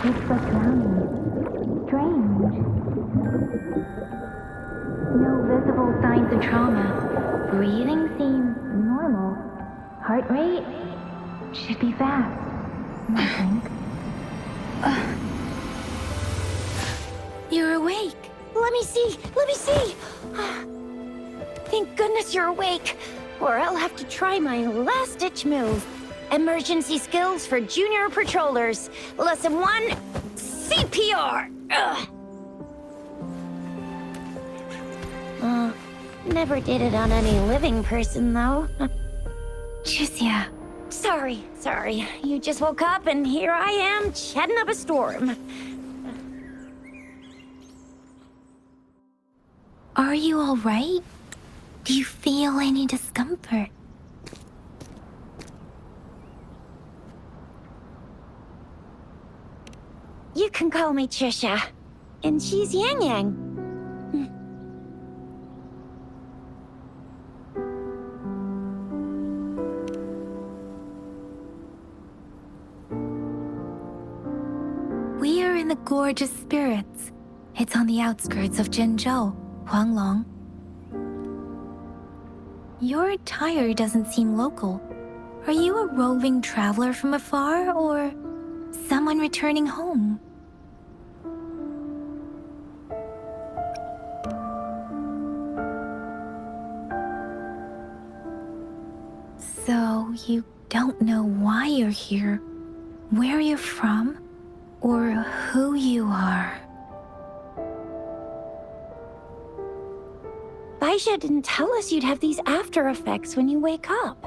It's like drowning. Strange. No visible signs of trauma. Breathing seems normal. Heart rate should be fast, I think. You're awake. Let me see. Thank goodness you're awake, or I'll have to try my last-ditch move. Emergency skills for junior patrollers. Lesson 1, CPR. Never did it on any living person, though. Jusia. Sorry. You just woke up, and here I am, chatting up a storm. Are you all right? Do you feel any discomfort? You can call me Trisha. And she's Yang Yang. We are in the Gorge of Spirits. It's on the outskirts of Zhenzhou, Huanglong. Your attire doesn't seem local. Are you a roving traveler from afar, or someone returning home? So you don't know why you're here, where you're from, or who you are. Baisha didn't tell us you'd have these after effects when you wake up.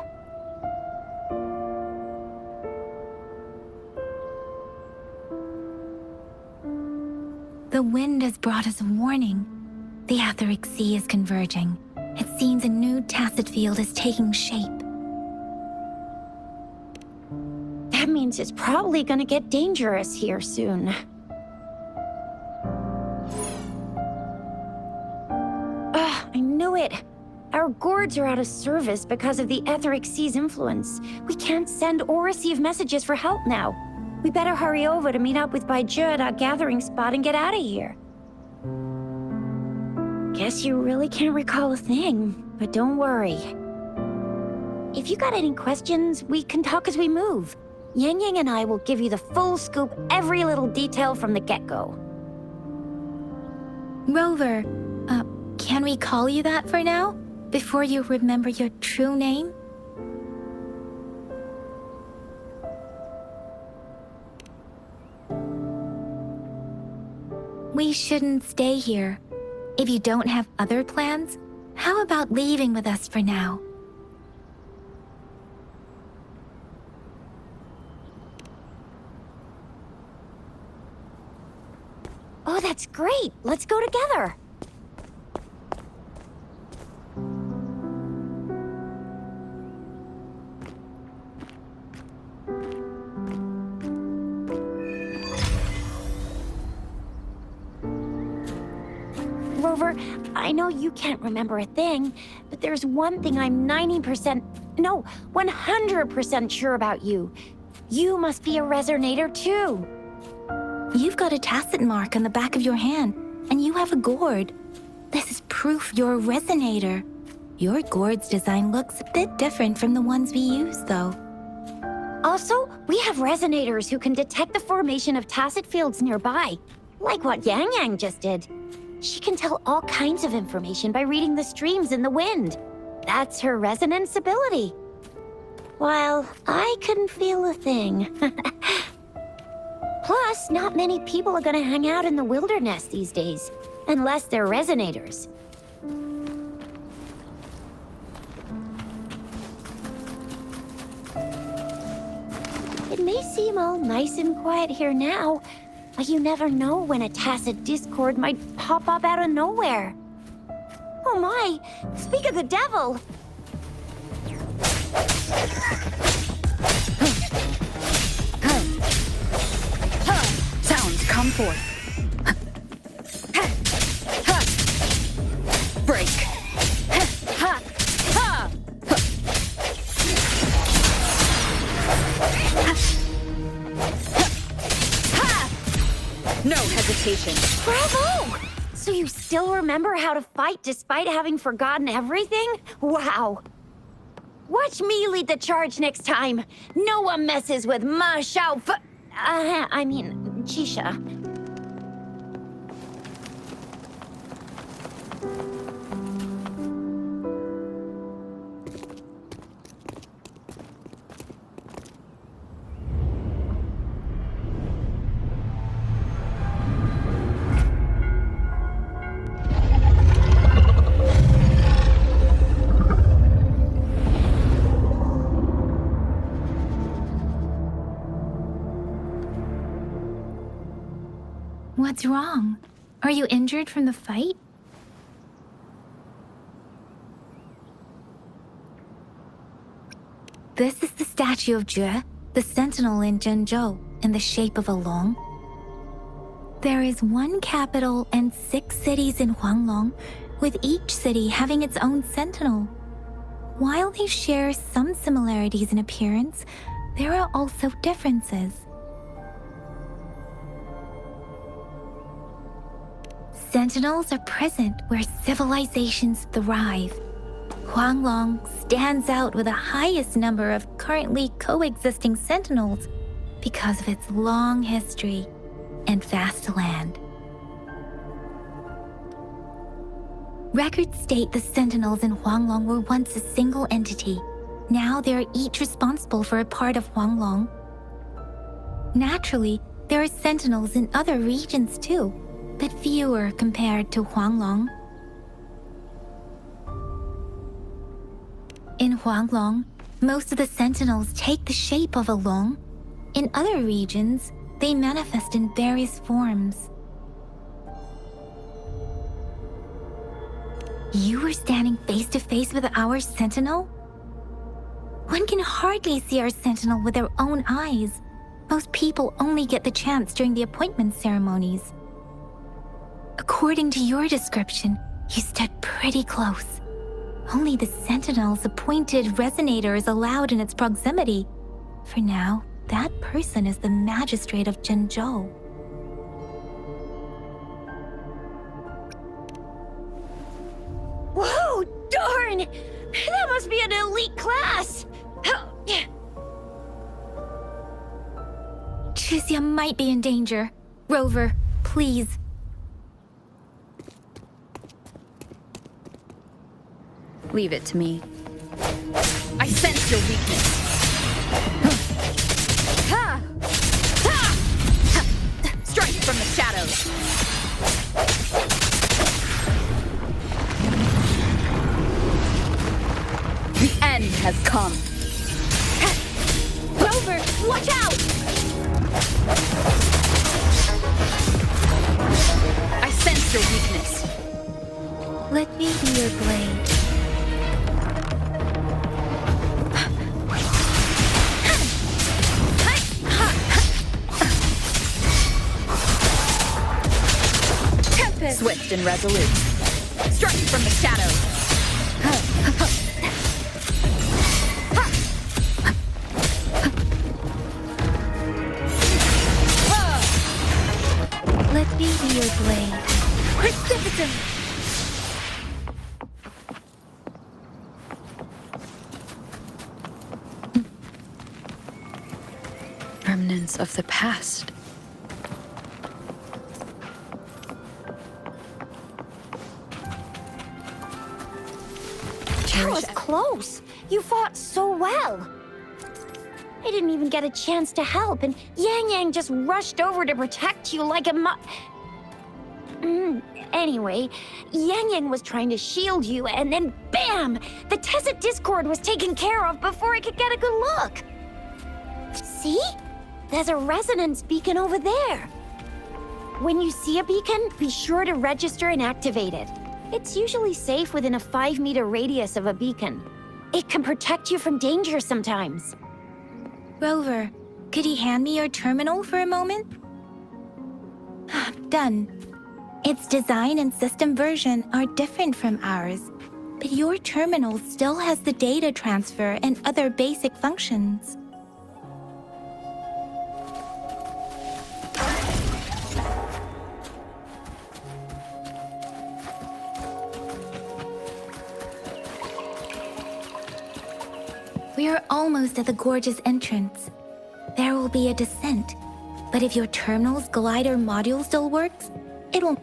The wind has brought us a warning. The Etheric Sea is converging. It seems a new tacit field is taking shape. That means it's probably gonna get dangerous here soon. I knew it. Our gourds are out of service because of the Etheric Sea's influence. We can't send or receive messages for help now. We better hurry over to meet up with Baiju at our gathering spot and get out of here. Guess you really can't recall a thing, but don't worry. If you got any questions, we can talk as we move. Yang Yang and I will give you the full scoop, every little detail from the get-go. Rover, can we call you that for now? Before you remember your true name? We shouldn't stay here. If you don't have other plans, how about leaving with us for now? Oh, that's great. Let's go together. Rover, I know you can't remember a thing, but there's one thing I'm 100% sure about you. You must be a resonator too. You've got a tacit mark on the back of your hand, and you have a gourd. This is proof you're a resonator. Your gourd's design looks a bit different from the ones we use, though. Also, we have resonators who can detect the formation of tacit fields nearby, like what Yang Yang just did. She can tell all kinds of information by reading the streams in the wind. That's her resonance ability. While I couldn't feel a thing. Plus, not many people are gonna hang out in the wilderness these days, unless they're resonators. It may seem all nice and quiet here now, but you never know when a tacit discord might pop up out of nowhere. Oh my, speak of the devil! Sounds come forth. Break. You still remember how to fight despite having forgotten everything? Wow. Watch me lead the charge next time. No one messes with Ma Xiao Fu... Chisha. What's wrong? Are you injured from the fight? This is the statue of Jue, the sentinel in Zhenzhou, in the shape of a long. There is one capital and 6 cities in Huanglong, with each city having its own sentinel. While they share some similarities in appearance, there are also differences. Sentinels are present where civilizations thrive. Huanglong stands out with the highest number of currently coexisting sentinels because of its long history and vast land. Records state the sentinels in Huanglong were once a single entity. Now they are each responsible for a part of Huanglong. Naturally, there are sentinels in other regions too, but fewer compared to Huanglong. In Huanglong, most of the sentinels take the shape of a long. In other regions, they manifest in various forms. You were standing face to face with our sentinel? One can hardly see our sentinel with their own eyes. Most people only get the chance during the appointment ceremonies. According to your description, you stood pretty close. Only the sentinel's appointed resonator is allowed in its proximity. For now, that person is the magistrate of Zhenzhou. Whoa, darn! That must be an elite class! Chixia might be in danger. Rover, please. Leave it to me. I sense your weakness. Strike from the shadows. The end has come. Rover, watch out! I sense your weakness. Let me be your blade. Swift and resolute. Strike from the shadows. Let me be your blade. Precipitate! Remnants of the past. That was close. You fought so well. I didn't even get a chance to help, and Yang Yang just rushed over to protect you like a Anyway, Yang Yang was trying to shield you, and then BAM! The Tessa Discord was taken care of before I could get a good look. See? There's a resonance beacon over there. When you see a beacon, be sure to register and activate it. It's usually safe within a 5-meter radius of a beacon. It can protect you from danger sometimes. Rover, could you hand me your terminal for a moment? Done. Its design and system version are different from ours, but your terminal still has the data transfer and other basic functions. We are almost at the gorge's entrance. There will be a descent, but if your terminal's glider module still works, it will...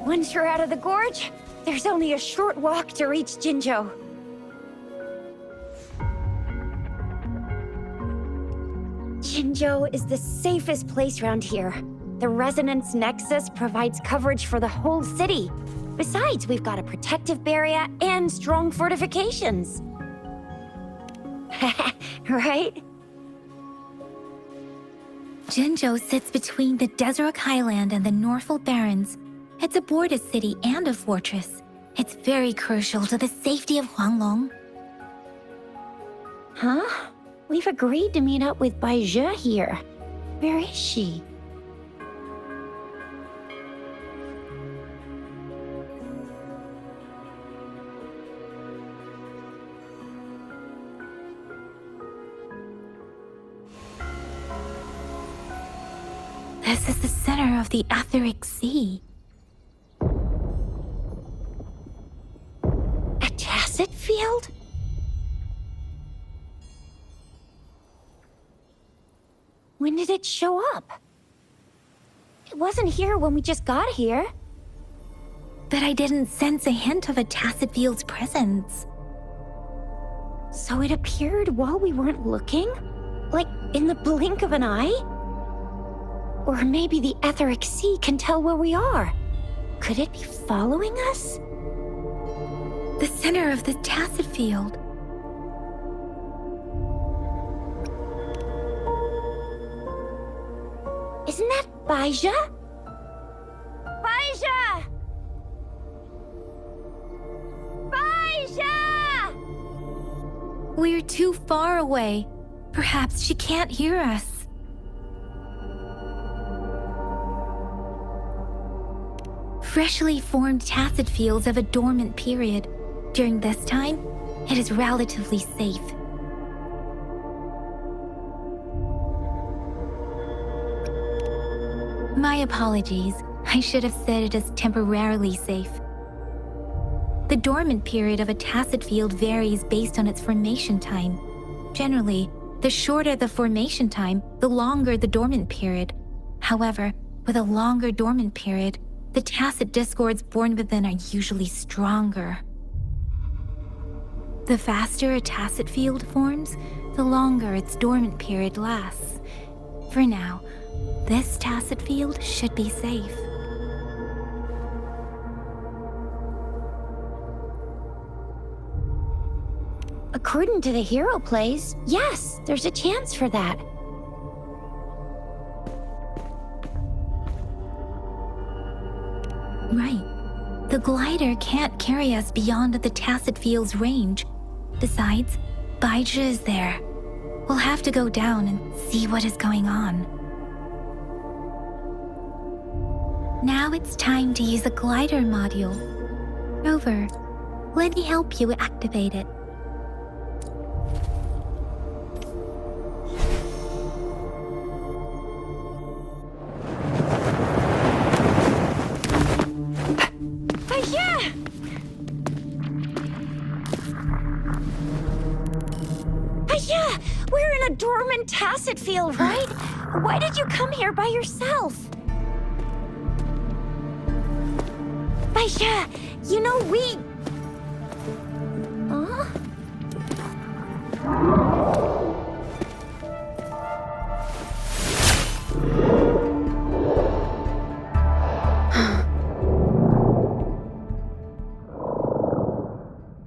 Once you're out of the gorge, there's only a short walk to reach Jinzhou. Jinzhou is the safest place around here. The Resonance Nexus provides coverage for the whole city. Besides, we've got a protective barrier and strong fortifications. Right? Jinzhou sits between the Desert Highland and the Norfolk Barrens. It's a border city and a fortress. It's very crucial to the safety of Huanglong. Huh? We've agreed to meet up with Baizhe here. Where is she? This is the center of the Etheric Sea. A tacit field? When did it show up? It wasn't here when we just got here. But I didn't sense a hint of a tacit field's presence. So it appeared while we weren't looking? Like in the blink of an eye? Or maybe the Etheric Sea can tell where we are. Could it be following us? The center of the tacit field. Isn't that Baizhe? Baizhe! Baizhe! We're too far away. Perhaps she can't hear us. Freshly formed tacit fields have a dormant period. During this time, it is relatively safe. My apologies. I should have said it is temporarily safe. The dormant period of a tacit field varies based on its formation time. Generally, the shorter the formation time, the longer the dormant period. However, with a longer dormant period, the tacit discords born within are usually stronger. The faster a tacit field forms, the longer its dormant period lasts. For now, this tacit field should be safe. According to the hero plays, yes, there's a chance for that. Right. The glider can't carry us beyond the tacit field's range. Besides, Baizhe is there. We'll have to go down and see what is going on. Now it's time to use the glider module. Rover, let me help you activate it. Dormant tacit field, right? Why did you come here by yourself? Baizhe, you know we... Huh?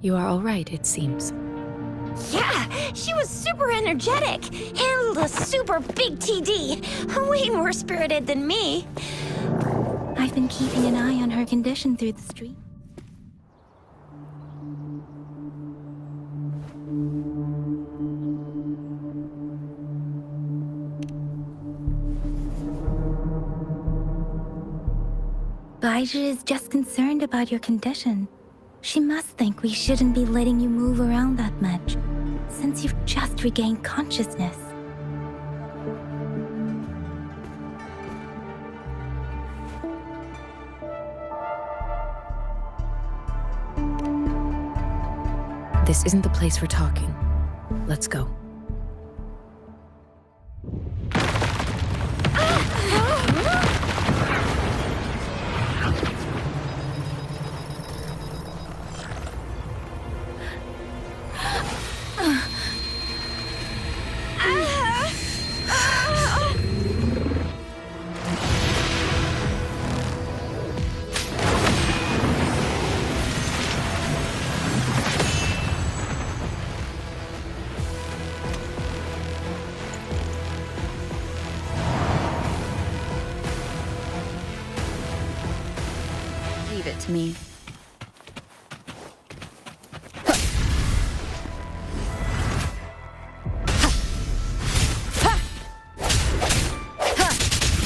You are all right, it seems. Yeah, she was super energetic. Handled a super big TD. Way more spirited than me. I've been keeping an eye on her condition through the street. Baizhe is just concerned about your condition. She must think we shouldn't be letting you move around that much, since you've just regained consciousness. This isn't the place for talking. Let's go. Leave it to me.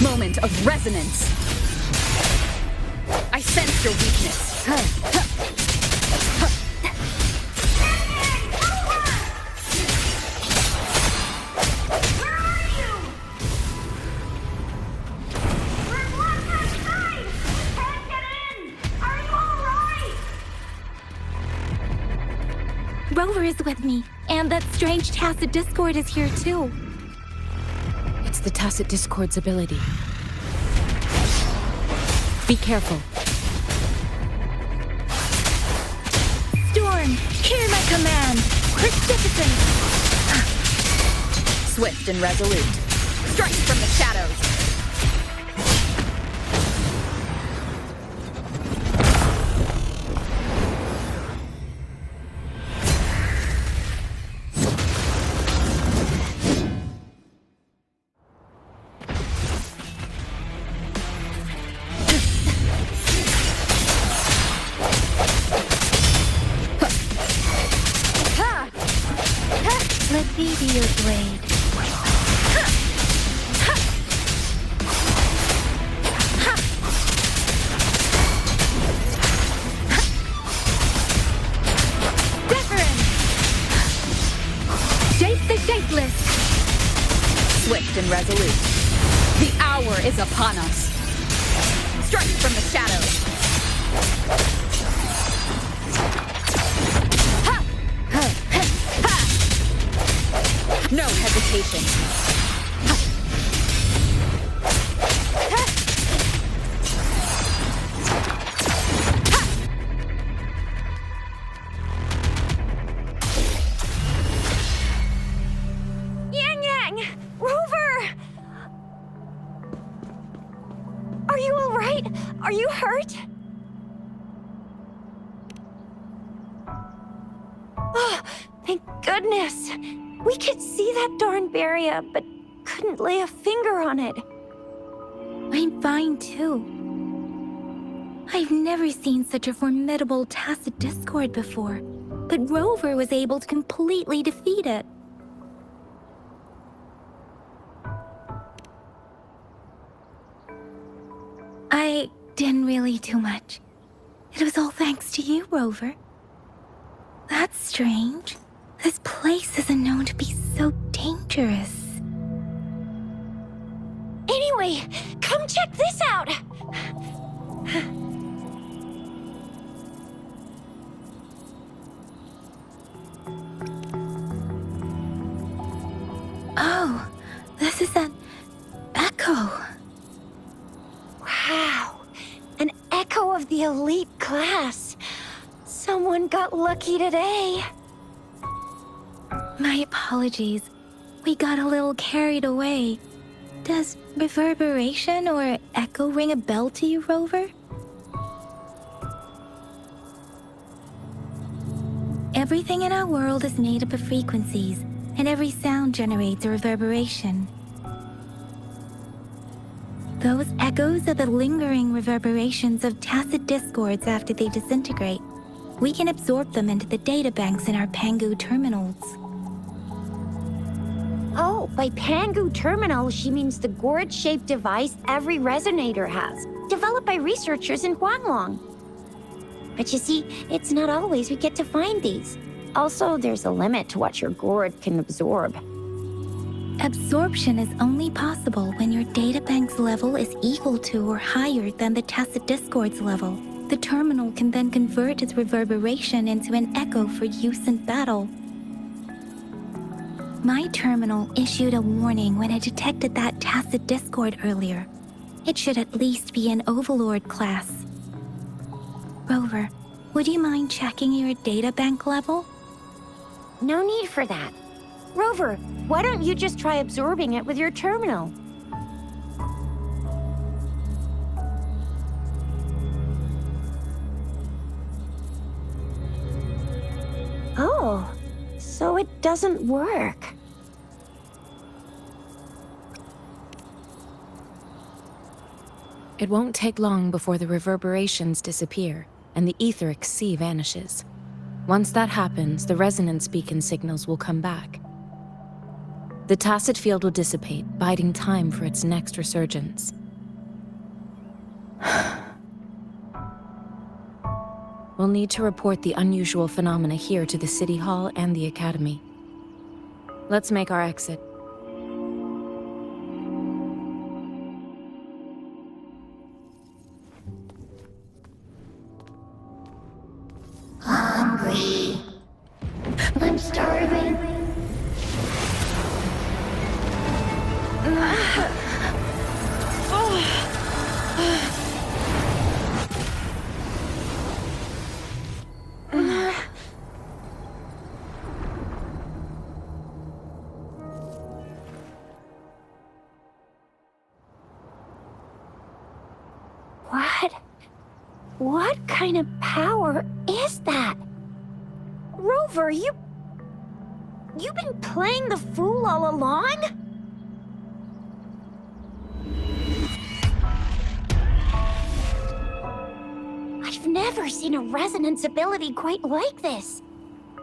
Moment of resonance. I sense your weakness. Where are you? We're blocked outside! Can't get in! Are you alright? Rover is with me, and that strange tacit discord is here too. It's the Tacit Discord's ability. Be careful. Storm, hear my command! Precipitant! Swift and resolute. Strike from the shadows. Let me be your blade. Different! Shape the shapeless! Swift and resolute. The hour is upon us. Strike from the shadows. No hesitation. Yang Yang! Rover! Are you all right? Are you hurt? Oh, thank goodness. We could see that darn barrier, but couldn't lay a finger on it. I'm fine too. I've never seen such a formidable tacit discord before, but Rover was able to completely defeat it. I didn't really do much. It was all thanks to you, Rover. That's strange. This place isn't known to be so dangerous. Anyway, come check this out! Oh, this is an echo. Wow, an echo of the elite class. Someone got lucky today. My apologies. We got a little carried away. Does reverberation or echo ring a bell to you, Rover? Everything in our world is made up of frequencies, and every sound generates a reverberation. Those echoes are the lingering reverberations of tacit discords after they disintegrate. We can absorb them into the databanks in our Pangu terminals. Oh, by Pangu Terminal, she means the gourd-shaped device every resonator has, developed by researchers in Huanglong. But you see, it's not always we get to find these. Also, there's a limit to what your gourd can absorb. Absorption is only possible when your databank's level is equal to or higher than the tacit discord's level. The terminal can then convert its reverberation into an echo for use in battle. My terminal issued a warning when it detected that tacit discord earlier. It should at least be an Overlord class. Rover, would you mind checking your data bank level? No need for that. Rover, why don't you just try absorbing it with your terminal? Oh, so it doesn't work. It won't take long before the reverberations disappear and the etheric sea vanishes. Once that happens, the resonance beacon signals will come back. The tacit field will dissipate, biding time for its next resurgence. We'll need to report the unusual phenomena here to the City Hall and the Academy. Let's make our exit. Hungry. I'm starving. What kind of power is that? Rover, you've been playing the fool all along? I've never seen a resonance ability quite like this.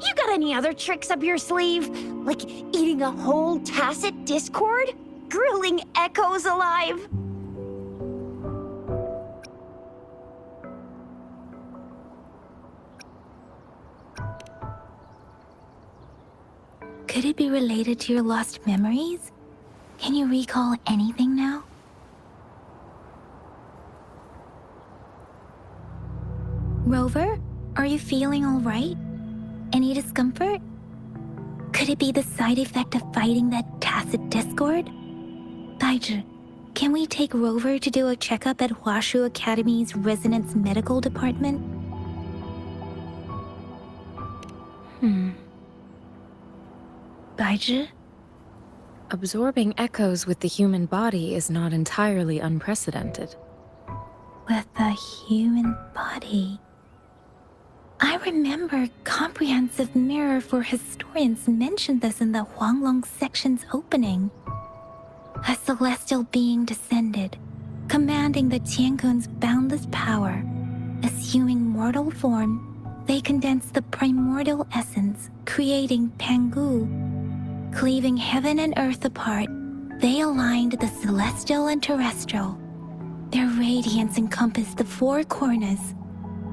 You got any other tricks up your sleeve? Like eating a whole tacit discord? Grilling echoes alive? Could it be related to your lost memories? Can you recall anything now? Rover, are you feeling all right? Any discomfort? Could it be the side effect of fighting that tacit discord? Baiju, can we take Rover to do a checkup at Hwashu Academy's Resonance Medical Department? Baiju? Absorbing echoes with the human body is not entirely unprecedented. With the human body. I remember Comprehensive Mirror for Historians mentioned this in the Huanglong section's opening. A celestial being descended, commanding the Tiankun's boundless power. Assuming mortal form, they condensed the primordial essence, creating Pangu. Cleaving heaven and earth apart, they aligned the celestial and terrestrial. Their radiance encompassed the four corners.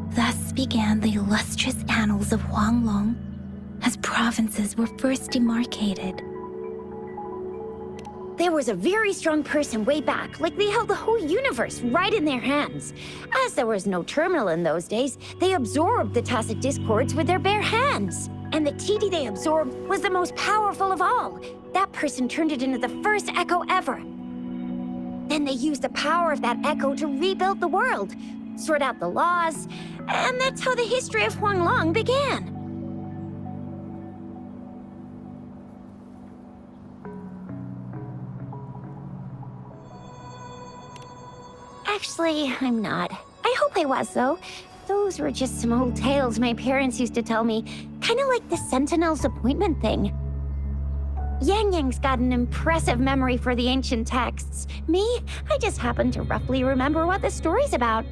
Thus began the illustrious annals of Huanglong, as provinces were first demarcated. There was a very strong person way back, like they held the whole universe right in their hands. As there was no terminal in those days, they absorbed the tacit discords with their bare hands. And the TD they absorbed was the most powerful of all. That person turned it into the first echo ever. Then they used the power of that echo to rebuild the world, sort out the laws, and that's how the history of Huanglong began. Actually, I'm not. I hope I was, though. Those were just some old tales my parents used to tell me, kind of like the Sentinel's appointment thing. Yang Yang's got an impressive memory for the ancient texts. Me, I just happen to roughly remember what the story's about.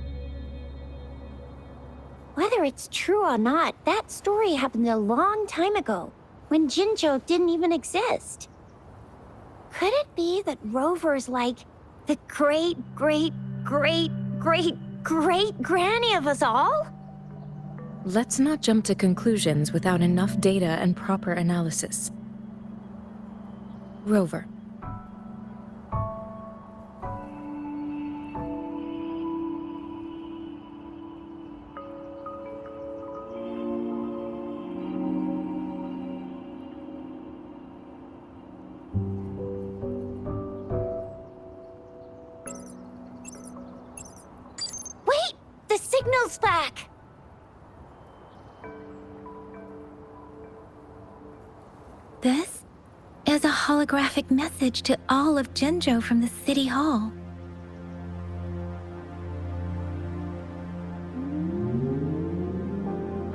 Whether it's true or not, that story happened a long time ago, when Jinzhou didn't even exist. Could it be that Rover's like the great-great-great-great-great-granny of us all? Let's not jump to conclusions without enough data and proper analysis. Rover. signal's back! This is a holographic message to all of Jinzhou from the City Hall.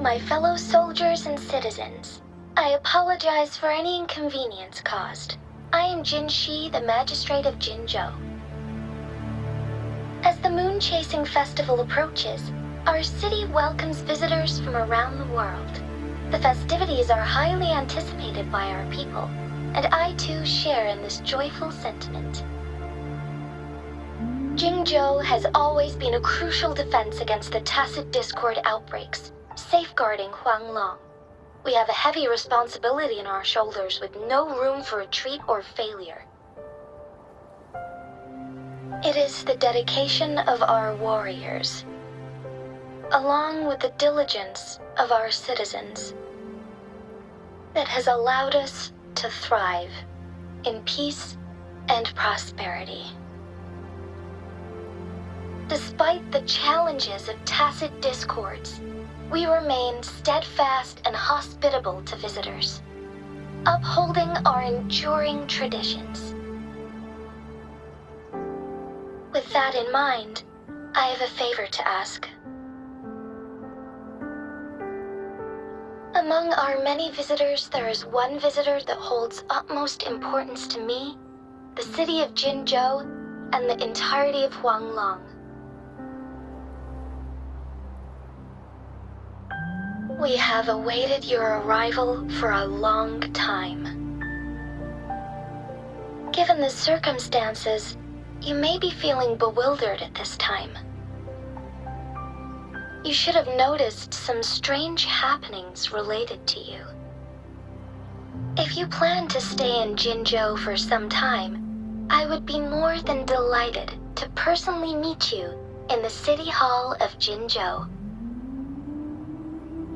My fellow soldiers and citizens, I apologize for any inconvenience caused. I am Jin Shi, the Magistrate of Jinzhou. As the Moon-Chasing Festival approaches, our city welcomes visitors from around the world. The festivities are highly anticipated by our people, and I too share in this joyful sentiment. Jinzhou has always been a crucial defense against the tacit discord outbreaks, safeguarding Huanglong. We have a heavy responsibility on our shoulders with no room for retreat or failure. It is the dedication of our warriors, along with the diligence of our citizens, that has allowed us to thrive in peace and prosperity. Despite the challenges of tacit discords, we remain steadfast and hospitable to visitors, upholding our enduring traditions. With that in mind, I have a favor to ask. Among our many visitors, there is one visitor that holds utmost importance to me, the city of Jinzhou, and the entirety of Huanglong. We have awaited your arrival for a long time. Given the circumstances, you may be feeling bewildered at this time. You should have noticed some strange happenings related to you. If you plan to stay in Jinzhou for some time, I would be more than delighted to personally meet you in the City Hall of Jinzhou.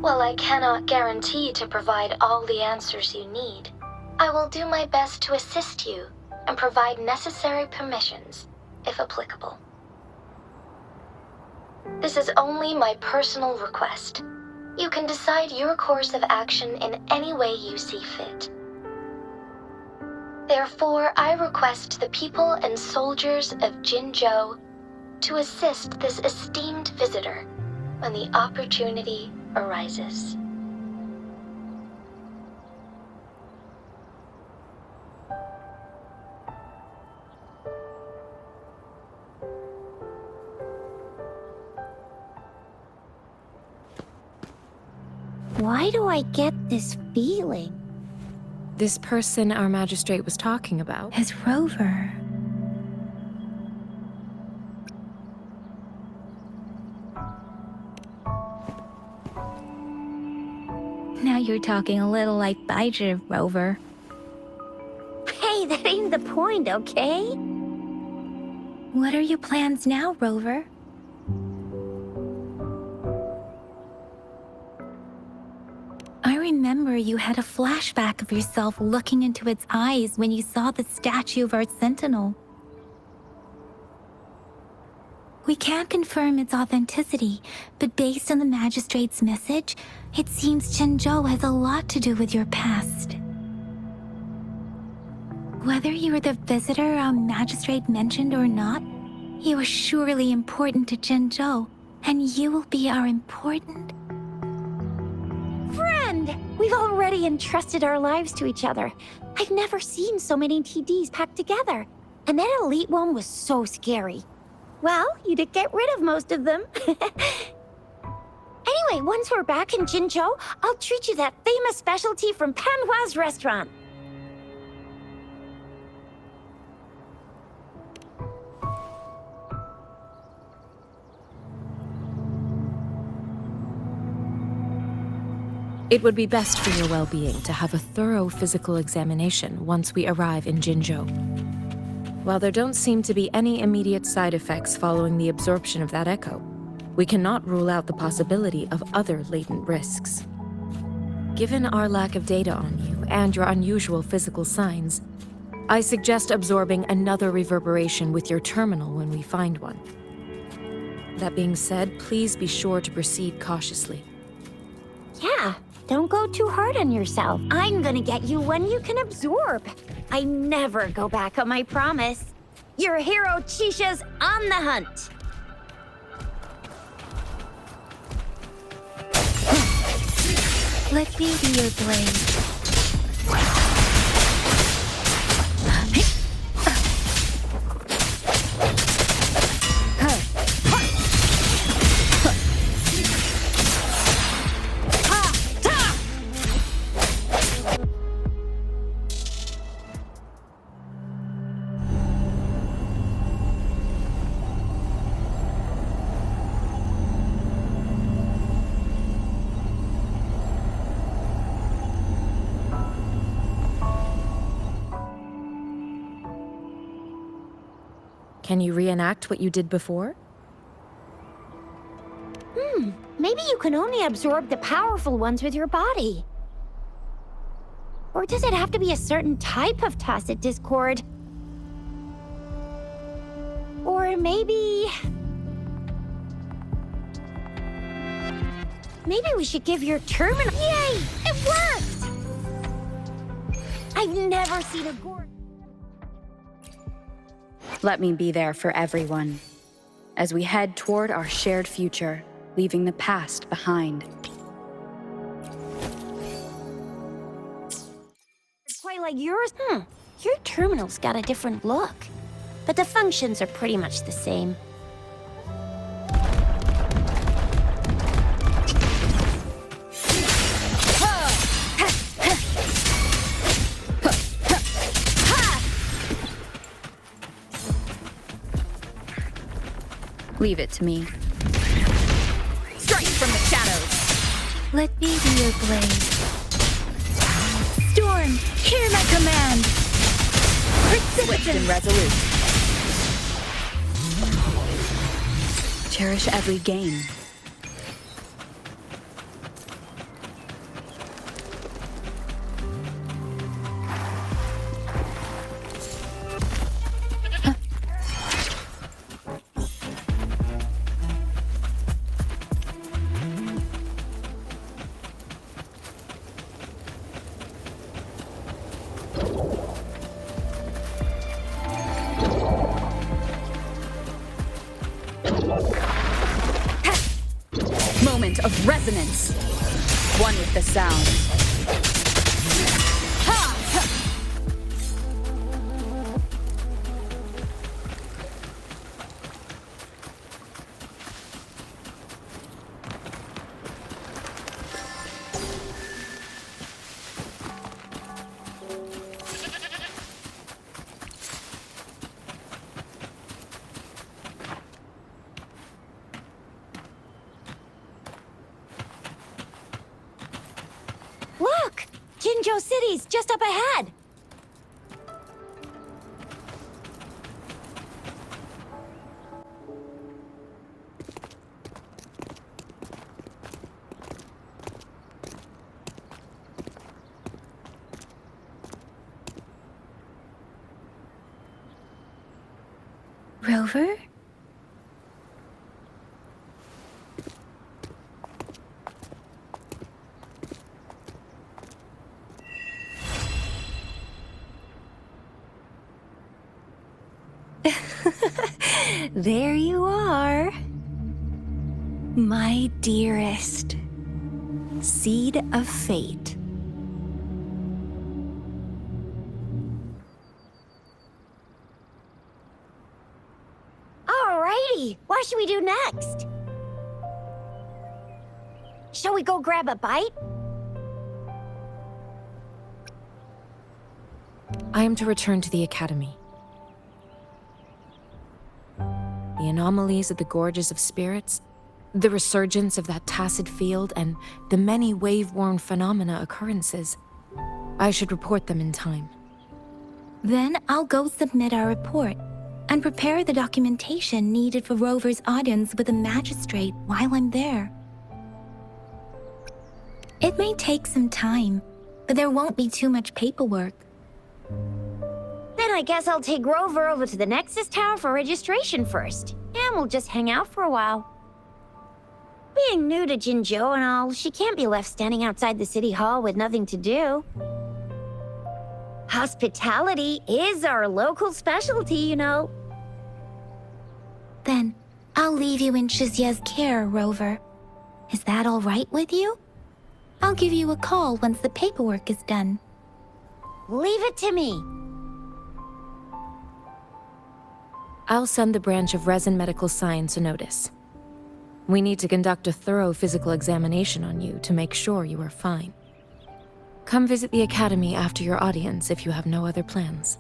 While I cannot guarantee to provide all the answers you need, I will do my best to assist you and provide necessary permissions, if applicable. This is only my personal request. You can decide your course of action in any way you see fit. Therefore, I request the people and soldiers of Jinzhou to assist this esteemed visitor when the opportunity arises. Why do I get this feeling? This person our magistrate was talking about? Is Rover. Now you're talking a little like Baiju, Rover. Hey, that ain't the point, okay? What are your plans now, Rover? I remember you had a flashback of yourself looking into its eyes when you saw the statue of our sentinel. We can't confirm its authenticity, but based on the magistrate's message, it seems Jinzhou has a lot to do with your past. Whether you were the visitor our magistrate mentioned or not, you are surely important to Jinzhou, and you will be our important... Friend! We've already entrusted our lives to each other. I've never seen so many TDs packed together. And that elite one was so scary. Well, you did get rid of most of them. Anyway, once we're back in Jinzhou, I'll treat you that famous specialty from Panhua's restaurant. It would be best for your well-being to have a thorough physical examination once we arrive in Jinzhou. While there don't seem to be any immediate side effects following the absorption of that echo, we cannot rule out the possibility of other latent risks. Given our lack of data on you and your unusual physical signs, I suggest absorbing another reverberation with your terminal when we find one. That being said, please be sure to proceed cautiously. Yeah, don't go too hard on yourself. I'm gonna get you one you can absorb. I never go back on my promise. Your hero Chisha's on the hunt. Let me be your blade. Can you reenact what you did before? Maybe you can only absorb the powerful ones with your body. Or does it have to be a certain type of tacit discord? Or maybe we should give your terminal... Yay! It worked! I've never seen a gourd... Let me be there for everyone, as we head toward our shared future, leaving the past behind. It's quite like yours. Your terminal's got a different look, but the functions are pretty much the same. Leave it to me. Strike from the shadows! Let me be your blade. Storm, hear my command! Swift and resolute. Cherish every gain. Moment of resonance. One with the sound. Look! Jinzhou City's just up ahead! Rover? There you are. My dearest. Seed of fate. Alrighty, what should we do next? Shall we go grab a bite? I am to return to the Academy. The anomalies of the gorges of spirits, the resurgence of that tacit field, and the many wave-worn phenomena occurrences. I should report them in time. Then I'll go submit our report and prepare the documentation needed for Rover's audience with the magistrate while I'm there. It may take some time, but there won't be too much paperwork. Then I guess I'll take Rover over to the Nexus Tower for registration first. and we'll just hang out for a while. Being new to Jinzhou and all, she can't be left standing outside the city hall with nothing to do. Hospitality is our local specialty, you know. Then, I'll leave you in Shizia's care, Rover. Is that all right with you? I'll give you a call once the paperwork is done. Leave it to me. I'll send the branch of Resin Medical Science a notice. We need to conduct a thorough physical examination on you to make sure you are fine. Come visit the academy after your audience if you have no other plans.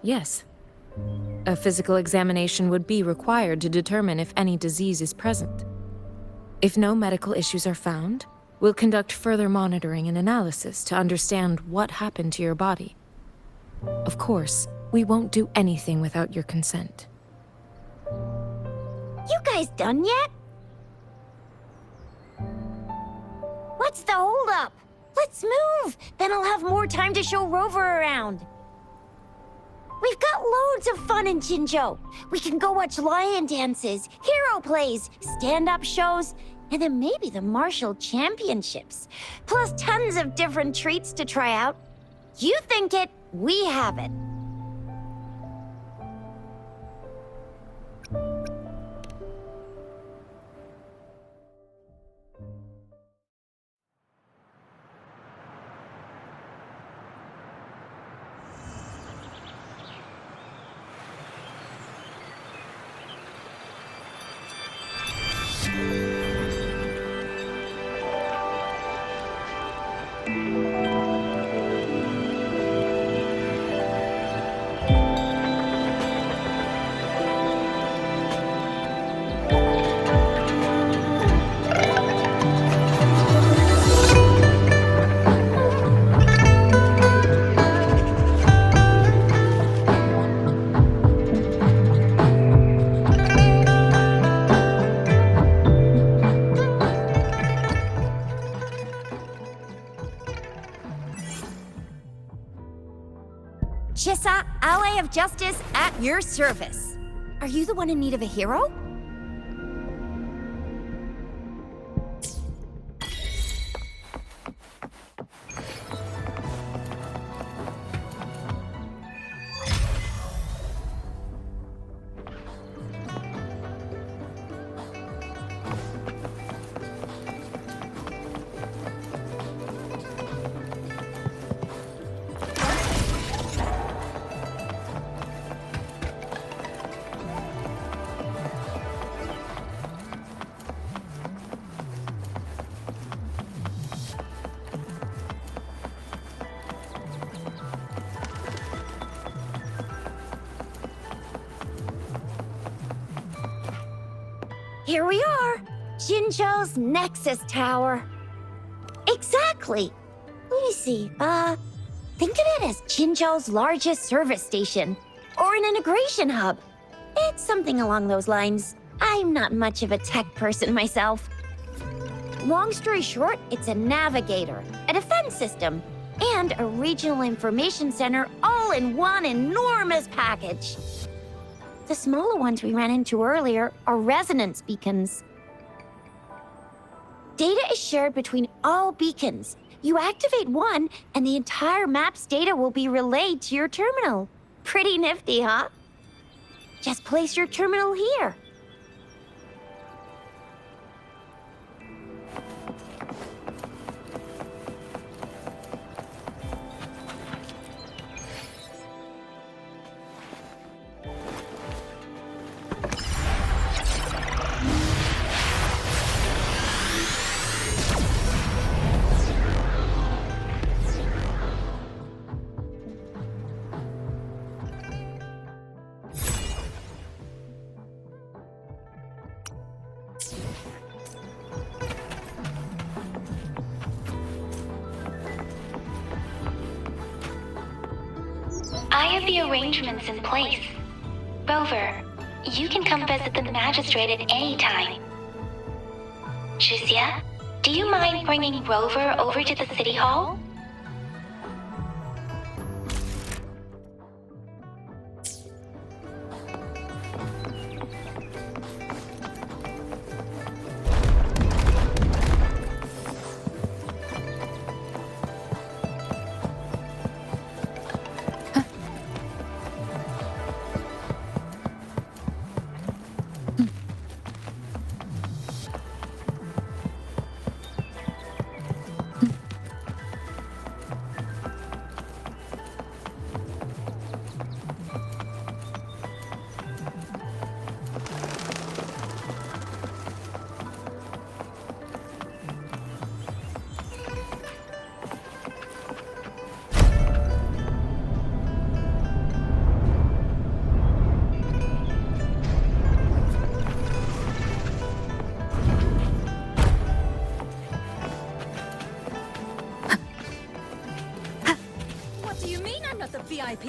Yes. A physical examination would be required to determine if any disease is present. If no medical issues are found, we'll conduct further monitoring and analysis to understand what happened to your body. Of course, we won't do anything without your consent. You guys done yet? What's the holdup? Let's move! Then I'll have more time to show Rover around. We've got loads of fun in Jinzhou. We can go watch lion dances, hero plays, stand-up shows, and then maybe the martial championships. Plus tons of different treats to try out. You think it, we have it. Chissa, ally of justice, at your service. Are you the one in need of a hero? Here we are, Jinzhou's Nexus Tower. Exactly. Let me see, think of it as Jinzhou's largest service station, or an integration hub. It's something along those lines. I'm not much of a tech person myself. Long story short, it's a navigator, a defense system, and a regional information center all in one enormous package. The smaller ones we ran into earlier are resonance beacons. Data is shared between all beacons. You activate one, and the entire map's data will be relayed to your terminal. Pretty nifty, huh? Just place your terminal here. I have the arrangements in place. Rover, you can come visit the magistrate at any time. Shizia, do you mind bringing Rover over to the city hall?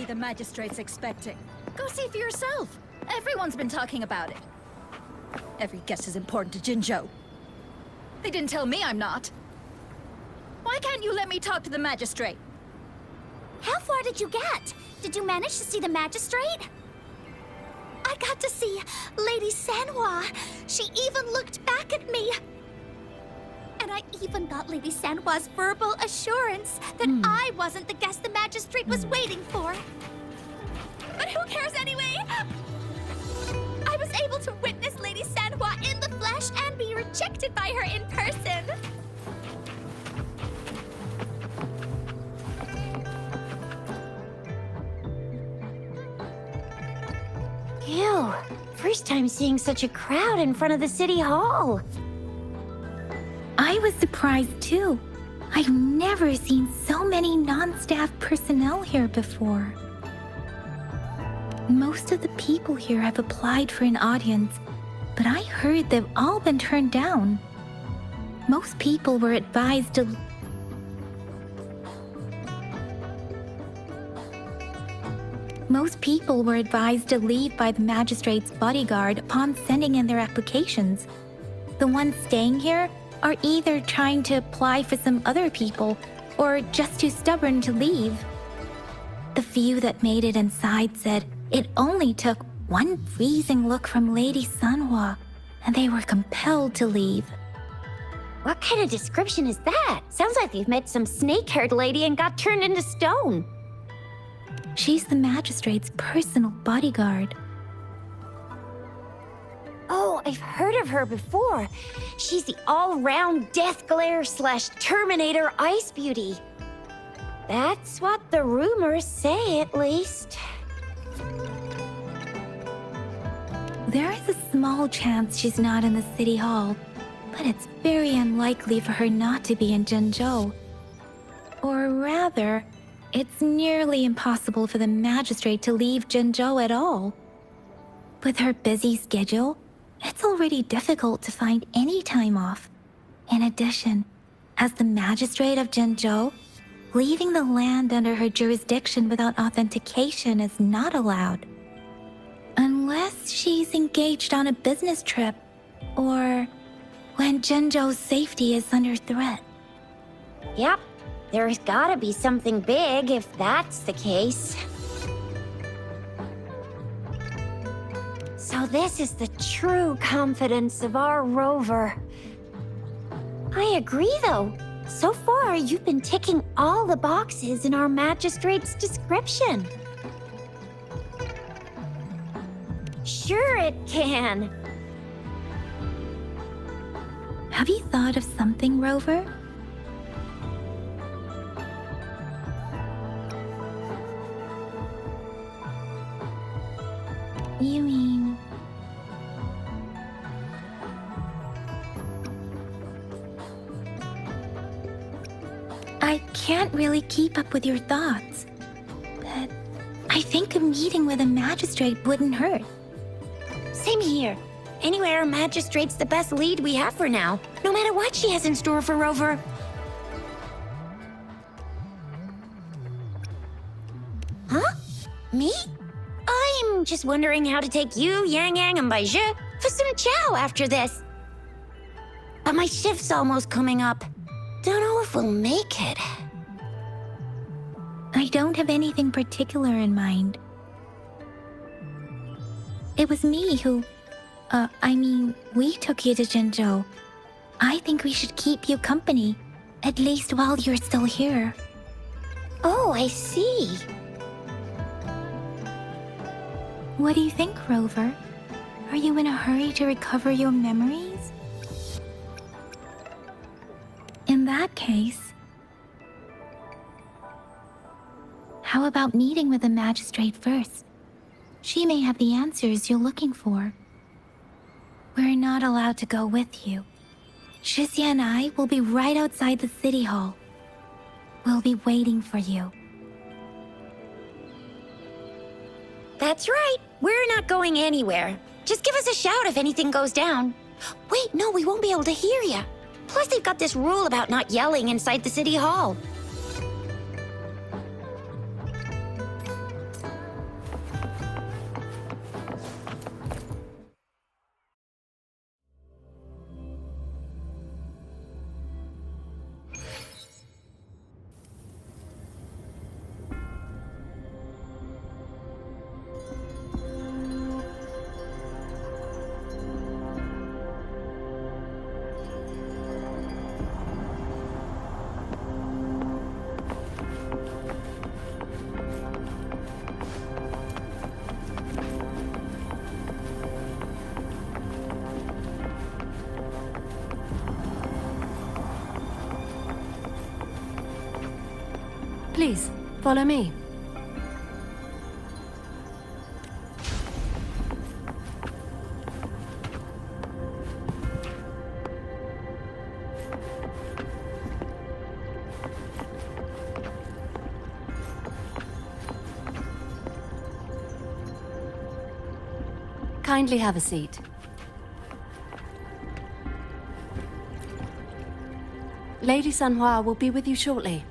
the magistrate's expecting? Go see for yourself. Everyone's been talking about it. Every guest is important to Jinzhou. They didn't tell me I'm not. Why can't you let me talk to the magistrate? How far did you get? Did you manage to see the magistrate? I got to see Lady Sanhua. She even looked back at me. And I even got Lady Sanhua's verbal assurance that I wasn't the guest the magistrate was waiting for. But who cares anyway? I was able to witness Lady Sanhua in the flesh and be rejected by her in person. Ew. First time seeing such a crowd in front of the city hall. I was surprised too. I've never seen so many non-staff personnel here before. Most of the people here have applied for an audience, but I heard they've all been turned down. Most people were advised to leave by the magistrate's bodyguard upon sending in their applications. The ones staying here are either trying to apply for some other people or just too stubborn to leave. The few that made it inside said it only took one freezing look from Lady Sanhua, and they were compelled to leave. What kind of description is that? Sounds like they've met some snake-haired lady and got turned into stone. She's the magistrate's personal bodyguard. Oh, I've heard of her before. She's the all-round Death Glare / Terminator Ice Beauty. That's what the rumors say, at least. There is a small chance she's not in the city hall, but it's very unlikely for her not to be in Jinzhou. Or rather, it's nearly impossible for the magistrate to leave Jinzhou at all. With her busy schedule, it's already difficult to find any time off. In addition, as the magistrate of Jinzhou, leaving the land under her jurisdiction without authentication is not allowed. Unless she's engaged on a business trip, or when Jinzhou's safety is under threat. Yep, there's gotta be something big if that's the case. So this is the true confidence of our rover. I agree, though. So far, you've been ticking all the boxes in our magistrate's description. Sure it can. Have you thought of something, Rover? You mean... I can't really keep up with your thoughts, but I think a meeting with a magistrate wouldn't hurt. Same here. Anyway, our magistrate's the best lead we have for now, no matter what she has in store for Rover. Huh? Me? I'm just wondering how to take you, Yang Yang, and Baizhi for some chow after this. But my shift's almost coming up. Don't know if we'll make it. I don't have anything particular in mind. It was me who... we took you to Jinzhou. I think we should keep you company, at least while you're still here. Oh, I see. What do you think, Rover? Are you in a hurry to recover your memories? In that case... how about meeting with the magistrate first? She may have the answers you're looking for. We're not allowed to go with you. Shixia and I will be right outside the city hall. We'll be waiting for you. That's right. We're not going anywhere. Just give us a shout if anything goes down. Wait, no, we won't be able to hear you. Plus, they've got this rule about not yelling inside the city hall. Please, follow me. Kindly have a seat. Lady Sanhua will be with you shortly.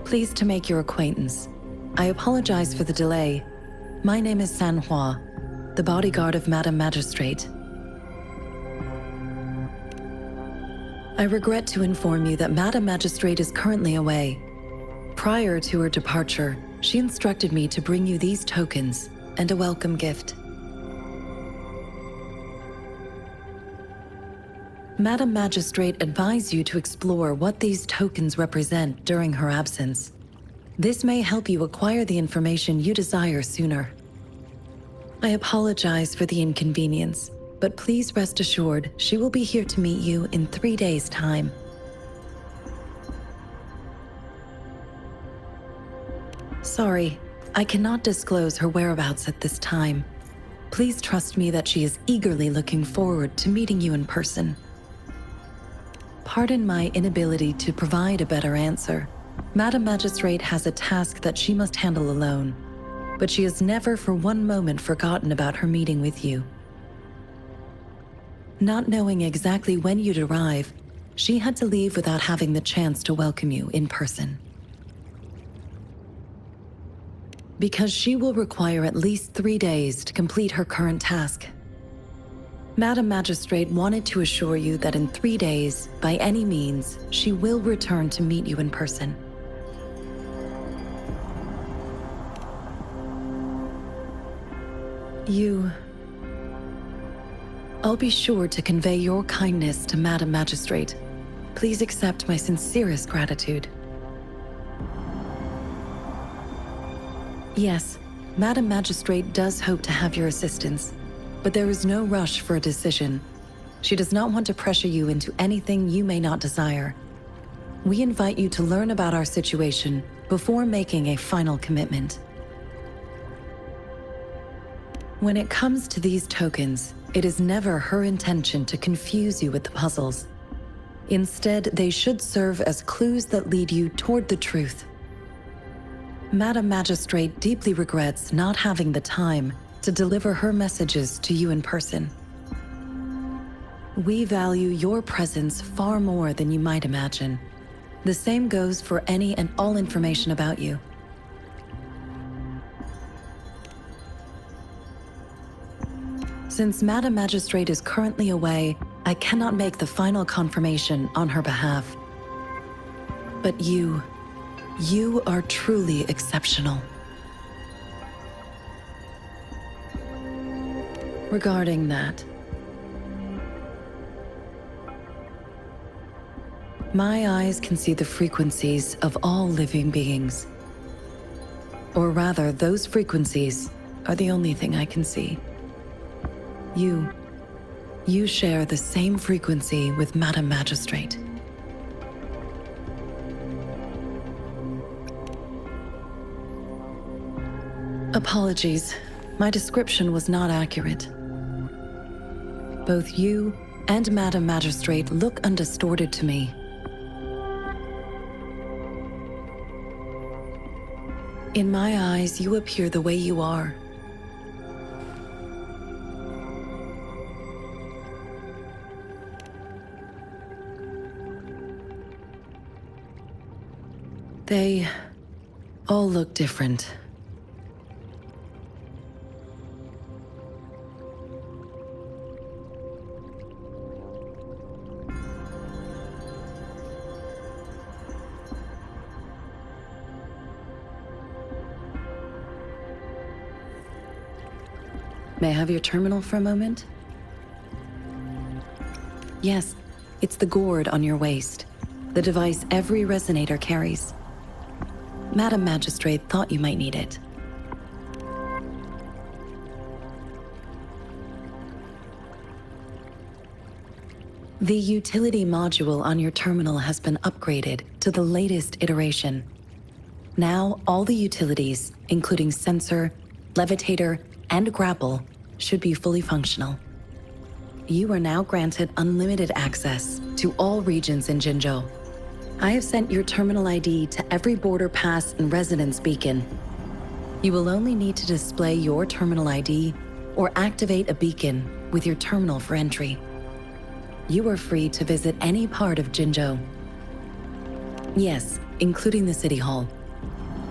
Pleased to make your acquaintance. I apologize for the delay. My name is Sanhua, the bodyguard of Madam Magistrate. I regret to inform you that Madam Magistrate is currently away. Prior to her departure, she instructed me to bring you these tokens and a welcome gift. Madam Magistrate advised you to explore what these tokens represent during her absence. This may help you acquire the information you desire sooner. I apologize for the inconvenience, but please rest assured she will be here to meet you in 3 days' time. Sorry, I cannot disclose her whereabouts at this time. Please trust me that she is eagerly looking forward to meeting you in person. Pardon my inability to provide a better answer. Madam Magistrate has a task that she must handle alone, but she has never for one moment forgotten about her meeting with you. Not knowing exactly when you'd arrive, she had to leave without having the chance to welcome you in person. Because she will require at least 3 days to complete her current task. Madam Magistrate wanted to assure you that in 3 days, by any means, she will return to meet you in person. I'll be sure to convey your kindness to Madam Magistrate. Please accept my sincerest gratitude. Yes, Madam Magistrate does hope to have your assistance, but there is no rush for a decision. She does not want to pressure you into anything you may not desire. We invite you to learn about our situation before making a final commitment. When it comes to these tokens, it is never her intention to confuse you with the puzzles. Instead, they should serve as clues that lead you toward the truth. Madam Magistrate deeply regrets not having the time to deliver her messages to you in person. We value your presence far more than you might imagine. The same goes for any and all information about you. Since Madam Magistrate is currently away, I cannot make the final confirmation on her behalf. But you are truly exceptional. Regarding that, my eyes can see the frequencies of all living beings. Or rather, those frequencies are the only thing I can see. You share the same frequency with Madam Magistrate. Apologies, my description was not accurate. Both you and Madam Magistrate look undistorted to me. In my eyes, you appear the way you are, They all look different. May I have your terminal for a moment? Yes, it's the gourd on your waist, the device every resonator carries. Madam Magistrate thought you might need it. The utility module on your terminal has been upgraded to the latest iteration. Now, all the utilities, including sensor, levitator, and grapple, should be fully functional. You are now granted unlimited access to all regions in Jinzhou. I have sent your terminal ID to every border pass and residence beacon. You will only need to display your terminal ID or activate a beacon with your terminal for entry. You are free to visit any part of Jinzhou. Yes, including the City Hall.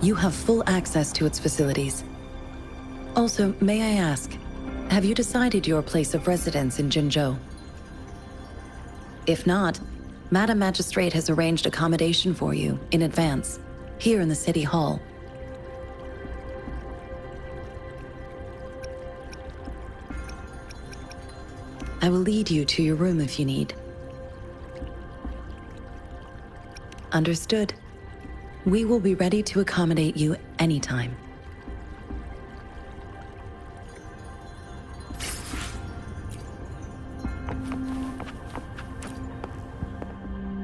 You have full access to its facilities. Also, may I ask, have you decided your place of residence in Jinzhou? If not, Madam Magistrate has arranged accommodation for you in advance, here in the City Hall. I will lead you to your room if you need. Understood. We will be ready to accommodate you anytime.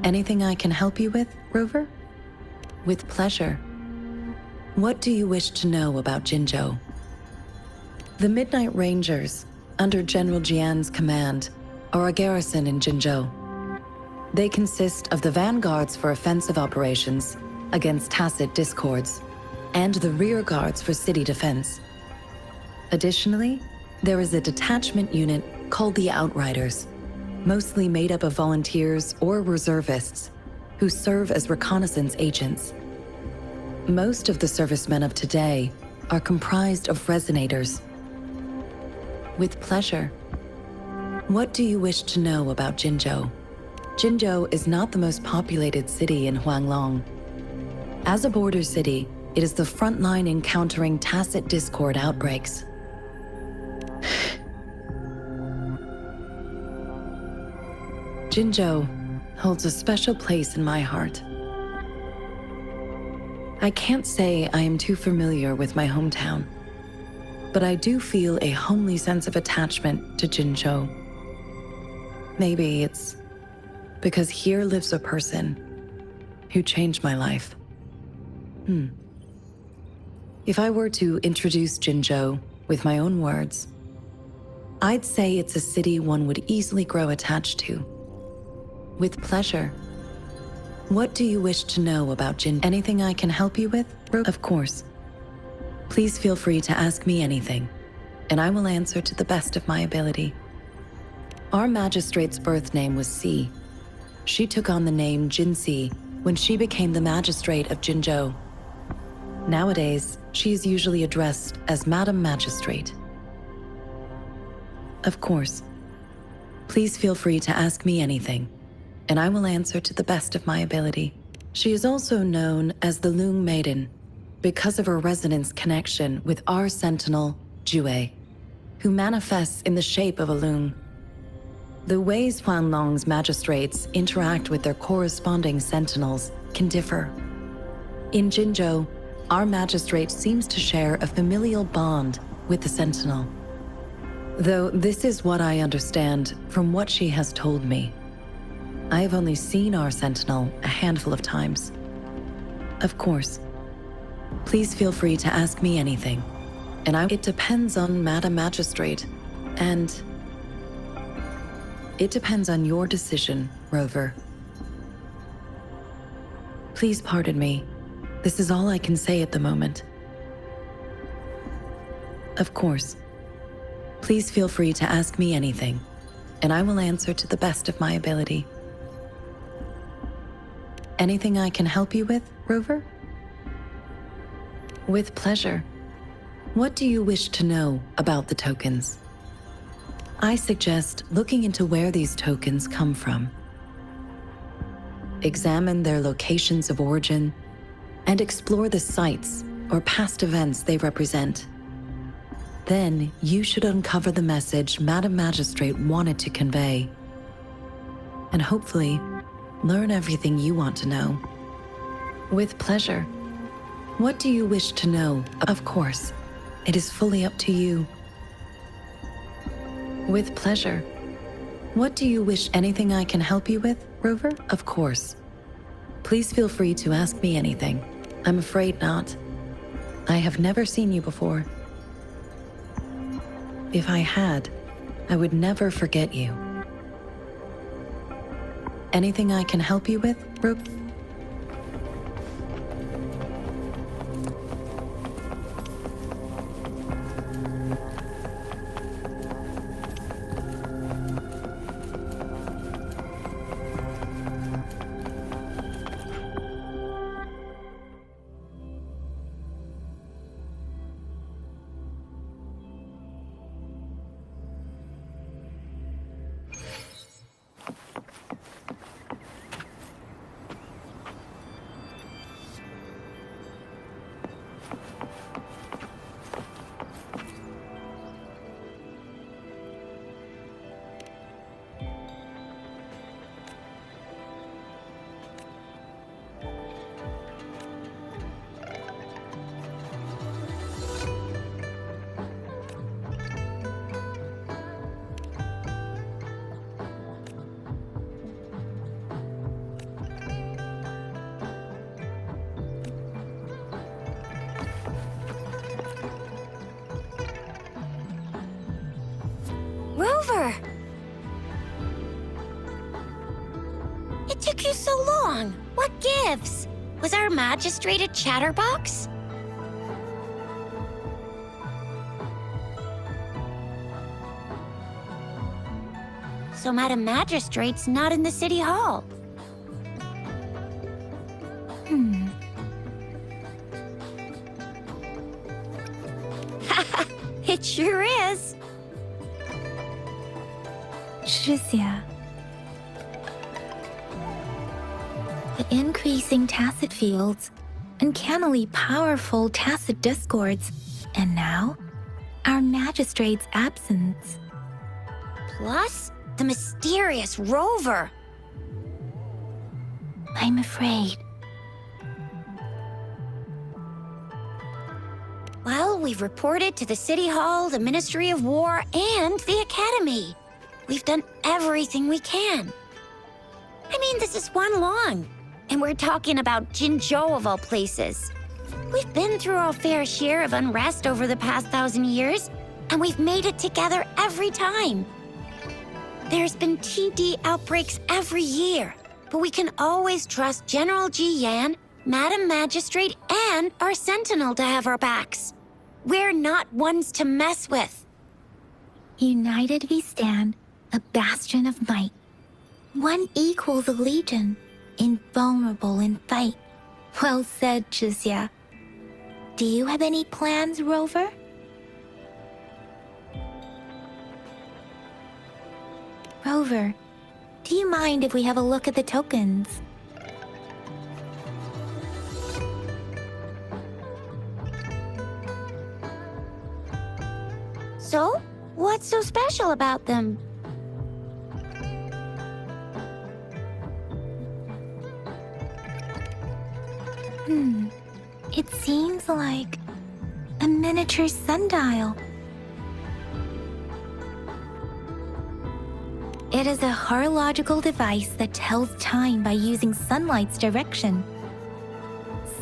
Anything I can help you with, Rover? With pleasure. What do you wish to know about Jinzhou? The Midnight Rangers, under General Jian's command, are a garrison in Jinzhou. They consist of the vanguards for offensive operations against tacit discords, and the rear guards for city defense. Additionally, there is a detachment unit called the Outriders, mostly made up of volunteers or reservists who serve as reconnaissance agents. Most of the servicemen of today are comprised of resonators. With pleasure. What do you wish to know about Jinzhou? Jinzhou is not the most populated city in Huanglong. As a border city, it is the front line in countering tacit discord outbreaks. Jinzhou holds a special place in my heart. I can't say I am too familiar with my hometown, but I do feel a homely sense of attachment to Jinzhou. Maybe it's because here lives a person who changed my life. If I were to introduce Jinzhou with my own words, I'd say it's a city one would easily grow attached to. With pleasure. What do you wish to know about Jinzhou? Anything I can help you with? Of course. Please feel free to ask me anything, and I will answer to the best of my ability. Our magistrate's birth name was Si. She took on the name Jinsi when she became the magistrate of Jinzhou. Nowadays, she is usually addressed as Madam Magistrate. Of course. Please feel free to ask me anything, and I will answer to the best of my ability. She is also known as the Lung Maiden because of her resonance connection with our sentinel, Jue, who manifests in the shape of a Lung. The ways Huanglong's magistrates interact with their corresponding sentinels can differ. In Jinzhou, our magistrate seems to share a familial bond with the sentinel. Though this is what I understand from what she has told me. I have only seen our sentinel a handful of times. Of course. Please feel free to ask me anything, and it depends on Madam Magistrate, and it depends on your decision, Rover. Please pardon me. This is all I can say at the moment. Of course. Please feel free to ask me anything, and I will answer to the best of my ability. Anything I can help you with, Rover? With pleasure. What do you wish to know about the tokens? I suggest looking into where these tokens come from. Examine their locations of origin and explore the sites or past events they represent. Then you should uncover the message Madam Magistrate wanted to convey, and hopefully learn everything you want to know. With pleasure. What do you wish to know? Of course, it is fully up to you. With pleasure. What do you wish? Anything I can help you with, Rover? Of course. Please feel free to ask me anything. I'm afraid not. I have never seen you before. If I had, I would never forget you. Anything I can help you with, Rover? Rover! It took you so long. What gives? Was our magistrate a chatterbox? So Madam Magistrate's not in the city hall. It sure is. Shizia. The increasing tacit fields, uncannily powerful tacit discords, and now, our magistrate's absence. Plus, the mysterious Rover. I'm afraid. Well, we've reported to the City Hall, the Ministry of War, and the Academy. We've done everything we can. I mean, this is one long, and we're talking about Jinzhou of all places. We've been through our fair share of unrest over the past 1,000 years, and we've made it together every time. There's been TD outbreaks every year, but we can always trust General Ji Yan, Madam Magistrate, and our Sentinel to have our backs. We're not ones to mess with. United we stand, a bastion of might. One equals a legion, invulnerable in fight. Well said, Shizia. Do you have any plans, Rover? Rover, do you mind if we have a look at the tokens? So, what's so special about them? It seems like a miniature sundial. It is a horological device that tells time by using sunlight's direction.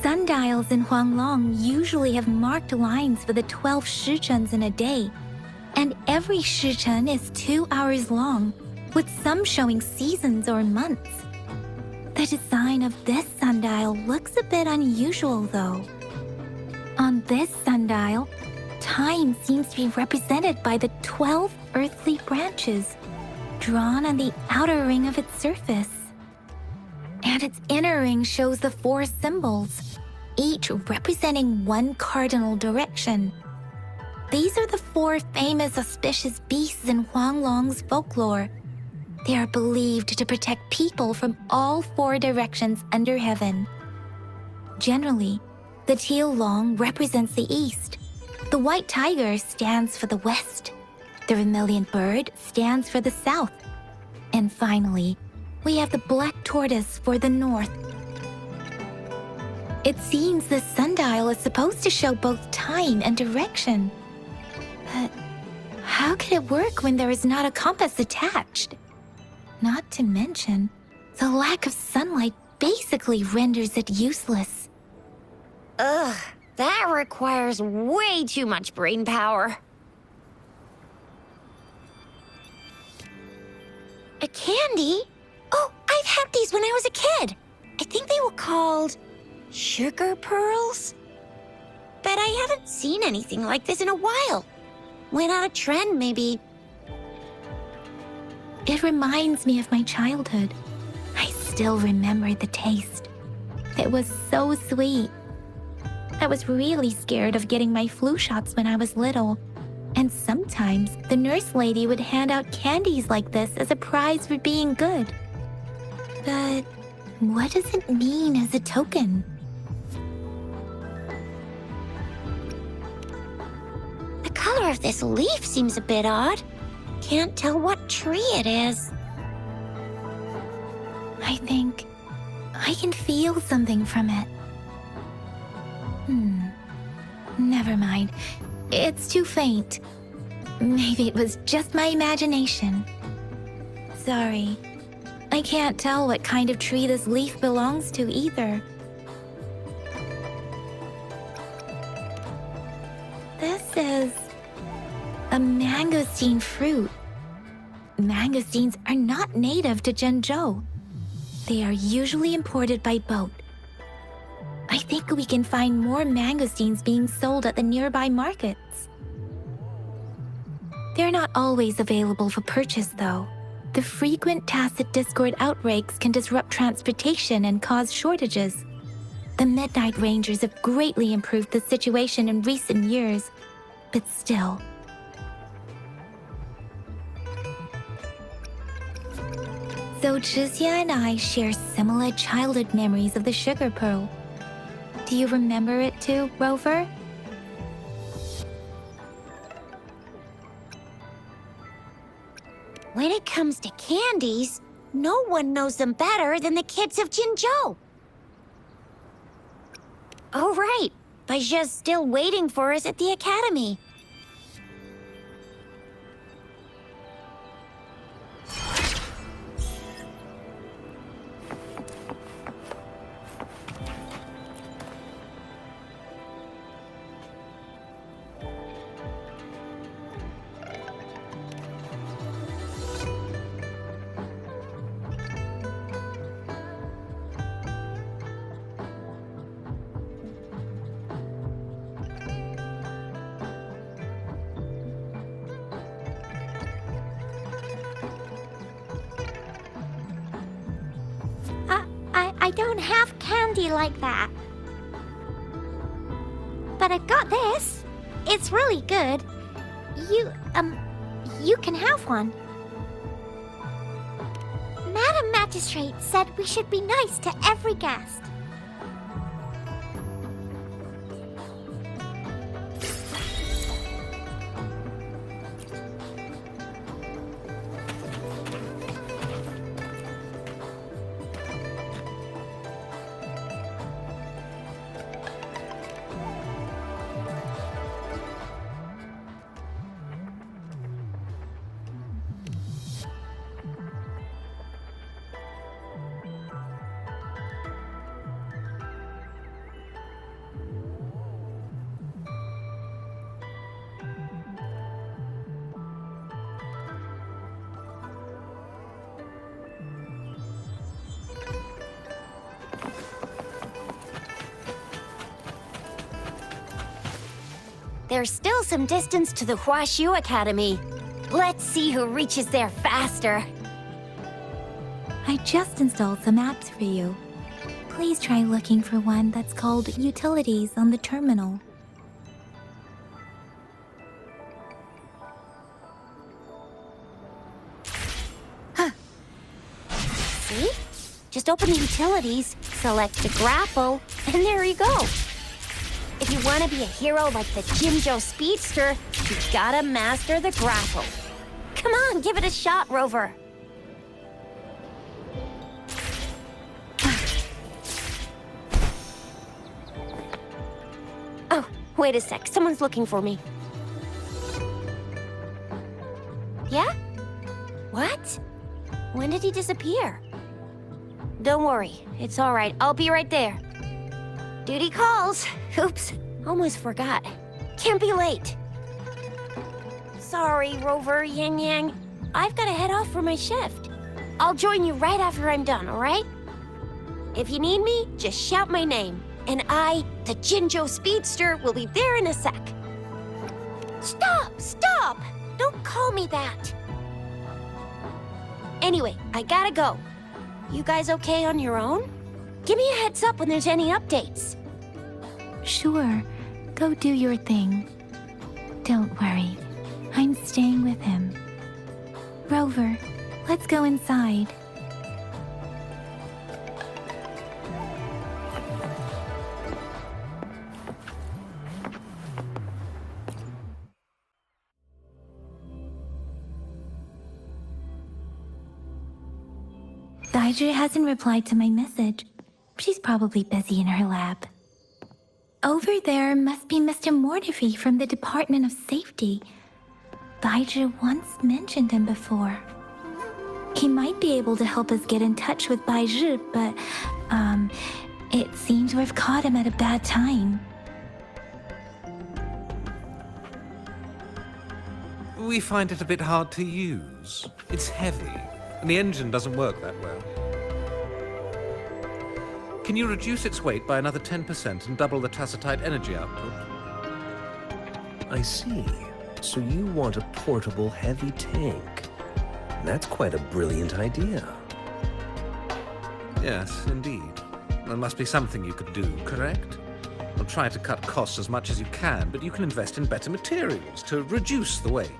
Sundials in Huanglong usually have marked lines for the 12 shichuns in a day, and every shichun is 2 hours long, with some showing seasons or months. The design of this sundial looks a bit unusual, though. On this sundial, time seems to be represented by the 12 earthly branches, drawn on the outer ring of its surface. And its inner ring shows the 4 symbols: each representing one cardinal direction. These are the 4 famous auspicious beasts in Huanglong's folklore. They are believed to protect people from all 4 directions under heaven. Generally, the teal long represents the east. The white tiger stands for the west. The vermilion bird stands for the south. And finally, we have the black tortoise for the north. It seems the sundial is supposed to show both time and direction. But how could it work when there is not a compass attached? Not to mention, the lack of sunlight basically renders it useless. Ugh, that requires way too much brain power. A candy? Oh, I've had these when I was a kid. I think they were called sugar pearls? But I haven't seen anything like this in a while. Went out of trend, maybe. It reminds me of my childhood. I still remember the taste. It was so sweet. I was really scared of getting my flu shots when I was little. And sometimes the nurse lady would hand out candies like this as a prize for being good. But what does it mean as a token? The color of this leaf seems a bit odd. Can't tell what tree it is. I think I can feel something from it. Never mind. It's too faint. Maybe it was just my imagination. Sorry. I can't tell what kind of tree this leaf belongs to either. This is a mangosteen fruit. Mangosteens are not native to Zhengzhou. They are usually imported by boat. I think we can find more mangosteens being sold at the nearby markets. They're not always available for purchase, though. The frequent tacit discord outbreaks can disrupt transportation and cause shortages. The Midnight Rangers have greatly improved the situation in recent years, but still. So Zhixia and I share similar childhood memories of the sugar pearl. Do you remember it too, Rover? When it comes to candies, no one knows them better than the kids of Jinzhou. Oh, right. Baijia's still waiting for us at the academy. I don't have candy like that. But I've got this. It's really good. You can have one. Madam Magistrate said we should be nice to every guest. There's still some distance to the Huaxiu Academy. Let's see who reaches there faster. I just installed some apps for you. please try looking for one that's called Utilities on the terminal. See? Just open the utilities, select the grapple, and there you go. If you want to be a hero like the Jinjo Speedster, you gotta master the grapple. Come on, give it a shot, Rover. Oh, wait a sec. Someone's looking for me. Yeah? What? When did he disappear? Don't worry. It's all right. I'll be right there. Duty calls. Oops. Almost forgot. Can't be late. Sorry, Rover, Yang Yang. I've got to head off for my shift. I'll join you right after I'm done, all right? If you need me, just shout my name. And I, the Jinjo Speedster, will be there in a sec. Stop! Stop! Don't call me that. Anyway, I gotta go. You guys okay on your own? Give me a heads up when there's any updates. Sure, go do your thing. Don't worry, I'm staying with him. Rover, let's go inside. Daiju hasn't replied to my message. She's probably busy in her lab. Over there must be Mr. Mortefi from the Department of Safety. Daiju once mentioned him before. He might be able to help us get in touch with Baizhi, but, it seems we've caught him at a bad time. We find it a bit hard to use. It's heavy, and the engine doesn't work that well. Can you reduce its weight by another 10% and double the tacitite energy output? I see. So you want a portable, heavy tank. That's quite a brilliant idea. Yes, indeed. There must be something you could do, correct? Well, try to cut costs as much as you can, but you can invest in better materials to reduce the weight.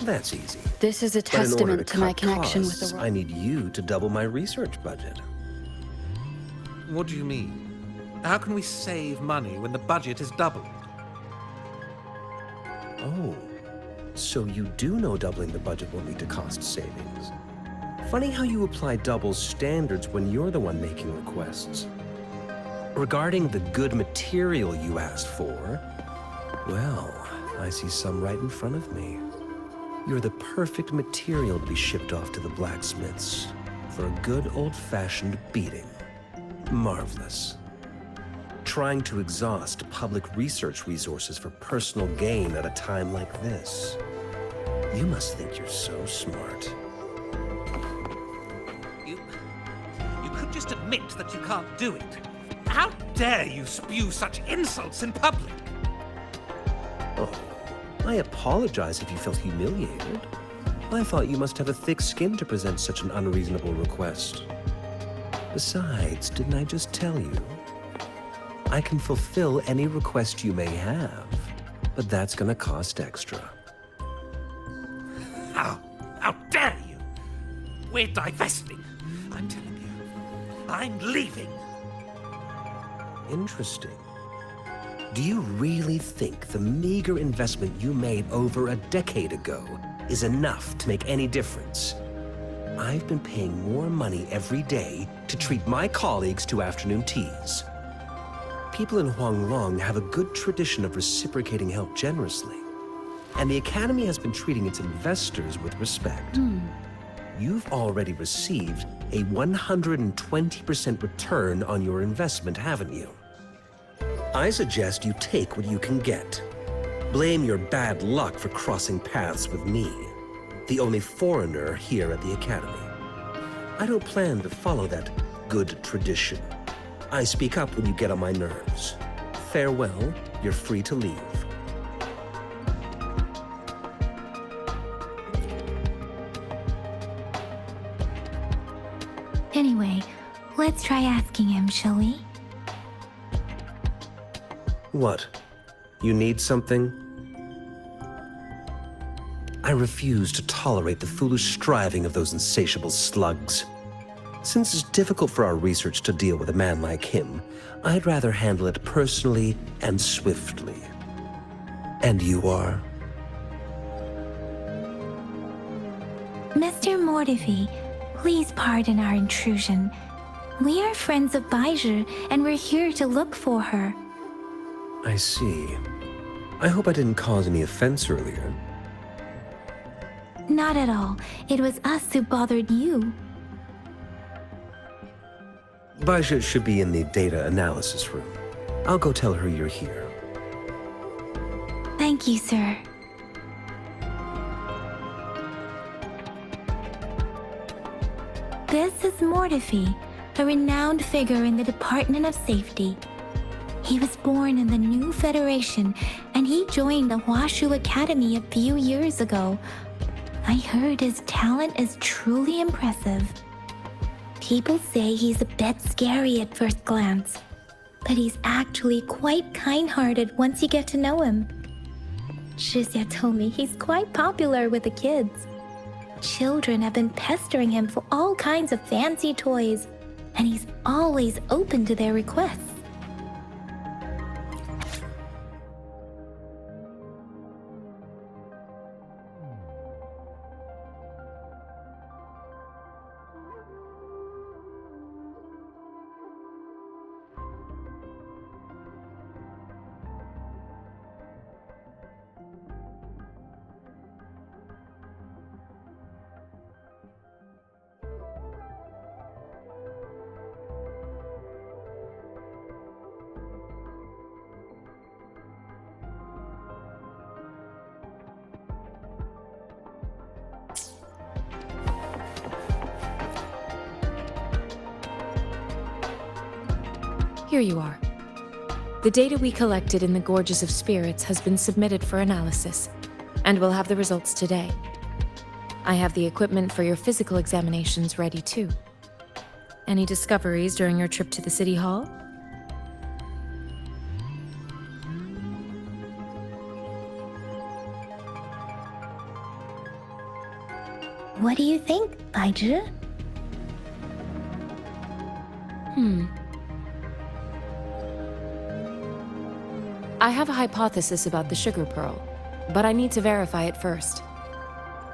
That's easy. This is a But in order testament to my cut connection with costs, the I need you to double my research budget. What do you mean? How can we save money when the budget is doubled? Oh, so you do know doubling the budget will lead to cost savings. Funny how you apply double standards when you're the one making requests. Regarding the good material you asked for, well, I see some right in front of me. You're the perfect material to be shipped off to the blacksmiths for a good old-fashioned beating. Marvelous. Trying to exhaust public research resources for personal gain at a time like this. You must think you're so smart. You could just admit that you can't do it. How dare you spew such insults in public? Oh, I apologize if you felt humiliated. I thought you must have a thick skin to present such an unreasonable request. Besides, didn't I just tell you? I can fulfill any request you may have, but that's gonna cost extra. How dare you? We're divesting. I'm telling you. I'm leaving. Interesting. Do you really think the meager investment you made over a decade ago is enough to make any difference? I've been paying more money every day to treat my colleagues to afternoon teas. People in Huanglong have a good tradition of reciprocating help generously. And the Academy has been treating its investors with respect. You've already received a 120% return on your investment, haven't you? I suggest you take what you can get. Blame your bad luck for crossing paths with me, the only foreigner here at the Academy. I don't plan to follow that good tradition. I speak up when you get on my nerves. Farewell, you're free to leave. Anyway, let's try asking him, shall we? What? You need something? I refuse to tolerate the foolish striving of those insatiable slugs. Since it's difficult for our research to deal with a man like him, I'd rather handle it personally and swiftly. And you are? Mr. Mortifi, please pardon our intrusion. We are friends of Baiju, and we're here to look for her. I see. I hope I didn't cause any offense earlier. Not at all. It was us who bothered you. Baja should be in the data analysis room. I'll go tell her you're here. Thank you, sir. This is Mortifi, a renowned figure in the Department of Safety. He was born in the new Federation, and he joined the Huashu Academy a few years ago. I heard his talent is truly impressive. People say he's a bit scary at first glance, but he's actually quite kind-hearted once you get to know him. Shizia told me he's quite popular with the kids. Children have been pestering him for all kinds of fancy toys, and he's always open to their requests. Here you are. The data we collected in the Gorges of Spirits has been submitted for analysis, and we'll have the results today. I have the equipment for your physical examinations ready too. Any discoveries during your trip to the City Hall? What do you think, Baiju? I have a hypothesis about the sugar pearl, but I need to verify it first.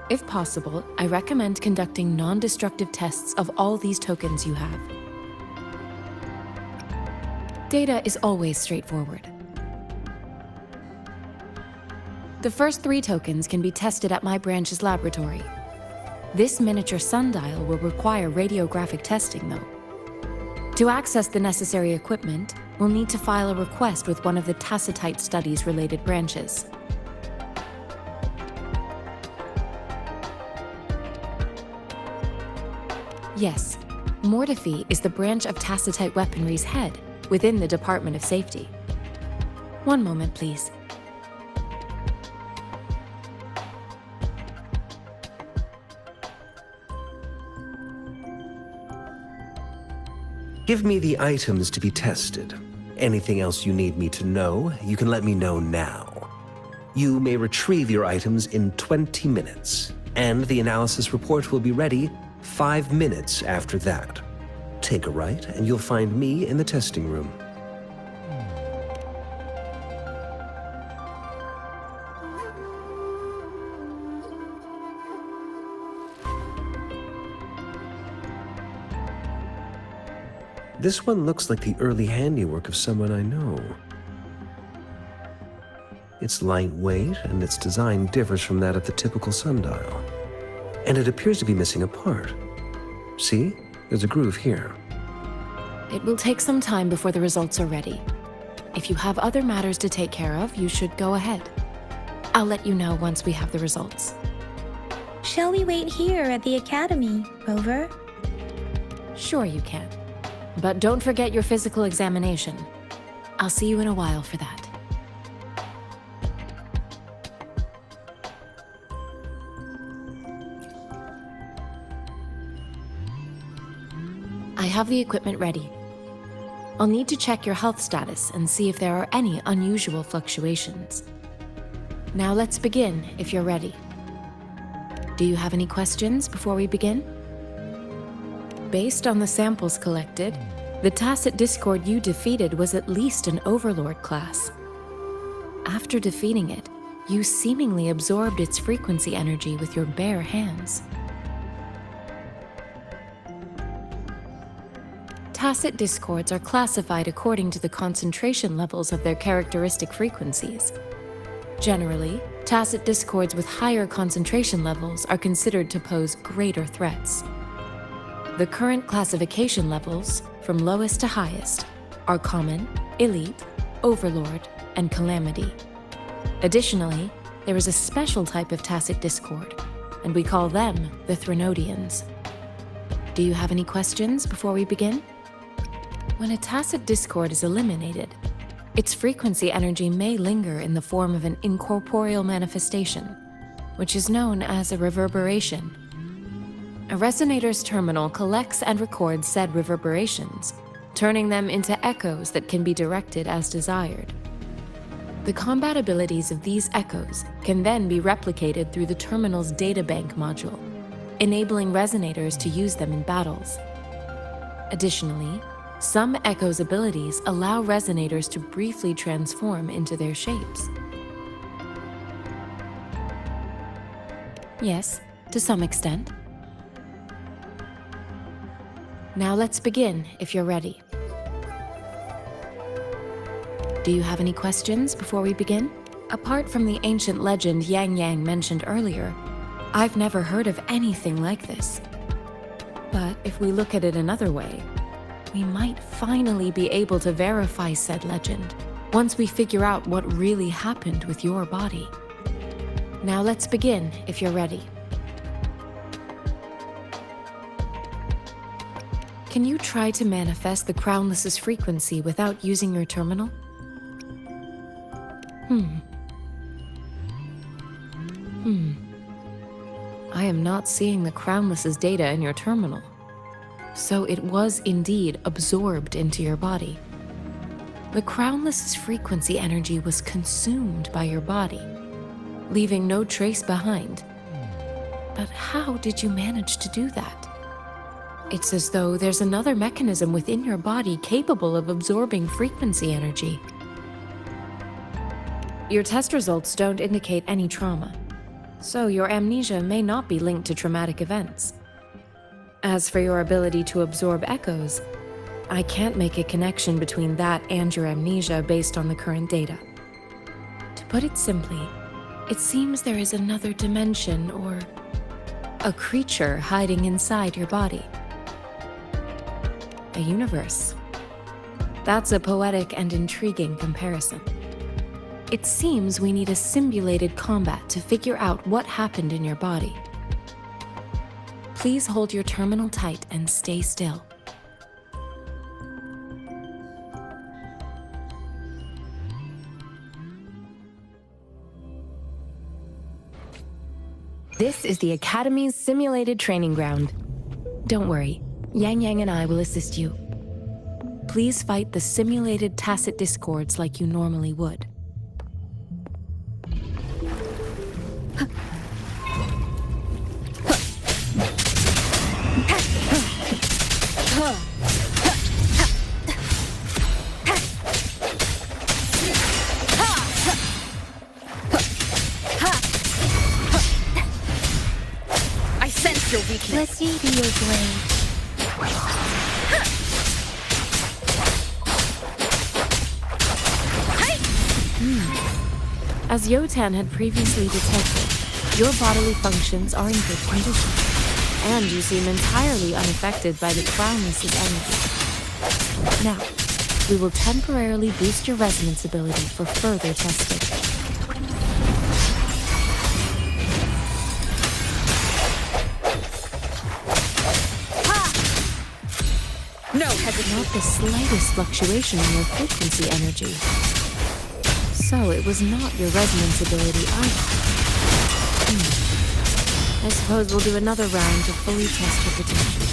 If possible, I recommend conducting non-destructive tests of all these tokens you have. Data is always straightforward. The first 3 tokens can be tested at my branch's laboratory. This miniature sundial will require radiographic testing, though. To access the necessary equipment, we'll need to file a request with one of the Tacitite Studies-related branches. Yes, Mortifi is the branch of Tacitite Weaponry's head within the Department of Safety. One moment, please. Give me the items to be tested. Anything else you need me to know, you can let me know now. You may retrieve your items in 20 minutes, and the analysis report will be ready 5 minutes after that. Take a right, and you'll find me in the testing room. This one looks like the early handiwork of someone I know. It's lightweight, and its design differs from that of the typical sundial. And it appears to be missing a part. See? There's a groove here. It will take some time before the results are ready. If you have other matters to take care of, you should go ahead. I'll let you know once we have the results. Shall we wait here at the Academy, Rover? Sure you can. But don't forget your physical examination. I'll see you in a while for that. I have the equipment ready. I'll need to check your health status and see if there are any unusual fluctuations. Now let's begin, if you're ready. Do you have any questions before we begin? Based on the samples collected, the Tacit Discord you defeated was at least an Overlord class. After defeating it, you seemingly absorbed its frequency energy with your bare hands. Tacit discords are classified according to the concentration levels of their characteristic frequencies. Generally, tacit discords with higher concentration levels are considered to pose greater threats. The current classification levels, from lowest to highest, are Common, Elite, Overlord, and Calamity. Additionally, there is a special type of tacit discord, and we call them the Threnodians. Do you have any questions before we begin? When a tacit discord is eliminated, its frequency energy may linger in the form of an incorporeal manifestation, which is known as a reverberation. A resonator's terminal collects and records said reverberations, turning them into echoes that can be directed as desired. The combat abilities of these echoes can then be replicated through the terminal's databank module, enabling resonators to use them in battles. Additionally, some echoes' abilities allow resonators to briefly transform into their shapes. Yes, to some extent. Now let's begin, if you're ready. Do you have any questions before we begin? Apart from the ancient legend Yang Yang mentioned earlier, I've never heard of anything like this. But if we look at it another way, we might finally be able to verify said legend once we figure out what really happened with your body. Now let's begin, if you're ready. Can you try to manifest the Crownless's frequency without using your terminal? I am not seeing the Crownless's data in your terminal. So it was indeed absorbed into your body. The Crownless's frequency energy was consumed by your body, leaving no trace behind. But how did you manage to do that? It's as though there's another mechanism within your body capable of absorbing frequency energy. Your test results don't indicate any trauma, so your amnesia may not be linked to traumatic events. As for your ability to absorb echoes, I can't make a connection between that and your amnesia based on the current data. To put it simply, it seems there is another dimension or a creature hiding inside your body. A universe. That's a poetic and intriguing comparison. It seems we need a simulated combat to figure out what happened in your body. Please hold your terminal tight and stay still. This is the Academy's simulated training ground. Don't worry, Yang Yang and I will assist you. Please fight the simulated tacit discords like you normally would. I sense your weakness. Let's see your blade. As Yotan had previously detected, your bodily functions are in good condition, and you seem entirely unaffected by the Crownless's energy. Now, we will temporarily boost your resonance ability for further testing. No hesitation. Not the slightest fluctuation in your frequency energy. So it was not your resonance ability either. I suppose we'll do another round to fully test your potential.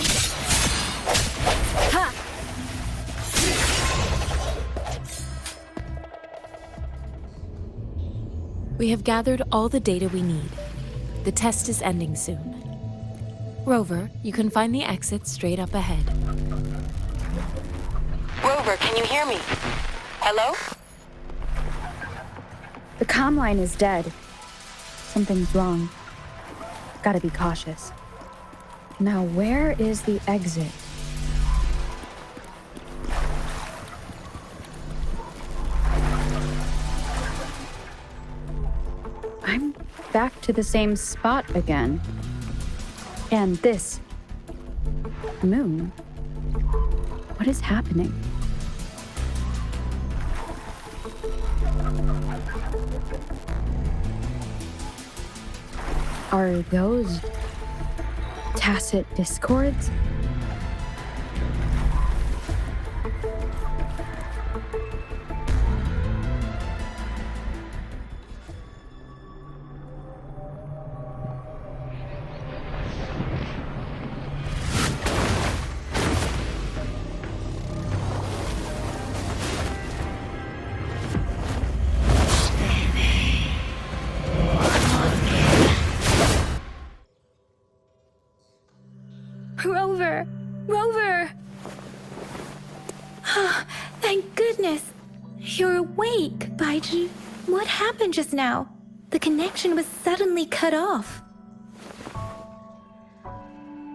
something. Ha! We have gathered all the data we need. The test is ending soon. Rover, you can find the exit straight up ahead. Rover, can you hear me? Hello? The comm line is dead. Something's wrong. Gotta be cautious. Now, where is the exit? I'm back to the same spot again. And this moon. What is happening? Are those tacit discords? Rover! Rover! Thank goodness! You're awake, Baiji. What happened just now? The connection was suddenly cut off.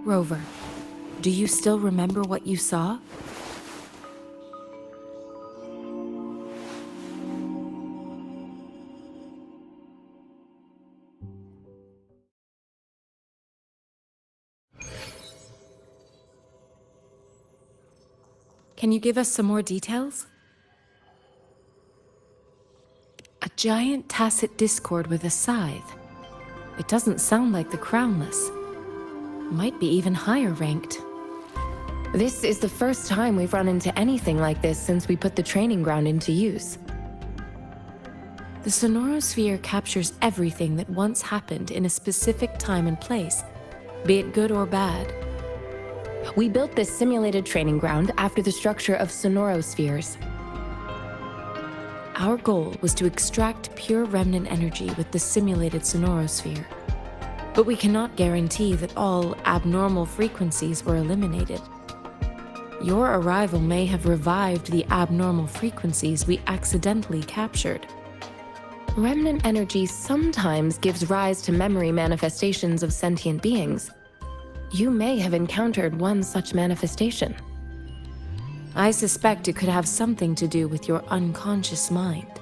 Rover, do you still remember what you saw? Can you give us some more details? A giant tacit discord with a scythe. It doesn't sound like the Crownless. Might be even higher ranked. This is the first time we've run into anything like this since we put the training ground into use. The sonorosphere captures everything that once happened in a specific time and place, be it good or bad. We built this simulated training ground after the structure of sonorospheres. Our goal was to extract pure remnant energy with the simulated sonorosphere. But we cannot guarantee that all abnormal frequencies were eliminated. Your arrival may have revived the abnormal frequencies we accidentally captured. Remnant energy sometimes gives rise to memory manifestations of sentient beings. You may have encountered one such manifestation. I suspect it could have something to do with your unconscious mind.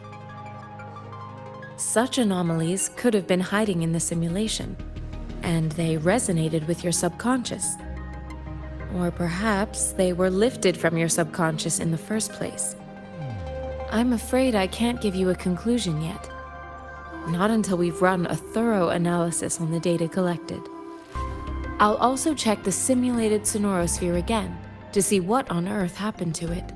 Such anomalies could have been hiding in the simulation, and they resonated with your subconscious. Or perhaps they were lifted from your subconscious in the first place. I'm afraid I can't give you a conclusion yet. Not until we've run a thorough analysis on the data collected. I'll also check the simulated sonorosphere again to see what on earth happened to it.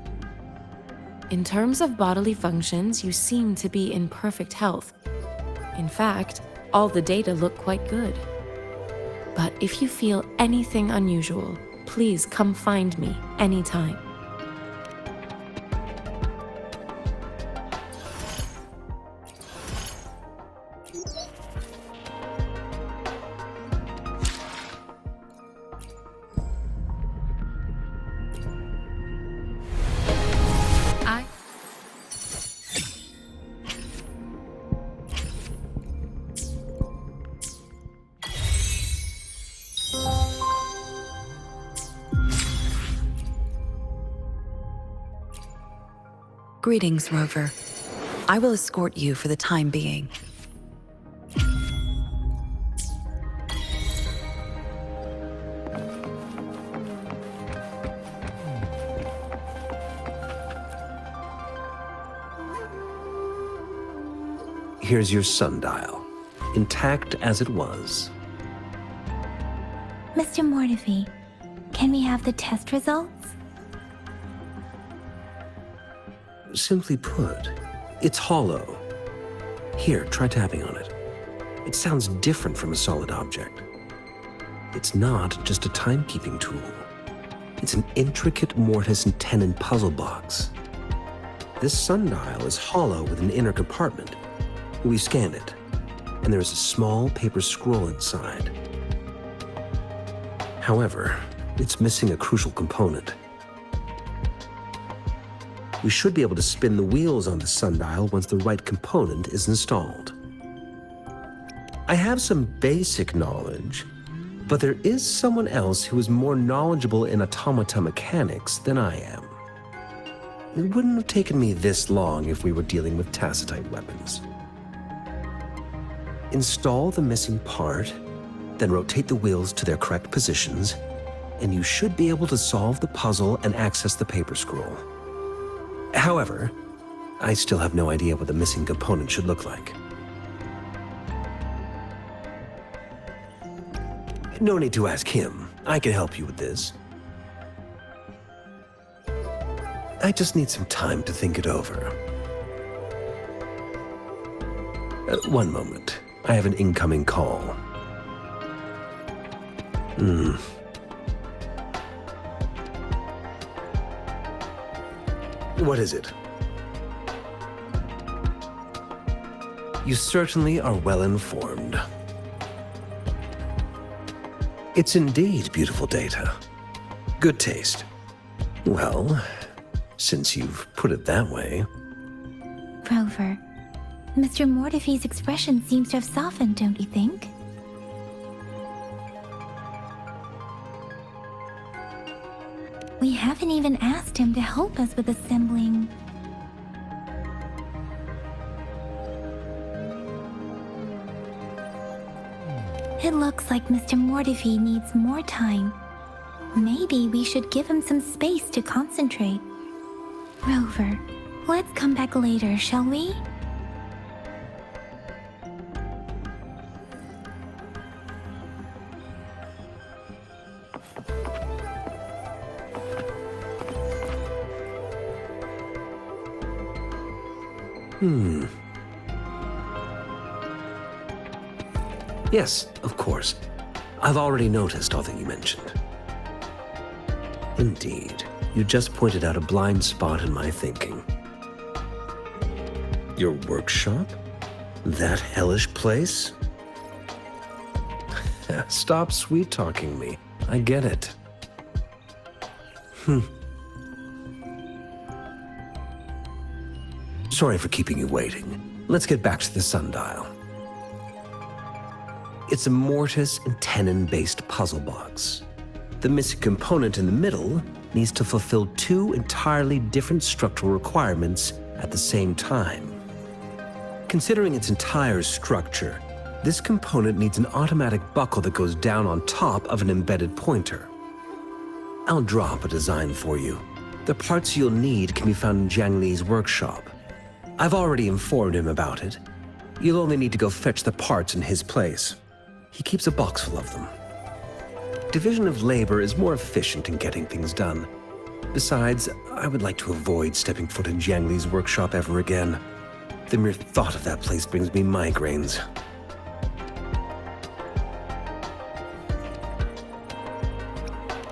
In terms of bodily functions, you seem to be in perfect health. In fact, all the data look quite good. But if you feel anything unusual, please come find me anytime. Greetings, Rover. I will escort you for the time being. Here's your sundial, intact as it was. Mr. Mortefi, can we have the test results? Simply put, it's hollow. Here, try tapping on it. It sounds different from a solid object. It's not just a timekeeping tool. It's an intricate mortise and tenon puzzle box. This sundial is hollow with an inner compartment. We scanned it, and there is a small paper scroll inside. However, it's missing a crucial component. We should be able to spin the wheels on the sundial once the right component is installed. I have some basic knowledge, but there is someone else who is more knowledgeable in automata mechanics than I am. It wouldn't have taken me this long if we were dealing with tacitite weapons. Install the missing part, then rotate the wheels to their correct positions, and you should be able to solve the puzzle and access the paper scroll. However, I still have no idea what the missing component should look like. No need to ask him. I can help you with this. I just need some time to think it over. One moment. I have an incoming call. What is it? You certainly are well informed. It's indeed beautiful data. Good taste. Well, since you've put it that way. Rover, Mr. Mortefi's expression seems to have softened, don't you think? We haven't even asked him to help us with assembling. It looks like Mr. Mortefi needs more time. Maybe we should give him some space to concentrate. Rover, let's come back later, shall we? Yes, of course. I've already noticed all that you mentioned. Indeed, you just pointed out a blind spot in my thinking. Your workshop? That hellish place? Stop sweet-talking me. I get it. Sorry for keeping you waiting. Let's get back to the sundial. It's a mortise and tenon-based puzzle box. The missing component in the middle needs to fulfill two entirely different structural requirements at the same time. Considering its entire structure, this component needs an automatic buckle that goes down on top of an embedded pointer. I'll drop a design for you. The parts you'll need can be found in Jiang Li's workshop. I've already informed him about it. You'll only need to go fetch the parts in his place. He keeps a box full of them. Division of labor is more efficient in getting things done. Besides, I would like to avoid stepping foot in Jiang Li's workshop ever again. The mere thought of that place brings me migraines.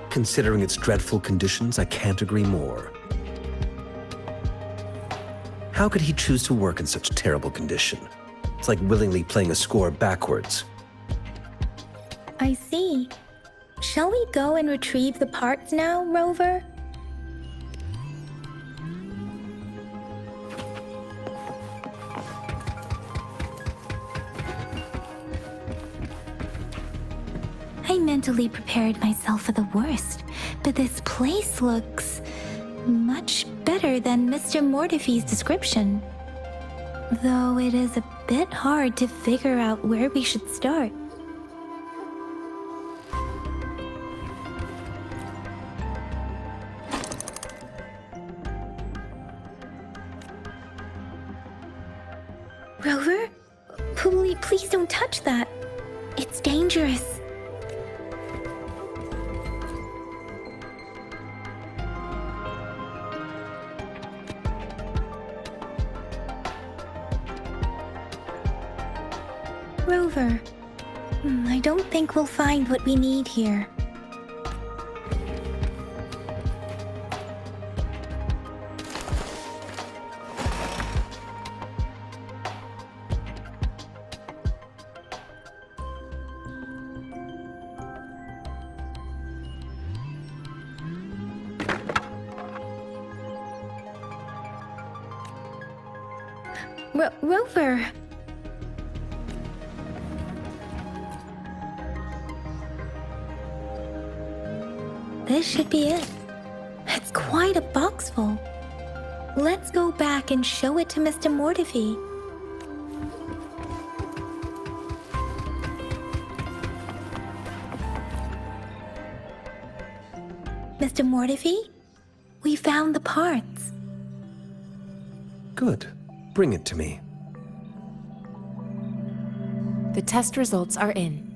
Considering its dreadful conditions, I can't agree more. How could he choose to work in such terrible condition? It's like willingly playing a score backwards. I see. Shall we go and retrieve the parts now, Rover? I mentally prepared myself for the worst, but this place looks much better than Mr. Mortefi's description. Though it is a bit hard to figure out where we should start. Rover? Please don't touch that. It's dangerous. Rover, I don't think we'll find what we need here. Rover! This should be it. It's quite a box full. Let's go back and show it to Mr. Mortivy. Mr. Mortivy, we found the parts. Good. Bring it to me. The test results are in.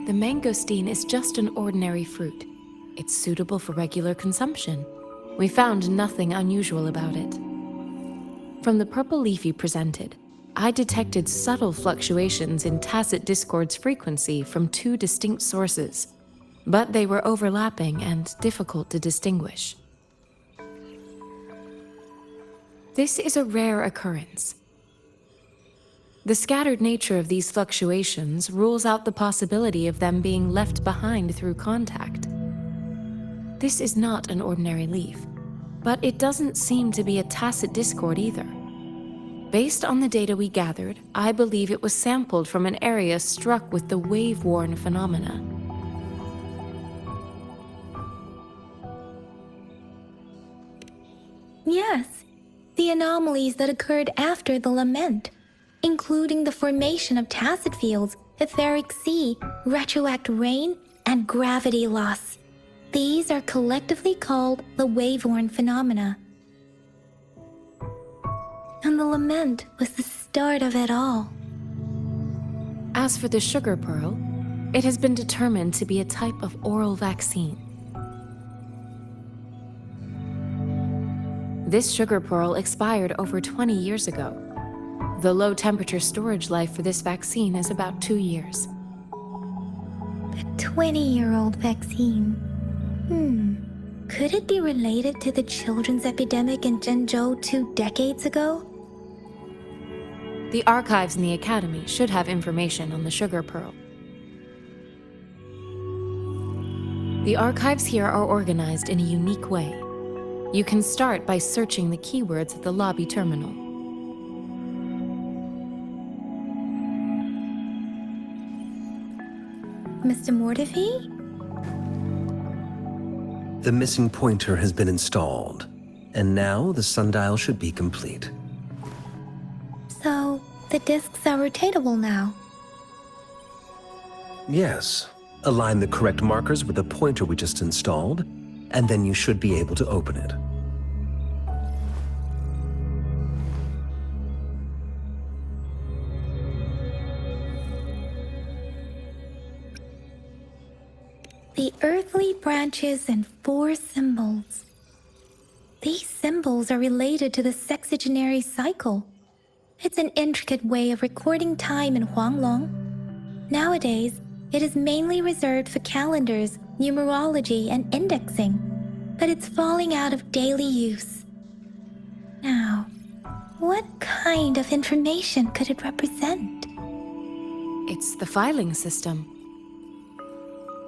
The mangosteen is just an ordinary fruit. It's suitable for regular consumption. We found nothing unusual about it. From the purple leaf you presented, I detected subtle fluctuations in tacit discord's frequency from two distinct sources, but they were overlapping and difficult to distinguish. This is a rare occurrence. The scattered nature of these fluctuations rules out the possibility of them being left behind through contact. This is not an ordinary leaf, but it doesn't seem to be a tacit discord either. Based on the data we gathered, I believe it was sampled from an area struck with the wave-worn phenomena. Yes, the anomalies that occurred after the lament, including the formation of tacit fields, etheric sea, retroact rain, and gravity loss. These are collectively called the wave-worn phenomena. And the lament was the start of it all. As for the sugar pearl, it has been determined to be a type of oral vaccine. This sugar pearl expired over 20 years ago. The low-temperature storage life for this vaccine is about 2 years. A 20-year-old vaccine. Could it be related to the children's epidemic in Jinzhou 2 decades ago? The archives in the Academy should have information on the sugar pearl. The archives here are organized in a unique way. You can start by searching the keywords at the lobby terminal. Mr. Mortivy? The missing pointer has been installed, and now the sundial should be complete. So, the discs are rotatable now? Yes. Align the correct markers with the pointer we just installed, and then you should be able to open it. The earthly branches and 4 symbols. These symbols are related to the sexagenary cycle. It's an intricate way of recording time in Huanglong. Nowadays, it is mainly reserved for calendars, numerology, and indexing, but it's falling out of daily use. Now, what kind of information could it represent? It's the filing system.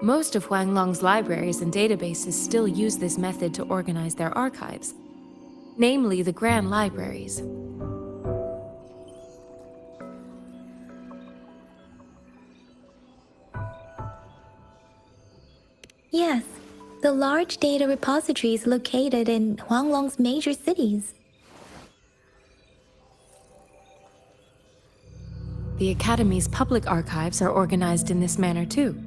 Most of Huanglong's libraries and databases still use this method to organize their archives, namely the Grand Libraries. Yes, the large data repositories located in Huanglong's major cities. The Academy's public archives are organized in this manner too.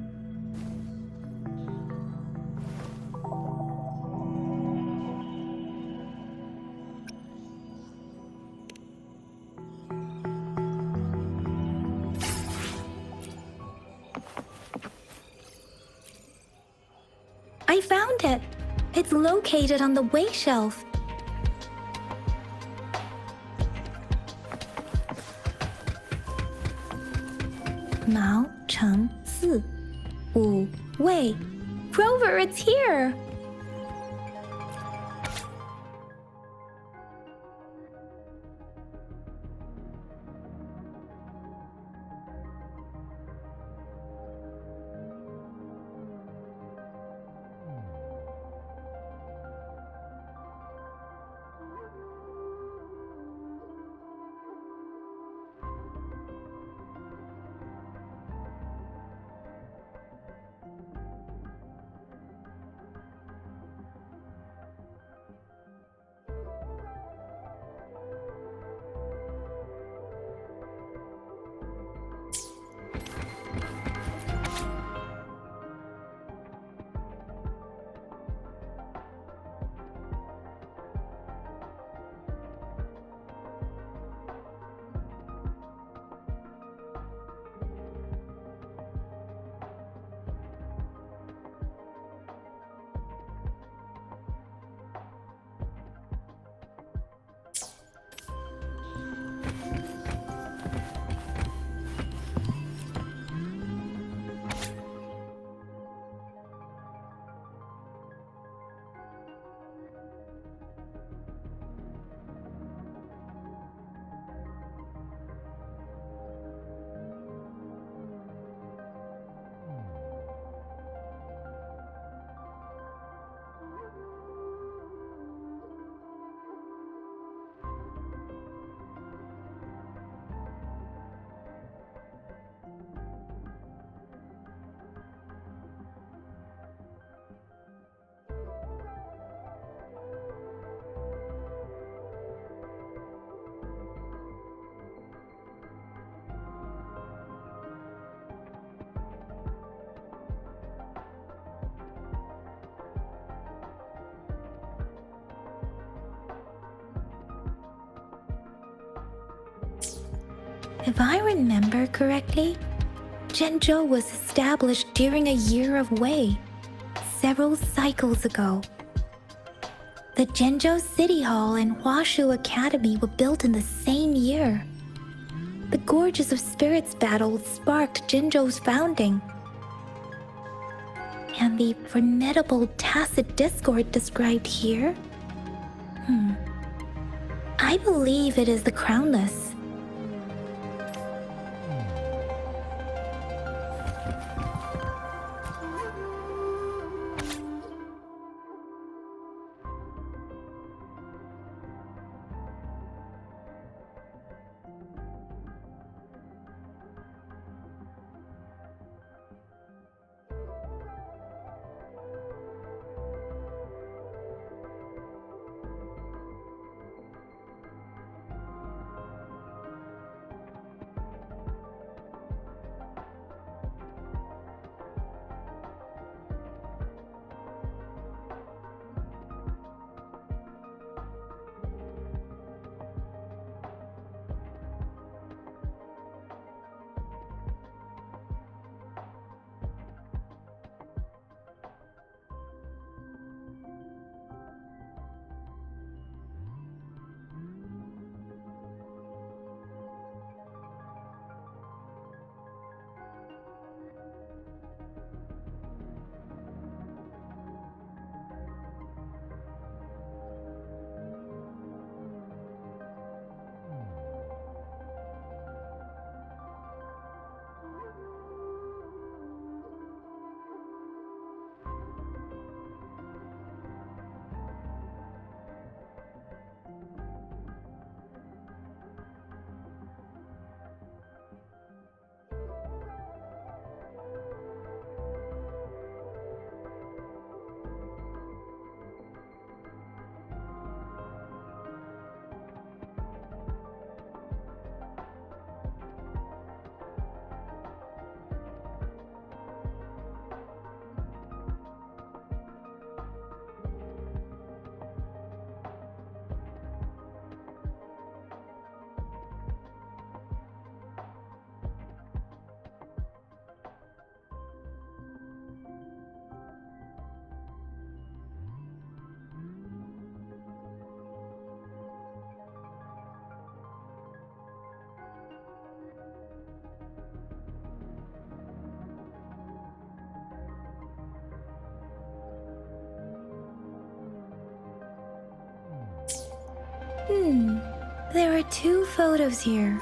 I found it! It's located on the way shelf. Mao Cheng Si. Wu Wei. FRover, it's here! If I remember correctly, Zhenzhou was established during a year of Wei, several cycles ago. The Zhenzhou City Hall and Huashu Academy were built in the same year. The Gorges of Spirits battle sparked Zhenzhou's founding. And the formidable tacit discord described here? I believe it is the Crownless. There are 2 photos here.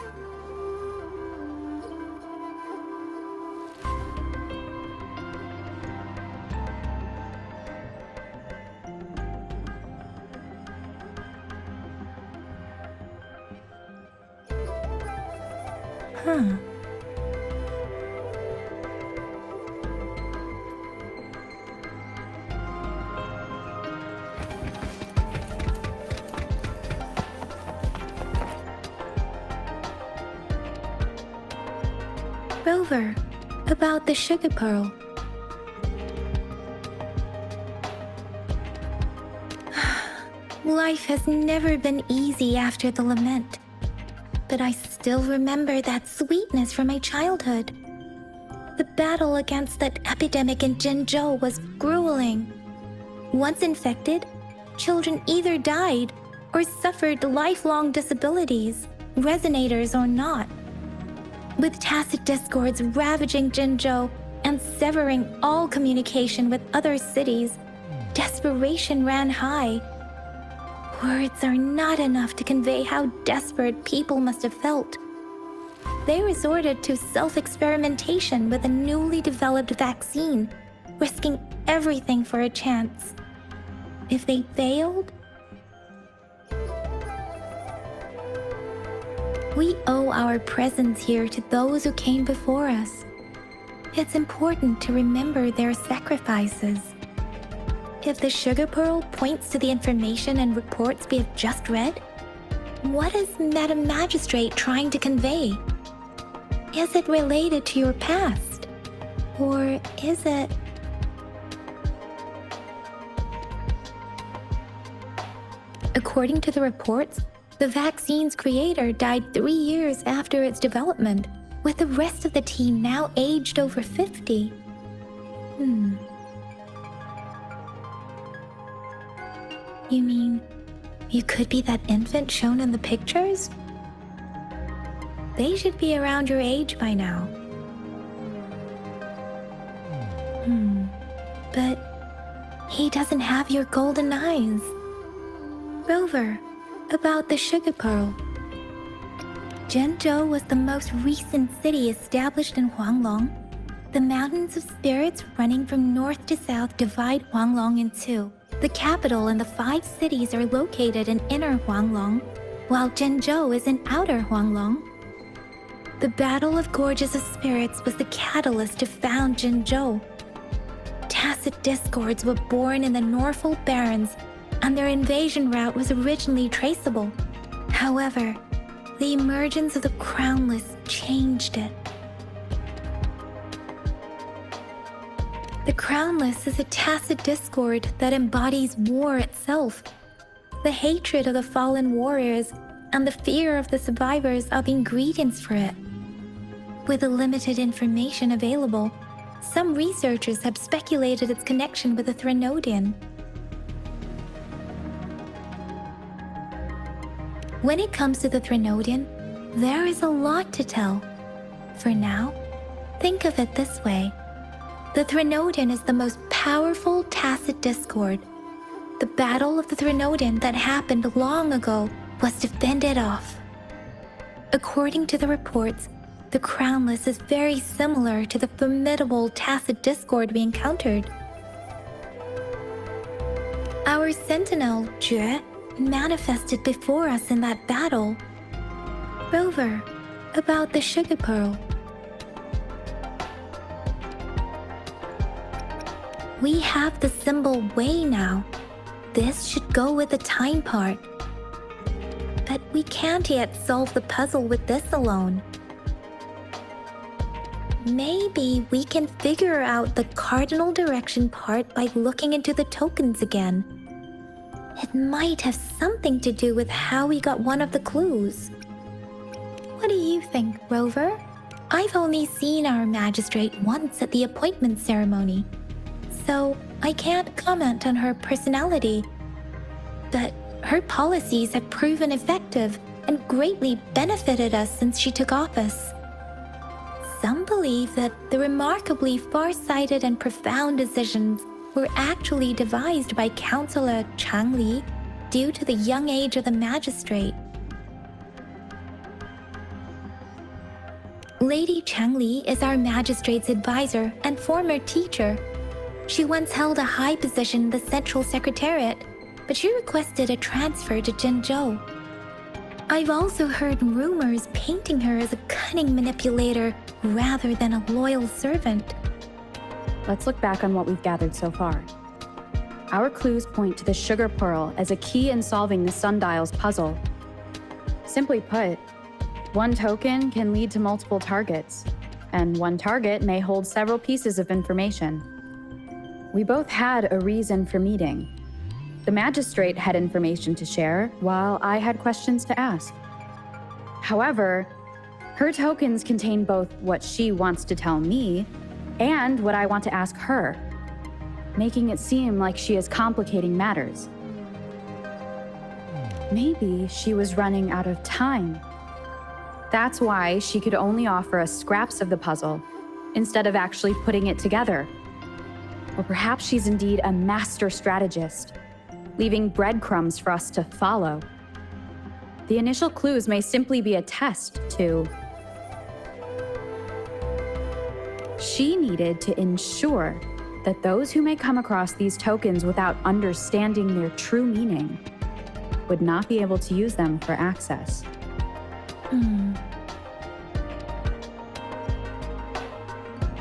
Rover, about the sugar pearl. Life has never been easy after the lament, but I still remember that sweetness from my childhood. The battle against that epidemic in Jinzhou was grueling. Once infected, children either died or suffered lifelong disabilities, resonators or not. With tacit discords ravaging Jinzhou and severing all communication with other cities, desperation ran high. Words are not enough to convey how desperate people must have felt. They resorted to self-experimentation with a newly developed vaccine, risking everything for a chance. If they failed, we owe our presence here to those who came before us. It's important to remember their sacrifices. If the sugar pearl points to the information and reports we have just read, what is Madam Magistrate trying to convey? Is it related to your past? Or is it... According to the reports, the vaccine's creator died 3 years after its development, with the rest of the team now aged over 50. You mean, you could be that infant shown in the pictures? They should be around your age by now. But he doesn't have your golden eyes. Rover, about the sugar pearl. Jinzhou was the most recent city established in Huanglong. The mountains of spirits running from north to south divide Huanglong in 2. The capital and the 5 cities are located in inner Huanglong, while Jinzhou is in outer Huanglong. The Battle of Gorges of Spirits was the catalyst to found Jinzhou. Tacit discords were born in the Norfolk Barrens, and their invasion route was originally traceable. However, the emergence of the Crownless changed it. The Crownless is a tacit discord that embodies war itself. The hatred of the fallen warriors and the fear of the survivors are the ingredients for it. With the limited information available, some researchers have speculated its connection with the Threnodian. When it comes to the Threnodian, there is a lot to tell. For now, think of it this way. The Threnodian is the most powerful tacit discord. The Battle of the Threnodian that happened long ago was to fend it off. According to the reports, the Crownless is very similar to the formidable tacit discord we encountered. Our sentinel, Jue, manifested before us in that battle. Rover, about the sugar pearl. We have the symbol Wei now. This should go with the time part. But we can't yet solve the puzzle with this alone. Maybe we can figure out the cardinal direction part by looking into the tokens again. It might have something to do with how we got one of the clues. What do you think, Rover? I've only seen our magistrate once at the appointment ceremony, so I can't comment on her personality. But her policies have proven effective and greatly benefited us since she took office. Some believe that the remarkably far-sighted and profound decisions were actually devised by Councillor Chang Li, due to the young age of the magistrate. Lady Changli is our magistrate's advisor and former teacher. She once held a high position in the Central Secretariat, but she requested a transfer to Jinzhou. I've also heard rumors painting her as a cunning manipulator rather than a loyal servant. Let's look back on what we've gathered so far. Our clues point to the sugar pearl as a key in solving the sundial's puzzle. Simply put, one token can lead to multiple targets, and one target may hold several pieces of information. We both had a reason for meeting. The magistrate had information to share, while I had questions to ask. However, her tokens contain both what she wants to tell me and what I want to ask her, making it seem like she is complicating matters. Maybe she was running out of time. That's why she could only offer us scraps of the puzzle, instead of actually putting it together. Or perhaps she's indeed a master strategist, leaving breadcrumbs for us to follow. The initial clues may simply be a test to... She needed to ensure that those who may come across these tokens without understanding their true meaning would not be able to use them for access.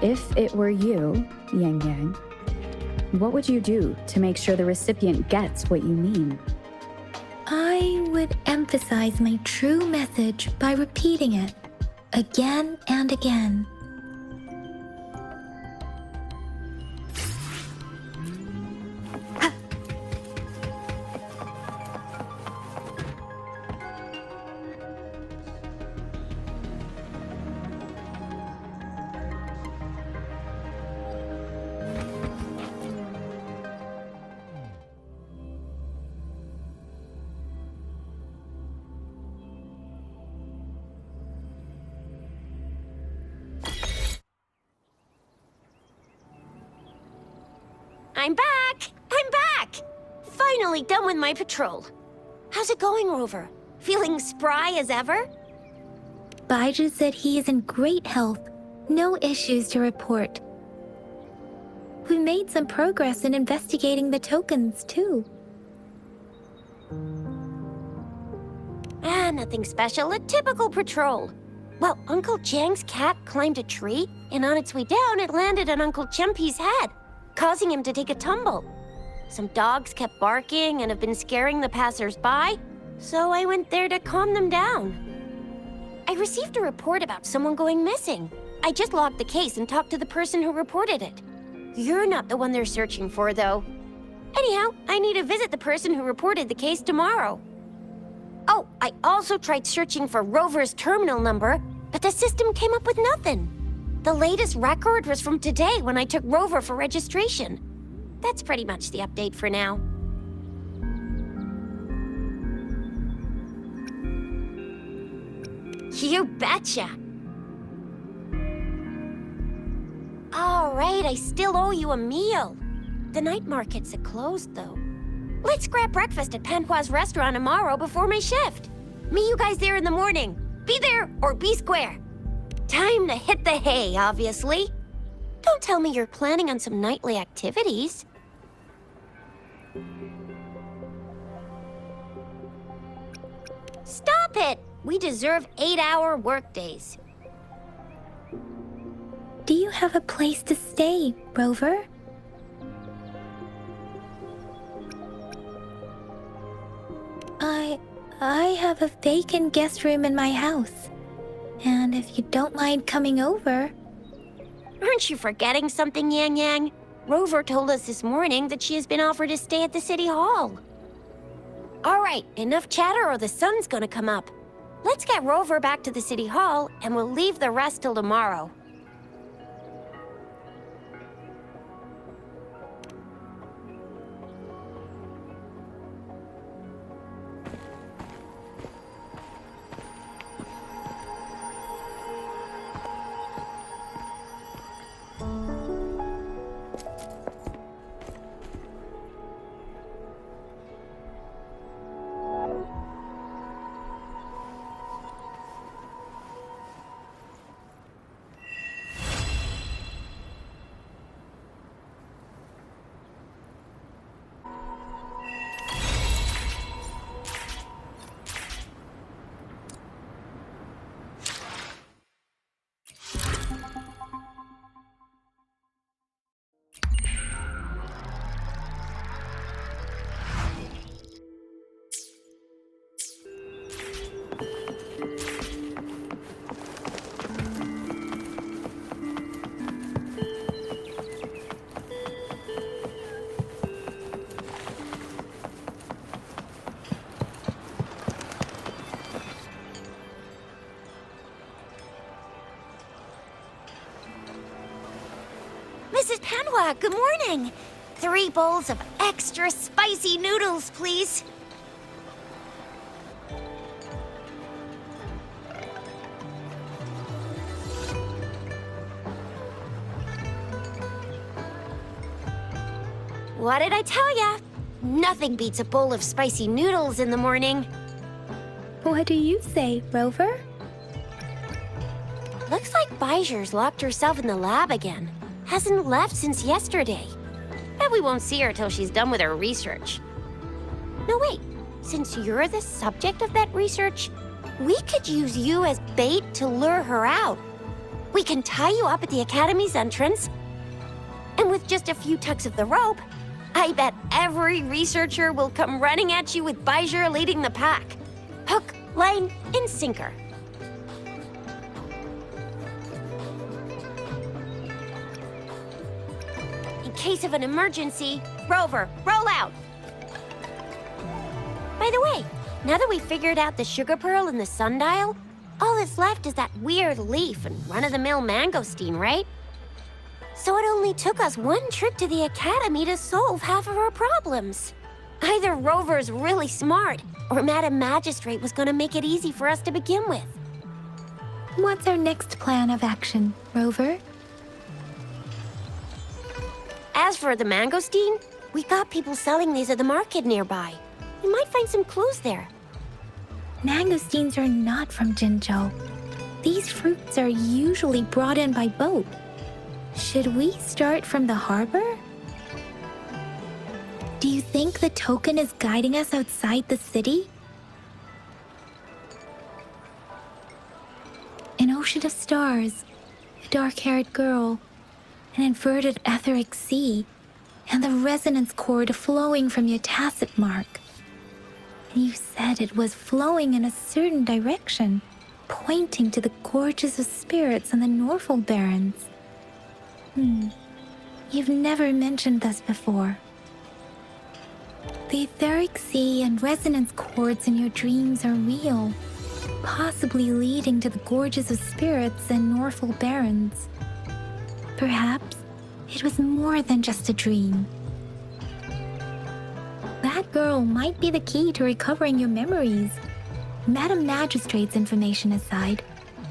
If it were you, Yang Yang, what would you do to make sure the recipient gets what you mean? I would emphasize my true message by repeating it again and again. I'm back! I'm back! Finally done with my patrol. How's it going, Rover? Feeling spry as ever? Baiju said he is in great health. No issues to report. We made some progress in investigating the tokens, too. Nothing special. A typical patrol. Well, Uncle Jang's cat climbed a tree, and on its way down, it landed on Uncle Chempi's head, causing him to take a tumble. Some dogs kept barking and have been scaring the passers-by, so I went there to calm them down. I received a report about someone going missing. I just logged the case and talked to the person who reported it. You're not the one they're searching for, though. Anyhow, I need to visit the person who reported the case tomorrow. Oh, I also tried searching for Rover's terminal number, but the system came up with nothing. The latest record was from today when I took Rover for registration. That's pretty much the update for now. You betcha! All right, I still owe you a meal. The night markets are closed, though. Let's grab breakfast at Panhua's restaurant tomorrow before my shift. Meet you guys there in the morning. Be there or be square. Time to hit the hay, obviously. Don't tell me you're planning on some nightly activities. Stop it! We deserve 8-hour workdays. Do you have a place to stay, Rover? I have a vacant guest room in my house. And if you don't mind coming over... Aren't you forgetting something, Yang Yang? Rover told us this morning that she has been offered to stay at the City Hall. All right, enough chatter or the sun's gonna come up. Let's get Rover back to the City Hall, and we'll leave the rest till tomorrow. Sanhua, good morning. 3 bowls of extra spicy noodles, please. What did I tell ya? Nothing beats a bowl of spicy noodles in the morning. What do you say, Rover? Looks like Bijur's locked herself in the lab again. Hasn't left since yesterday. Bet we won't see her till she's done with her research. No, wait. Since you're the subject of that research, we could use you as bait to lure her out. We can tie you up at the Academy's entrance, and with just a few tugs of the rope, I bet every researcher will come running at you with Bijur leading the pack. Hook, line, and sinker. In case of an emergency, Rover, roll out! By the way, now that we figured out the sugar pearl and the sundial, all that's left is that weird leaf and run-of-the-mill mangosteen, right? So it only took us 1 trip to the Academy to solve half of our problems. Either Rover's really smart, or Madam Magistrate was gonna make it easy for us to begin with. What's our next plan of action, Rover? As for the mangosteen, we got people selling these at the market nearby. We might find some clues there. Mangosteens are not from Jinzhou. These fruits are usually brought in by boat. Should we start from the harbor? Do you think the token is guiding us outside the city? An ocean of stars, a dark-haired girl, an inverted etheric sea, and the resonance cord flowing from your tacit mark. And you said it was flowing in a certain direction, pointing to the gorges of spirits and the Norfolk Barrens. You've never mentioned this before. The etheric sea and resonance cords in your dreams are real, possibly leading to the gorges of spirits and Norfolk Barrens. Perhaps it was more than just a dream. That girl might be the key to recovering your memories. Madam Magistrate's information aside,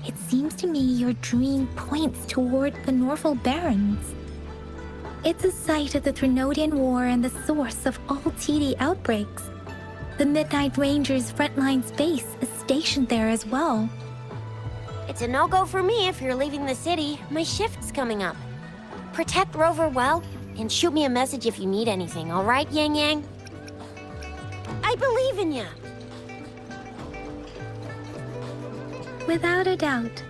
it seems to me your dream points toward the Norfolk Barrens. It's a site of the Trinodian War and the source of all TD outbreaks. The Midnight Rangers' frontline base is stationed there as well. It's a no-go for me if you're leaving the city. My shift's coming up. Protect Rover well, and shoot me a message if you need anything, all right, Yang Yang? I believe in ya! Without a doubt.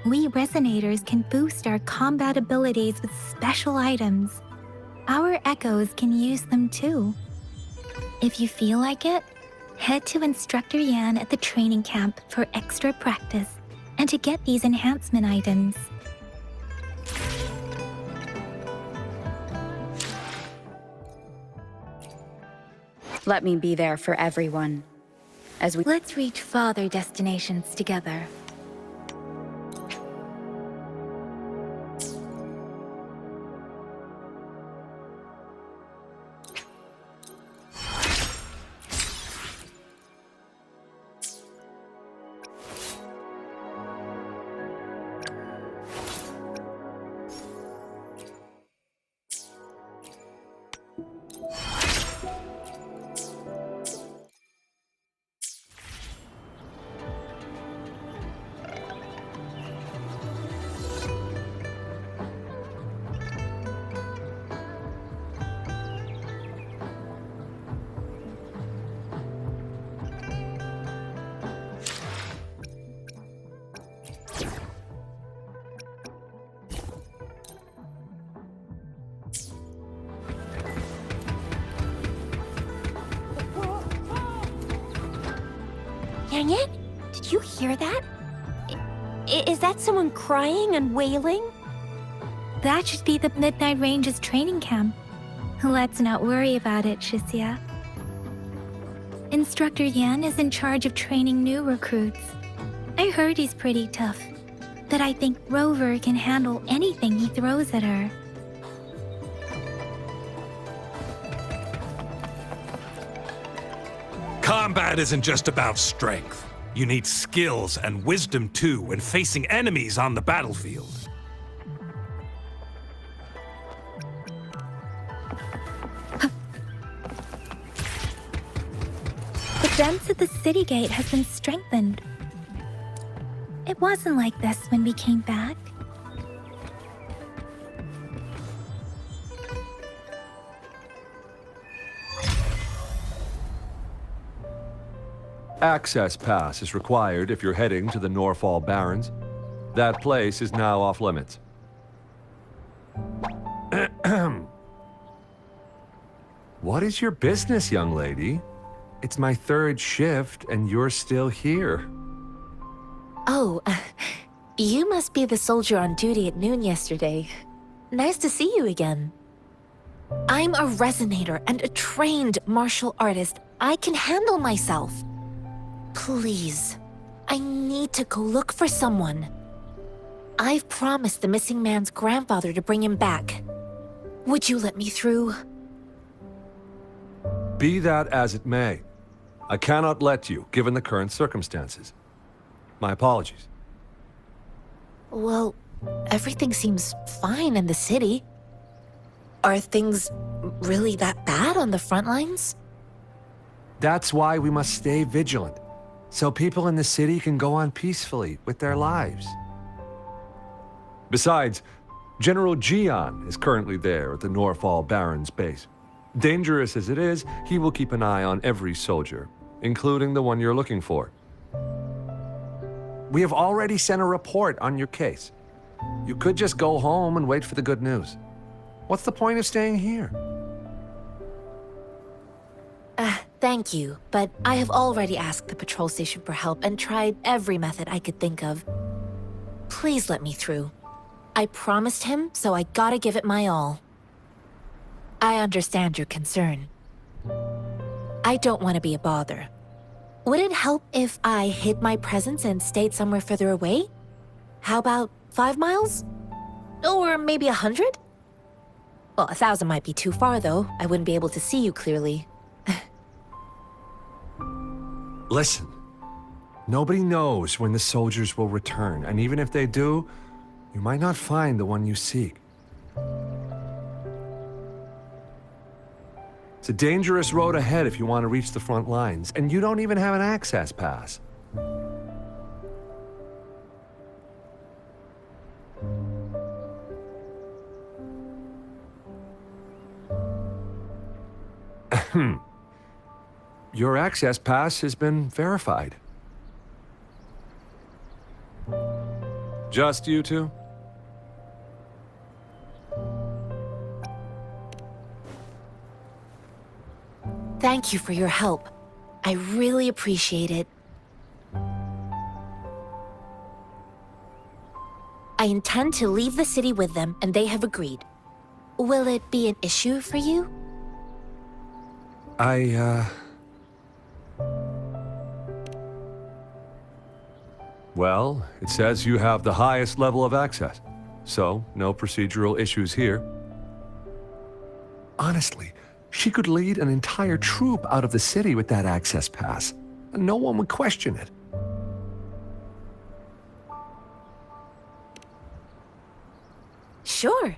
We Resonators can boost our combat abilities with special items. Our Echoes can use them too. If you feel like it, head to Instructor Yan at the training camp for extra practice and to get these enhancement items. Let me be there for everyone. Let's reach farther destinations together. Dang it! Did you hear that? Is that someone crying and wailing? That should be the Midnight Ranges training camp. Let's not worry about it, Shisia. Instructor Yan is in charge of training new recruits. I heard he's pretty tough, but I think Rover can handle anything he throws at her. Combat isn't just about strength. You need skills and wisdom too when facing enemies on the battlefield. The fence at the city gate has been strengthened. It wasn't like this when we came back. Access pass is required if you're heading to the Norfall Barrens. That place is now off limits. What is your business, young lady? It's my third shift, and you're still here. Oh, you must be the soldier on duty at noon yesterday. Nice to see you again. I'm a resonator and a trained martial artist. I can handle myself. Please, I need to go look for someone. I've promised the missing man's grandfather to bring him back. Would you let me through? Be that as it may, I cannot let you, given the current circumstances. My apologies. Well, everything seems fine in the city. Are things really that bad on the front lines? That's why we must stay vigilant, so people in the city can go on peacefully with their lives. Besides, General Jian is currently there at the Norfall Barrens base. Dangerous as it is, he will keep an eye on every soldier, including the one you're looking for. We have already sent a report on your case. You could just go home and wait for the good news. What's the point of staying here? Thank you, but I have already asked the patrol station for help and tried every method I could think of. Please let me through. I promised him, so I gotta give it my all. I understand your concern. I don't want to be a bother. Would it help if I hid my presence and stayed somewhere further away? How about 5 miles? Or maybe 100? Well, 1,000 might be too far, though. I wouldn't be able to see you clearly. Listen, nobody knows when the soldiers will return, and even if they do, you might not find the one you seek. It's a dangerous road ahead if you want to reach the front lines, and you don't even have an access pass. Your access pass has been verified. Just you two? Thank you for your help. I really appreciate it. I intend to leave the city with them, and they have agreed. Will it be an issue for you? Well, it says you have the highest level of access, so no procedural issues here. Honestly, she could lead an entire troop out of the city with that access pass, and no one would question it. Sure.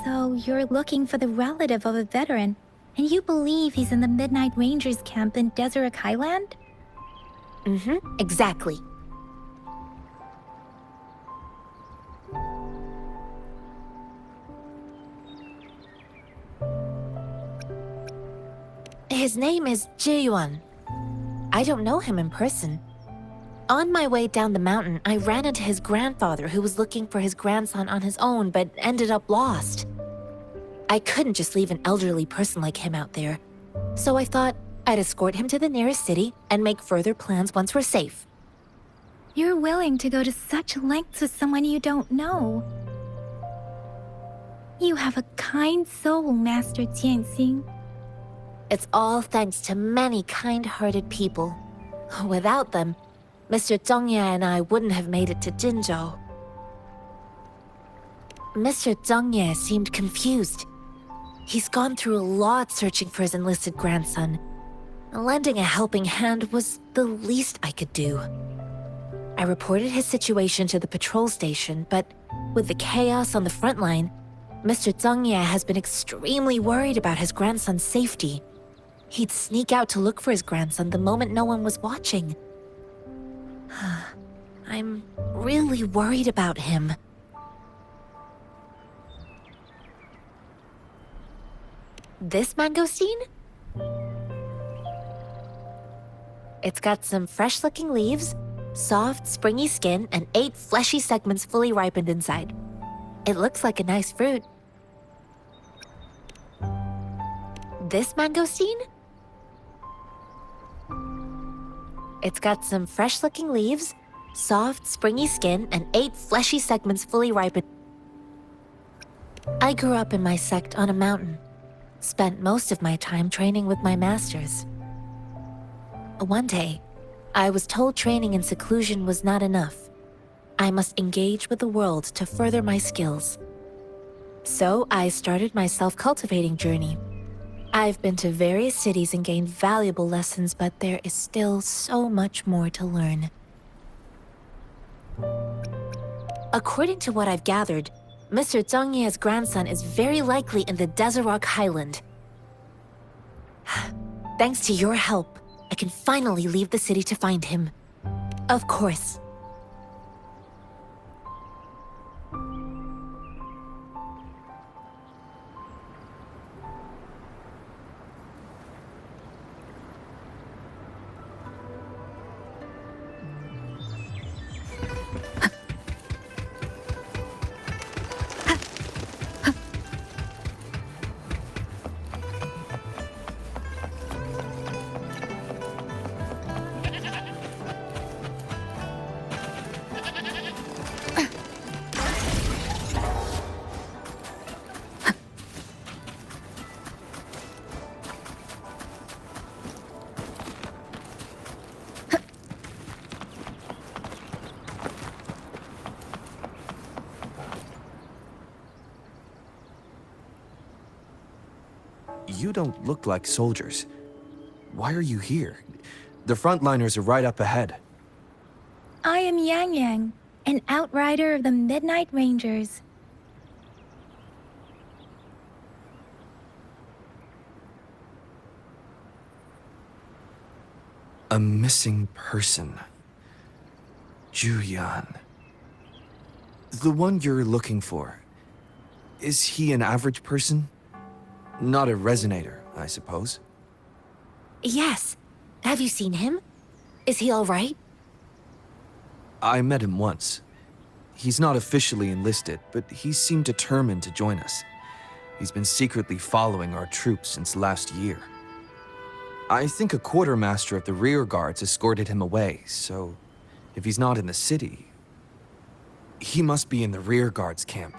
So you're looking for the relative of a veteran, and you believe he's in the Midnight Rangers camp in Deseret Highland? Exactly. His name is Ji-yuan. I don't know him in person. On my way down the mountain, I ran into his grandfather who was looking for his grandson on his own but ended up lost. I couldn't just leave an elderly person like him out there, so I thought I'd escort him to the nearest city and make further plans once we're safe. You're willing to go to such lengths with someone you don't know. You have a kind soul, Master Tianxing. It's all thanks to many kind-hearted people. Without them, Mr. Zhongye and I wouldn't have made it to Jinzhou. Mr. Zhongye seemed confused. He's gone through a lot searching for his enlisted grandson. Lending a helping hand was the least I could do. I reported his situation to the patrol station, but with the chaos on the front line, Mr. Zhongye has been extremely worried about his grandson's safety. He'd sneak out to look for his grandson the moment no one was watching. I'm really worried about him. This mangosteen? It's got some fresh-looking leaves, soft, springy skin, and 8 fleshy segments fully ripened inside. It looks like a nice fruit. This mangosteen? It's got some fresh-looking leaves, soft, springy skin, and 8 fleshy segments fully ripened. I grew up in my sect on a mountain. Spent most of my time training with my masters. One day, I was told training in seclusion was not enough. I must engage with the world to further my skills. So I started my self-cultivating journey. I've been to various cities and gained valuable lessons, but there is still so much more to learn. According to what I've gathered, Mr. Zhongye's grandson is very likely in the Desert Highland. Thanks to your help, I can finally leave the city to find him. Of course. You don't look like soldiers. Why are you here? The frontliners are right up ahead. I am Yang Yang, an outrider of the Midnight Rangers. A missing person. Juyan. The one you're looking for. Is he an average person? Not a resonator, I suppose. Yes. Have you seen him? Is he all right? I met him once. He's not officially enlisted, but he seemed determined to join us. He's been secretly following our troops since last year. I think a quartermaster of the rear guards escorted him away, so if he's not in the city, he must be in the rear guards camp.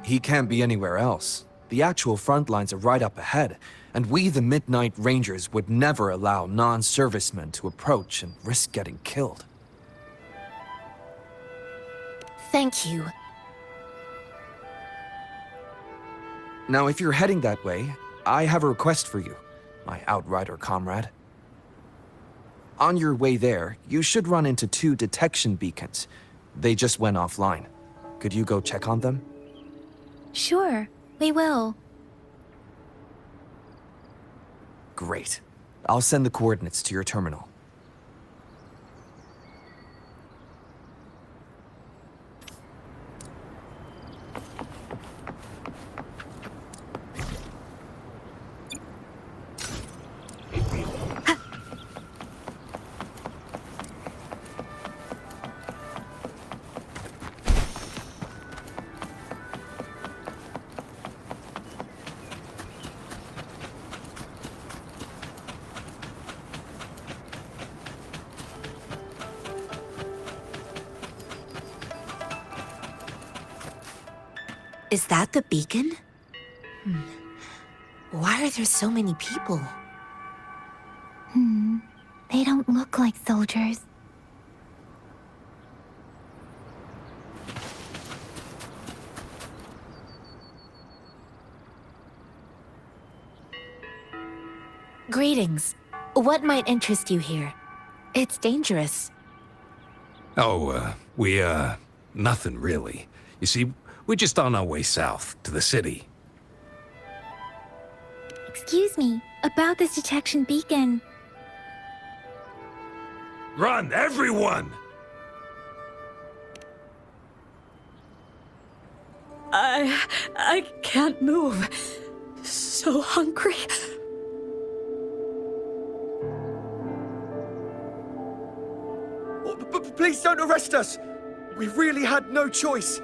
He can't be anywhere else. The actual front lines are right up ahead, and we, the Midnight Rangers, would never allow non-servicemen to approach and risk getting killed. Thank you. Now, if you're heading that way, I have a request for you, my outrider comrade. On your way there, you should run into 2 detection beacons. They just went offline. Could you go check on them? Sure, we will. Great. I'll send the coordinates to your terminal. Is that the beacon? Why are there so many people? They don't look like soldiers. Greetings. What might interest you here? It's dangerous. Oh, nothing really. You see, we're just on our way south, to the city. Excuse me, about this detection beacon. Run, everyone! I can't move. So hungry. Please don't arrest us! We really had no choice.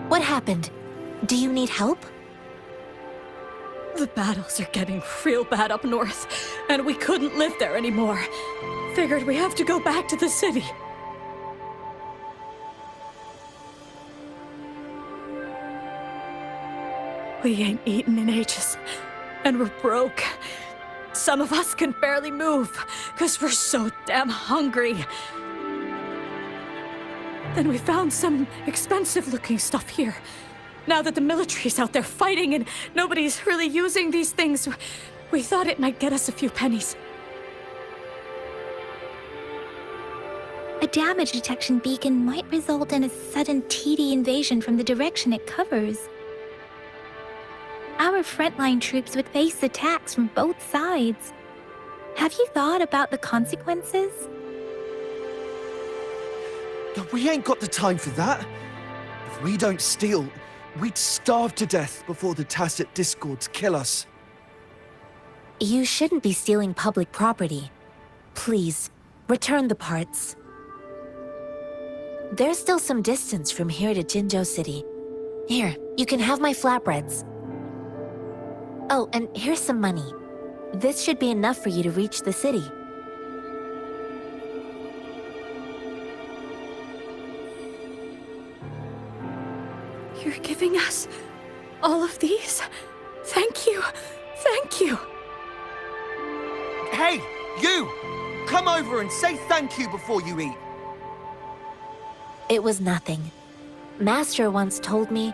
What happened? Do you need help? The battles are getting real bad up north, and we couldn't live there anymore. Figured we have to go back to the city. We ain't eaten in ages, and we're broke. Some of us can barely move, because we're so damn hungry. Then we found some expensive-looking stuff here. Now that the military's out there fighting and nobody's really using these things, we thought it might get us a few pennies. A damage detection beacon might result in a sudden TD invasion from the direction it covers. Our frontline troops would face attacks from both sides. Have you thought about the consequences? We ain't got the time for that. If we don't steal, we'd starve to death before the Tacit Discords kill us. You shouldn't be stealing public property. Please, return the parts. There's still some distance from here to Jinzhou City. Here, you can have my flatbreads. Oh, and here's some money. This should be enough for you to reach the city. You're giving us all of these? Thank you. Thank you. Hey, you! Come over and say thank you before you eat. It was nothing. Master once told me,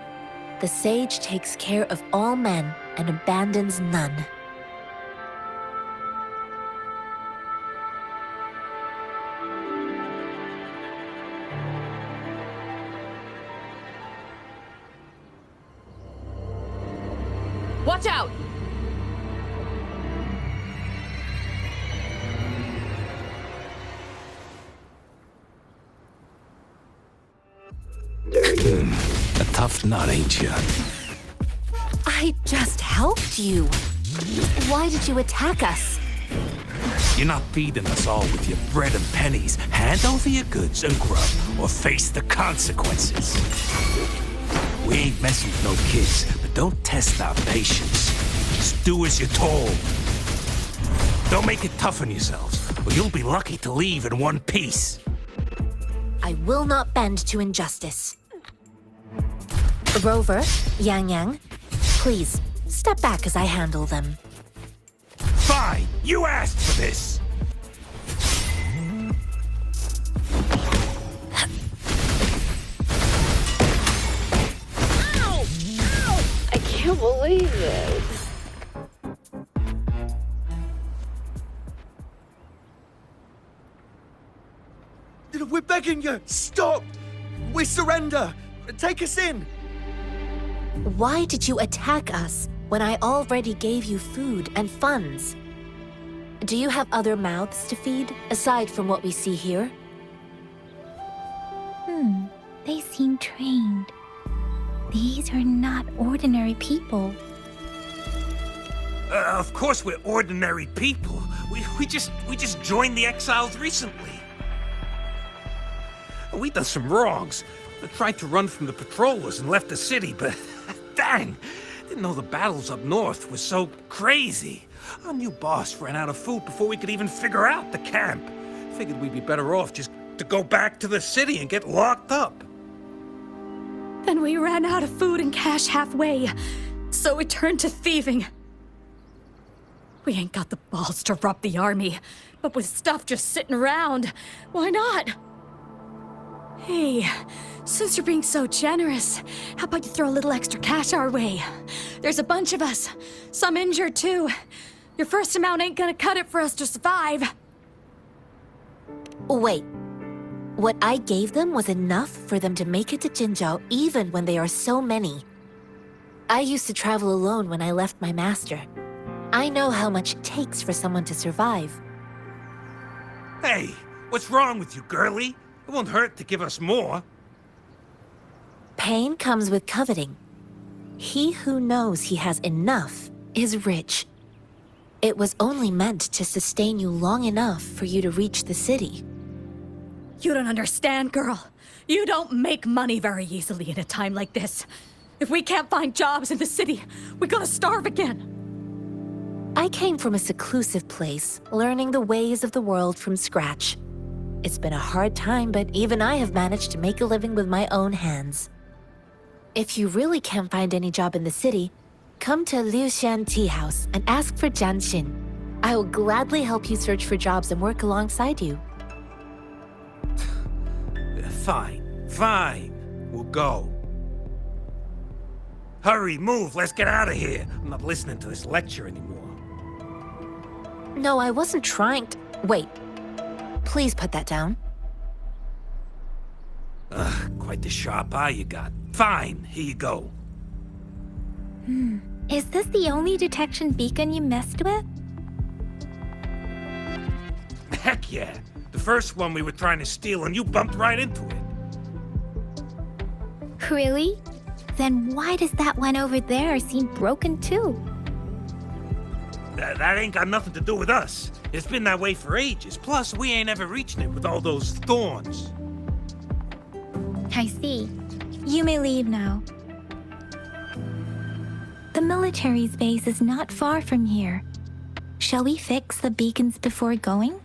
the sage takes care of all men and abandons none. Watch out! A tough nut, ain't you? I just helped you. Why did you attack us? You're not feeding us all with your bread and pennies. Hand over your goods and grub, or face the consequences. We ain't messing with no kids, but don't test our patience. Just do as you're told. Don't make it tough on yourselves, or you'll be lucky to leave in one piece. I will not bend to injustice. Rover, Yang Yang, please, step back as I handle them. Fine! You asked for this! Ow! Ow! I can't believe this. We're begging you, stop! We surrender! Take us in! Why did you attack us when I already gave you food and funds? Do you have other mouths to feed, aside from what we see here? They seem trained. These are not ordinary people. Of course we're ordinary people. We just joined the exiles recently. We done some wrongs. I tried to run from the patrollers and left the city, but dang, didn't know the battles up north were so crazy. Our new boss ran out of food before we could even figure out the camp. Figured we'd be better off just To go back to the city and get locked up. Then we ran out of food and cash halfway, so we turned to thieving. We ain't got the balls to rob the army, but with stuff just sitting around, why not? Hey, since you're being so generous, how about you throw a little extra cash our way? There's a bunch of us, some injured too. Your first amount ain't gonna cut it for us to survive. Wait. What I gave them was enough for them to make it to Jinzhou even when they are so many. I used to travel alone when I left my master. I know how much it takes for someone to survive. Hey, what's wrong with you, girlie? It won't hurt to give us more. Pain comes with coveting. He who knows he has enough is rich. It was only meant to sustain you long enough for you to reach the city. You don't understand, girl. You don't make money very easily in a time like this. If we can't find jobs in the city, we're gonna starve again. I came from a seclusive place, learning the ways of the world from scratch. It's been a hard time, but even I have managed to make a living with my own hands. If you really can't find any job in the city, come to Liu Xian Tea House and ask for Jian Xin. I will gladly help you search for jobs and work alongside you. Fine. We'll go. Hurry, move, let's get out of here. I'm not listening to this lecture anymore. No, I wasn't trying to... Wait. Please put that down. Quite the sharp eye you got. Fine, here you go. Is this the only detection beacon you messed with? Heck yeah. The first one we were trying to steal and you bumped right into it. Really? Then why does that one over there seem broken too? That ain't got nothing to do with us. It's been that way for ages. Plus, we ain't ever reached it with all those thorns. I see. You may leave now. The military's base is not far from here. Shall we fix the beacons before going?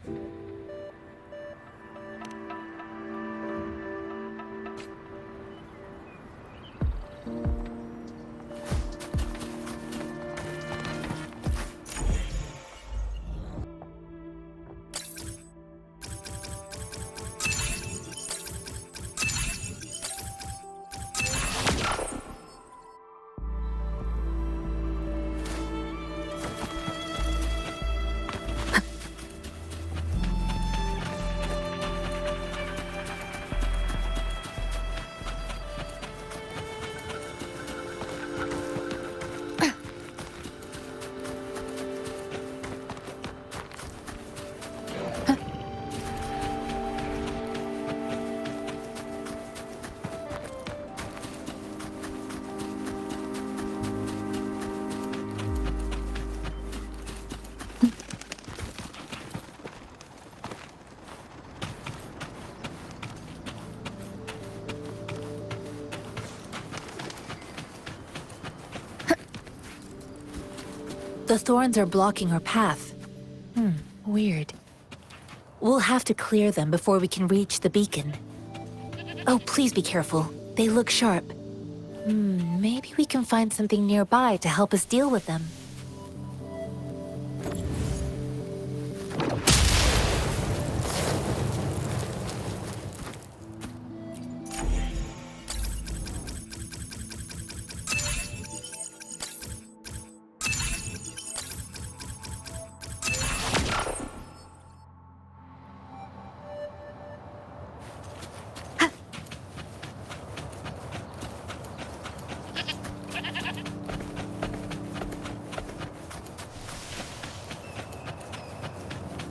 The thorns are blocking our path. Weird. We'll have to clear them before we can reach the beacon. Oh, please be careful. They look sharp. Maybe we can find something nearby to help us deal with them.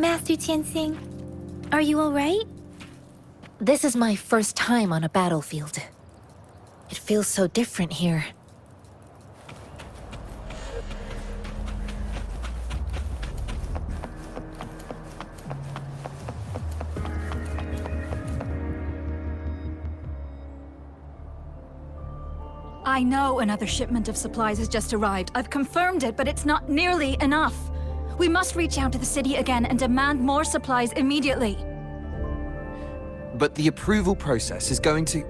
Master Tianxing, are you all right? This is my first time on a battlefield. It feels so different here. I know another shipment of supplies has just arrived. I've confirmed it, but it's not nearly enough. We must reach out to the city again and demand more supplies immediately. but the approval process is going to...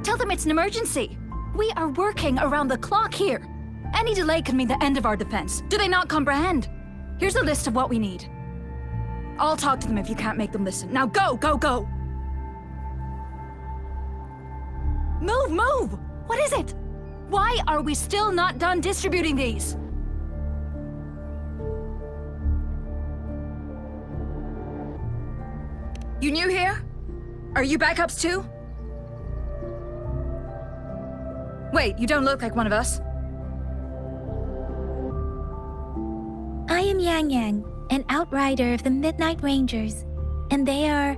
Tell them it's an emergency. We are working around the clock here. Any delay could mean the end of our defense. Do they not comprehend? Here's a list of what we need. I'll talk to them if you can't make them listen. Now go, go, go! Move, move! What is it? Why are we still not done distributing these? You new here? Are you backups too? Wait, you don't look like one of us. I am Yang Yang, an outrider of the Midnight Rangers, and they are...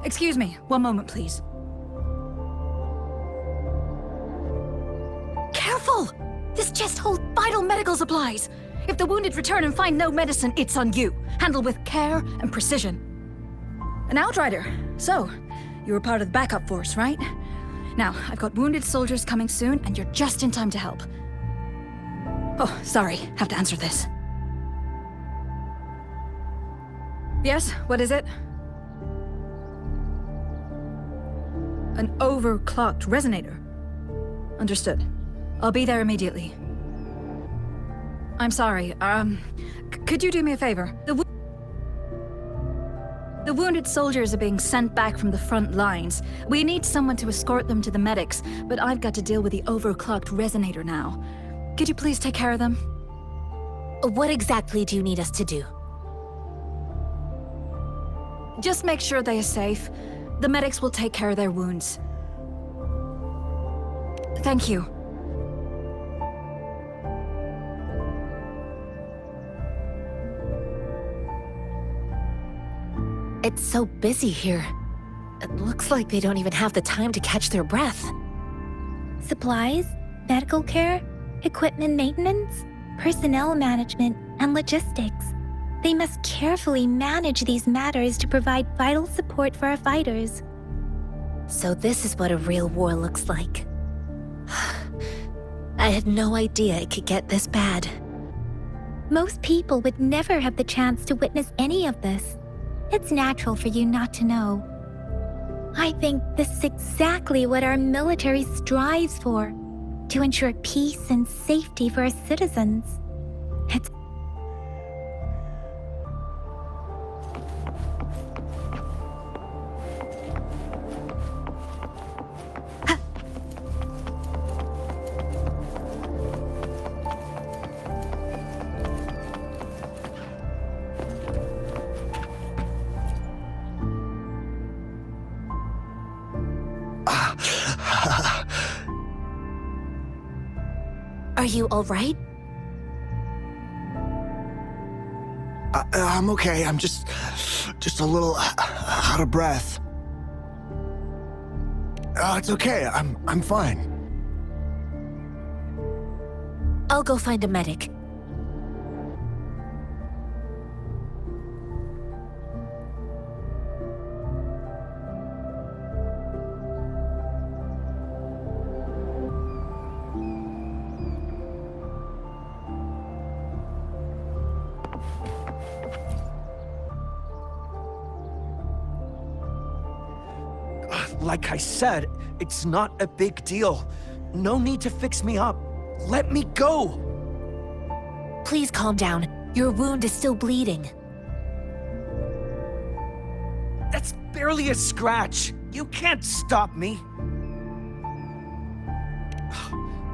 Excuse me, one moment, please. Careful! This chest holds vital medical supplies. If the wounded return and find no medicine, it's on you. Handle with care and precision. An outrider. So, you were part of the backup force, right? Now, I've got wounded soldiers coming soon, and you're just in time to help. Oh, sorry. Have to answer this. Yes, what is it? An overclocked resonator. Understood. I'll be there immediately. I'm sorry, could you do me a favor? The wounded soldiers are being sent back from the front lines. We need someone to escort them to the medics, but I've got to deal with the overclocked resonator now. Could you please take care of them? What exactly do you need us to do? Just make sure they are safe. The medics will take care of their wounds. Thank you. It's so busy here. It looks like they don't even have the time to catch their breath. Supplies, medical care, equipment maintenance, personnel management, and logistics. They must carefully manage these matters to provide vital support for our fighters. So this is what a real war looks like. I had no idea it could get this bad. Most people would never have the chance to witness any of this. It's natural for you not to know. I think this is exactly what our military strives for, to ensure peace and safety for our citizens. It's Are you all right? I'm okay. I'm just a little out of breath. It's okay. I'm fine. I'll go find a medic. Like I said, it's not a big deal. No need to fix me up. Let me go! Please calm down. Your wound is still bleeding. That's barely a scratch. You can't stop me.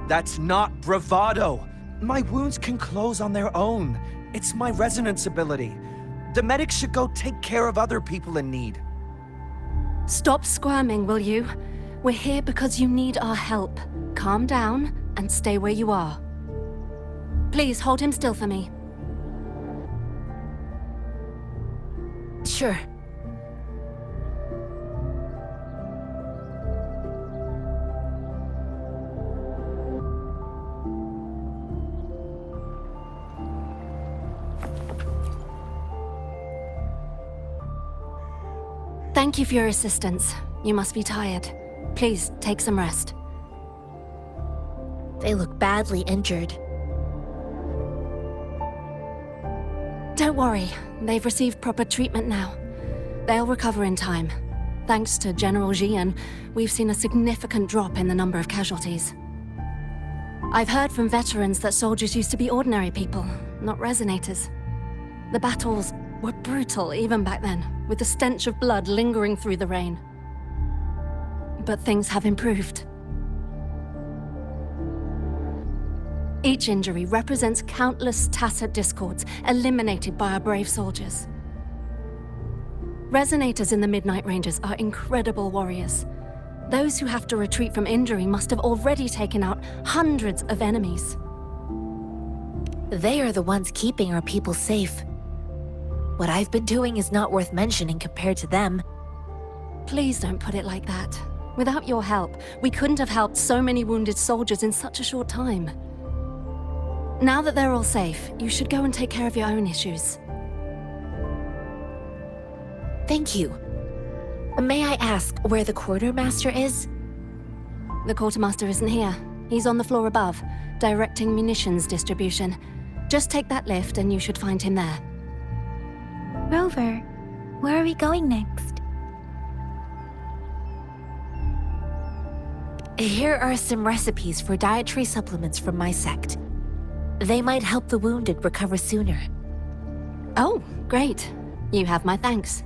That's not bravado. My wounds can close on their own. It's my resonance ability. The medics should go take care of other people in need. Stop squirming, will you? We're here because you need our help. Calm down and stay where you are. Please hold him still for me. Sure. Thank you for your assistance. You must be tired. Please, take some rest. They look badly injured. Don't worry, they've received proper treatment now. They'll recover in time. Thanks to General Jian, we've seen a significant drop in the number of casualties. I've heard from veterans that soldiers used to be ordinary people, not resonators. The battles were brutal even back then, with the stench of blood lingering through the rain. But things have improved. Each injury represents countless tacit discords eliminated by our brave soldiers. Resonators in the Midnight Rangers are incredible warriors. Those who have to retreat from injury must have already taken out hundreds of enemies. They are the ones keeping our people safe. What I've been doing is not worth mentioning compared to them. Please don't put it like that. Without your help, we couldn't have helped so many wounded soldiers in such a short time. Now that they're all safe, you should go and take care of your own issues. Thank you. May I ask where the quartermaster is? The quartermaster isn't here. He's on the floor above, directing munitions distribution. Just take that lift and you should find him there. Rover, where are we going next? Here are some recipes for dietary supplements from my sect. They might help the wounded recover sooner. Oh, great. You have my thanks.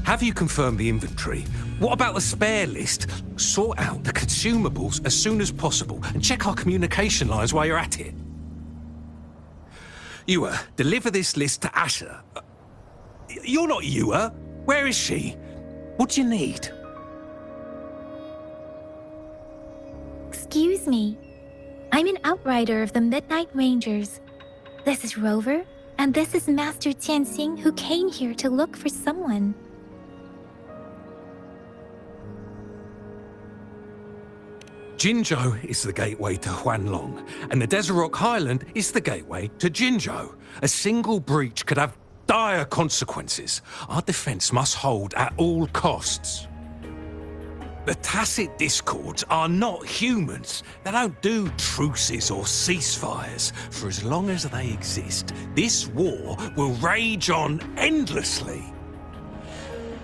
Have you confirmed the inventory? What about the spare list? Sort out the consumables as soon as possible and check our communication lines while you're at it. Ewa, deliver this list to Asher. You're not Ewa. Where is she? What do you need? Excuse me. I'm an outrider of the Midnight Rangers. This is Rover, and this is Master Tianxing, who came here to look for someone. Jinzhou is the gateway to Huanlong, and the Desert Rock Highland is the gateway to Jinzhou. A single breach could have dire consequences. Our defense must hold at all costs. The tacit discords are not humans. They don't do truces or ceasefires. For as long as they exist, this war will rage on endlessly.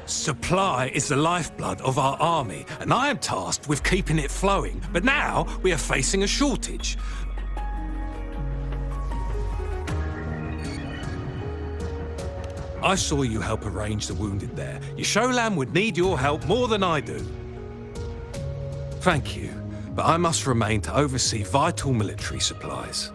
Supply is the lifeblood of our army, and I am tasked with keeping it flowing. But now we are facing a shortage. I saw you help arrange the wounded there. Yasholan would need your help more than I do. Thank you, but I must remain to oversee vital military supplies.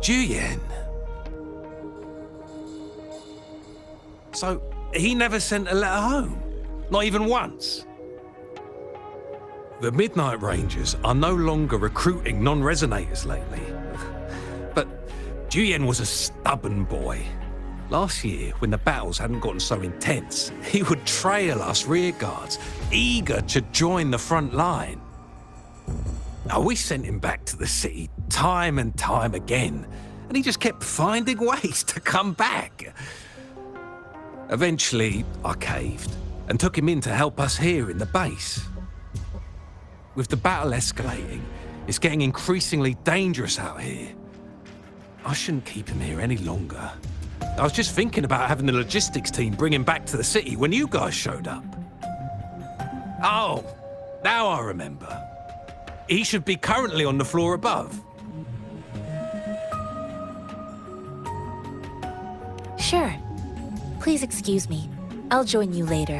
Juyen. So, he never sent a letter home? Not even once? The Midnight Rangers are no longer recruiting non-resonators lately. But Juyen was a stubborn boy. Last year, when the battles hadn't gotten so intense, he would trail us rearguards, eager to join the front line. Now, we sent him back to the city time and time again, and he just kept finding ways to come back. Eventually, I caved and took him in to help us here in the base. With the battle escalating, it's getting increasingly dangerous out here. I shouldn't keep him here any longer. I was just thinking about having the logistics team bring him back to the city when you guys showed up. Oh, now I remember. He should be currently on the floor above. Sure. Please excuse me. I'll join you later.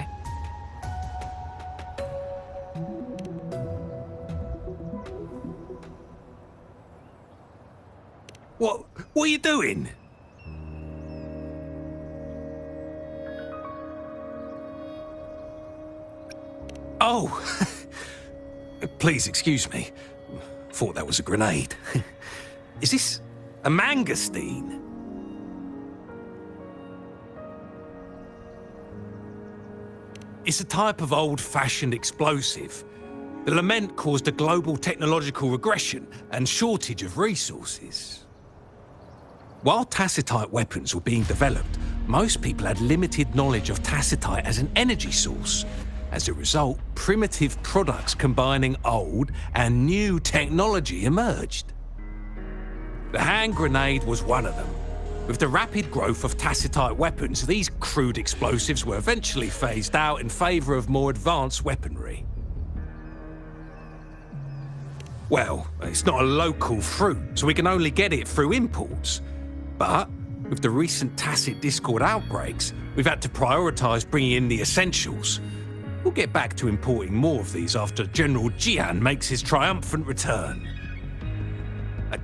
What are you doing? Oh, please excuse me. Thought that was a grenade. Is this a mangosteen? It's a type of old-fashioned explosive. The lament caused a global technological regression and shortage of resources. While tacitite weapons were being developed, most people had limited knowledge of tacitite as an energy source. As a result, primitive products combining old and new technology emerged. The hand grenade was one of them. With the rapid growth of tacitite weapons, these crude explosives were eventually phased out in favor of more advanced weaponry. Well, it's not a local fruit, so we can only get it through imports. But with the recent tacit discord outbreaks, we've had to prioritize bringing in the essentials. We'll get back to importing more of these after General Jian makes his triumphant return.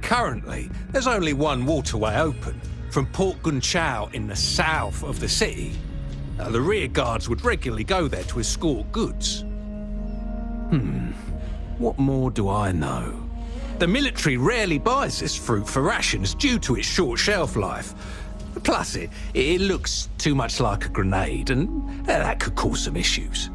Currently, there's only one waterway open, from Port Gunchao in the south of the city. The rear guards would regularly go there to escort goods. What more do I know? The military rarely buys this fruit for rations due to its short shelf life. Plus, it looks too much like a grenade, and that could cause some issues.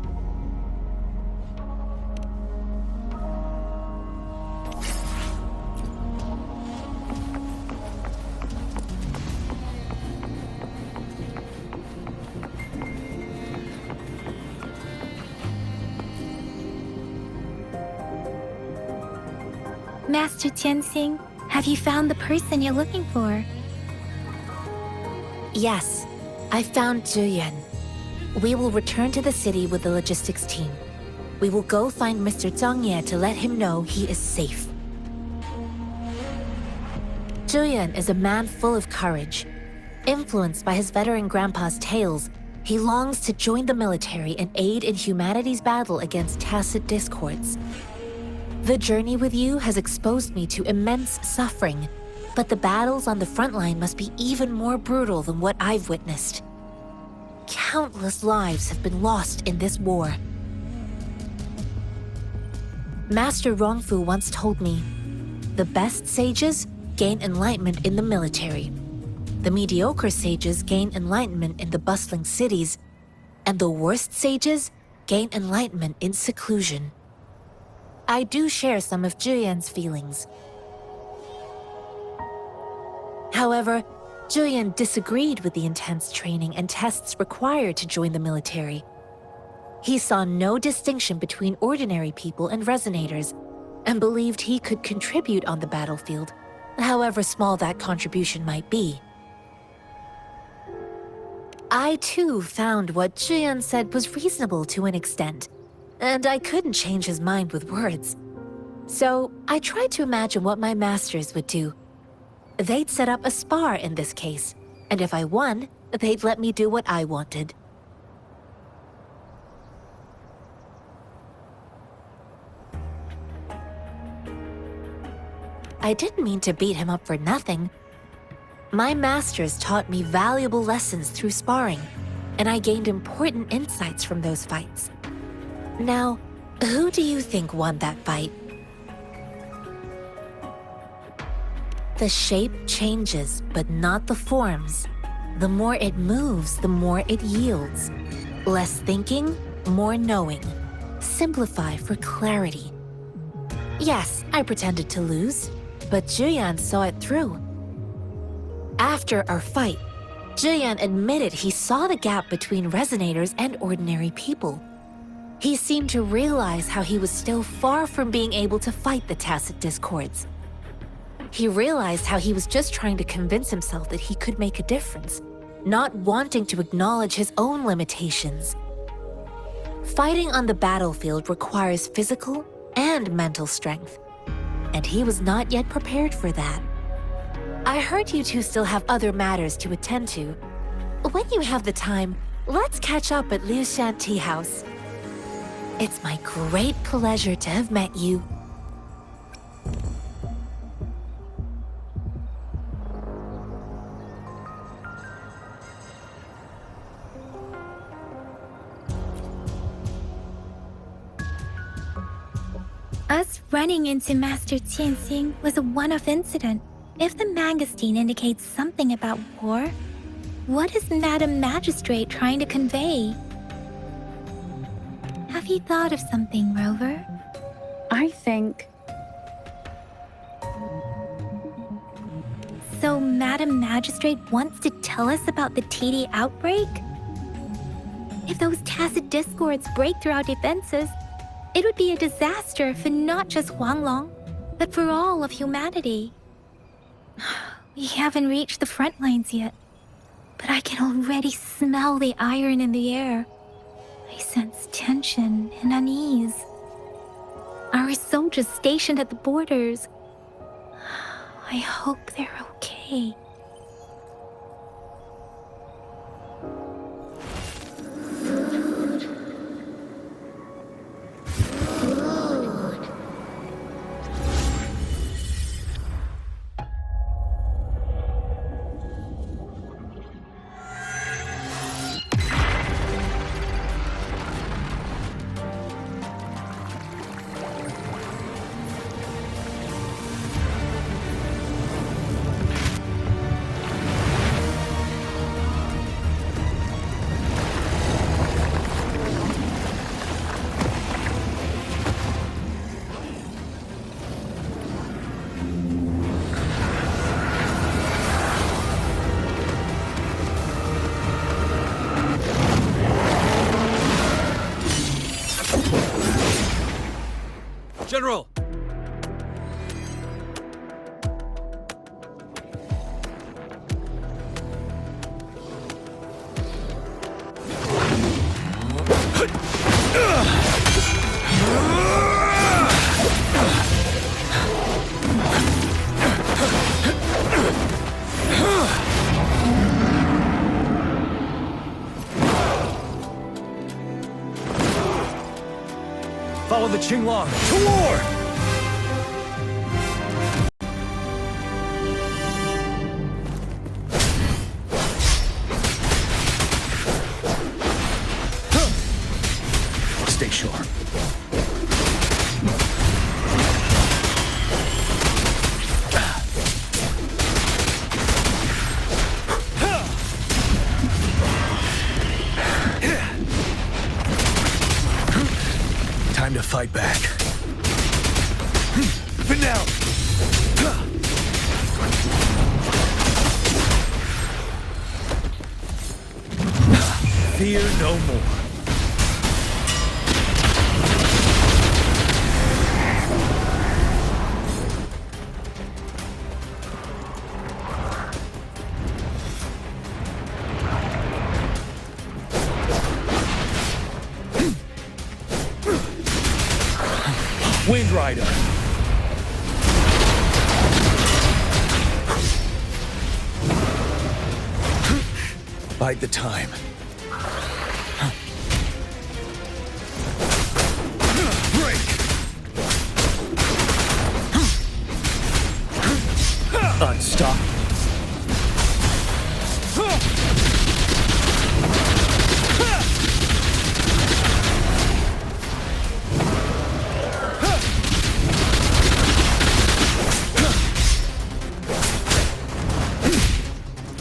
Master Tianxing, have you found the person you're looking for? Yes, I found Zhuyan. We will return to the city with the logistics team. We will go find Mr. Zhang Ye to let him know he is safe. Zhuyan is a man full of courage. Influenced by his veteran grandpa's tales, he longs to join the military and aid in humanity's battle against tacit discords. The journey with you has exposed me to immense suffering, but the battles on the front line must be even more brutal than what I've witnessed. Countless lives have been lost in this war. Master Rongfu once told me, the best sages gain enlightenment in the military. The mediocre sages gain enlightenment in the bustling cities, and the worst sages gain enlightenment in seclusion. I do share some of Zhuyan's feelings. However, Zhuyan disagreed with the intense training and tests required to join the military. He saw no distinction between ordinary people and resonators, and believed he could contribute on the battlefield, however small that contribution might be. I too found what Zhuyan said was reasonable to an extent, and I couldn't change his mind with words. So I tried to imagine what my masters would do. They'd set up a spar in this case, and if I won, they'd let me do what I wanted. I didn't mean to beat him up for nothing. My masters taught me valuable lessons through sparring, and I gained important insights from those fights. Now, who do you think won that fight? The shape changes, but not the forms. The more it moves, the more it yields. Less thinking, more knowing. Simplify for clarity. Yes, I pretended to lose, but Zhuyan saw it through. After our fight, Zhuyan admitted he saw the gap between resonators and ordinary people. He seemed to realize how he was still far from being able to fight the tacit discords. He realized how he was just trying to convince himself that he could make a difference, not wanting to acknowledge his own limitations. Fighting on the battlefield requires physical and mental strength, and he was not yet prepared for that. I heard you two still have other matters to attend to. when you have the time, let's catch up at Liu's Shanty House. It's my great pleasure to have met you. Us running into Master Tianxing was a one-off incident. If the Mangosteen indicates something about war, what is Madam Magistrate trying to convey? Have you thought of something, Rover? I think... So Madam Magistrate wants to tell us about the TD outbreak? If those tacit discords break through our defenses, it would be a disaster for not just Huanglong, but for all of humanity. We haven't reached the front lines yet, but I can already smell the iron in the air. I sense tension and unease. Our soldiers stationed at the borders. I hope they're okay. General! Follow the Qinglong to war! Stay sharp. Time to fight back. Final! Fear no more. Wind Rider. Bide the time. Break. Unstop.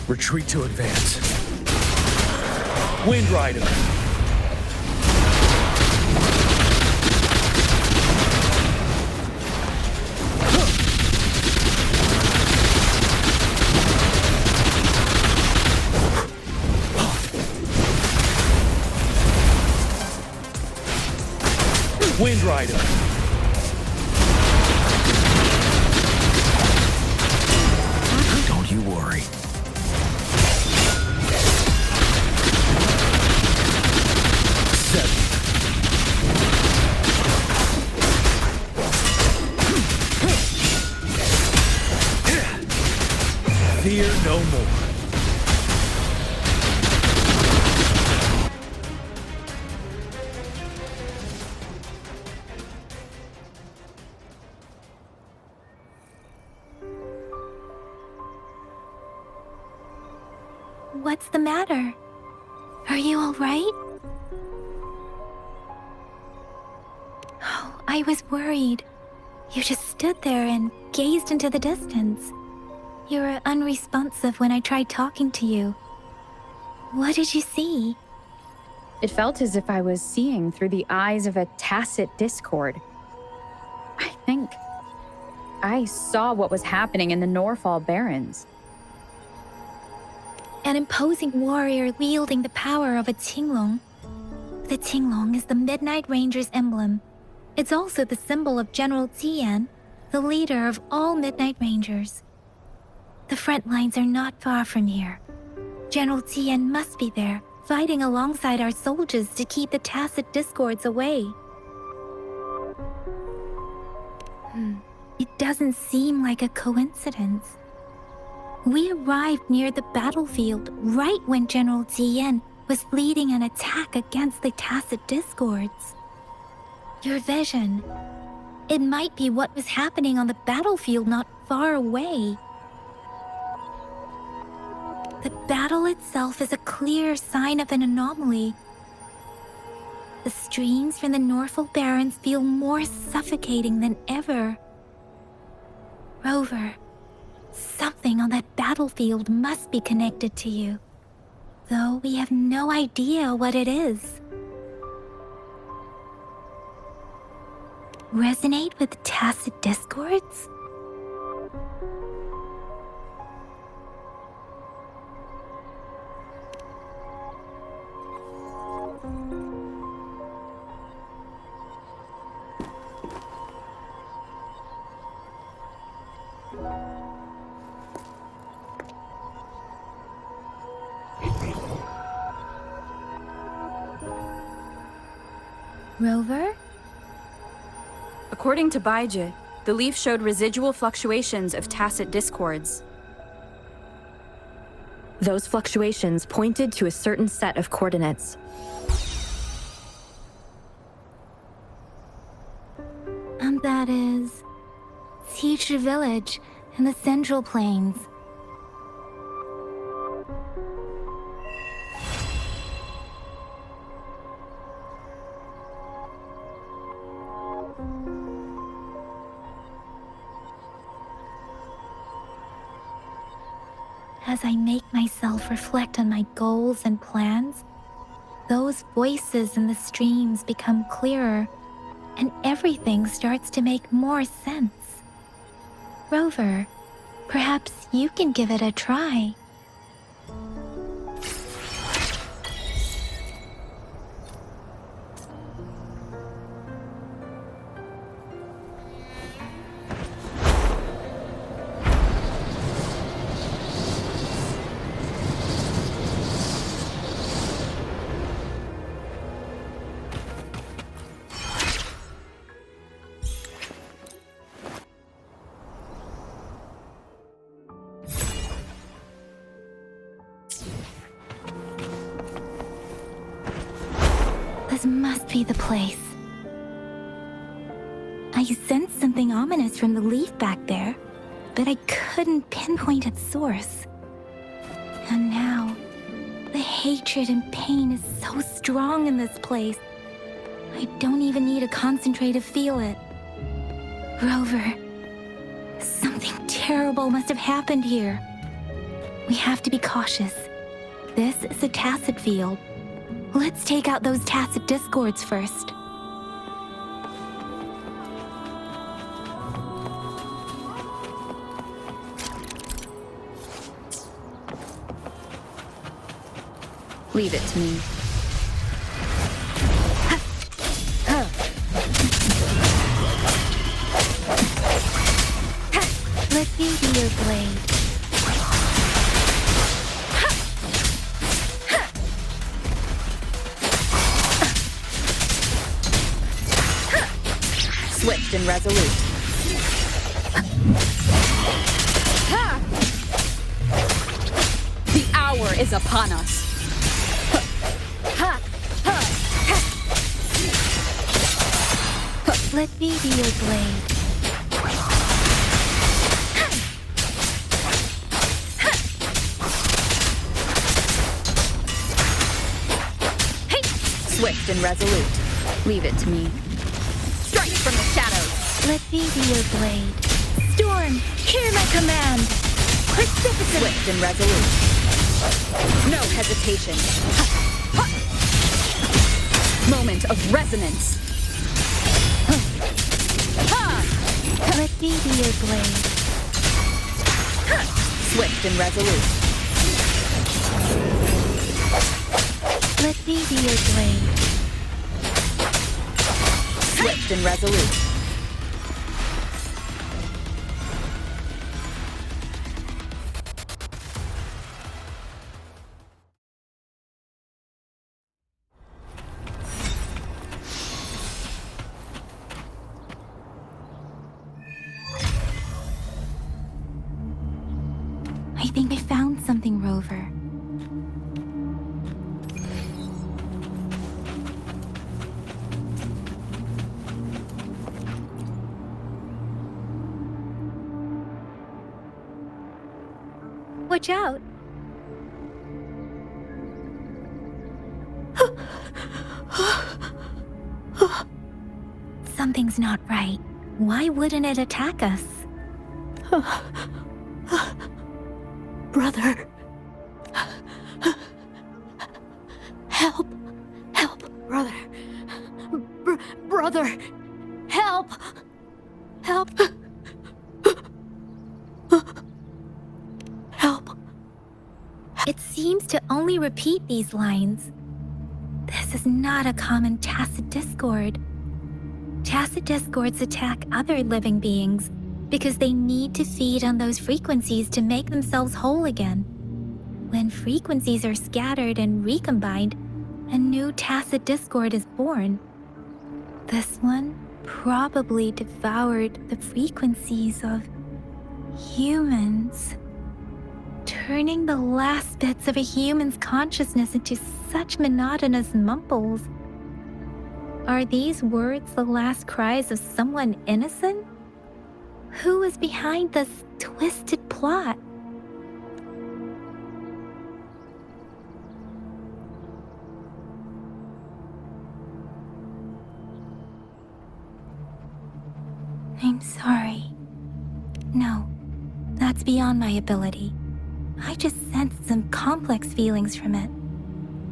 Retreat to advance. Wind Rider. Wind Rider. Don't you worry. Fear no more. What's the matter? Are you all right? Oh, I was worried. You just stood there and gazed into the distance. You were unresponsive when I tried talking to you. What did you see? It felt as if I was seeing through the eyes of a tacit discord. I think I saw what was happening in the Norfall Barrens. An imposing warrior wielding the power of a Tinglong. The Tinglong is the Midnight Ranger's emblem. It's also the symbol of General Tian, the leader of all Midnight Rangers. The front lines are not far from here. General Tian must be there, fighting alongside our soldiers to keep the tacit discords away. It doesn't seem like a coincidence. We arrived near the battlefield right when General Tian was leading an attack against the tacit discords. Your vision. It might be what was happening on the battlefield not far away. The battle itself is a clear sign of an anomaly. The streams from the Norfall Barrens feel more suffocating than ever. Rover, something on that battlefield must be connected to you, though we have no idea what it is. Resonate with tacit discords? Rover? According to Baiji, the leaf showed residual fluctuations of tacit discords. Those fluctuations pointed to a certain set of coordinates. And that is Teacher Village in the Central Plains. As I make myself reflect on my goals and plans, those voices in the streams become clearer, and everything starts to make more sense. Rover, perhaps you can give it a try. This must be the place. I sensed something ominous from the leaf back there, but I couldn't pinpoint its source. And now, the hatred and pain is so strong in this place. I don't even need to concentrate to feel it. Rover, something terrible must have happened here. We have to be cautious. This is a tacit field. Let's take out those tacit discords first. Leave it to me. Let me be your blade. Swift and resolute. The hour is upon us. Let me be your blade. Swift and resolute. Leave it to me. Strike from the shadows! Let me be your blade. Storm, hear my command! Precipitate! Swift and resolute. No hesitation. Moment of resonance. Let me be your blade. Swift and resolute. Let me be your blade. Swift and resolute. I think I found something, Rover. Watch out. Something's not right. Why wouldn't it attack us? Brother. Help. Help, brother. Brother. Help. Help. Help. It seems to only repeat these lines. This is not a common tacit discord. Tacit discords attack other living beings because they need to feed on those frequencies to make themselves whole again. When frequencies are scattered and recombined, a new tacit discord is born. This one probably devoured the frequencies of humans, turning the last bits of a human's consciousness into such monotonous mumbles. Are these words the last cries of someone innocent? Who is behind this twisted plot? I'm sorry. No, that's beyond my ability. I just sensed some complex feelings from it.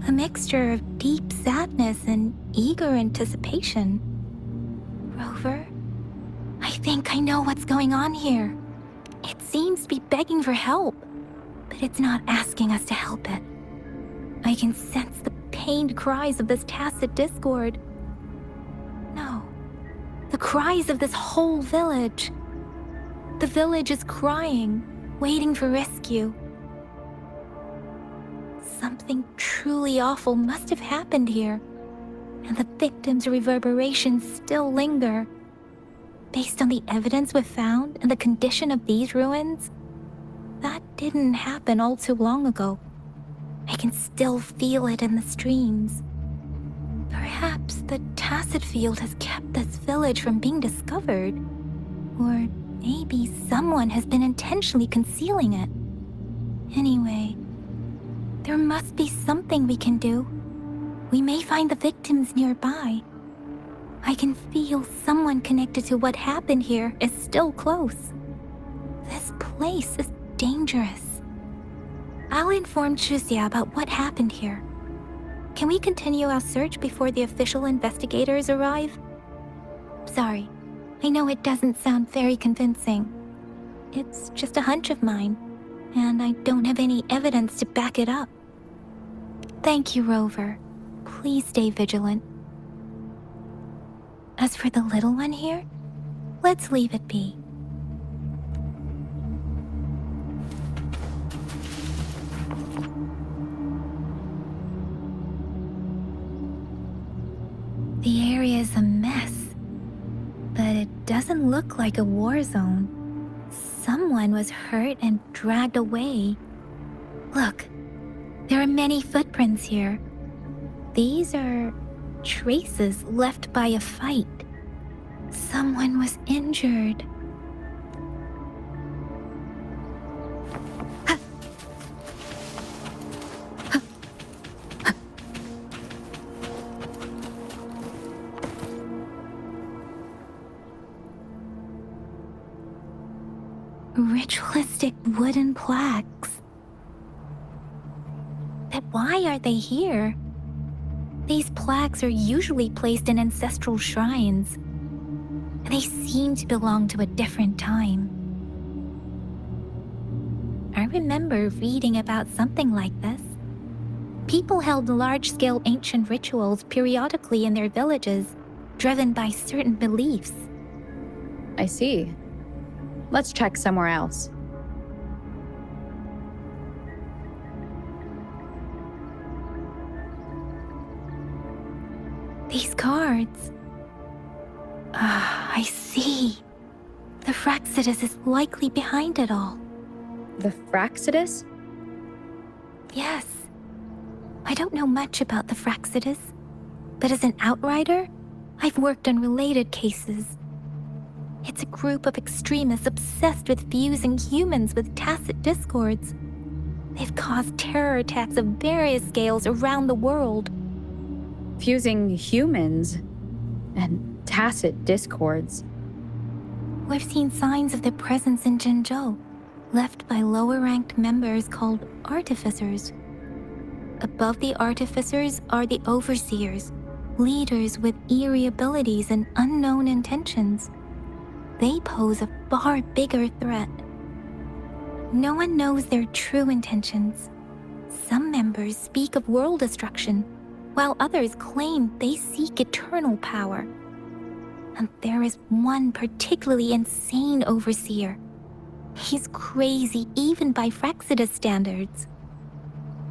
A mixture of deep sadness and eager anticipation. Rover, I think I know what's going on here. It seems to be begging for help, but it's not asking us to help it. I can sense the pained cries of this tacit discord. No, the cries of this whole village. The village is crying, waiting for rescue. Something truly awful must have happened here, and the victims' reverberations still linger. Based on the evidence we've found and the condition of these ruins, that didn't happen all too long ago. I can still feel it in the streams. Perhaps the tacit field has kept this village from being discovered, or maybe someone has been intentionally concealing it. Anyway, there must be something we can do. We may find the victims nearby. I can feel someone connected to what happened here is still close. This place is dangerous. I'll inform Shuzia about what happened here. Can we continue our search before the official investigators arrive? Sorry, I know it doesn't sound very convincing. It's just a hunch of mine, and I don't have any evidence to back it up. Thank you, Rover. Please stay vigilant. As for the little one here, let's leave it be. The area is a mess, but it doesn't look like a war zone. Someone was hurt and dragged away. Look, there are many footprints here. These are traces left by a fight. Someone was injured. Ritualistic wooden plaques. But why are they here? These plaques are usually placed in ancestral shrines. They seem to belong to a different time. I remember reading about something like this. People held large-scale ancient rituals periodically in their villages, driven by certain beliefs. I see. Let's check somewhere else. These cards. I see. The Fraxidus is likely behind it all. The Fraxidus? Yes. I don't know much about the Fraxidus, but as an outrider, I've worked on related cases. It's a group of extremists obsessed with fusing humans with tacit discords. They've caused terror attacks of various scales around the world. Fusing humans and tacit discords. We've seen signs of their presence in Jinzhou, left by lower-ranked members called artificers. Above the artificers are the overseers, leaders with eerie abilities and unknown intentions. They pose a far bigger threat. No one knows their true intentions. Some members speak of world destruction, while others claim they seek eternal power. And there is one particularly insane overseer. He's crazy even by Fraxidus standards.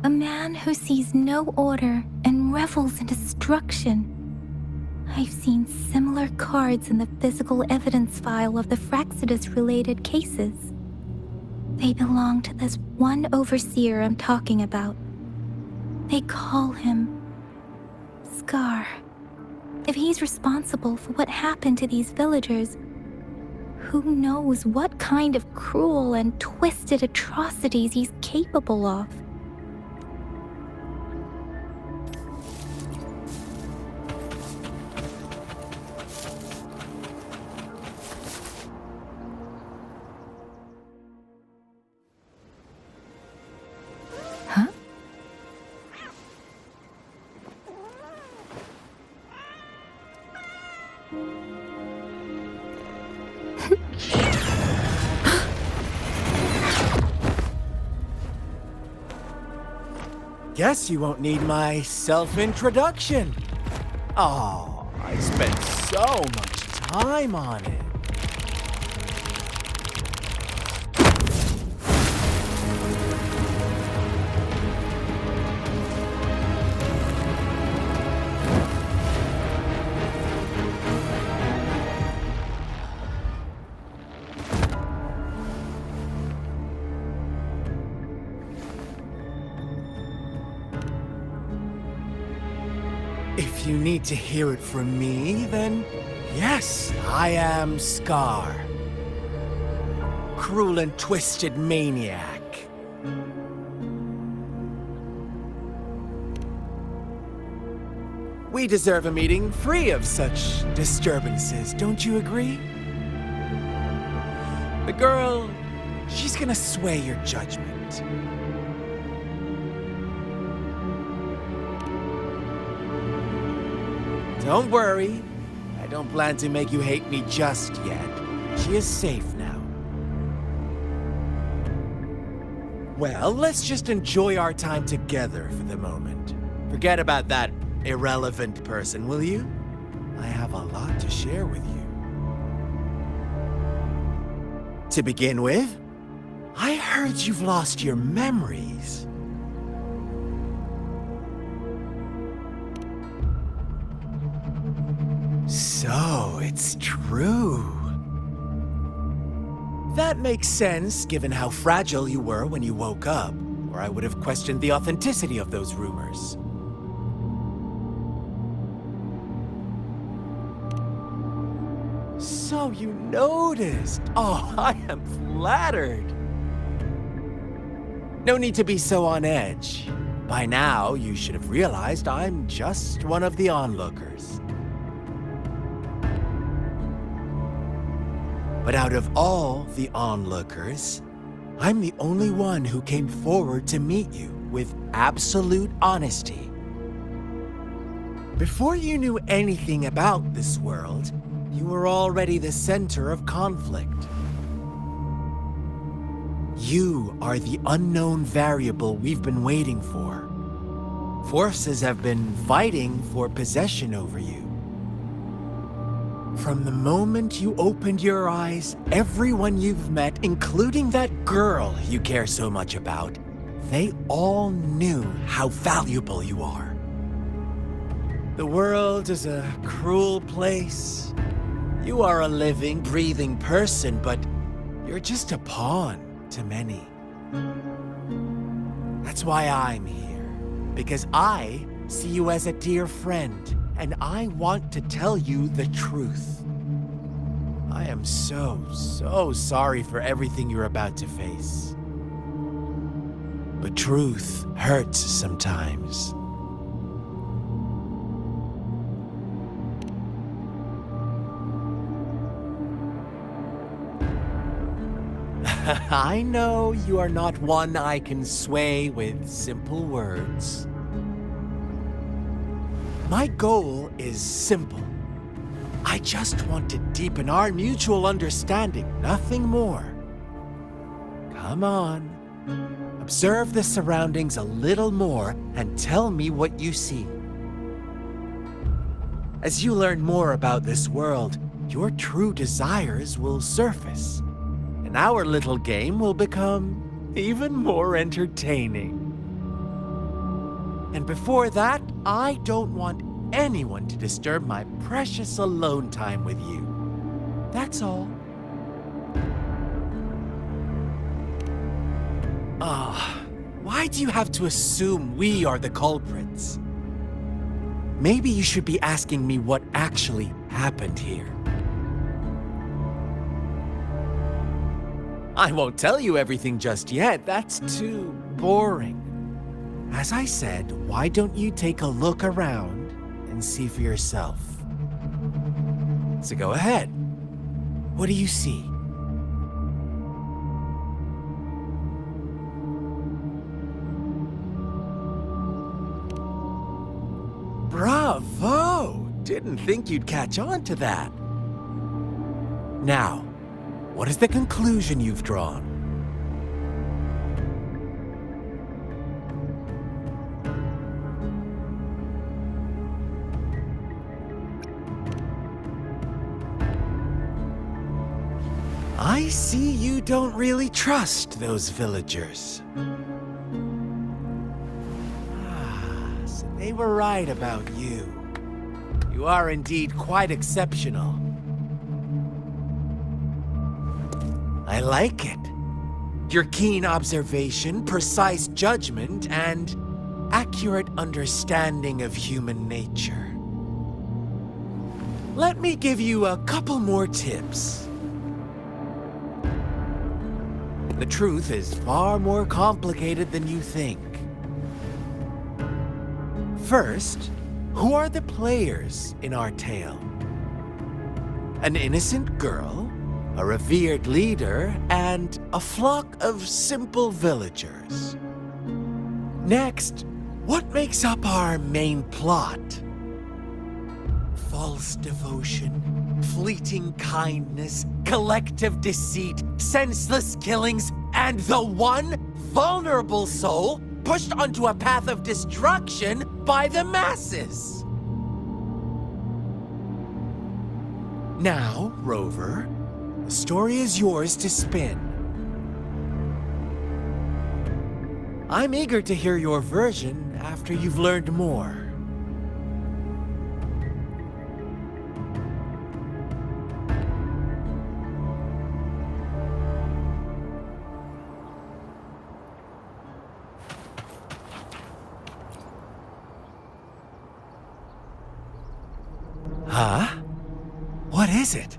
A man who sees no order and revels in destruction. I've seen similar cards in the physical evidence file of the Fraxidus-related cases. They belong to this one overseer I'm talking about. They call him Scar. If he's responsible for what happened to these villagers, who knows what kind of cruel and twisted atrocities he's capable of. Guess you won't need my self-introduction. Oh, I spent so much time on it. If you need to hear it from me, then yes, I am Scar. Cruel and twisted maniac. We deserve a meeting free of such disturbances, don't you agree? The girl, she's gonna sway your judgment. Don't worry, I don't plan to make you hate me just yet. She is safe now. Well, let's just enjoy our time together for the moment. Forget about that irrelevant person, will you? I have a lot to share with you. To begin with, I heard you've lost your memories. So, it's true. That makes sense, given how fragile you were when you woke up, or I would have questioned the authenticity of those rumors. So you noticed. Oh, I am flattered. No need to be so on edge. By now, you should have realized I'm just one of the onlookers. But out of all the onlookers, I'm the only one who came forward to meet you with absolute honesty. Before you knew anything about this world, you were already the center of conflict. You are the unknown variable we've been waiting for. Forces have been fighting for possession over you. From the moment you opened your eyes, everyone you've met, including that girl you care so much about, they all knew how valuable you are. The world is a cruel place. You are a living, breathing person, but you're just a pawn to many. That's why I'm here, because I see you as a dear friend, and I want to tell you the truth. I am so sorry for everything you're about to face. But truth hurts sometimes. I know you are not one I can sway with simple words. My goal is simple. I just want to deepen our mutual understanding, nothing more. Come on. Observe the surroundings a little more and tell me what you see. As you learn more about this world, your true desires will surface, and our little game will become even more entertaining. And before that, I don't want anyone to disturb my precious alone time with you. That's all. Why do you have to assume we are the culprits? Maybe you should be asking me what actually happened here. I won't tell you everything just yet. That's too boring. As I said, why don't you take a look around and see for yourself? So go ahead. What do you see? Bravo! Didn't think you'd catch on to that. Now, what is the conclusion you've drawn? I see you don't really trust those villagers. So they were right about you. You are indeed quite exceptional. I like it. Your keen observation, precise judgment, and accurate understanding of human nature. Let me give you a couple more tips. The truth is far more complicated than you think. First, who are the players in our tale? An innocent girl, a revered leader, and a flock of simple villagers. Next, what makes up our main plot? False devotion, fleeting kindness, collective deceit, senseless killings, and the one vulnerable soul pushed onto a path of destruction by the masses. Now, Rover, the story is yours to spin. I'm eager to hear your version after you've learned more. Huh? What is it?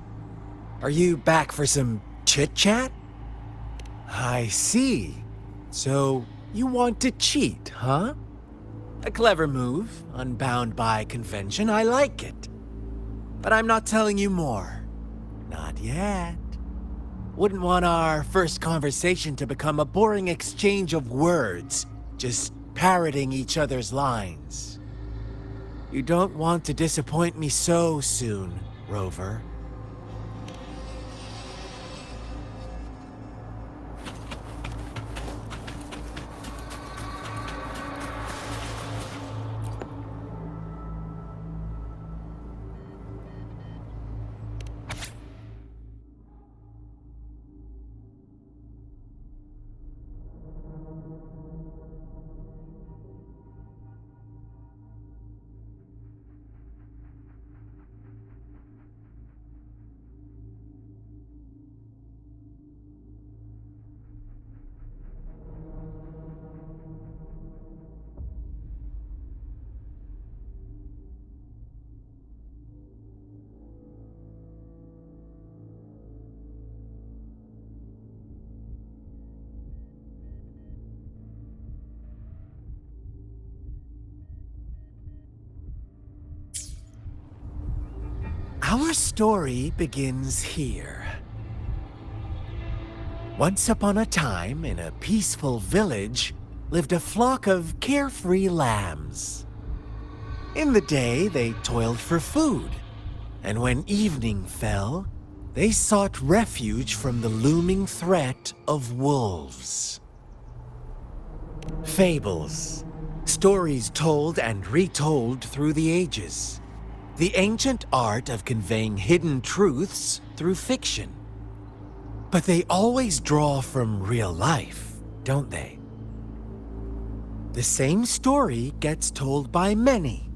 Are you back for some chit-chat? I see. So, you want to cheat, huh? A clever move, unbound by convention. I like it. But I'm not telling you more. Not yet. Wouldn't want our first conversation to become a boring exchange of words, just parroting each other's lines. You don't want to disappoint me so soon, Rover. Our story begins here. Once upon a time, in a peaceful village, lived a flock of carefree lambs. In the day, they toiled for food, and when evening fell, they sought refuge from the looming threat of wolves. Fables, stories told and retold through the ages. The ancient art of conveying hidden truths through fiction. But they always draw from real life, don't they? The same story gets told by many,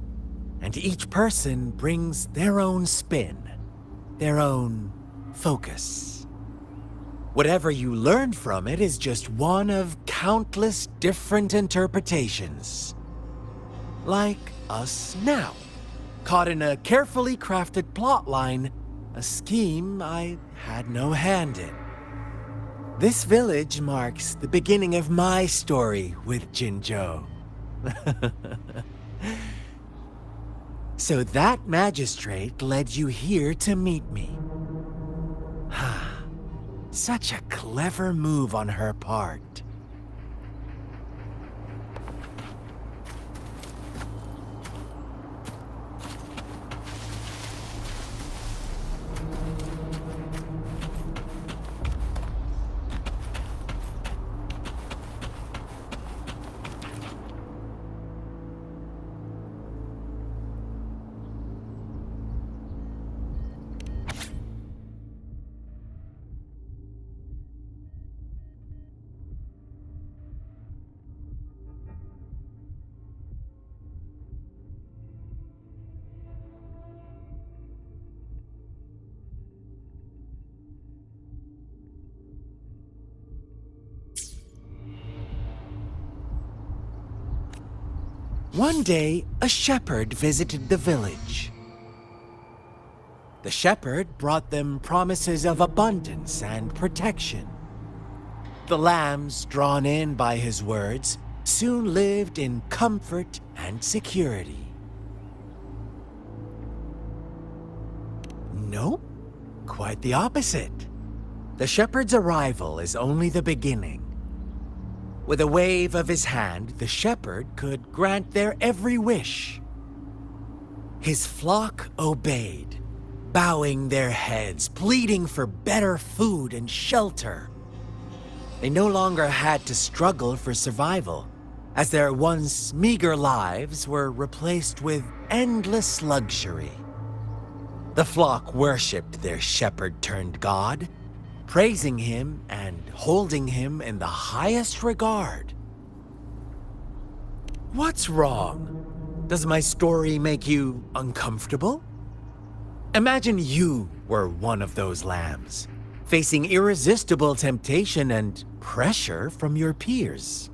and each person brings their own spin, their own focus. Whatever you learn from it is just one of countless different interpretations. Like us now. Caught in a carefully crafted plotline, a scheme I had no hand in. This village marks the beginning of my story with Jinzhou. So that magistrate led you here to meet me. Such a clever move on her part. One day, a shepherd visited the village. The shepherd brought them promises of abundance and protection. The lambs, drawn in by his words, soon lived in comfort and security. No, quite the opposite. The shepherd's arrival is only the beginning. With a wave of his hand, the shepherd could grant their every wish. His flock obeyed, bowing their heads, pleading for better food and shelter. They no longer had to struggle for survival, as their once meager lives were replaced with endless luxury. The flock worshipped their shepherd-turned-god, praising him and holding him in the highest regard. What's wrong? Does my story make you uncomfortable? Imagine you were one of those lambs, facing irresistible temptation and pressure from your peers.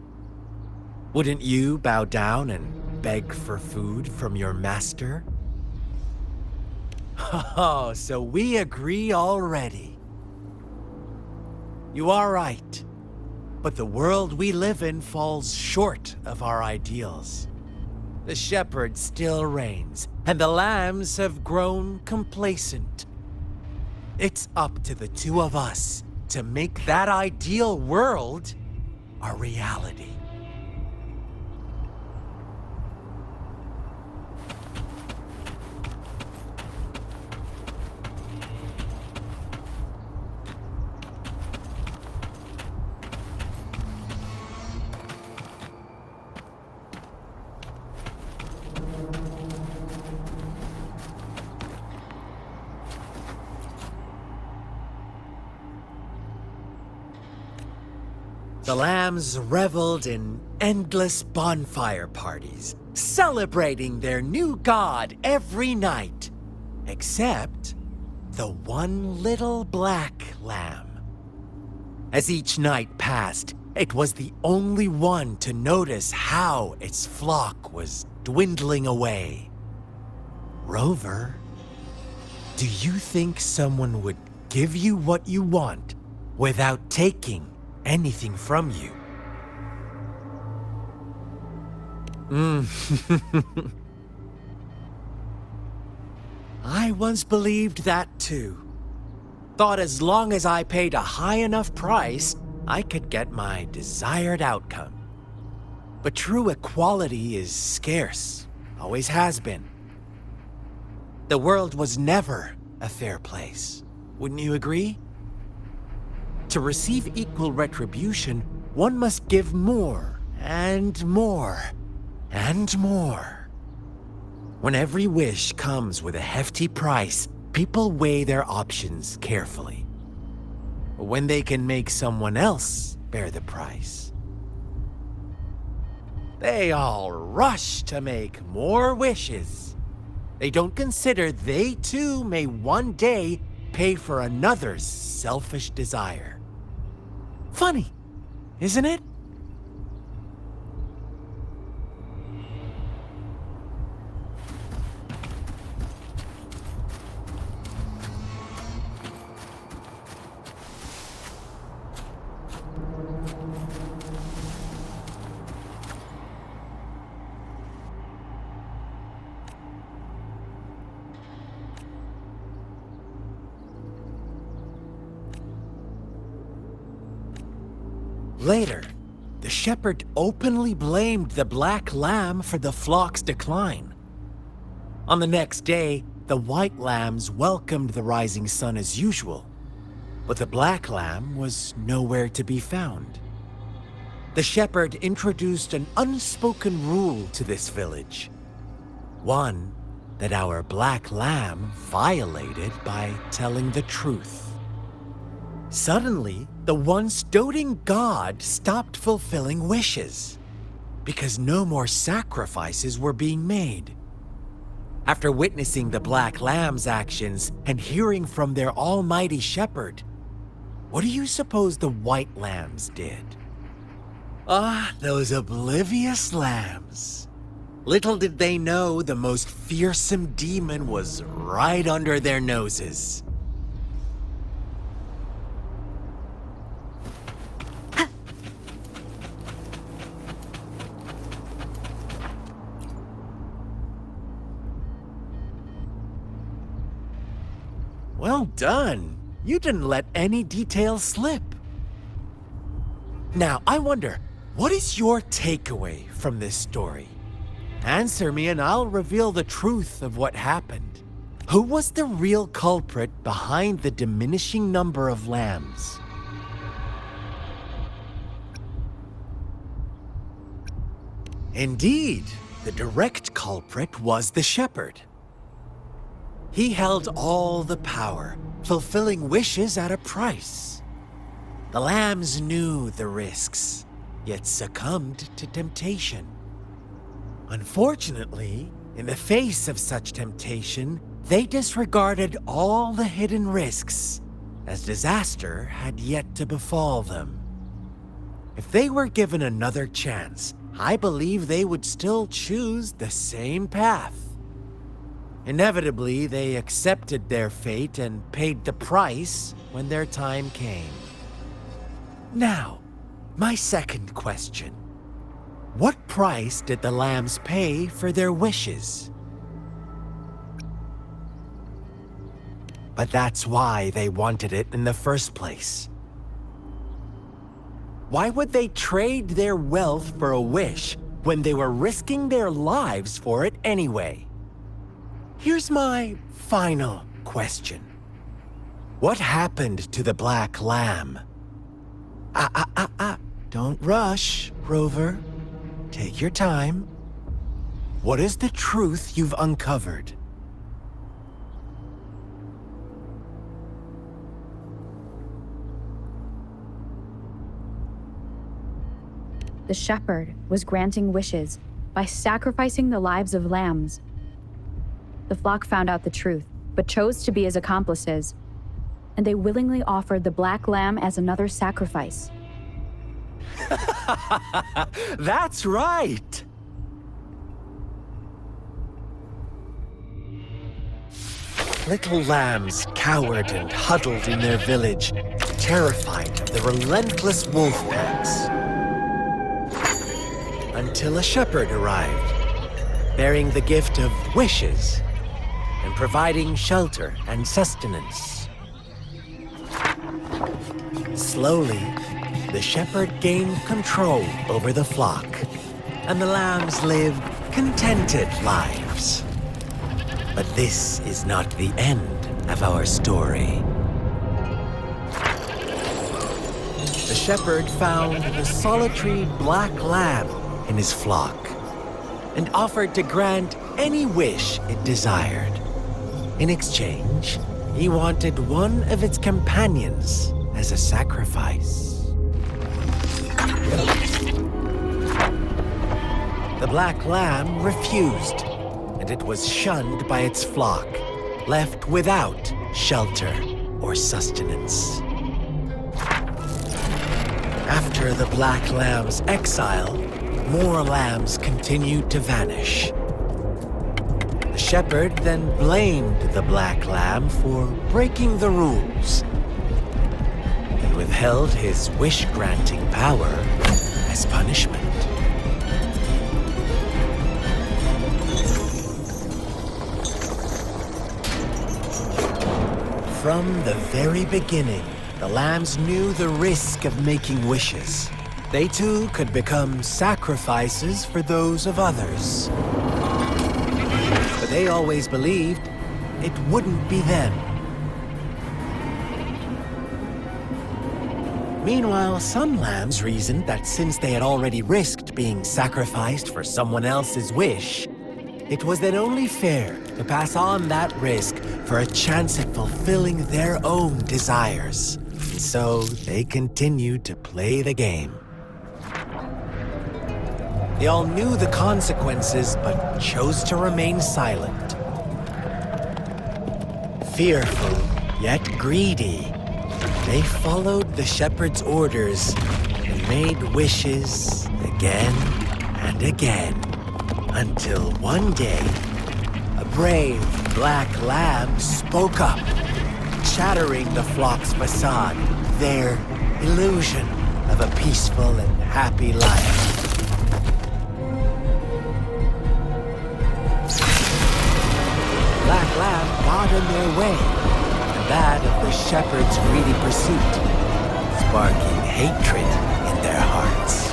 Wouldn't you bow down and beg for food from your master? Oh, so we agree already. You are right, but the world we live in falls short of our ideals. The shepherd still reigns, and the lambs have grown complacent. It's up to the two of us to make that ideal world a reality. The lambs reveled in endless bonfire parties, celebrating their new god every night, except the one little black lamb. As each night passed, it was the only one to notice how its flock was dwindling away. Rover, do you think someone would give you what you want without taking anything from you? I once believed that too. Thought as long as I paid a high enough price, I could get my desired outcome. But true equality is scarce, always has been. The world was never a fair place, wouldn't you agree? To receive equal retribution, one must give more, and more, and more. When every wish comes with a hefty price, people weigh their options carefully. But when they can make someone else bear the price, they all rush to make more wishes. They don't consider they too may one day pay for another's selfish desire. Funny, isn't it? Later, the shepherd openly blamed the black lamb for the flock's decline. On the next day, the white lambs welcomed the rising sun as usual, but the black lamb was nowhere to be found. The shepherd introduced an unspoken rule to this village, one that our black lamb violated by telling the truth. Suddenly, the once doting god stopped fulfilling wishes, because no more sacrifices were being made. After witnessing the black lamb's actions and hearing from their almighty shepherd, what do you suppose the white lambs did? Ah, those oblivious lambs. Little did they know the most fearsome demon was right under their noses. Well done. You didn't let any details slip. Now, I wonder, what is your takeaway from this story? Answer me and I'll reveal the truth of what happened. Who was the real culprit behind the diminishing number of lambs? Indeed, the direct culprit was the shepherd. He held all the power, fulfilling wishes at a price. The lambs knew the risks, yet succumbed to temptation. Unfortunately, in the face of such temptation, they disregarded all the hidden risks, as disaster had yet to befall them. If they were given another chance, I believe they would still choose the same path. Inevitably, they accepted their fate and paid the price when their time came. Now, my second question. What price did the lambs pay for their wishes? But that's why they wanted it in the first place. Why would they trade their wealth for a wish when they were risking their lives for it anyway? Here's my final question. What happened to the Black Lamb? Don't rush, Rover. Take your time. What is the truth you've uncovered? The shepherd was granting wishes by sacrificing the lives of lambs. The flock found out the truth, but chose to be his accomplices, and they willingly offered the black lamb as another sacrifice. That's right! Little lambs cowered and huddled in their village, terrified of the relentless wolf packs. Until a shepherd arrived, bearing the gift of wishes and providing shelter and sustenance. Slowly, the shepherd gained control over the flock, and the lambs lived contented lives. But this is not the end of our story. The shepherd found the solitary black lamb in his flock and offered to grant any wish it desired. In exchange, he wanted one of its companions as a sacrifice. The black lamb refused, and it was shunned by its flock, left without shelter or sustenance. After the black lamb's exile, more lambs continued to vanish. The shepherd then blamed the black lamb for breaking the rules and withheld his wish-granting power as punishment. From the very beginning, the lambs knew the risk of making wishes. They too could become sacrifices for those of others. But they always believed it wouldn't be them. Meanwhile, some lambs reasoned that since they had already risked being sacrificed for someone else's wish, it was then only fair to pass on that risk for a chance at fulfilling their own desires. And so they continued to play the game. They all knew the consequences, but chose to remain silent. Fearful, yet greedy, they followed the shepherd's orders and made wishes again and again, until one day, a brave black lamb spoke up, shattering the flock's facade, their illusion of a peaceful and happy life. Black lamb got in their way, and that of the shepherd's greedy pursuit, sparking hatred in their hearts.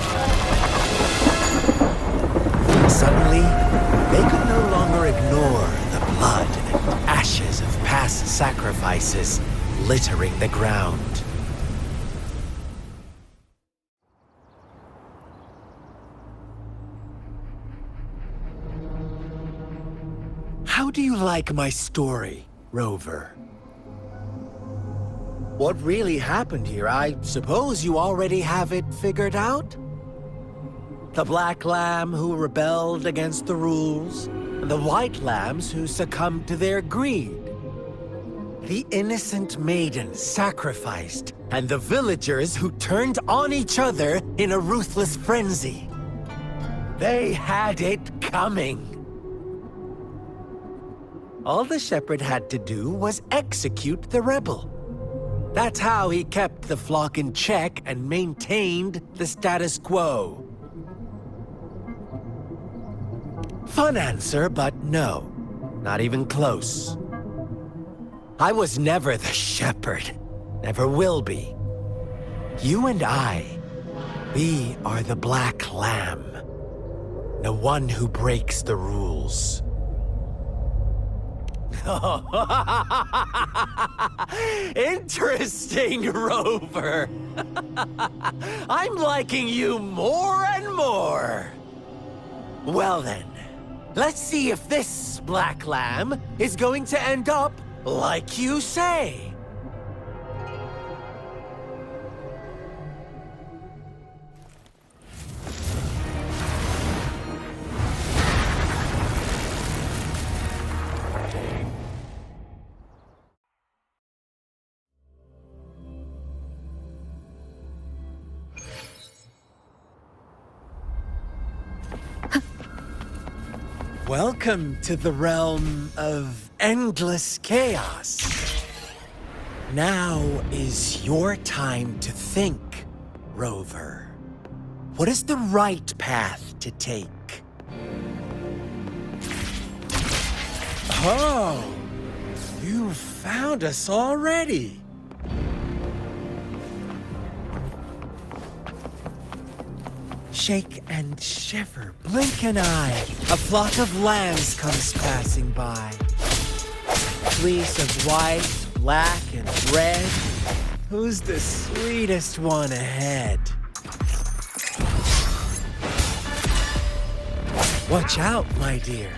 Suddenly, they could no longer ignore the blood and ashes of past sacrifices littering the ground. How do you like my story, Rover? What really happened here? I suppose you already have it figured out? The black lamb who rebelled against the rules, and the white lambs who succumbed to their greed. The innocent maiden sacrificed, and the villagers who turned on each other in a ruthless frenzy. They had it coming. All the shepherd had to do was execute the rebel. That's how he kept the flock in check and maintained the status quo. Fun answer, but no, not even close. I was never the shepherd, never will be. You and I We are the Black Lamb. The one who breaks the rules. Interesting, Rover. I'm liking you more and more. Well then, let's see if this Black Lamb is going to end up like you say. Welcome to the realm of endless chaos. Now is your time to think, Rover. What is the right path to take? Oh, you found us already. Shake and shiver, blink an eye. A flock of lambs comes passing by. Fleece of white, black, and red. Who's the sweetest one ahead? Watch out, my dear.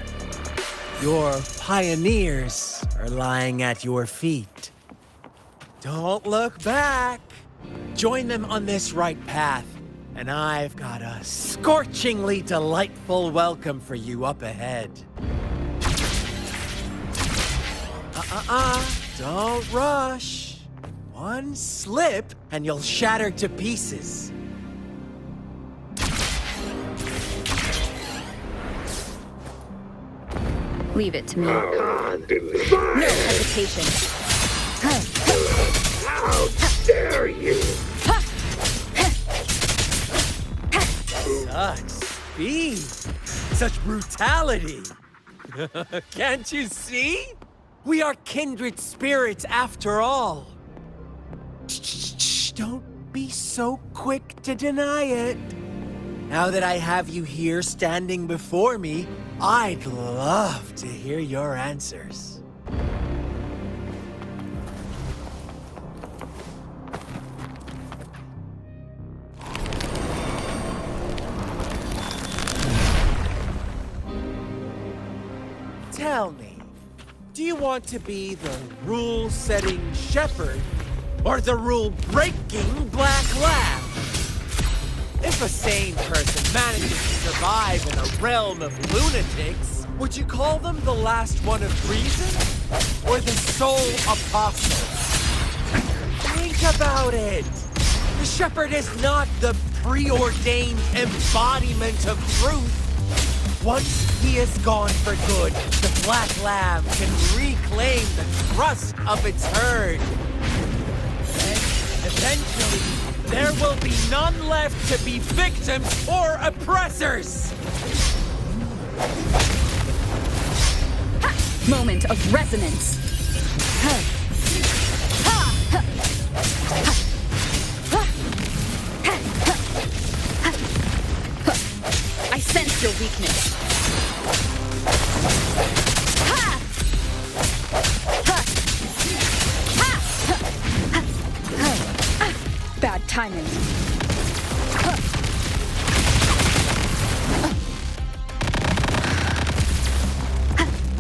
Your pioneers are lying at your feet. Don't look back. Join them on this right path. And I've got a scorchingly delightful welcome for you up ahead. Don't rush. One slip and you'll shatter to pieces. Leave it to me. No hesitation. How dare you! Such speed, such brutality. Can't you see? We are kindred spirits after all. Shh, don't be so quick to deny it. Now that I have you here standing before me, I'd love to hear your answers. Tell me, do you want to be the rule-setting shepherd or the rule-breaking Black Lamb? If a sane person manages to survive in a realm of lunatics, would you call them the last one of reason or the sole apostle? Think about it. The shepherd is not the preordained embodiment of truth. Once he is gone for good, the Black Lamb can reclaim the trust of its herd. And eventually, there will be none left to be victims or oppressors! Moment of resonance. I sense your weakness. Bad timing.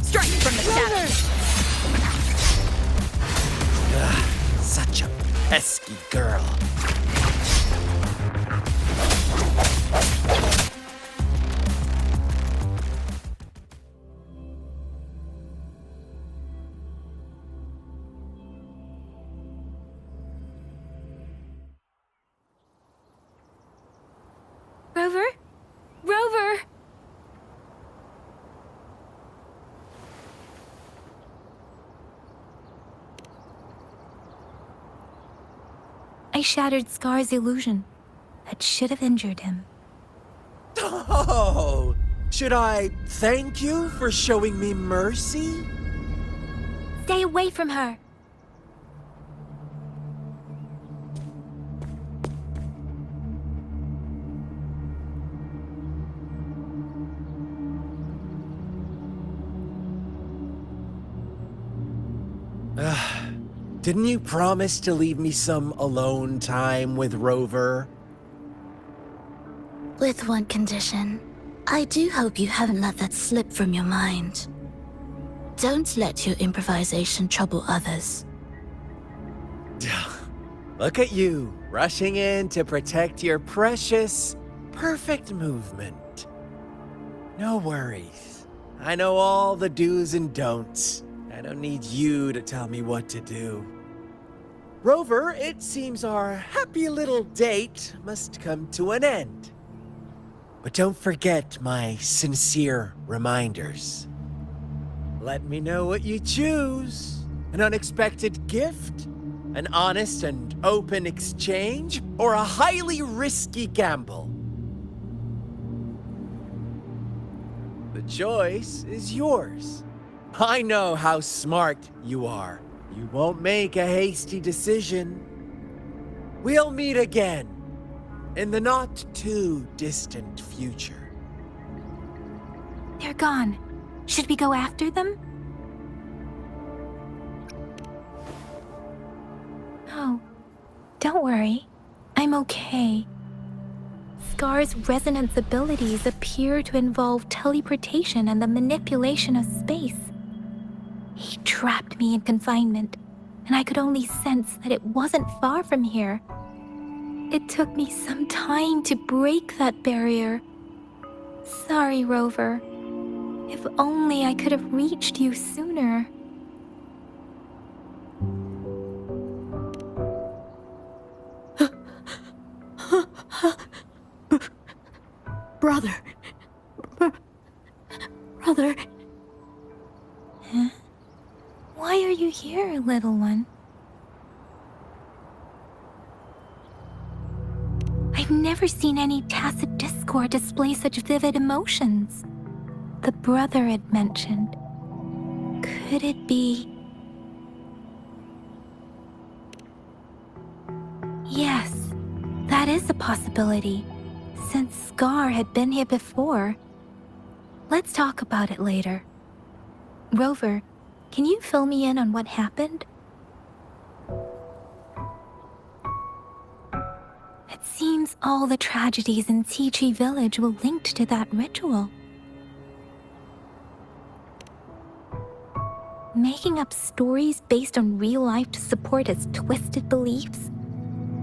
Strike from the shadows. Such a pesky girl. Rover? Rover! I shattered Scar's illusion. That should have injured him. Oh! Should I thank you for showing me mercy? Stay away from her. Didn't you promise to leave me some alone time with Rover? With one condition. I do hope you haven't let that slip from your mind. Don't let your improvisation trouble others. Look at you, rushing in to protect your precious, perfect movement. No worries. I know all the do's and don'ts. I don't need you to tell me what to do. Rover, it seems our happy little date must come to an end. But don't forget my sincere reminders. Let me know what you choose. An unexpected gift? An honest and open exchange? Or a highly risky gamble? The choice is yours. I know how smart you are. You won't make a hasty decision. We'll meet again in the not-too-distant future. They're gone. Should we go after them? No. Don't worry. I'm okay. Scar's resonance abilities appear to involve teleportation and the manipulation of space. He trapped me in confinement, and I could only sense that it wasn't far from here. It took me some time to break that barrier. Sorry, Rover. If only I could have reached you sooner. Brother. Brother. Huh? Why are you here, little one? I've never seen any tacit discord display such vivid emotions. The brother had mentioned. Could it be... Yes, that is a possibility, since Scar had been here before. Let's talk about it later. Rover, can you fill me in on what happened? It seems all the tragedies in Tea Tree Village were linked to that ritual. Making up stories based on real life to support his twisted beliefs?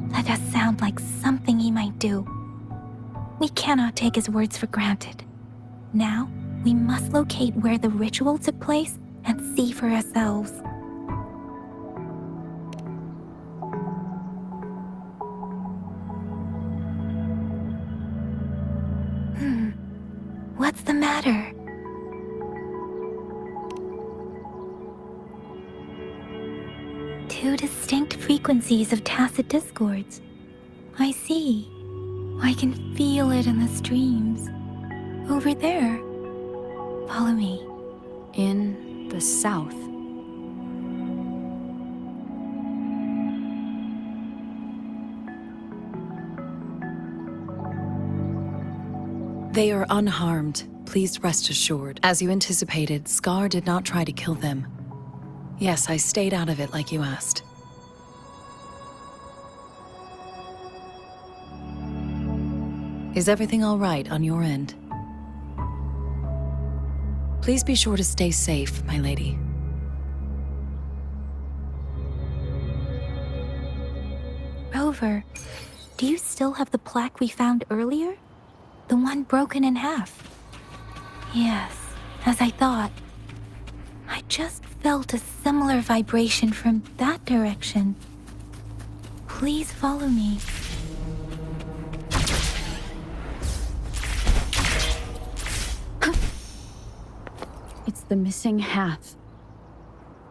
That does sound like something he might do. We cannot take his words for granted. Now, we must locate where the ritual took place and see for ourselves. What's the matter? Two distinct frequencies of tacit discords. I see. I can feel it in the streams. Over there. Follow me. In the south. They are unharmed. Please rest assured. As you anticipated, Scar did not try to kill them. Yes, I stayed out of it like you asked. Is everything all right on your end? Please be sure to stay safe, my lady. Rover, do you still have the plaque we found earlier? The one broken in half? Yes, as I thought. I just felt a similar vibration from that direction. Please follow me. It's the missing half.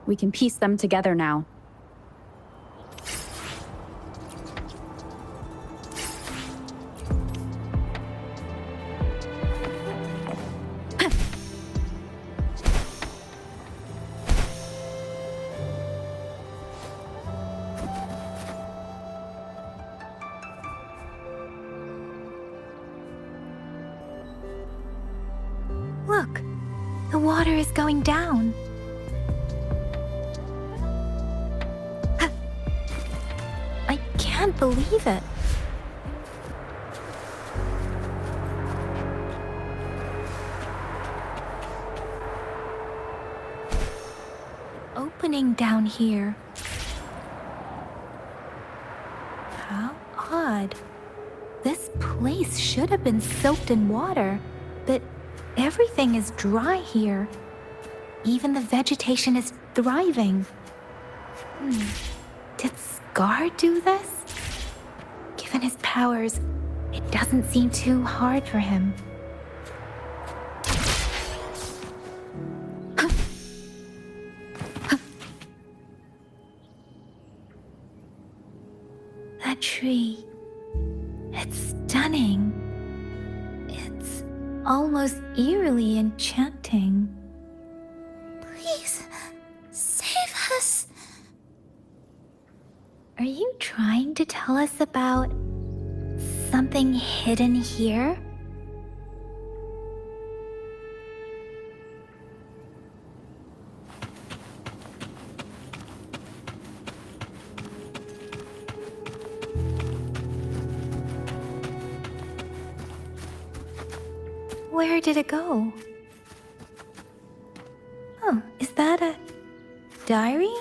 We can piece them together now. Look, the water is going down. can't believe it. Opening down here. How odd. This place should have been soaked in water, but everything is dry here. Even the vegetation is thriving. Did Scar do this? Given his powers, it doesn't seem too hard for him. That tree. It's stunning. It's almost eerily enchanting. Please, save us. Are you trying to tell us about something hidden here? Where did it go? Oh, is that a diary?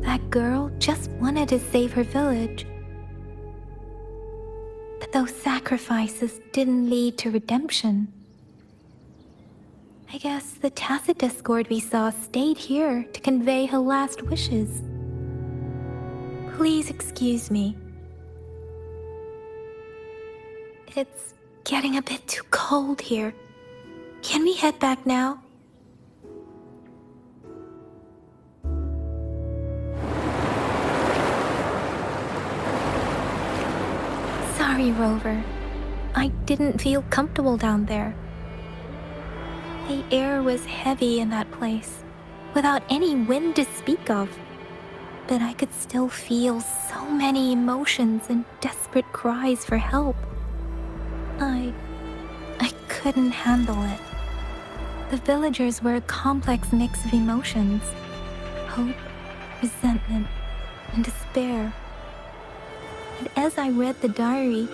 That girl just wanted to save her village. But those sacrifices didn't lead to redemption. I guess the tacit discord we saw stayed here to convey her last wishes. Please excuse me. It's getting a bit too cold here. Can we head back now? Sorry, Rover. I didn't feel comfortable down there. The air was heavy in that place, without any wind to speak of. But I could still feel so many emotions and desperate cries for help. I couldn't handle it. The villagers were a complex mix of emotions. Hope, resentment, and despair. And as I read the diary,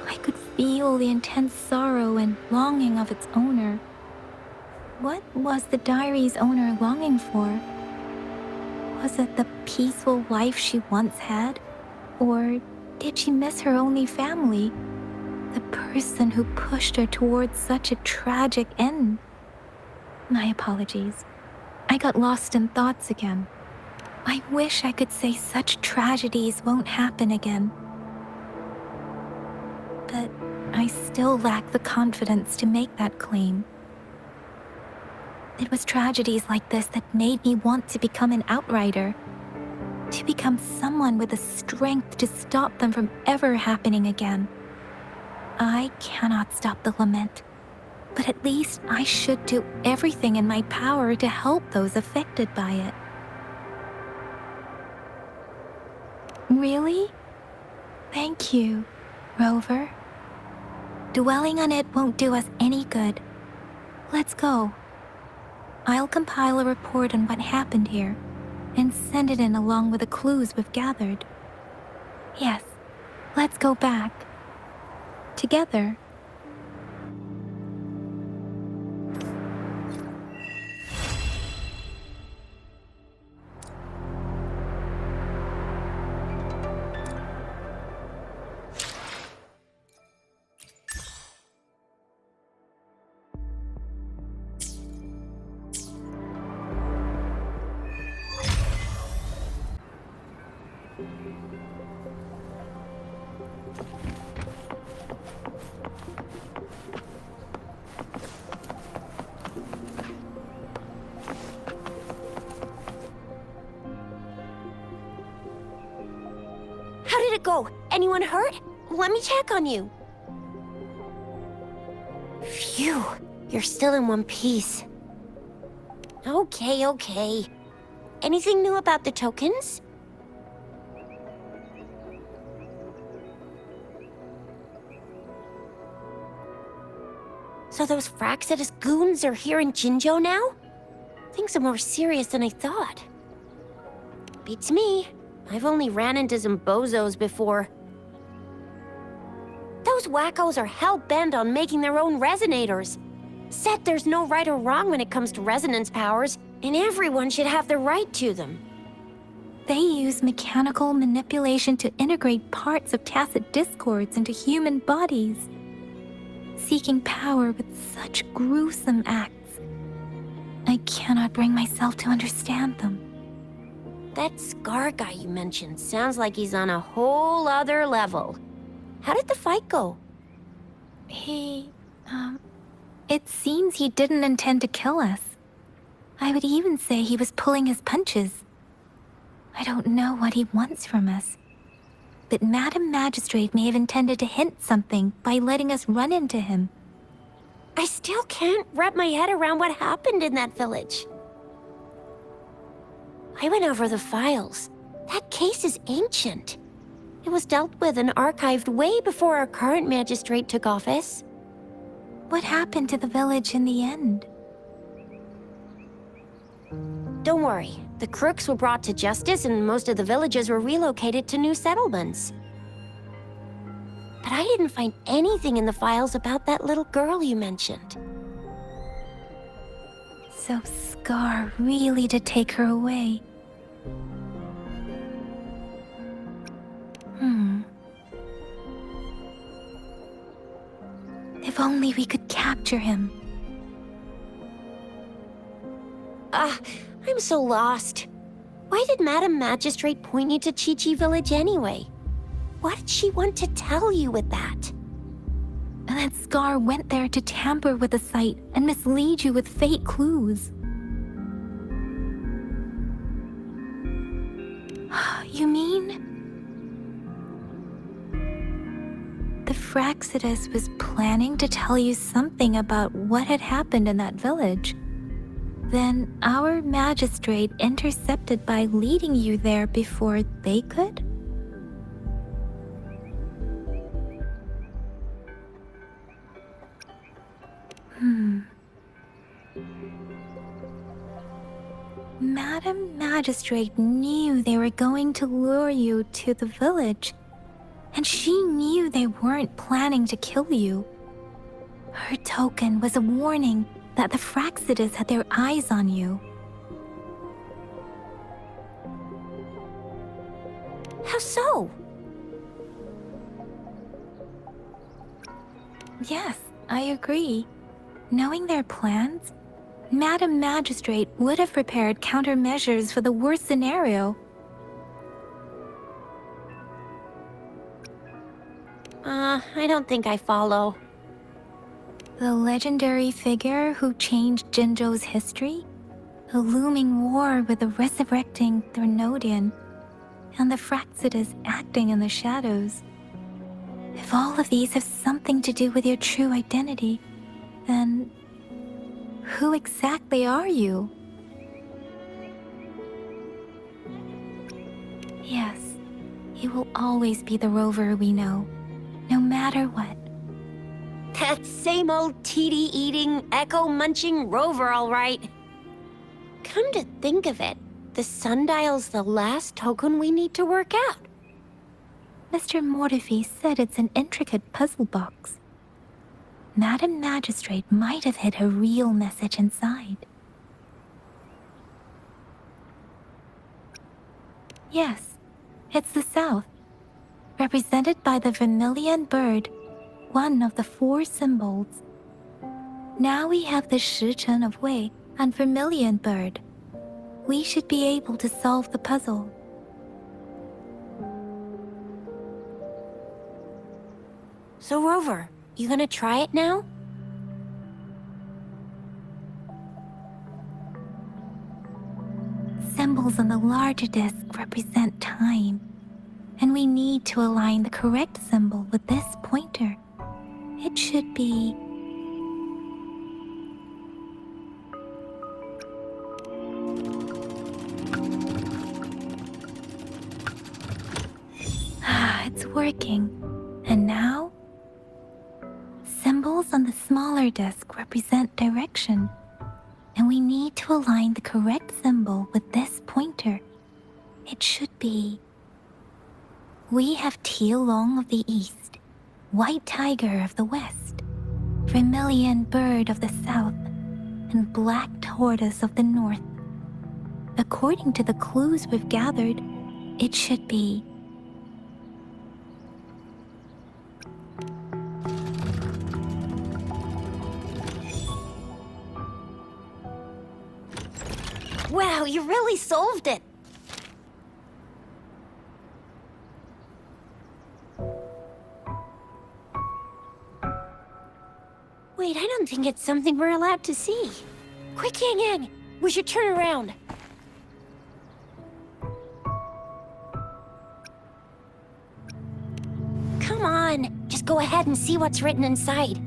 I could feel the intense sorrow and longing of its owner. What was the diary's owner longing for? Was it the peaceful life she once had? Or did she miss her only family? The person who pushed her towards such a tragic end? My apologies. I got lost in thoughts again. I wish I could say such tragedies won't happen again. But I still lack the confidence to make that claim. It was tragedies like this that made me want to become an outrider. To become someone with the strength to stop them from ever happening again. I cannot stop the lament, but at least I should do everything in my power to help those affected by it. Really? Thank you, Rover. Dwelling on it won't do us any good. Let's go. I'll compile a report on what happened here and send it in along with the clues we've gathered. Yes, let's go back. Together. How did it go? Anyone hurt? Let me check on you. Phew, you're still in one piece. Okay. Anything new about the tokens? So those Fraxidus goons are here in Jinzhou now? Things are more serious than I thought. Beats me. I've only ran into some bozos before. Those wackos are hell-bent on making their own resonators. Said there's no right or wrong when it comes to resonance powers, and everyone should have the right to them. They use mechanical manipulation to integrate parts of tacit discords into human bodies, seeking power with such gruesome acts. I cannot bring myself to understand them. That Scar guy you mentioned sounds like he's on a whole other level. How did the fight go? It seems he didn't intend to kill us. I would even say he was pulling his punches. I don't know what he wants from us. But Madam Magistrate may have intended to hint something by letting us run into him. I still can't wrap my head around what happened in that village. I went over the files. That case is ancient. It was dealt with and archived way before our current magistrate took office. What happened to the village in the end? Don't worry. The crooks were brought to justice and most of the villagers were relocated to new settlements. But I didn't find anything in the files about that little girl you mentioned. So Scar really did take her away. If only we could capture him. I'm so lost. Why did Madam Magistrate point you to Chi-Chi Village anyway? What did she want to tell you with that? That Scar went there to tamper with the site and mislead you with fake clues. You mean? The Fraxidus was planning to tell you something about what had happened in that village. Then our magistrate intercepted by leading you there before they could? Madam Magistrate knew they were going to lure you to the village, and she knew they weren't planning to kill you. Her token was a warning that the Fraxidus had their eyes on you. How so? Yes, I agree. Knowing their plans, Madam Magistrate would have prepared countermeasures for the worst scenario. I don't think I follow. The legendary figure who changed Jinzhou's history? A looming war with the resurrecting Threnodian, and the Fraxidus acting in the shadows. If all of these have something to do with your true identity, then who exactly are you? Yes, You will always be the rover we know, no matter what. That same old TD-eating, echo-munching rover, all right. Come to think of it, the sundial's the last token we need to work out. Mr. Mortefi said it's an intricate puzzle box. Madam Magistrate might have hid a real message inside. Yes, it's the South, represented by the vermilion bird, one of the 4 symbols. Now we have the Shichen of Wei and vermilion bird. We should be able to solve the puzzle. So, Rover, you gonna try it now? Symbols on the larger disc represent time, and we need to align the correct symbol with this pointer. It should be... It's working. And now? Symbols on the smaller disc represent direction, and we need to align the correct symbol with this pointer. It should be... We have Tielong of the East, White Tiger of the West, Vermilion Bird of the South, and Black Tortoise of the North. According to the clues we've gathered, it should be... Wow, you really solved it! Wait, I don't think it's something we're allowed to see. Quick, Yang Yang! We should turn around. Come on, just go ahead and see what's written inside.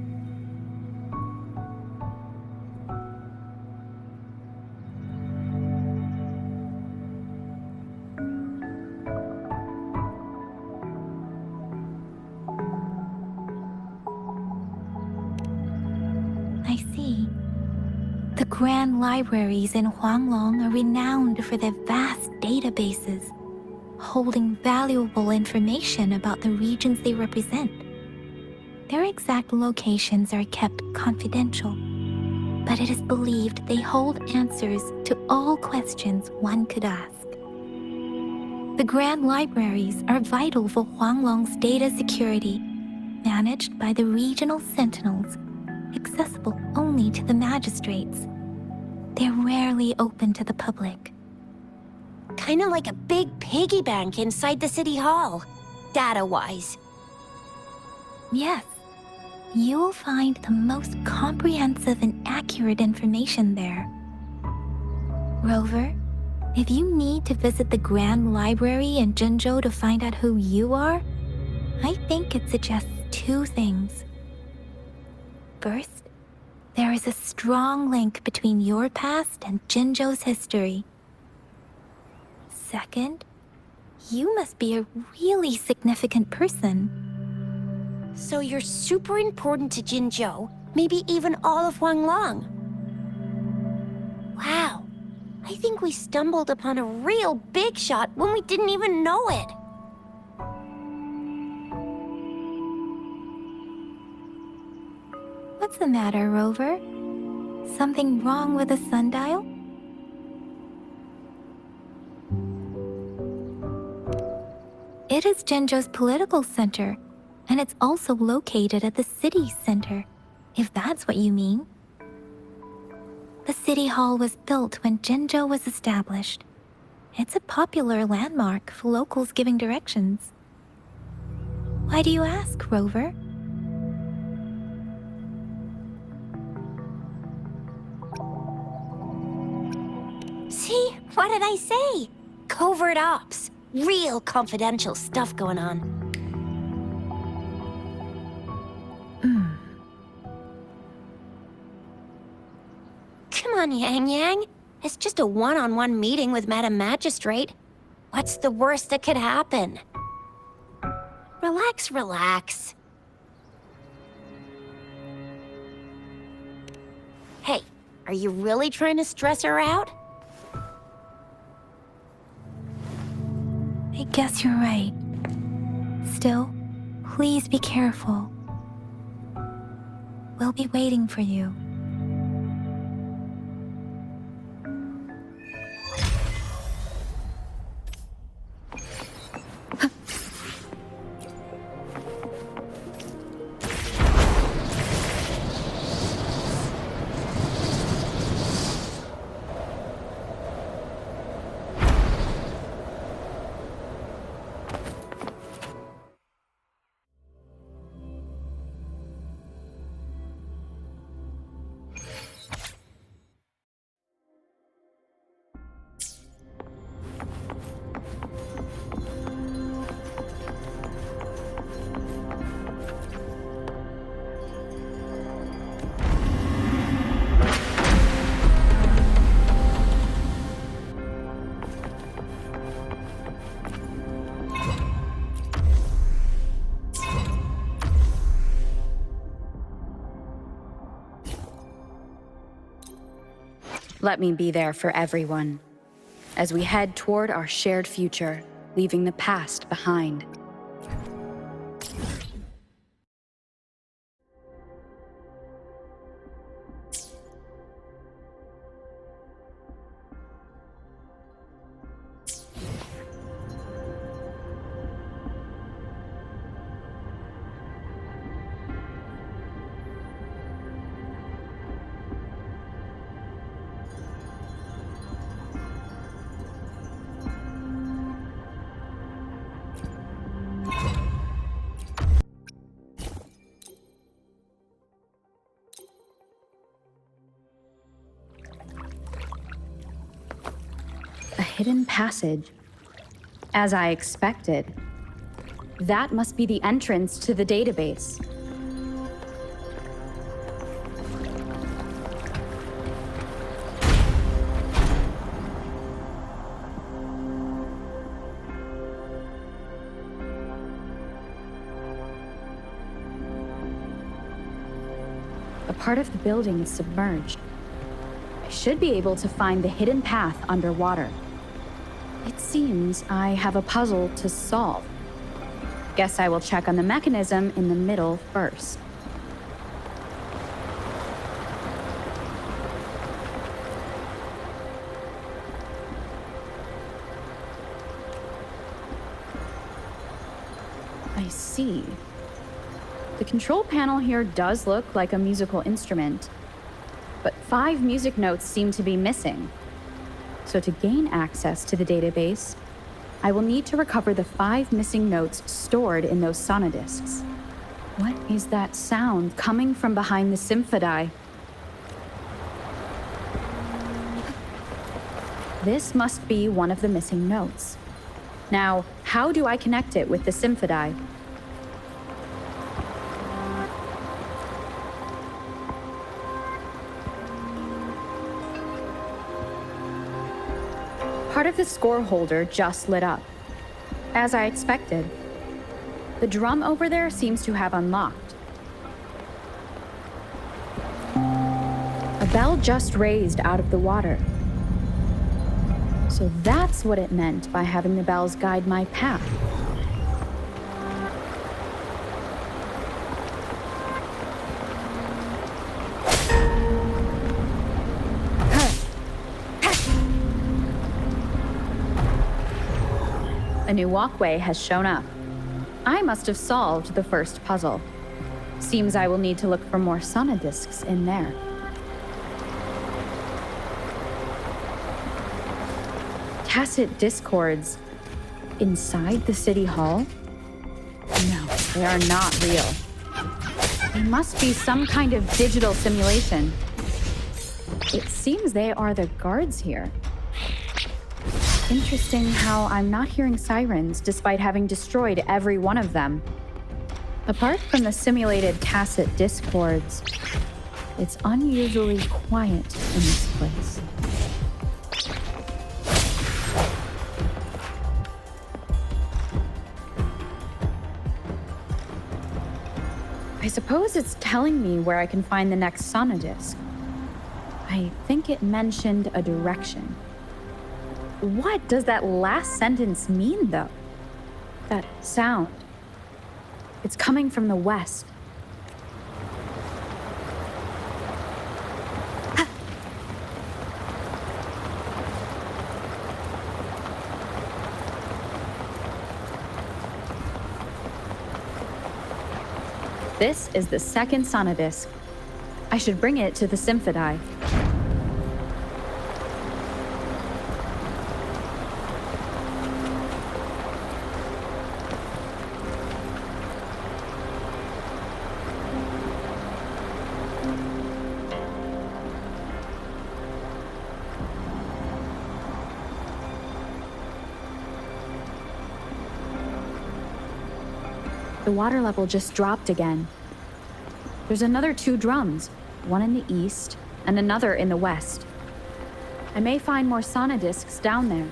Grand libraries in Huanglong are renowned for their vast databases, holding valuable information about the regions they represent. Their exact locations are kept confidential, but it is believed they hold answers to all questions one could ask. The Grand Libraries are vital for Huanglong's data security, managed by the regional sentinels, accessible only to the magistrates. They're rarely open to the public. Kinda like a big piggy bank inside the city hall, data-wise. Yes. You'll find the most comprehensive and accurate information there. Rover, if you need to visit the Grand Library in Jinzhou to find out who you are, I think it suggests 2 things. First, there is a strong link between your past and Jinzhou's history. Second, you must be a really significant person. So you're super important to Jinzhou, maybe even all of Huanglong. Wow, I think we stumbled upon a real big shot when we didn't even know it. What's the matter, Rover? Something wrong with the sundial? It is Jinzhou's political center, and it's also located at the city center, if that's what you mean. The city hall was built when Jinzhou was established. It's a popular landmark for locals giving directions. Why do you ask, Rover? See? What did I say? Covert ops. Real confidential stuff going on. Come on, Yang Yang. It's just a one-on-one meeting with Madam Magistrate. What's the worst that could happen? Relax, relax. Hey, are you really trying to stress her out? I guess you're right. Still, please be careful. We'll be waiting for you. Let me be there for everyone, as we head toward our shared future, leaving the past behind. A hidden passage. As I expected. That must be the entrance to the database. A part of the building is submerged. I should be able to find the hidden path underwater. It seems I have a puzzle to solve. Guess I will check on the mechanism in the middle first. I see. The control panel here does look like a musical instrument, but 5 music notes seem to be missing. So to gain access to the database, I will need to recover the 5 missing notes stored in those sonodiscs. What is that sound coming from behind the symphody? This must be one of the missing notes. Now, how do I connect it with the symphody? Part of the score holder just lit up. As I expected. The drum over there seems to have unlocked. A bell just raised out of the water. So that's what it meant by having the bells guide my path. A new walkway has shown up. I must have solved the first puzzle. Seems I will need to look for more sonodiscs in there. Tacit discords inside the city hall? No, they are not real. They must be some kind of digital simulation. It seems they are the guards here. Interesting how I'm not hearing sirens despite having destroyed every one of them. Apart from the simulated tacit discords, it's unusually quiet in this place. suppose it's telling me where I can find the next sonodisc. I think it mentioned a direction. What does that last sentence mean, though? That sound. It's coming from the west. This is the second sonodisc. I should bring it to the Symphodi. The water level just dropped again. There's another 2 drums, one in the east and another in the west. I may find more sonodiscs down there.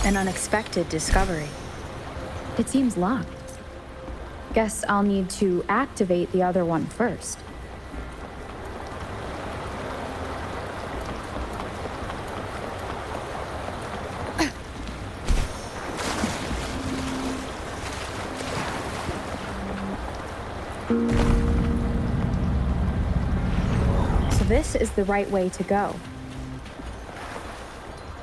An unexpected discovery. It seems locked. Guess I'll need to activate the other one first. This is the right way to go.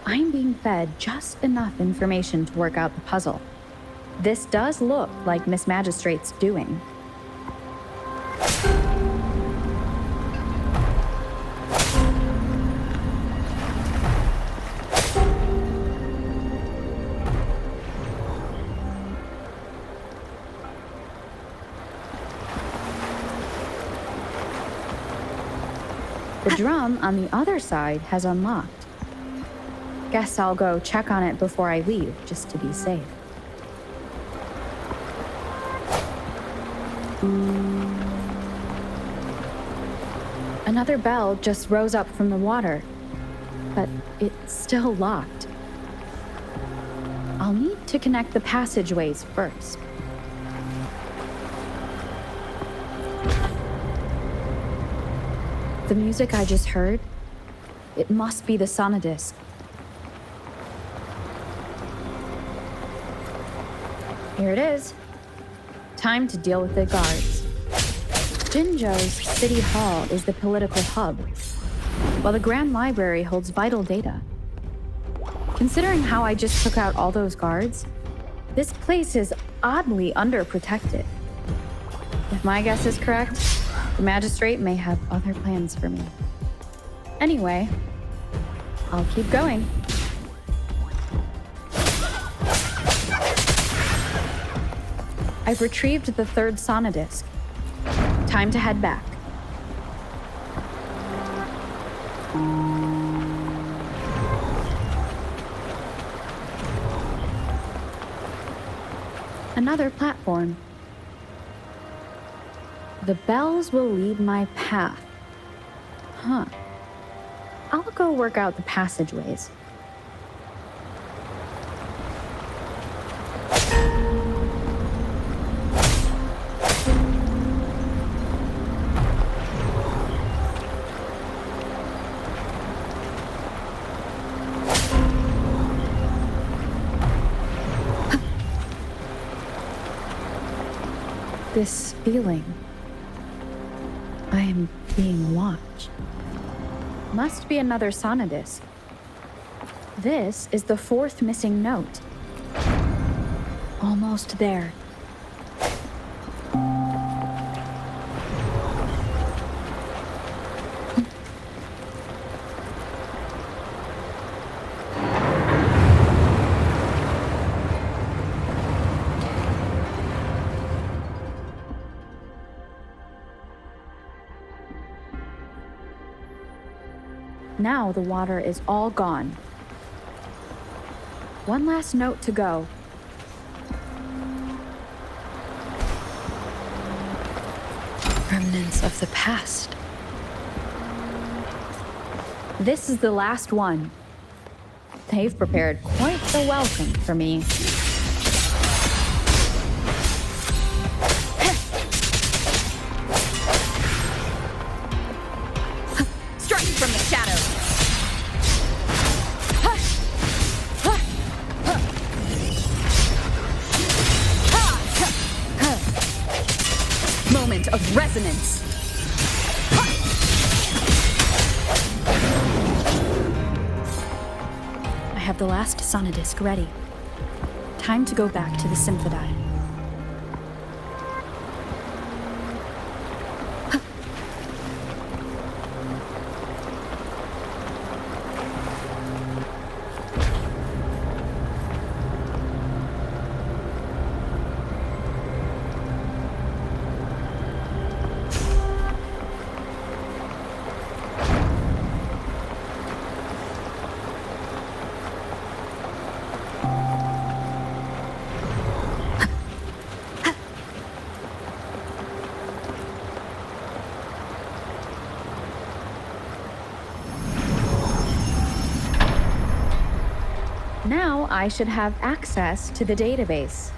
I'm being fed just enough information to work out the puzzle. This does look like Miss Magistrate's doing. The drum on the other side has unlocked. Guess I'll go check on it before I leave, just to be safe. Another bell just rose up from the water, but it's still locked. I'll need to connect the passageways first. The music I just heard, it must be the sonodisc. Here it is. Time to deal with the guards. Jinzhou's City Hall is the political hub, while the Grand Library holds vital data. Considering how I just took out all those guards, this place is oddly underprotected. If my guess is correct, the Magistrate may have other plans for me. Anyway, I'll keep going. I've retrieved the 3rd sonodisc. Time to head back. Another platform. The bells will lead my path. Huh. I'll go work out the passageways. This feeling. I am being watched. Must be another sonodisc. This is the 4th missing note. Almost there. Now the water is all gone. One last note to go. Remnants of the past. This is the last one. They've prepared quite the welcome for me. have the last sonodisk ready. Time to go back to the Symphony. Now I should have access to the database.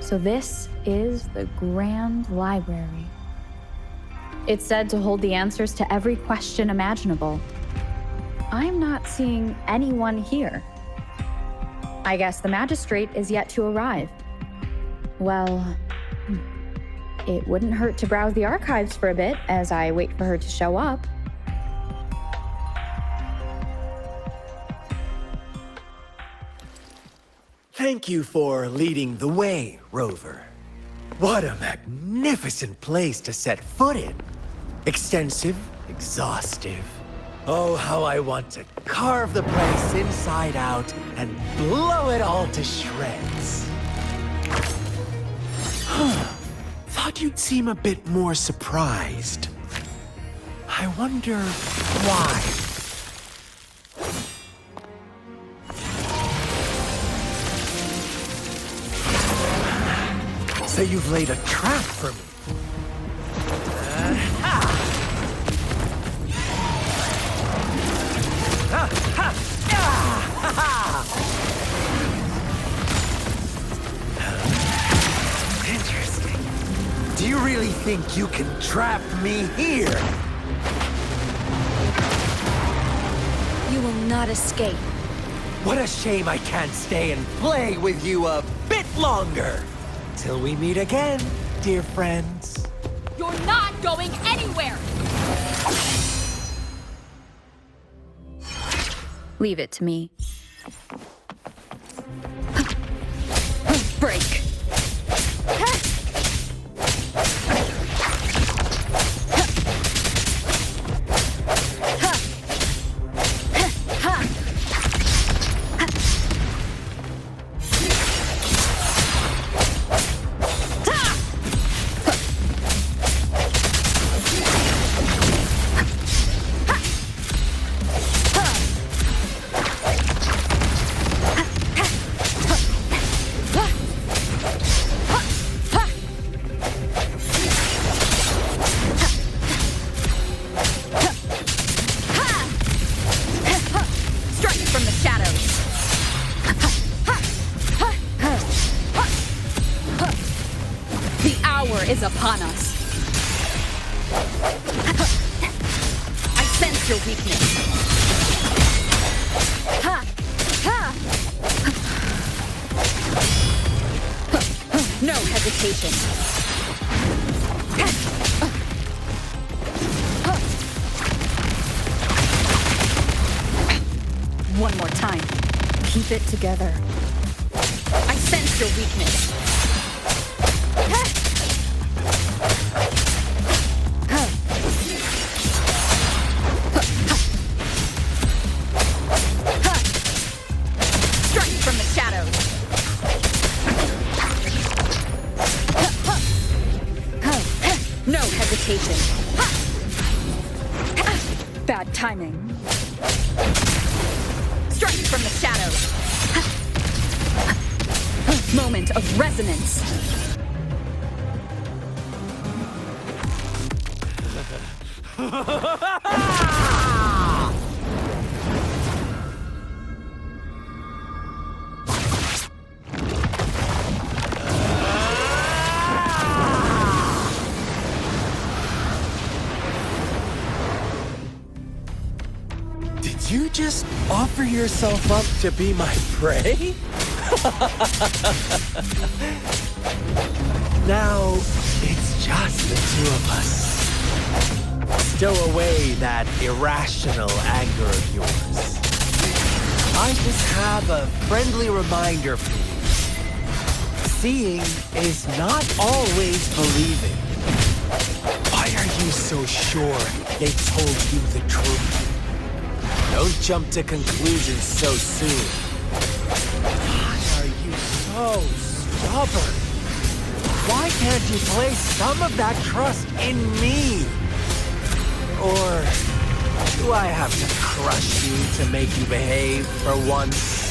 So this is the Grand Library. It's said to hold the answers to every question imaginable. I'm not seeing anyone here. I guess the magistrate is yet to arrive. Well, it wouldn't hurt to browse the archives for a bit as I wait for her to show up. Thank you for leading the way, Rover. What a magnificent place to set foot in. Extensive, exhaustive. Oh, how I want to carve the place inside out and blow it all to shreds. Thought you'd seem a bit more surprised. I wonder why. So you've laid a trap for me. Interesting. Do you really think you can trap me here? You will not escape. What a shame I can't stay and play with you a bit longer. Till we meet again, dear friends. You're not going anywhere! Leave it to me. Break. Is upon us. I sense your weakness. No hesitation. One more time. Keep it together. I sense your weakness. Bad timing. Strike from the shadows. Moment of resonance. you just offer yourself up to be my prey? Now, it's just the two of us. Stow away that irrational anger of yours. I just have a friendly reminder for you. Seeing is not always believing. Why are you so sure they told you the truth? Don't jump to conclusions so soon. Why are you so stubborn? Why can't you place some of that trust in me? Or do I have to crush you to make you behave for once?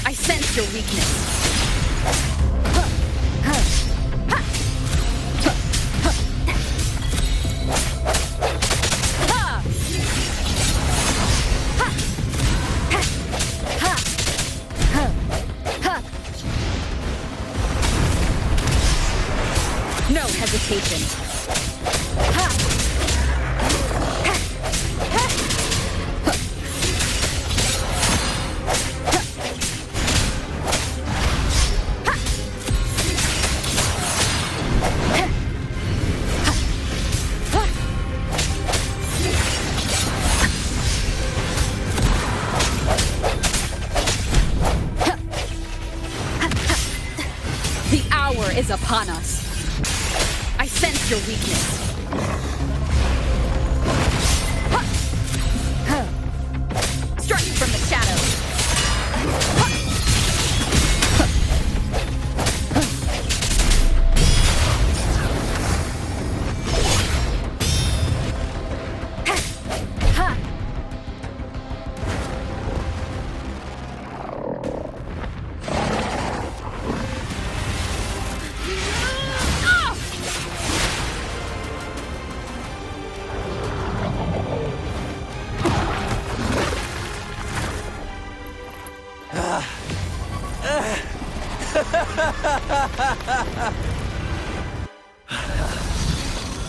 I sense your weakness. No hesitation. The hour is upon us. I sense your weakness. Strike from the shadows.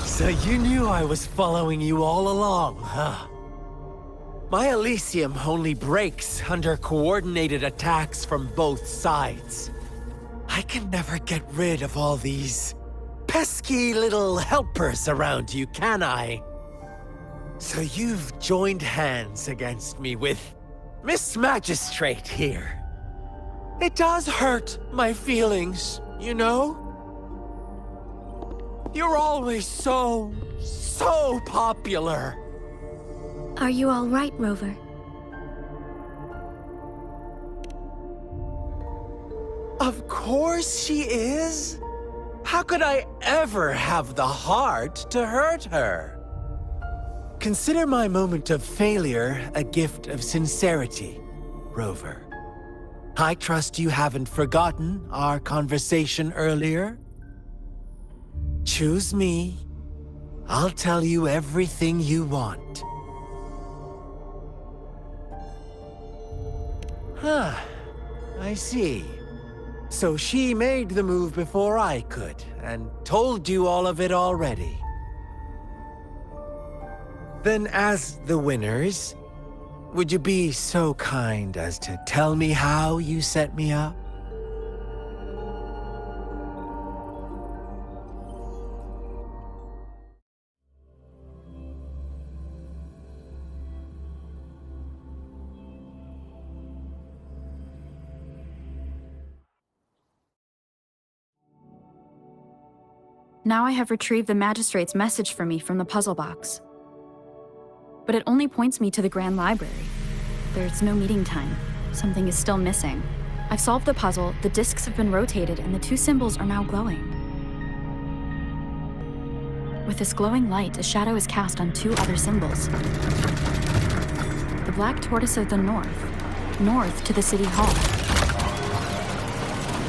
So you knew I was following you all along, huh? My Elysium only breaks under coordinated attacks from both sides. I can never get rid of all these pesky little helpers around you, can I? So you've joined hands against me with Miss Magistrate here. It does hurt my feelings, you know? You're always so popular. Are you all right, Rover? Of course she is. How could I ever have the heart to hurt her? Consider my moment of failure a gift of sincerity, Rover. I trust you haven't forgotten our conversation earlier. Choose me. I'll tell you everything you want. Huh. I see. So she made the move before I could, and told you all of it already. Then as the winners, would you be so kind as to tell me how you set me up? Now I have retrieved the Magistrate's message for me from the puzzle box. But it only points me to the Grand Library. There's no meeting time. Something is still missing. I've solved the puzzle, the discs have been rotated, and the two symbols are now glowing. With this glowing light, a shadow is cast on two other symbols. The black tortoise of the north to the City Hall.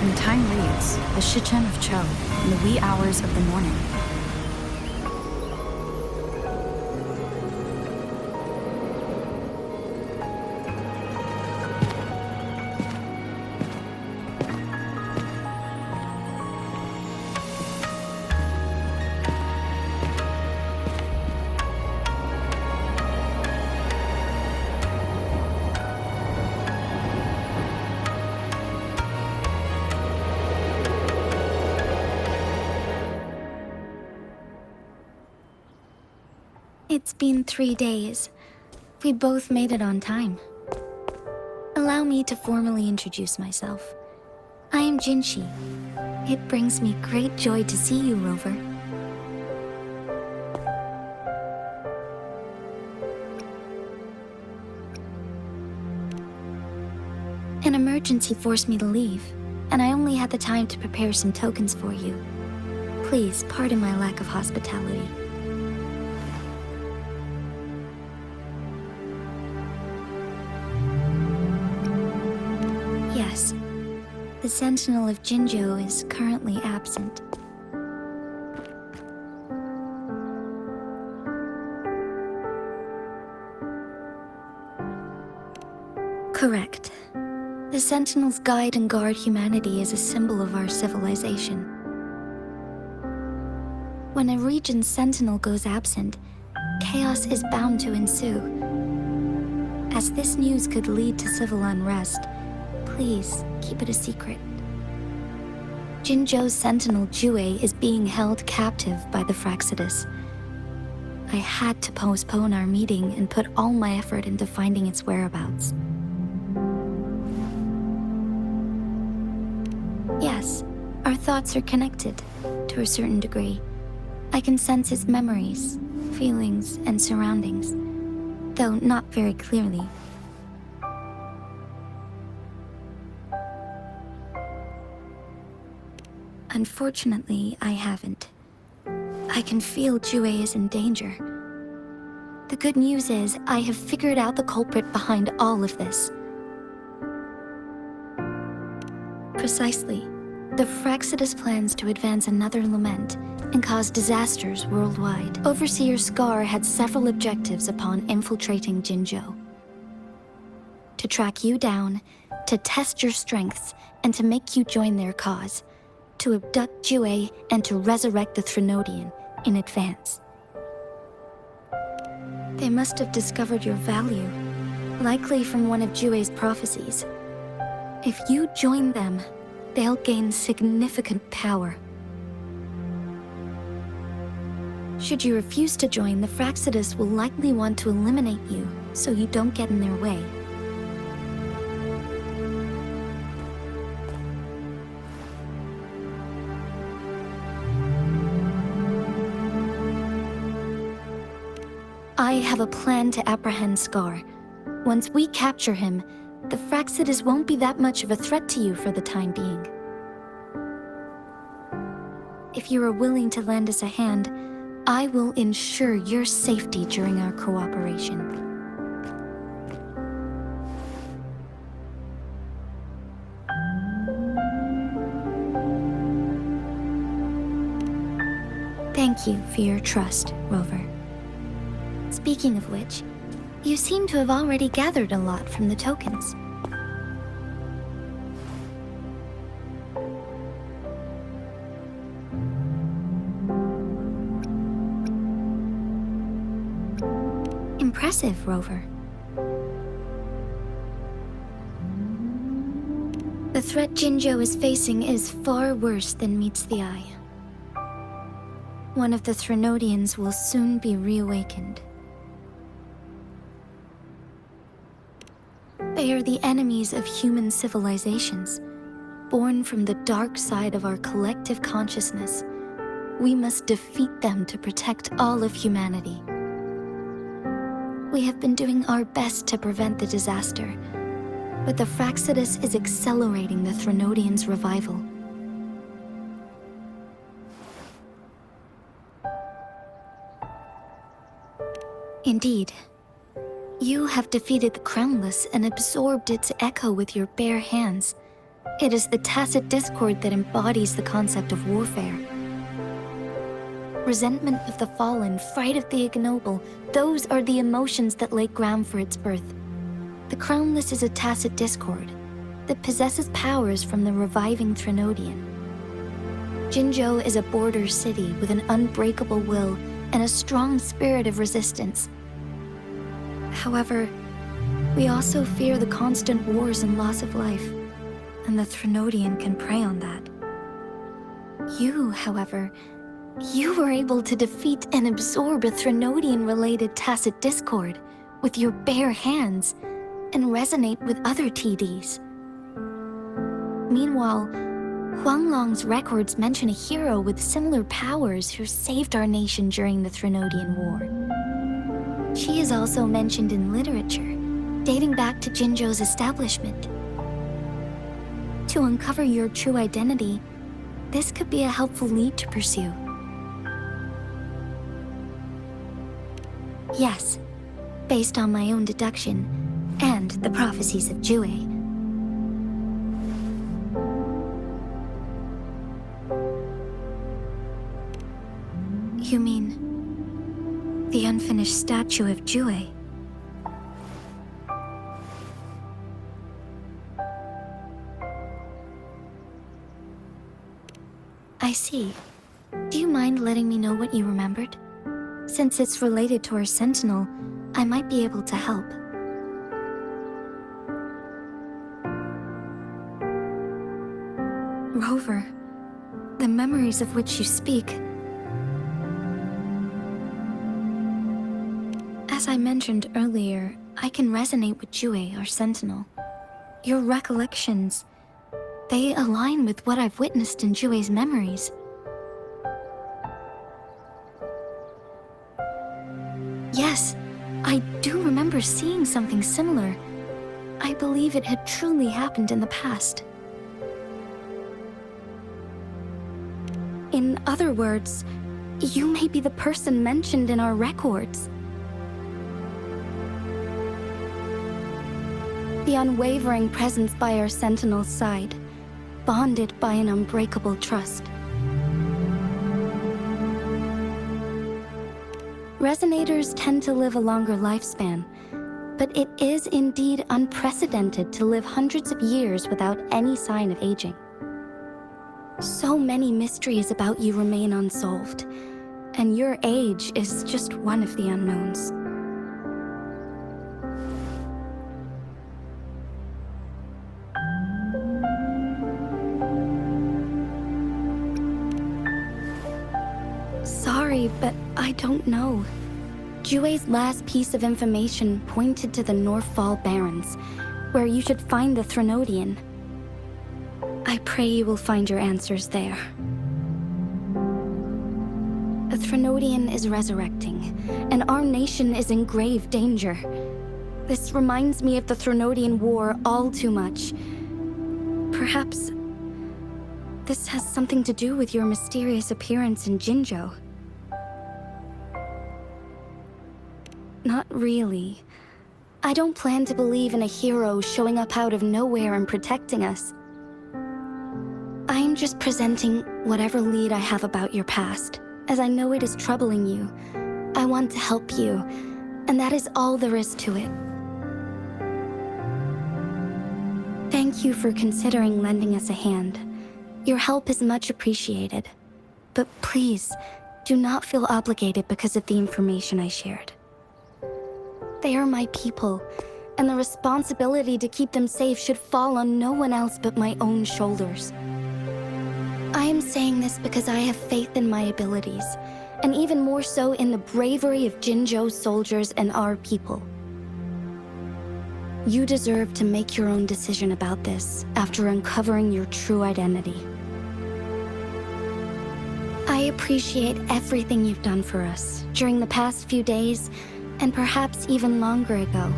And the time reads, the Shichen of Cho, in the wee hours of the morning. It's been 3 days. We both made it on time. Allow me to formally introduce myself. I am Jinshi. It brings me great joy to see you, Rover. An emergency forced me to leave, and I only had the time to prepare some tokens for you. Please pardon my lack of hospitality. Yes, the Sentinel of Jinzhou is currently absent. Correct. The Sentinels guide and guard humanity as a symbol of our civilization. When a region's Sentinel goes absent, chaos is bound to ensue. As this news could lead to civil unrest, please keep it a secret. Jinzhou's Sentinel Jue is being held captive by the Fraxidus. I had to postpone our meeting and put all my effort into finding its whereabouts. Yes, our thoughts are connected, to a certain degree. I can sense his memories, feelings, and surroundings, though not very clearly. Unfortunately, I haven't. I can feel Jue is in danger. The good news is, I have figured out the culprit behind all of this. Precisely. The Fraxidus plans to advance another lament and cause disasters worldwide. Overseer Scar had several objectives upon infiltrating Jinzhou. To track you down, to test your strengths, and to make you join their cause. To abduct Jue and to resurrect the Threnodian in advance. They must have discovered your value, likely from one of Jue's prophecies. If you join them, they'll gain significant power. Should you refuse to join, the Fraxidus will likely want to eliminate you, so you don't get in their way. I have a plan to apprehend Scar. Once we capture him, the Fraxidus won't be that much of a threat to you for the time being. If you are willing to lend us a hand, I will ensure your safety during our cooperation. Thank you for your trust, Rover. Speaking of which, you seem to have already gathered a lot from the tokens. Impressive, Rover. The threat Jinzhou is facing is far worse than meets the eye. One of the Threnodians will soon be reawakened. They are the enemies of human civilizations, born from the dark side of our collective consciousness. We must defeat them to protect all of humanity. We have been doing our best to prevent the disaster, but the Fraxidus is accelerating the Threnodians' revival. Indeed. You have defeated the Crownless and absorbed its echo with your bare hands. It is the tacit discord that embodies the concept of warfare. Resentment of the fallen, fright of the ignoble, those are the emotions that lay ground for its birth. The Crownless is a tacit discord that possesses powers from the reviving Threnodian. Jinzhou is a border city with an unbreakable will and a strong spirit of resistance. However, we also fear the constant wars and loss of life, and the Threnodian can prey on that. You, however, You were able to defeat and absorb a Threnodian-related tacit discord with your bare hands and resonate with other TDs. Meanwhile, Huanglong's records mention a hero with similar powers who saved our nation during the Threnodian War. She is also mentioned in literature, dating back to Jinzhou's establishment. To uncover your true identity, this could be a helpful lead to pursue. Yes, based on my own deduction and the prophecies of Jue. You mean the unfinished statue of Jue? I see. Do you mind letting me know what you remembered? Since it's related to our sentinel, I might be able to help. Rover, the memories of which you speak. As I mentioned earlier, I can resonate with Jue, our sentinel. Your recollections, they align with what I've witnessed in Jue's memories. Yes, I do remember seeing something similar. I believe it had truly happened in the past. In other words, you may be the person mentioned in our records. The unwavering presence by our sentinel's side, bonded by an unbreakable trust. Resonators tend to live a longer lifespan, but it is indeed unprecedented to live hundreds of years without any sign of aging. So many mysteries about you remain unsolved, and your age is just one of the unknowns. Sorry, but I don't know. Jue's last piece of information pointed to the Northfall Barrens, where you should find the Threnodian. I pray you will find your answers there. A Threnodian is resurrecting, and our nation is in grave danger. This reminds me of the Threnodian War all too much. Perhaps this has something to do with your mysterious appearance in Jinzhou. Not really. I don't plan to believe in a hero showing up out of nowhere and protecting us. I'm just presenting whatever lead I have about your past, as I know it is troubling you. I want to help you, and that is all there is to it. Thank you for considering lending us a hand. Your help is much appreciated. But please, do not feel obligated because of the information I shared. They are my people, and the responsibility to keep them safe should fall on no one else but my own shoulders. I am saying this because I have faith in my abilities, and even more so in the bravery of Jinzhou's soldiers and our people. You deserve to make your own decision about this after uncovering your true identity. I appreciate everything you've done for us during the past few days, and perhaps even longer ago.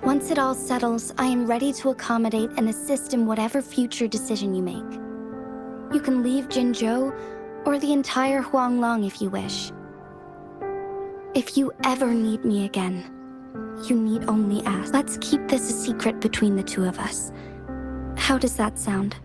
Once it all settles, I am ready to accommodate and assist in whatever future decision you make. You can leave Jinzhou, or the entire Huanglong if you wish. If you ever need me again, you need only ask. Let's keep this a secret between the two of us. How does that sound?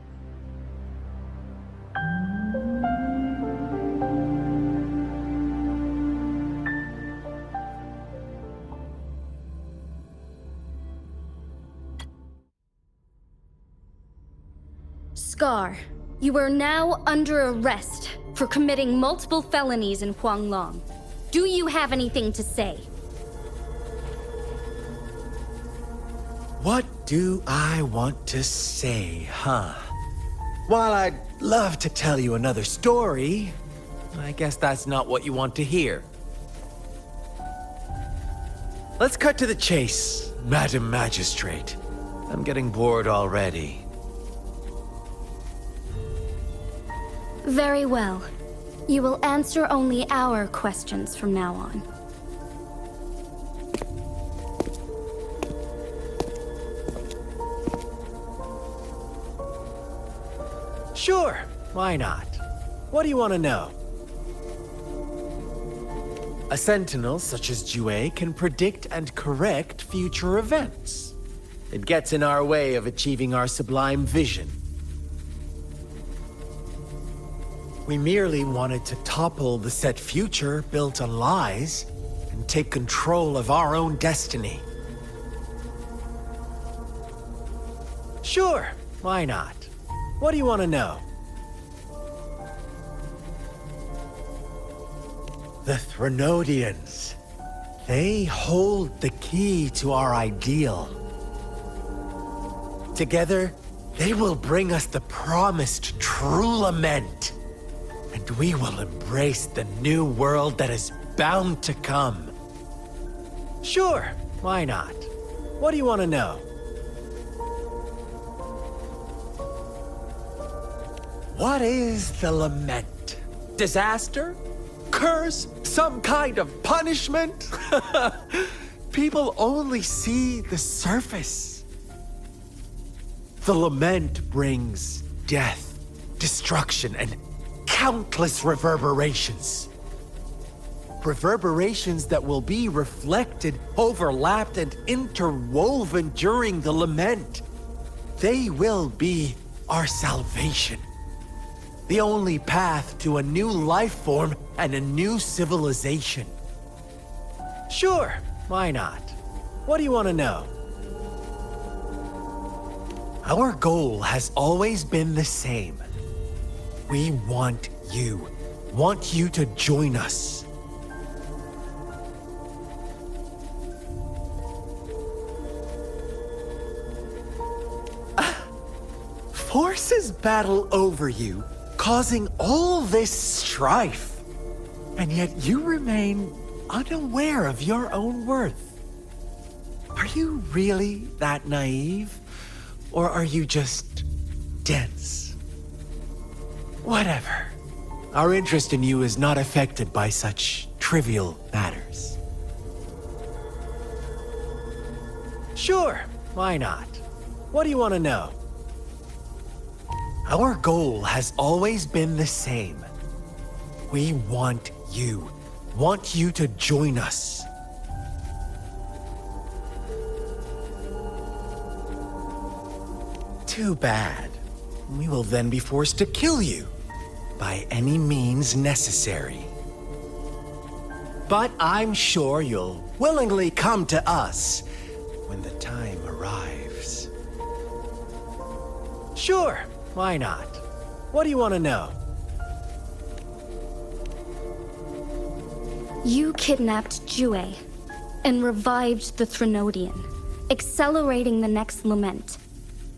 Scar, you are now under arrest for committing multiple felonies in Huanglong. Do you have anything to say? What do I want to say, huh? While I'd love to tell you another story, I guess that's not what you want to hear. Let's cut to the chase, Madam Magistrate. I'm getting bored already. Very well. You will answer only our questions from now on. Sure, why not? What do you want to know? A sentinel such as Jue can predict and correct future events. It gets in our way of achieving our sublime vision. We merely wanted to topple the set future built on lies and take control of our own destiny. Sure, why not? What do you want to know? The Threnodians. They hold the key to our ideal. Together, they will bring us the promised true lament. And we will embrace the new world that is bound to come. Sure, why not? What do you want to know? What is the lament? Disaster? Curse? Some kind of punishment? People only see the surface. The lament brings death, destruction, and countless reverberations. Reverberations that will be reflected, overlapped, and interwoven during the lament. They will be our salvation. The only path to a new life form and a new civilization. Sure, why not? What do you want to know? Our goal has always been the same. We want you to join us. Forces battle over you, causing all this strife. And yet you remain unaware of your own worth. Are you really that naive? Or are you just dense? Whatever. Our interest in you is not affected by such trivial matters. Sure, why not? What do you want to know? Our goal has always been the same. We want you to join us. Too bad. We will then be forced to kill you by any means necessary. But I'm sure you'll willingly come to us when the time arrives. Sure, why not? What do you want to know? You kidnapped Jue and revived the Threnodian, accelerating the next lament.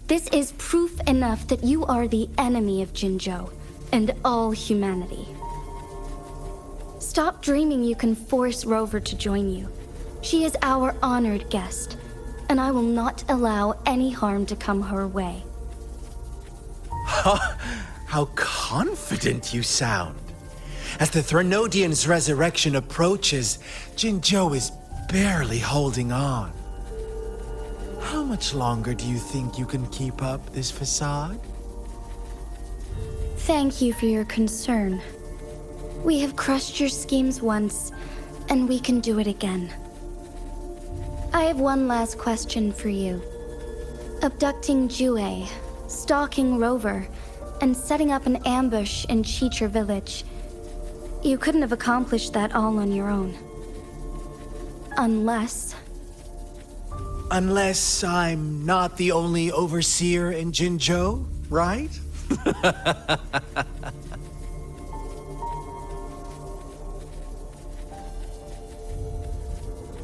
This is proof enough that you are the enemy of Jinzhou and all humanity. Stop dreaming you can force Rover to join you. She is our honored guest, and I will not allow any harm to come her way. How confident you sound. As the Threnodian's resurrection approaches, Jinzhou is barely holding on. How much longer do you think you can keep up this facade? Thank you for your concern. We have crushed your schemes once, and we can do it again. I have one last question for you. Abducting Jue, stalking Rover, and setting up an ambush in Chicher village. You couldn't have accomplished that all on your own. Unless I'm not the only overseer in Jinzhou, right?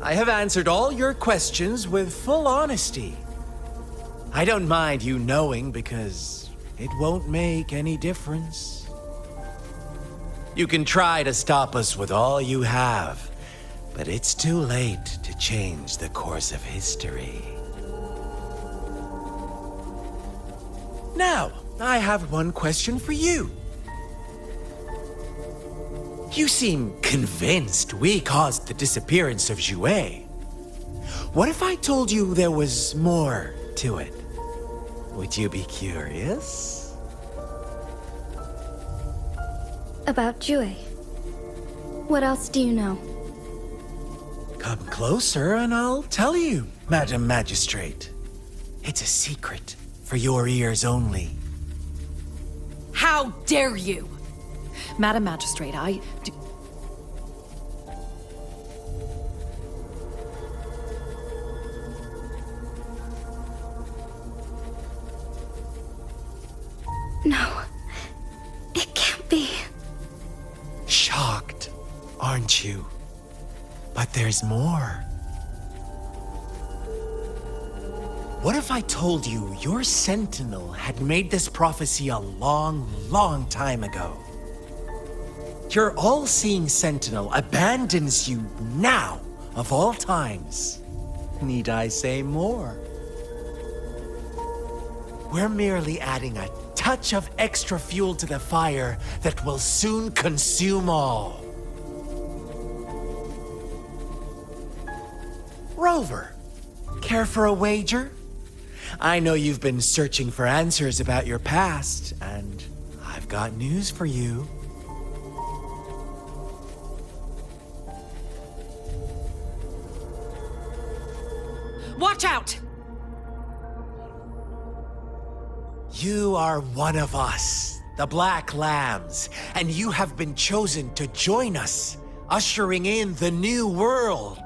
I have answered all your questions with full honesty. I don't mind you knowing because it won't make any difference. You can try to stop us with all you have, but it's too late to change the course of history. Now, I have one question for you. You seem convinced we caused the disappearance of Jouet. What if I told you there was more to it? Would you be curious? About Jouet. What else do you know? Come closer and I'll tell you, Madam Magistrate. It's a secret for your ears only. How dare you! Madam Magistrate, I do... No. It can't be. Shocked, aren't you? But there's more. What if I told you your sentinel had made this prophecy a long, long time ago? Your all-seeing sentinel abandons you now, of all times. Need I say more? We're merely adding a touch of extra fuel to the fire that will soon consume all. Rover, care for a wager? I know you've been searching for answers about your past, and I've got news for you. Watch out! You are one of us, the Black Lambs, and you have been chosen to join us, ushering in the new world.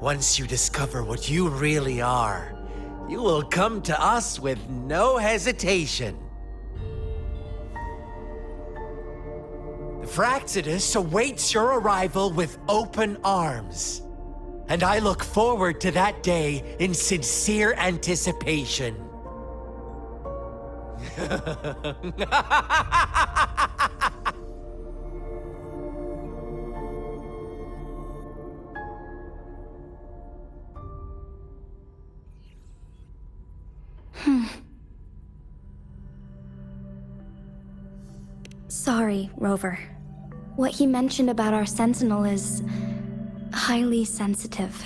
Once you discover what you really are, you will come to us with no hesitation. The Fraxidus awaits your arrival with open arms, and I look forward to that day in sincere anticipation. Sorry, Rover. What he mentioned about our sentinel is highly sensitive.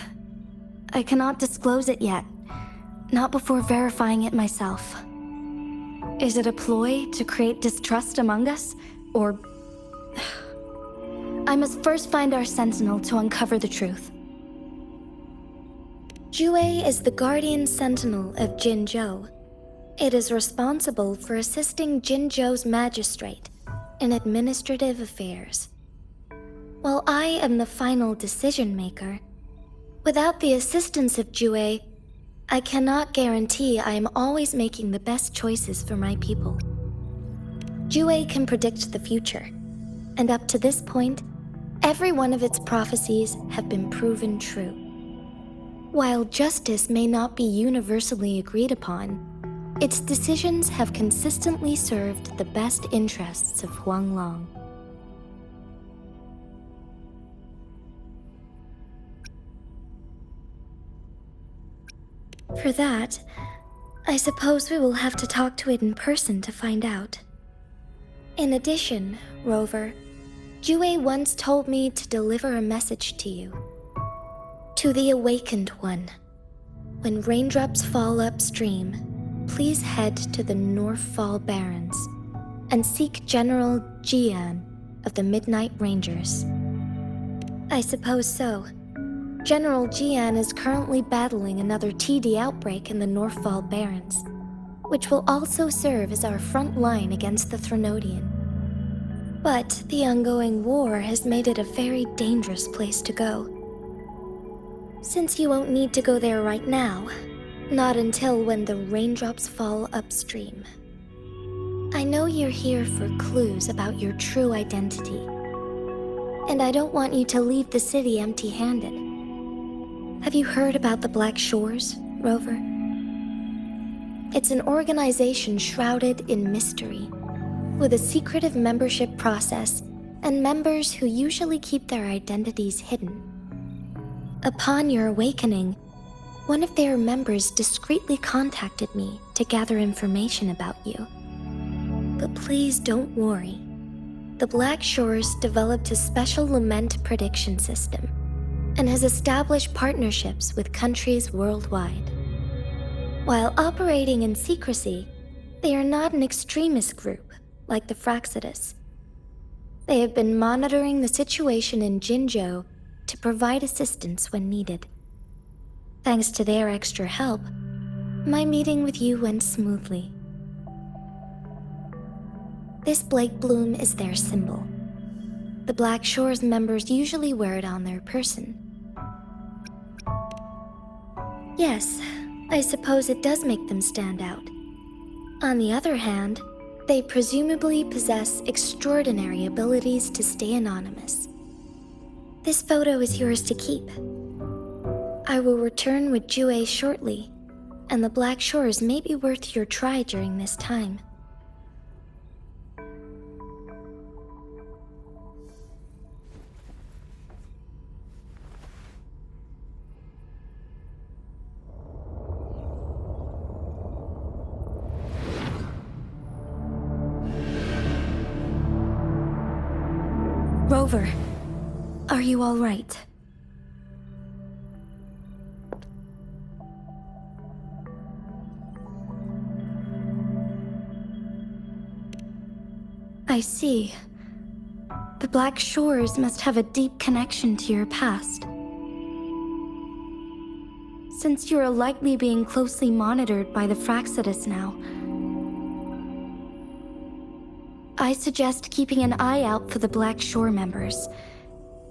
I cannot disclose it yet, not before verifying it myself. Is it a ploy to create distrust among us, or... I must first find our sentinel to uncover the truth. Jouet is the guardian sentinel of Jinzhou. It is responsible for assisting Jinzhou's magistrate in administrative affairs. While I am the final decision maker, without the assistance of Jouet, I cannot guarantee I am always making the best choices for my people. Jouet can predict the future, and up to this point, every one of its prophecies have been proven true. While justice may not be universally agreed upon, its decisions have consistently served the best interests of Huanglong. For that, I suppose we will have to talk to it in person to find out. In addition, Rover, Jouet once told me to deliver a message to you. To the Awakened One. When raindrops fall upstream, please head to the Northfall Barrens and seek General Jian of the Midnight Rangers. I suppose so. General Jian is currently battling another TD outbreak in the Northfall Barrens, which will also serve as our front line against the Threnodian. But the ongoing war has made it a very dangerous place to go. Since you won't need to go there right now, not until when the raindrops fall upstream. I know you're here for clues about your true identity, and I don't want you to leave the city empty-handed. Have you heard about the Black Shores, Rover? It's an organization shrouded in mystery, with a secretive membership process and members who usually keep their identities hidden. Upon your awakening, one of their members discreetly contacted me to gather information about you. But please don't worry. The Black Shores developed a special lament prediction system and has established partnerships with countries worldwide. While operating in secrecy, they are not an extremist group like the Fractsidus. They have been monitoring the situation in Jinzhou to provide assistance when needed. Thanks to their extra help, my meeting with you went smoothly. This Blake Bloom is their symbol. The Black Shores members usually wear it on their person. Yes, I suppose it does make them stand out. On the other hand, they presumably possess extraordinary abilities to stay anonymous. This photo is yours to keep. I will return with Jue shortly, and the Black Shores may be worth your try during this time. Rover, are you all right? I see. The Black Shores must have a deep connection to your past. Since you are likely being closely monitored by the Fractsidus now, I suggest keeping an eye out for the Black Shore members.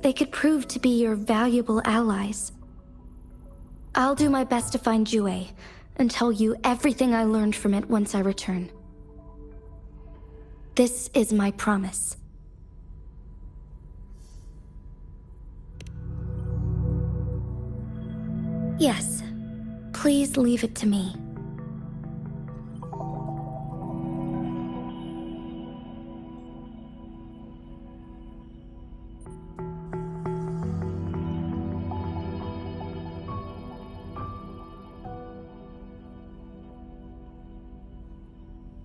They could prove to be your valuable allies. I'll do my best to find Jue and tell you everything I learned from it once I return. This is my promise. Yes, please leave it to me.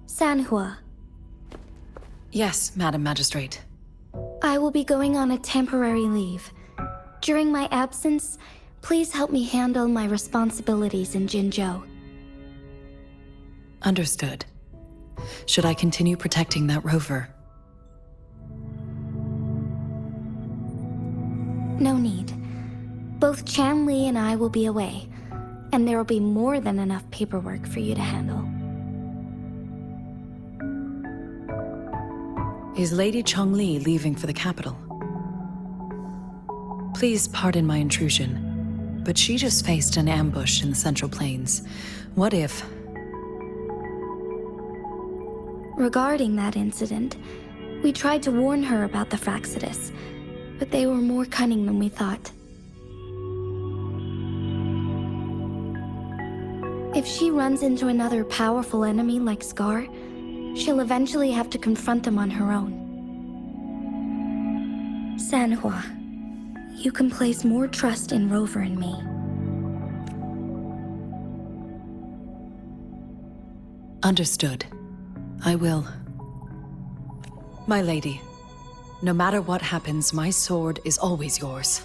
Sanhua. Yes, Madam Magistrate. I will be going on a temporary leave. During my absence, please help me handle my responsibilities in Jinzhou. Understood. Should I continue protecting that rover? No need. Both Chan Li and I will be away, and there will be more than enough paperwork for you to handle. Is Lady Chongli leaving for the capital? Please pardon my intrusion, but she just faced an ambush in the Central Plains. What if... Regarding that incident, we tried to warn her about the Fractsidus, but they were more cunning than we thought. If she runs into another powerful enemy like Scar, she'll eventually have to confront them on her own. Sanhua, you can place more trust in Rover and me. Understood. I will. My lady, no matter what happens, my sword is always yours.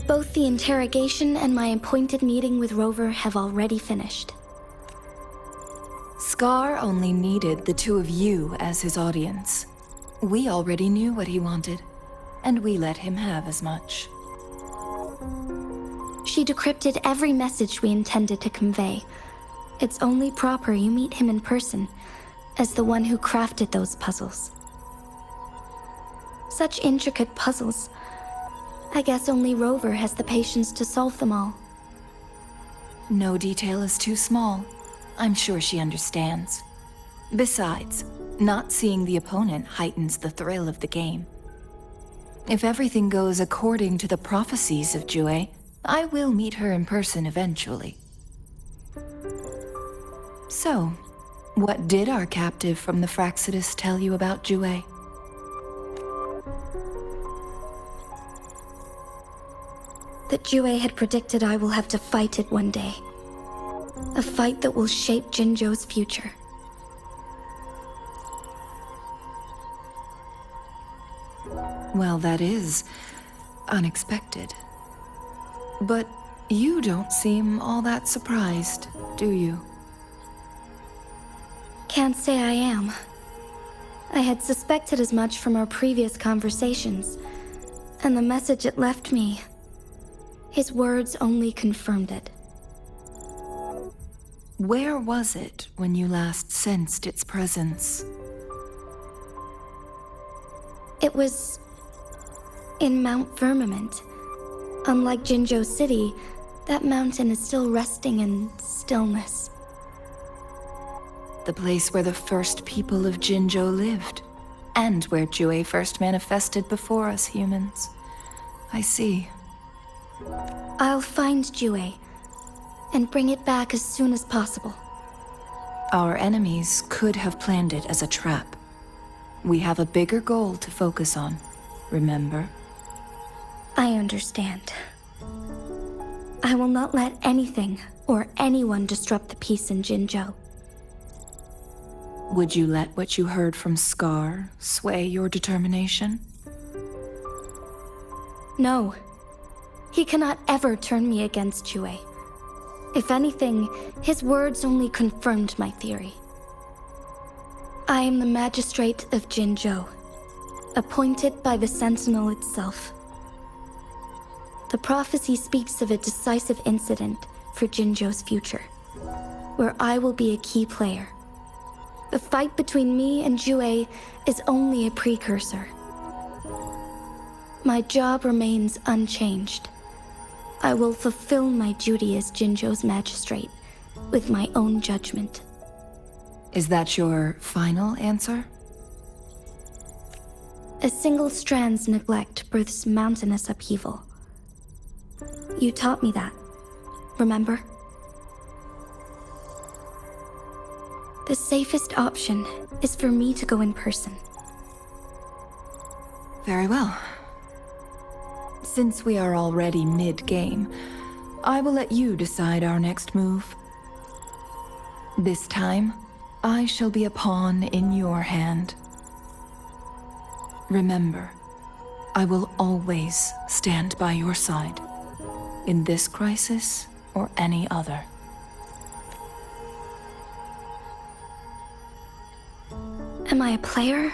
Both the interrogation and my appointed meeting with Rover have already finished. Scar only needed the two of you as his audience. We already knew what he wanted, and we let him have as much. She decrypted every message we intended to convey. It's only proper you meet him in person, as the one who crafted those puzzles. Such intricate puzzles. I guess only Rover has the patience to solve them all. No detail is too small. I'm sure she understands. Besides, not seeing the opponent heightens the thrill of the game. If everything goes according to the prophecies of Jue, I will meet her in person eventually. So, what did our captive from the Fraxidus tell you about Jue? That Jue had predicted I will have to fight it one day. A fight that will shape Jinzhou's future. Well, that is unexpected. But you don't seem all that surprised, do you? Can't say I am. I had suspected as much from our previous conversations, and the message it left me, his words only confirmed it. Where was it when you last sensed its presence? It was in Mount Firmament. Unlike Jinzhou City, that mountain is still resting in stillness. The place where the first people of Jinzhou lived, and where Jue first manifested before us humans. I see. I'll find Jue, and bring it back as soon as possible. Our enemies could have planned it as a trap. We have a bigger goal to focus on, remember? I understand. I will not let anything or anyone disrupt the peace in Jinzhou. Would you let what you heard from Scar sway your determination? No. He cannot ever turn me against Jue. If anything, his words only confirmed my theory. I am the magistrate of Jinzhou, appointed by the Sentinel itself. The prophecy speaks of a decisive incident for Jinzhou's future, where I will be a key player. The fight between me and Jue is only a precursor. My job remains unchanged. I will fulfill my duty as Jinzhou's magistrate with my own judgment. Is that your final answer? A single strand's neglect births mountainous upheaval. You taught me that, remember? The safest option is for me to go in person. Very well. Since we are already mid-game, I will let you decide our next move. This time, I shall be a pawn in your hand. Remember, I will always stand by your side, in this crisis or any other. Am I a player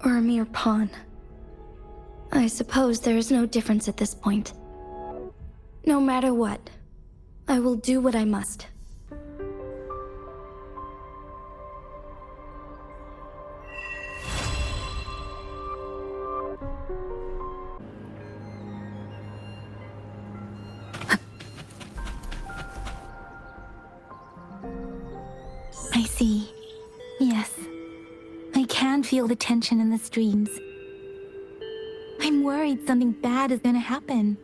or a mere pawn? I suppose there is no difference at this point. No matter what, I will do what I must. I see. Yes. I can feel the tension in the streams. I'm worried something bad is gonna happen.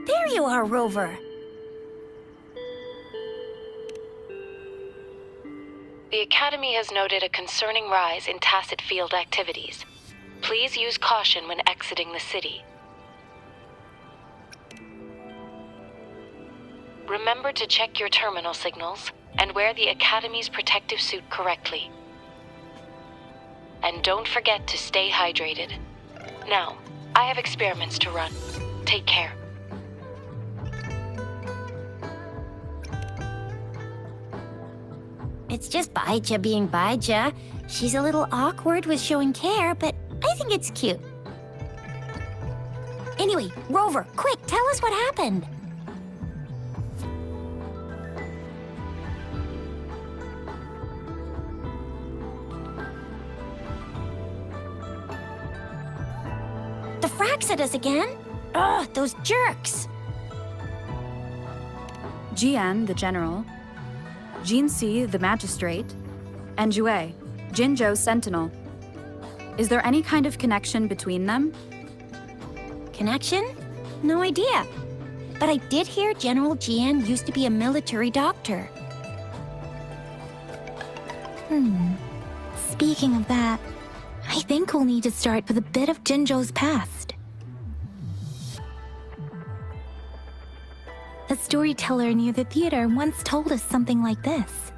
There you are, Rover. The Academy has noted a concerning rise in tacit field activities. Please use caution when exiting the city. Remember to check your terminal signals and wear the Academy's protective suit correctly. And don't forget to stay hydrated. Now, I have experiments to run. Take care. It's just Baija being Baija. She's a little awkward with showing care, but I think it's cute. Anyway, Rover, quick, tell us what happened. The Fraxidus again? Ugh, those jerks! Jian, the general, Jinxi, the magistrate, and Jue, Jinzhou's sentinel. Is there any kind of connection between them? Connection? No idea. But I did hear General Jian used to be a military doctor. Speaking of that, I think we'll need to start with a bit of Jinzhou's past. A storyteller near the theater once told us something like this.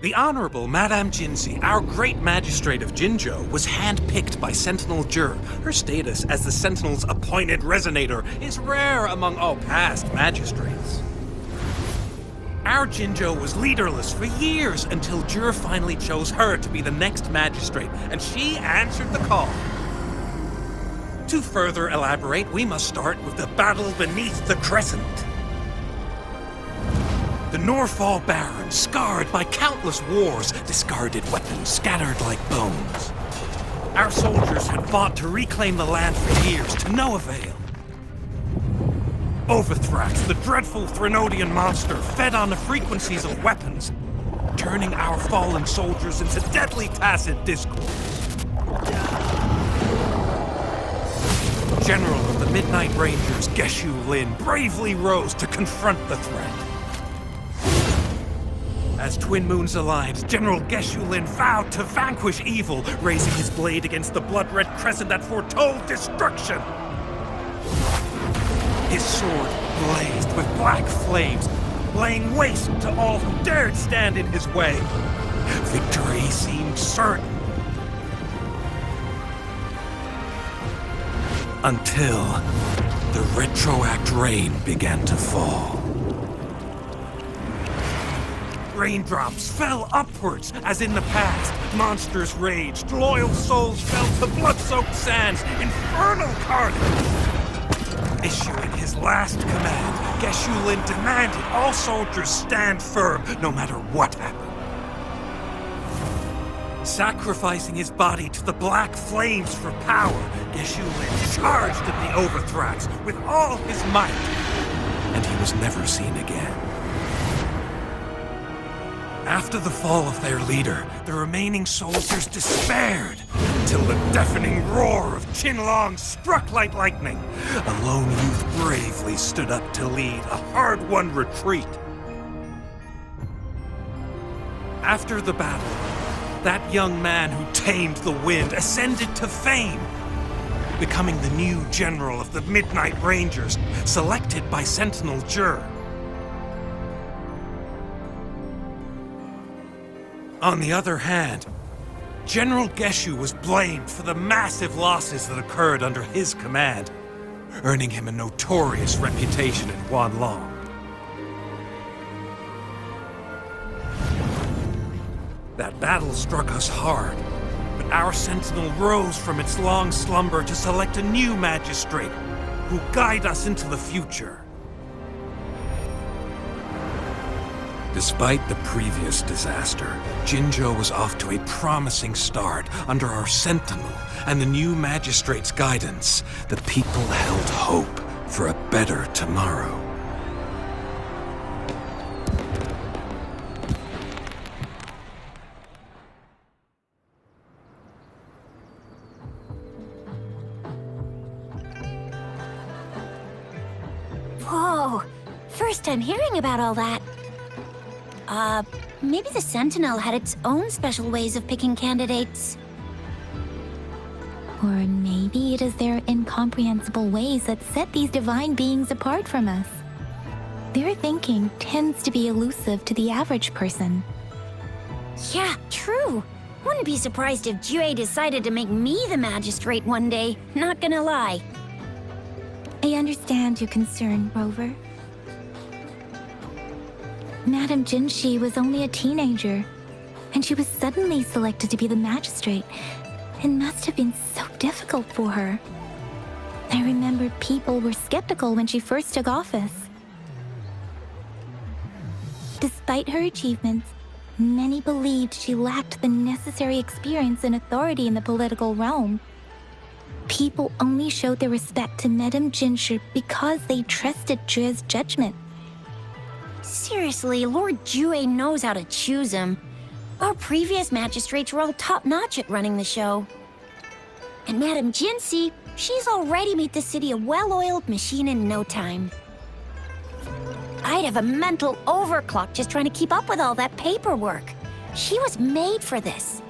The Honorable Madame Jinxi, our great magistrate of Jinzhou, was handpicked by Sentinel Jur. Her status as the Sentinel's appointed resonator is rare among all past magistrates. Our Jinzhou was leaderless for years until Jur finally chose her to be the next magistrate, and she answered the call. To further elaborate, we must start with the battle beneath the Crescent. The Norfall Baron, scarred by countless wars, discarded weapons scattered like bones. Our soldiers had fought to reclaim the land for years, to no avail. Overthrax, the dreadful Threnodian monster, fed on the frequencies of weapons, turning our fallen soldiers into deadly tacit discourse. General of the Midnight Rangers, Geshu Lin, bravely rose to confront the threat. As Twin Moons aligned, General Geshu Lin vowed to vanquish evil, raising his blade against the blood-red crescent that foretold destruction. His sword blazed with black flames, laying waste to all who dared stand in his way. Victory seemed certain. Until the retroact rain began to fall. Raindrops fell upwards, as in the past. Monsters raged, loyal souls fell to blood-soaked sands, infernal carnage. Issuing his last command, Geshu Lin demanded all soldiers stand firm, no matter what happened. Sacrificing his body to the black flames for power, Geshu Lin charged at the Overthrax with all his might, and he was never seen again. After the fall of their leader, the remaining soldiers despaired, until the deafening roar of Qinlong struck like lightning. A lone youth bravely stood up to lead a hard-won retreat. After the battle, that young man who tamed the wind ascended to fame, becoming the new general of the Midnight Rangers, selected by Sentinel Jur. On the other hand, General Geshu was blamed for the massive losses that occurred under his command, earning him a notorious reputation in Huanlong. That battle struck us hard, but our sentinel rose from its long slumber to select a new magistrate who guide us into the future. Despite the previous disaster, Jinzhou was off to a promising start under our sentinel and the new magistrate's guidance. The people held hope for a better tomorrow. Whoa! First time hearing about all that. Maybe the Sentinel had its own special ways of picking candidates. Or maybe it is their incomprehensible ways that set these divine beings apart from us. Their thinking tends to be elusive to the average person. Yeah, true. Wouldn't be surprised if Jue decided to make me the magistrate one day, not gonna lie. I understand your concern, Rover. Madame Jinxi was only a teenager, and she was suddenly selected to be the magistrate. It must have been so difficult for her. I remember people were skeptical when she first took office. Despite her achievements, many believed she lacked the necessary experience and authority in the political realm. People only showed their respect to Madame Ginger because they trusted Jue's judgment. Seriously, Lord Jue knows how to choose him. Our previous magistrates were all top-notch at running the show. And Madame Jinsi, she's already made the city a well-oiled machine in no time. I'd have a mental overclock just trying to keep up with all that paperwork. She was made for this.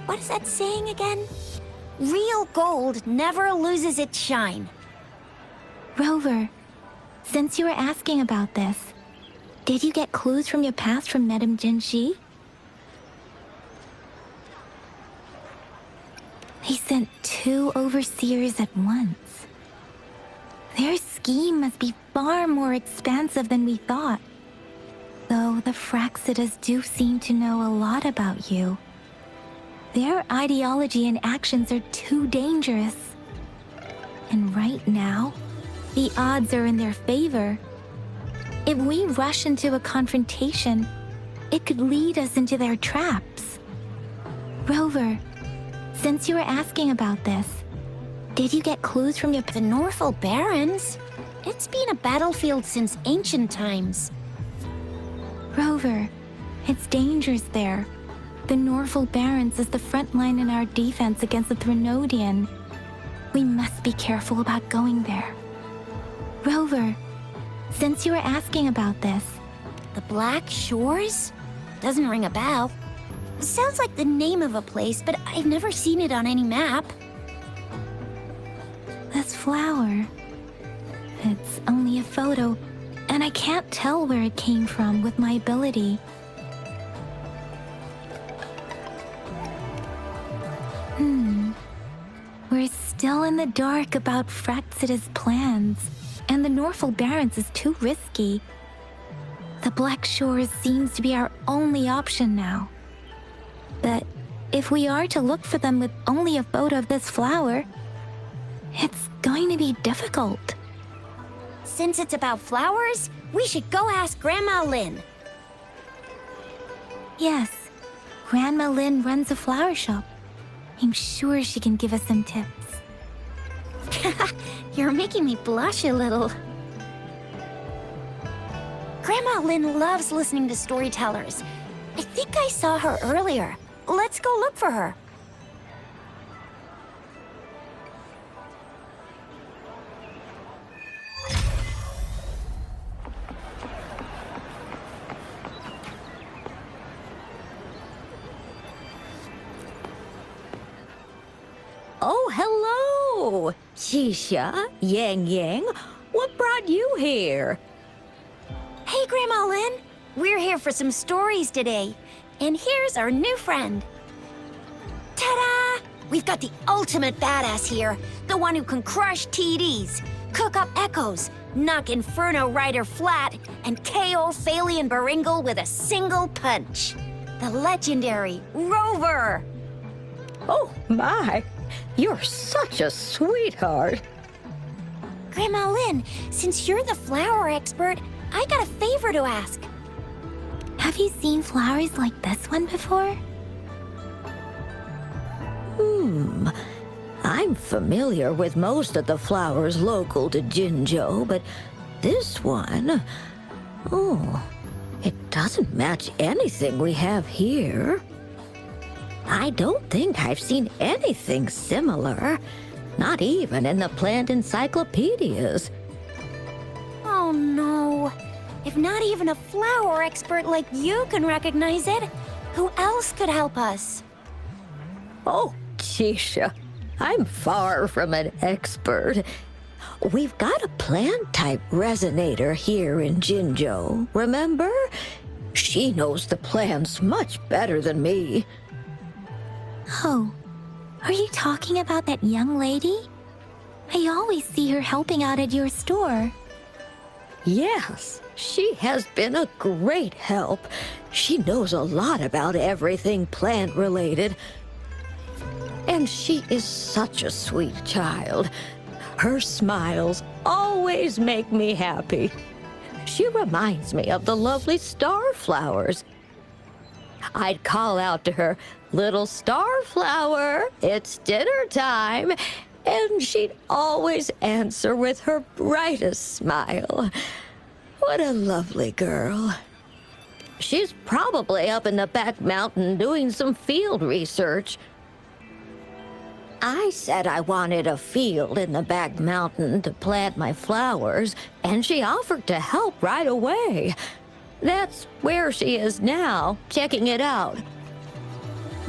What is that saying again? Real gold never loses its shine. Rover, since you were asking about this, did you get clues from your past from Madame Jinxi? They sent 2 overseers at once. Their scheme must be far more expansive than we thought. Though the Fraxidas do seem to know a lot about you. Their ideology and actions are too dangerous. And right now, the odds are in their favor. If we rush into a confrontation, it could lead us into their traps. Rover, since you were asking about this, did you get clues from the Norfolk Barons? It's been a battlefield since ancient times. Rover, it's dangerous there. The Norfolk Barons is the front line in our defense against the Threnodian. We must be careful about going there. Rover, since you were asking about this... The Black Shores? Doesn't ring a bell. Sounds like the name of a place, but I've never seen it on any map. This flower... It's only a photo, and I can't tell where it came from with my ability. We're still in the dark about Fraxida's plans, and the Norfolk Barons is too risky. The Black Shores seems to be our only option now. But if we are to look for them with only a photo of this flower, it's going to be difficult. Since it's about flowers, we should go ask Grandma Lynn. Yes, Grandma Lynn runs a flower shop. I'm sure she can give us some tips. You're making me blush a little. Grandma Lynn loves listening to storytellers. I think I saw her earlier. Let's go look for her. Oh, hello! Shisha, Yang Yang, what brought you here? Hey, Grandma Lynn. We're here for some stories today. And here's our new friend. Ta-da! We've got the ultimate badass here. The one who can crush TDs, cook up echoes, knock Inferno Rider flat, and KO Phalian Baringle with a single punch. The legendary Rover! Oh, my! You're such a sweetheart. Grandma Lynn, since you're the flower expert, I got a favor to ask. Have you seen flowers like this one before? I'm familiar with most of the flowers local to Jinzhou, but this one... Oh, it doesn't match anything we have here. I don't think I've seen anything similar, not even in the plant encyclopedias. Oh no. If not even a flower expert like you can recognize it, who else could help us? Oh, Chisha, I'm far from an expert. We've got a plant-type resonator here in Jinzhou, remember? She knows the plants much better than me. Oh, are you talking about that young lady? I always see her helping out at your store. Yes, she has been a great help. She knows a lot about everything plant-related. And she is such a sweet child. Her smiles always make me happy. She reminds me of the lovely star flowers. I'd call out to her, little starflower, it's dinner time. And she'd always answer with her brightest smile. What a lovely girl. She's probably up in the back mountain doing some field research. I said I wanted a field in the back mountain to plant my flowers, and she offered to help right away. That's where she is now, checking it out.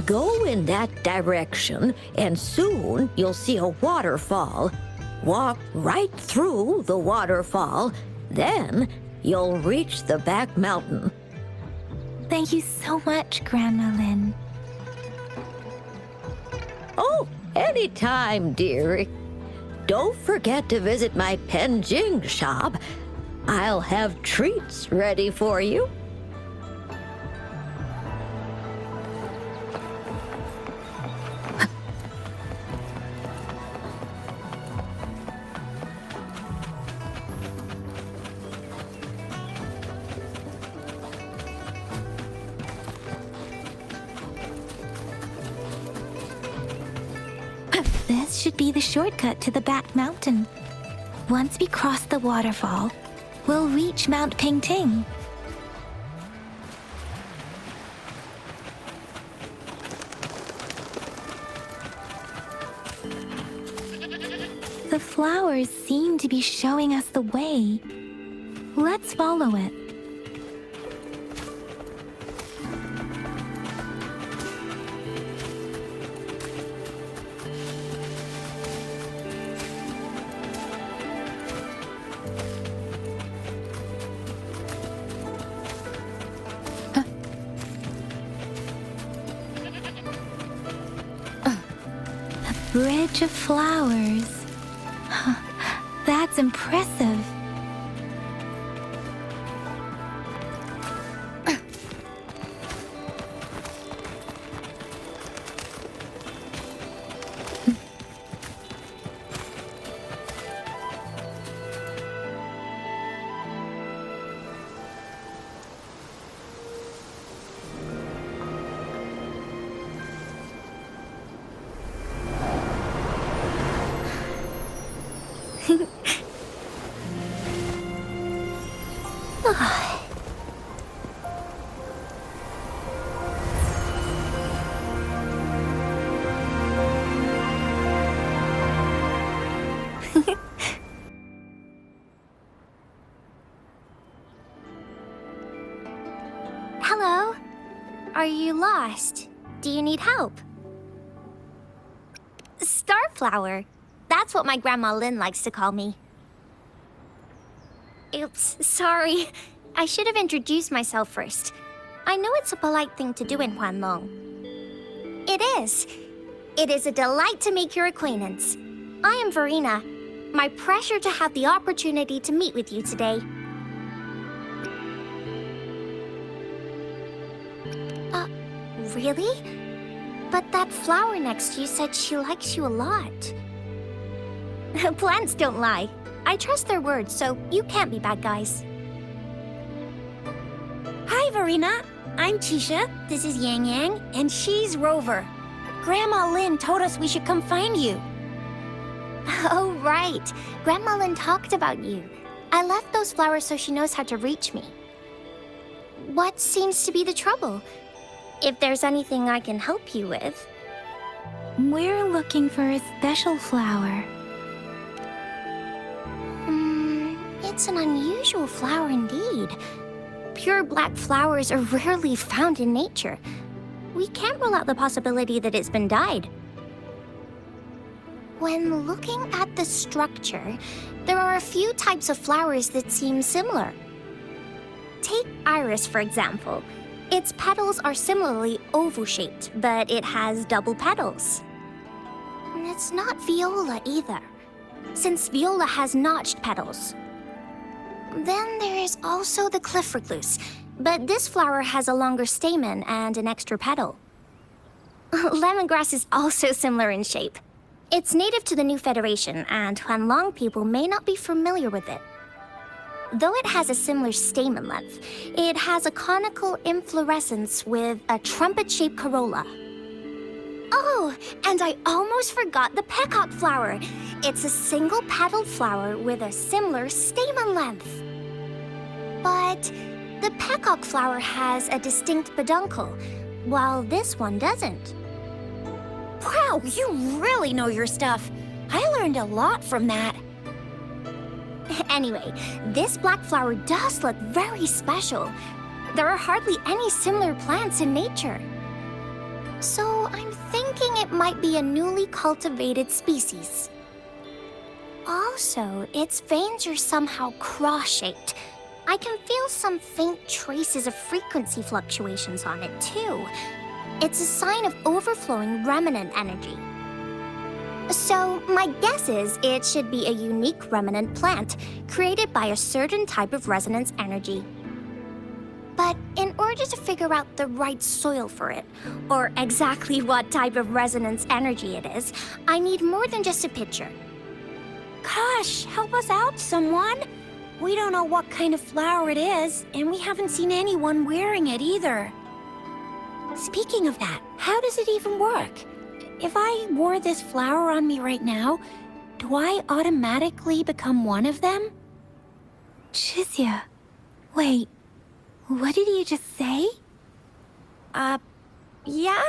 Go in that direction, and soon you'll see a waterfall. Walk right through the waterfall, then you'll reach the back mountain. Thank you so much, Grandma Lin. Oh, anytime, dearie. Don't forget to visit my Penjing shop. I'll have treats ready for you. This should be the shortcut to the back mountain. Once we cross the waterfall, we'll reach Mount Pingting. The flowers seem to be showing us the way. Let's follow it. Bridge of flowers. That's impressive. Hello? Are you lost? Do you need help? Starflower. That's what my Grandma Lin likes to call me. Oops, sorry. I should have introduced myself first. I know it's a polite thing to do in Huanlong. It is. It is a delight to make your acquaintance. I am Verena. My pleasure to have the opportunity to meet with you today. Really? But that flower next to you said she likes you a lot. Plants don't lie. I trust their words, so you can't be bad guys. Hi, Verena. I'm Tisha. This is Yang Yang, and she's Rover. Grandma Lin told us we should come find you. Oh, right. Grandma Lin talked about you. I left those flowers so she knows how to reach me. What seems to be the trouble? If there's anything I can help you with. We're looking for a special flower. It's an unusual flower indeed. Pure black flowers are rarely found in nature. We can't rule out the possibility that it's been dyed. When looking at the structure, there are a few types of flowers that seem similar. Take iris, for example. Its petals are similarly oval-shaped, but it has double petals. And it's not viola either, since viola has notched petals. Then there is also the cliff recluse, but this flower has a longer stamen and an extra petal. Lemongrass is also similar in shape. It's native to the New Federation, and Huanlong people may not be familiar with it. Though it has a similar stamen length, it has a conical inflorescence with a trumpet-shaped corolla. Oh, and I almost forgot the peacock flower. It's a single-petaled flower with a similar stamen length. But the peacock flower has a distinct peduncle, while this one doesn't. Wow, you really know your stuff. I learned a lot from that. Anyway, this black flower does look very special. There are hardly any similar plants in nature. So I'm thinking it might be a newly cultivated species. Also, its veins are somehow cross-shaped. I can feel some faint traces of frequency fluctuations on it, too. It's a sign of overflowing remnant energy. So, my guess is it should be a unique remnant plant, created by a certain type of resonance energy. But in order to figure out the right soil for it, or exactly what type of resonance energy it is, I need more than just a picture. Gosh, help us out, someone! We don't know what kind of flower it is, and we haven't seen anyone wearing it either. Speaking of that, how does it even work? If I wore this flower on me right now, do I automatically become one of them? Chizia, wait, what did you just say? Yeah?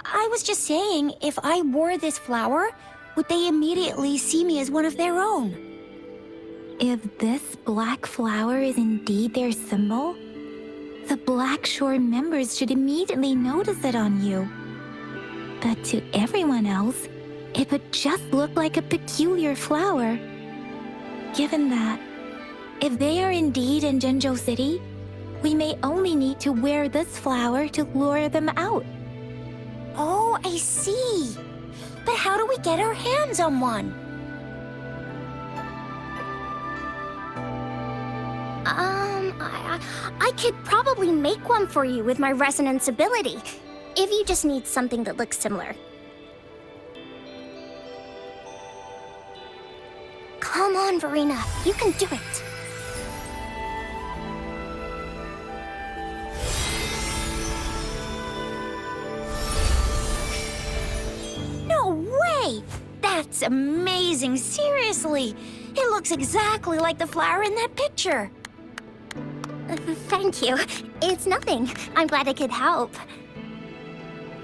I was just saying, if I wore this flower, would they immediately see me as one of their own? If this black flower is indeed their symbol, the Black Shore members should immediately notice it on you. But to everyone else, it would just look like a peculiar flower. Given that, if they are indeed in Jinzhou City, we may only need to wear this flower to lure them out. Oh, I see. But how do we get our hands on one? I could probably make one for you with my resonance ability, if you just need something that looks similar. Come on, Verena, you can do it. No way! That's amazing, seriously! It looks exactly like the flower in that picture. Thank you. It's nothing. I'm glad I could help.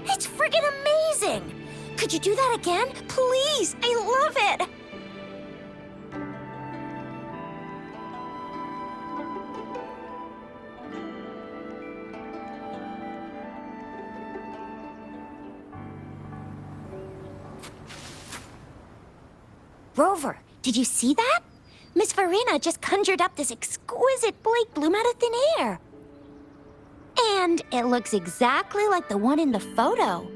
It's friggin' amazing! Could you do that again? Please! I love it! Rover, did you see that? Miss Verena just conjured up this exquisite Blake bloom out of thin air. And it looks exactly like the one in the photo.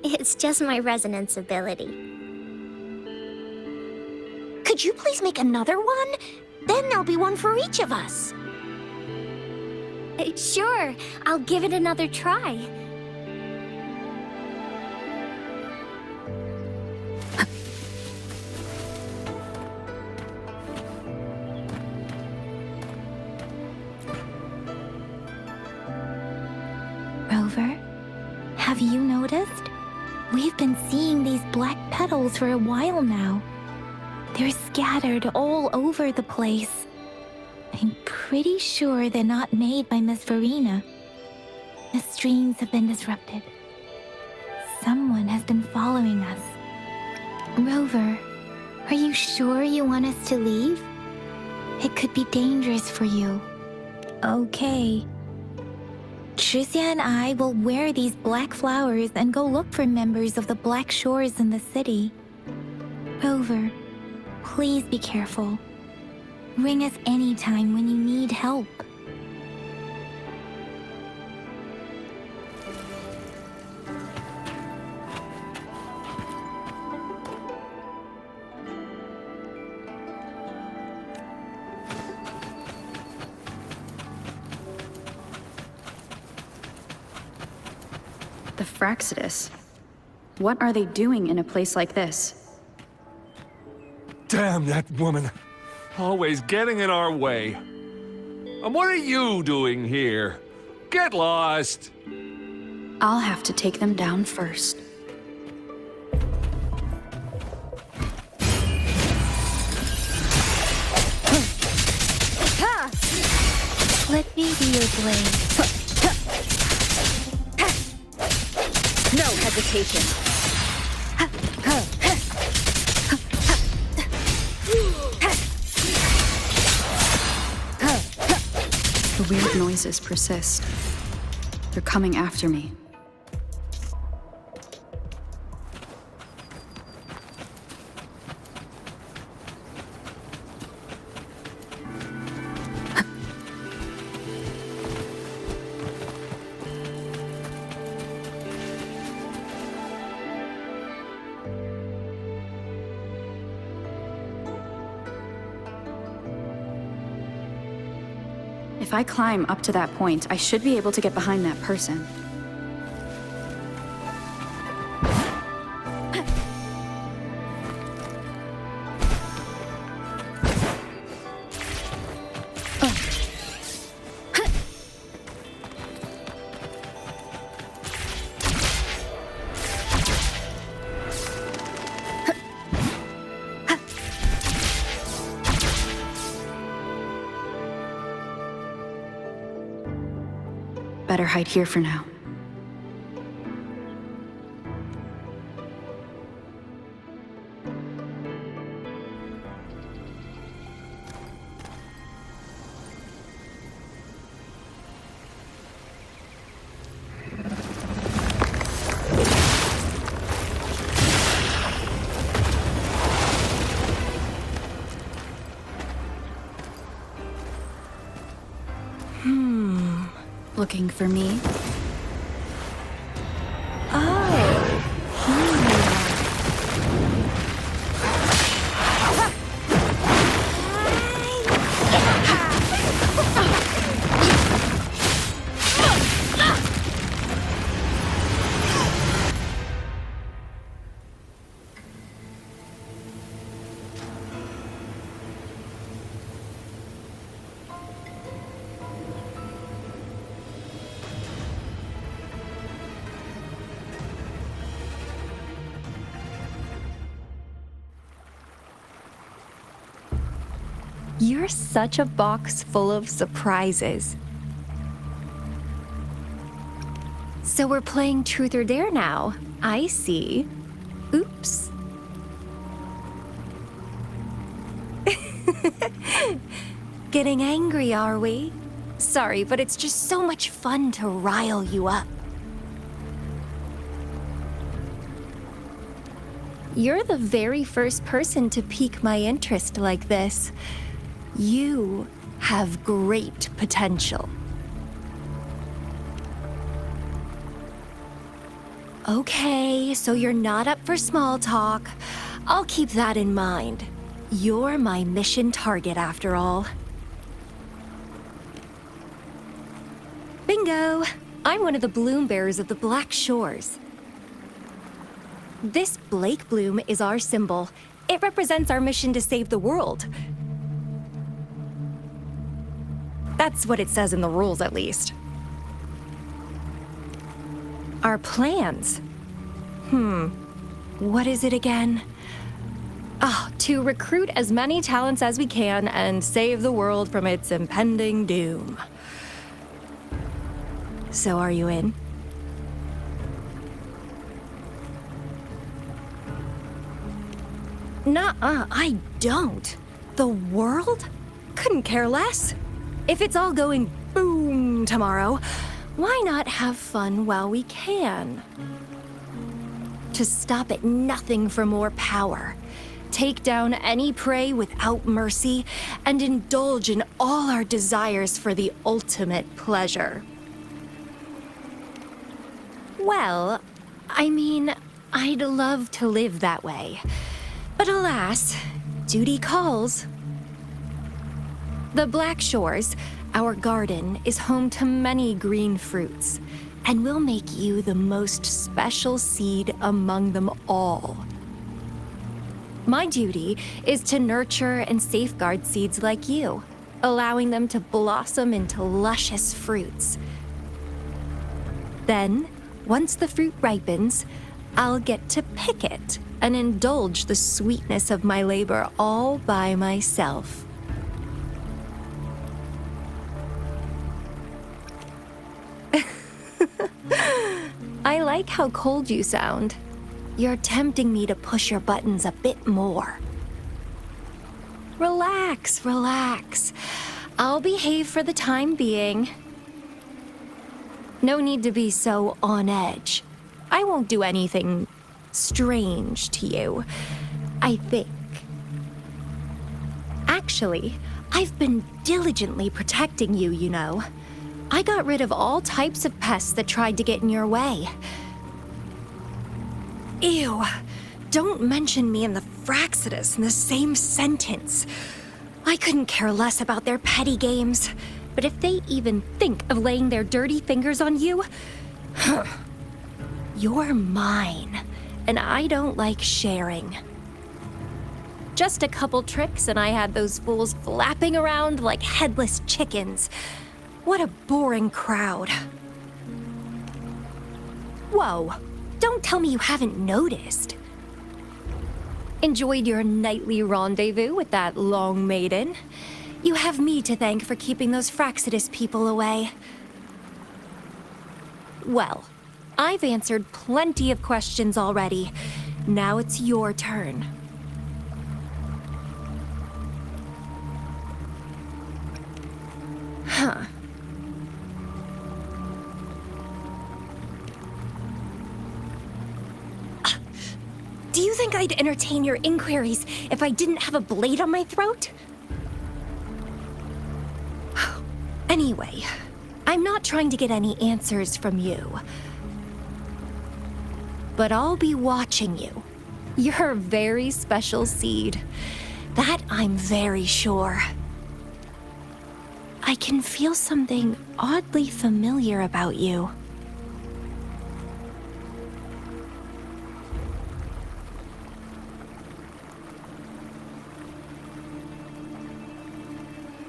It's just my resonance ability. Could you please make another one? Then there'll be one for each of us. Sure, I'll give it another try. Have you noticed? We've been seeing these black petals for a while now. They're scattered all over the place. I'm pretty sure they're not made by Miss Verena. The streams have been disrupted. Someone has been following us. Rover, are you sure you want us to leave? It could be dangerous for you. Okay. Tricia and I will wear these black flowers and go look for members of the Black Shores in the city. Rover, please be careful. Ring us anytime when you need help. The Fraxidus. What are they doing in a place like this? Damn that woman. Always getting in our way. And what are you doing here? Get lost! I'll have to take them down first. Let me be your blade. No hesitation. The weird noises persist. They're coming after me. If I climb up to that point, I should be able to get behind that person. Better hide here for now. Looking for me? You're such a box full of surprises. So we're playing Truth or Dare now. I see. Oops. Getting angry, are we? Sorry, but it's just so much fun to rile you up. You're the very first person to pique my interest like this. You have great potential. Okay, so you're not up for small talk. I'll keep that in mind. You're my mission target after all. Bingo! I'm one of the bloom bearers of the Black Shores. This Blake bloom is our symbol. It represents our mission to save the world. That's what it says in the rules, at least. Our plans? What is it again? To recruit as many talents as we can and save the world from its impending doom. So are you in? Nuh-uh, I don't. The world? Couldn't care less. If it's all going boom tomorrow, why not have fun while we can? To stop at nothing for more power, take down any prey without mercy, and indulge in all our desires for the ultimate pleasure. Well, I mean, I'd love to live that way. But alas, duty calls. The Black Shores, our garden, is home to many green fruits, and will make you the most special seed among them all. My duty is to nurture and safeguard seeds like you, allowing them to blossom into luscious fruits. Then, once the fruit ripens, I'll get to pick it and indulge the sweetness of my labor all by myself. I like how cold you sound. You're tempting me to push your buttons a bit more. Relax, relax. I'll behave for the time being. No need to be so on edge. I won't do anything strange to you, I think. Actually, I've been diligently protecting you, you know. I got rid of all types of pests that tried to get in your way. Ew, don't mention me and the Fraxidus in the same sentence. I couldn't care less about their petty games, but if they even think of laying their dirty fingers on you, you're mine, and I don't like sharing. Just a couple tricks and I had those fools flapping around like headless chickens. What a boring crowd. Whoa, don't tell me you haven't noticed. Enjoyed your nightly rendezvous with that long maiden? You have me to thank for keeping those Fraxidus people away. Well, I've answered plenty of questions already. Now it's your turn. Huh. Do you think I'd entertain your inquiries if I didn't have a blade on my throat? Anyway, I'm not trying to get any answers from you. But I'll be watching you. You're a very special seed. That I'm very sure. I can feel something oddly familiar about you.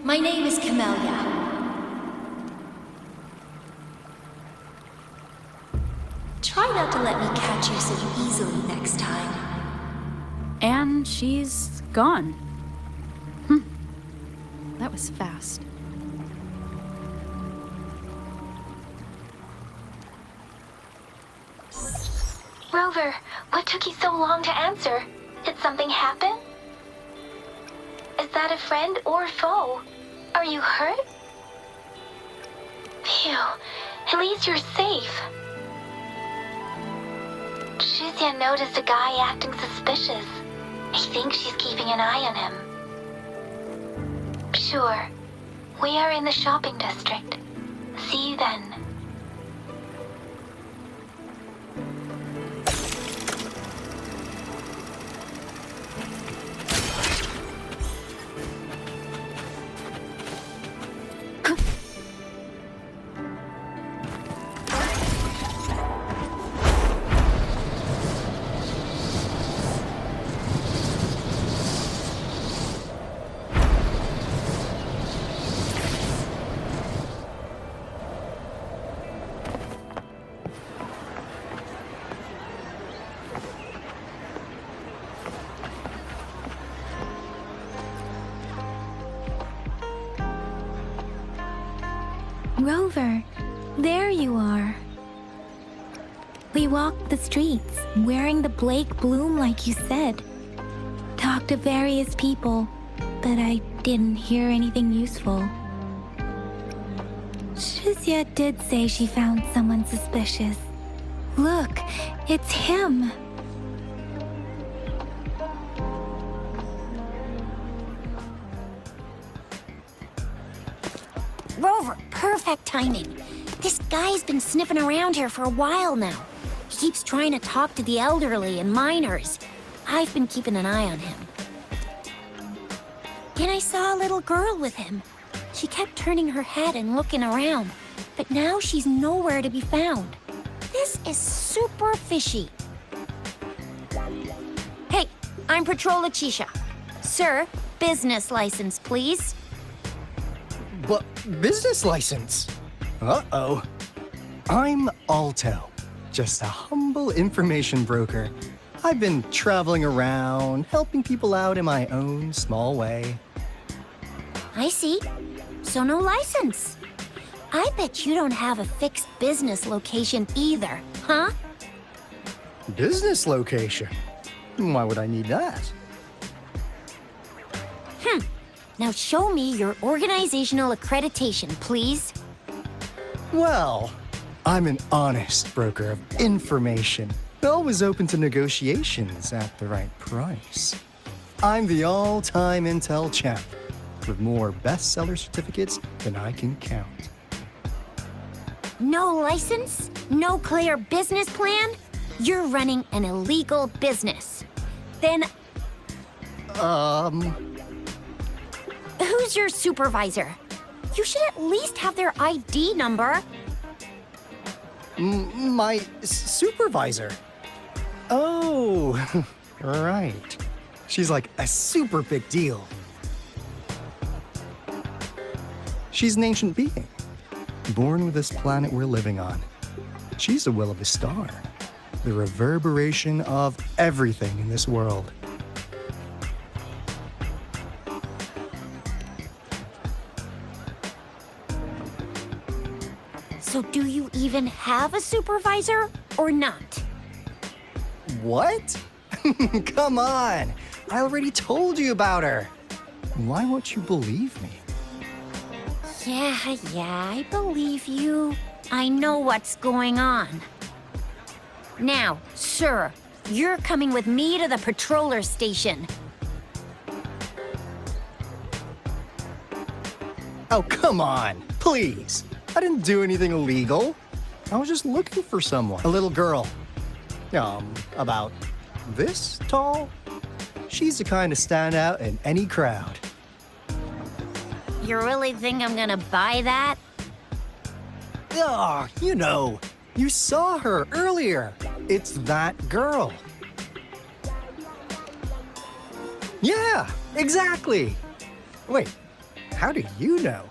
My name is Camellia. Try not to let me catch you so easily next time. And she's gone. That was fast. Rover, what took you so long to answer? Did something happen? Is that a friend or foe? Are you hurt? Phew, at least you're safe. Shuzia noticed a guy acting suspicious. I think she's keeping an eye on him. Sure. We are in the shopping district. See you then. Rover, there you are. We walked the streets, wearing the Blake bloom like you said. Talked to various people, but I didn't hear anything useful. Shuzia did say she found someone suspicious. Look, it's him. Rover, perfect timing. This guy's been sniffing around here for a while now. He keeps trying to talk to the elderly and minors. I've been keeping an eye on him. Then I saw a little girl with him. She kept turning her head and looking around, but now she's nowhere to be found. This is super fishy. Hey, I'm Patrol Letitia. Sir, business license, please. But business license? Uh-oh. I'm Alto. just a humble information broker. I've been traveling around, helping people out in my own small way. I see. So no license. I bet you don't have a fixed business location either, huh? Business location? Why would I need that? Now show me your organizational accreditation, please. Well, I'm an honest broker of information. Always open to negotiations at the right price. I'm the all-time intel champ, with more bestseller certificates than I can count. No license? No clear business plan? You're running an illegal business. Then... Who's your supervisor? You should at least have their ID number. My supervisor? Oh, right. She's like a super big deal. She's an ancient being, born with this planet we're living on. She's the will of the star, the reverberation of everything in this world. So do you even have a supervisor or not? What? Come on! I already told you about her. Why won't you believe me? Yeah, I believe you. I know what's going on. Now, sir, you're coming with me to the patroller station. Oh, come on, please. I didn't do anything illegal. I was just looking for someone. A little girl. About this tall. She's the kind to stand out in any crowd. You really think I'm gonna buy that? Oh, you saw her earlier. It's that girl. Yeah, exactly. Wait, how do you know?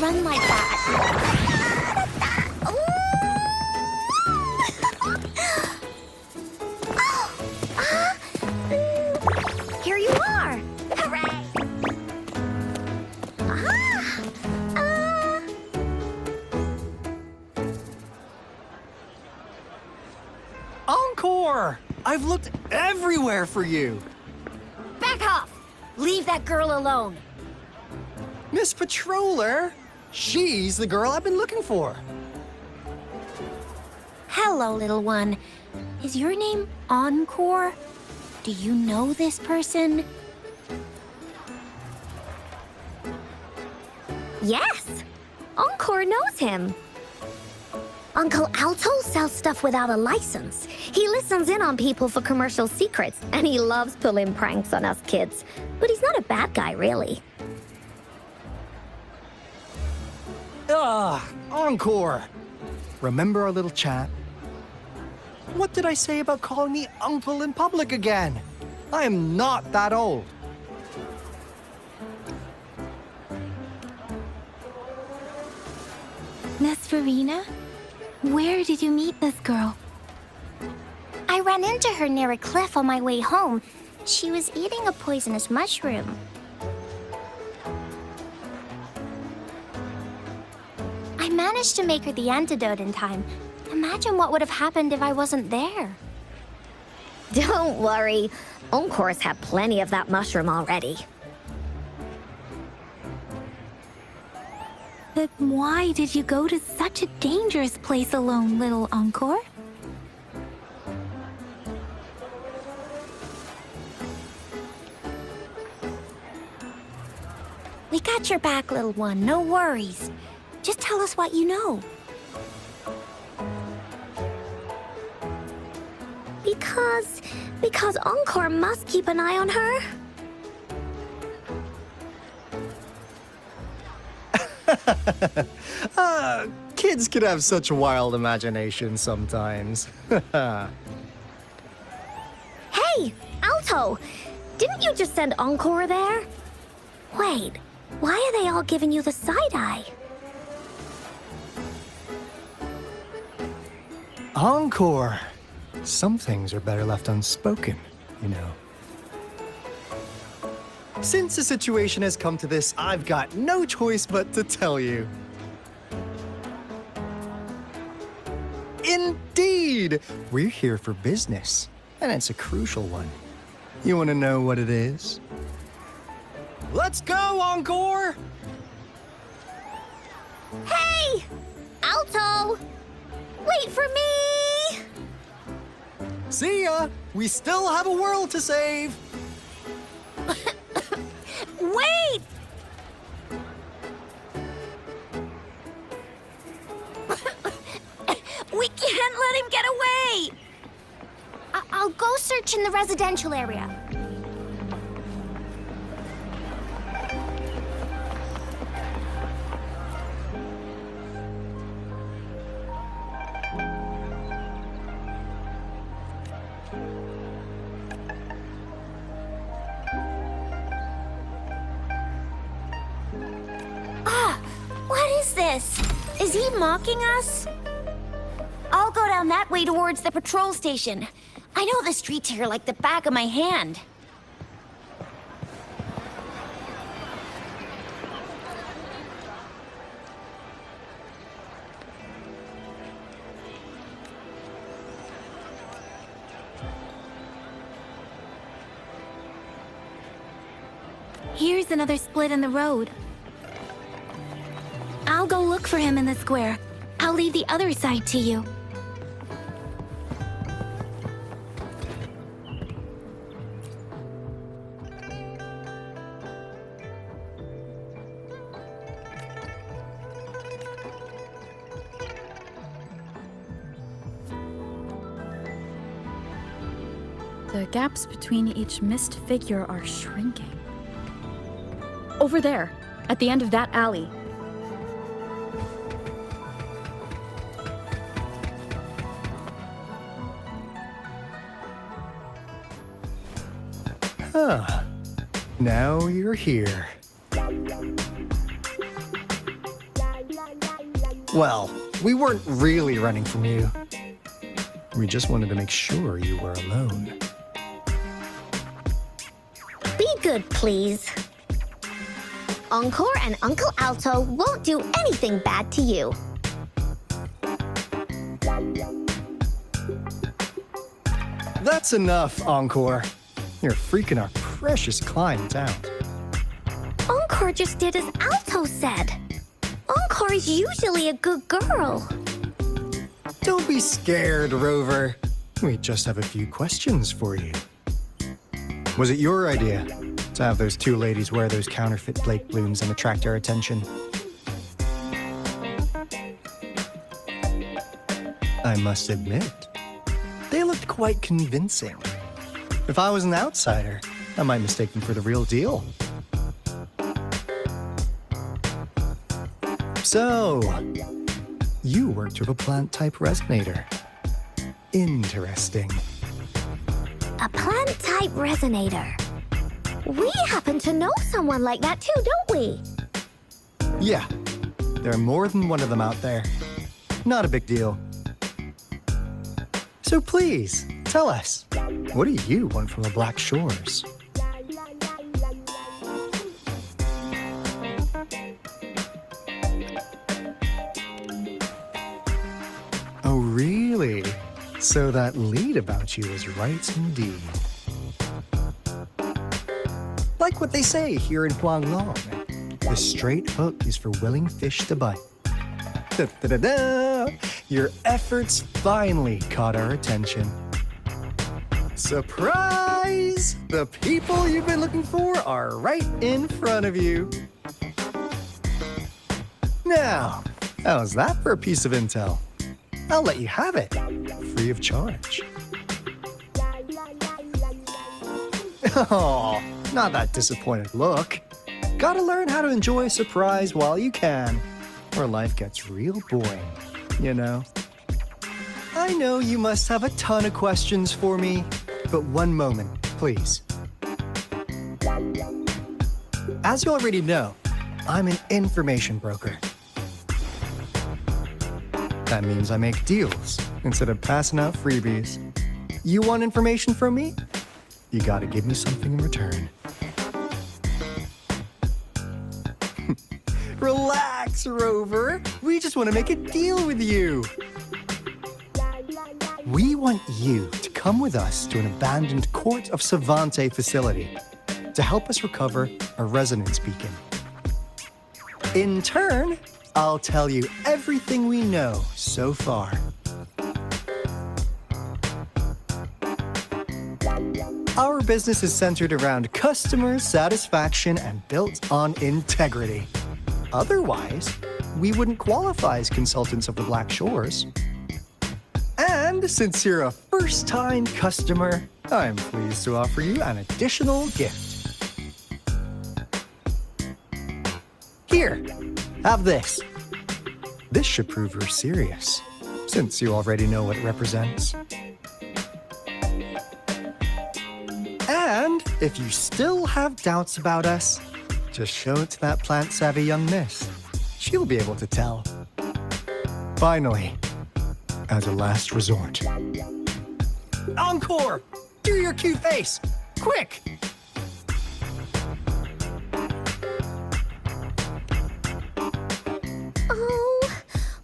Run like that. Here you are! Hooray! Encore! I've looked everywhere for you. Back off! Leave that girl alone. Miss Patroller? She's the girl I've been looking for. Hello, little one. Is your name Encore? Do you know this person? Yes! Encore knows him. Uncle Ato sells stuff without a license. He listens in on people for commercial secrets, and he loves pulling pranks on us kids. But he's not a bad guy, really. Encore! Remember our little chat? What did I say about calling me uncle in public again? I am not that old. Miss Verena? Where did you meet this girl? I ran into her near a cliff on my way home. She was eating a poisonous mushroom. I managed to make her the antidote in time. Imagine what would have happened if I wasn't there. Don't worry. Encore's had plenty of that mushroom already. But why did you go to such a dangerous place alone, little Encore? We got your back, little one. No worries. Just tell us what you know. Because Encore must keep an eye on her. Kids can have such wild imaginations sometimes. Hey, Ato! Didn't you just send Encore there? Wait, why are they all giving you the side-eye? Encore! Some things are better left unspoken, you know. Since the situation has come to this, I've got no choice but to tell you. Indeed! We're here for business, and it's a crucial one. You want to know what it is? Let's go, Encore! Hey! Ato! Wait for me! See ya! We still have a world to save! Wait! We can't let him get away! I'll go search in the residential area. What is this? Is he mocking us? I'll go down that way towards the patrol station. I know the streets here like the back of my hand. Here's another split in the road. I'll go look for him in the square. I'll leave the other side to you. The gaps between each missed figure are shrinking. Over there, at the end of that alley. Huh. Now you're here. Well, we weren't really running from you. We just wanted to make sure you were alone. Be good, please. Encore and Uncle Ato won't do anything bad to you. That's enough, Encore. You're freaking our precious client out. Encore just did as Ato said. Encore is usually a good girl. Don't be scared, Rover. We just have a few questions for you. Was it your idea to have those two ladies wear those counterfeit Blake blooms and attract our attention? I must admit, they looked quite convincing. If I was an outsider, I might mistake them for the real deal. So, you worked with a plant-type resonator. Interesting. A plant-type resonator. We happen to know someone like that too, don't we? Yeah, there are more than one of them out there. Not a big deal. So please, tell us, what do you want from the Black Shores? Oh, really? So that lead about you is right indeed. Like what they say here in Huanglong, the straight hook is for willing fish to bite. Da-da-da-da! Your efforts finally caught our attention. Surprise! The people you've been looking for are right in front of you. Now, how's that for a piece of intel? I'll let you have it, free of charge. Oh, not that disappointed look. Gotta learn how to enjoy a surprise while you can. or life gets real boring, you know? I know you must have a ton of questions for me, but one moment, please. As you already know, I'm an information broker. That means I make deals instead of passing out freebies. You want information from me? You gotta give me something in return. Relax, Rover. We just want to make a deal with you. We want you to come with us to an abandoned Court of Savante facility to help us recover a resonance beacon. In turn, I'll tell you everything we know so far. Our business is centered around customer satisfaction and built on integrity. Otherwise, we wouldn't qualify as consultants of the Black Shores. And since you're a first-time customer, I'm pleased to offer you an additional gift. Here, have this. This should prove you're serious, since you already know what it represents. And if you still have doubts about us, just show it to that plant-savvy young miss. She'll be able to tell. Finally, as a last resort. Encore! Do your cute face! Quick! Oh,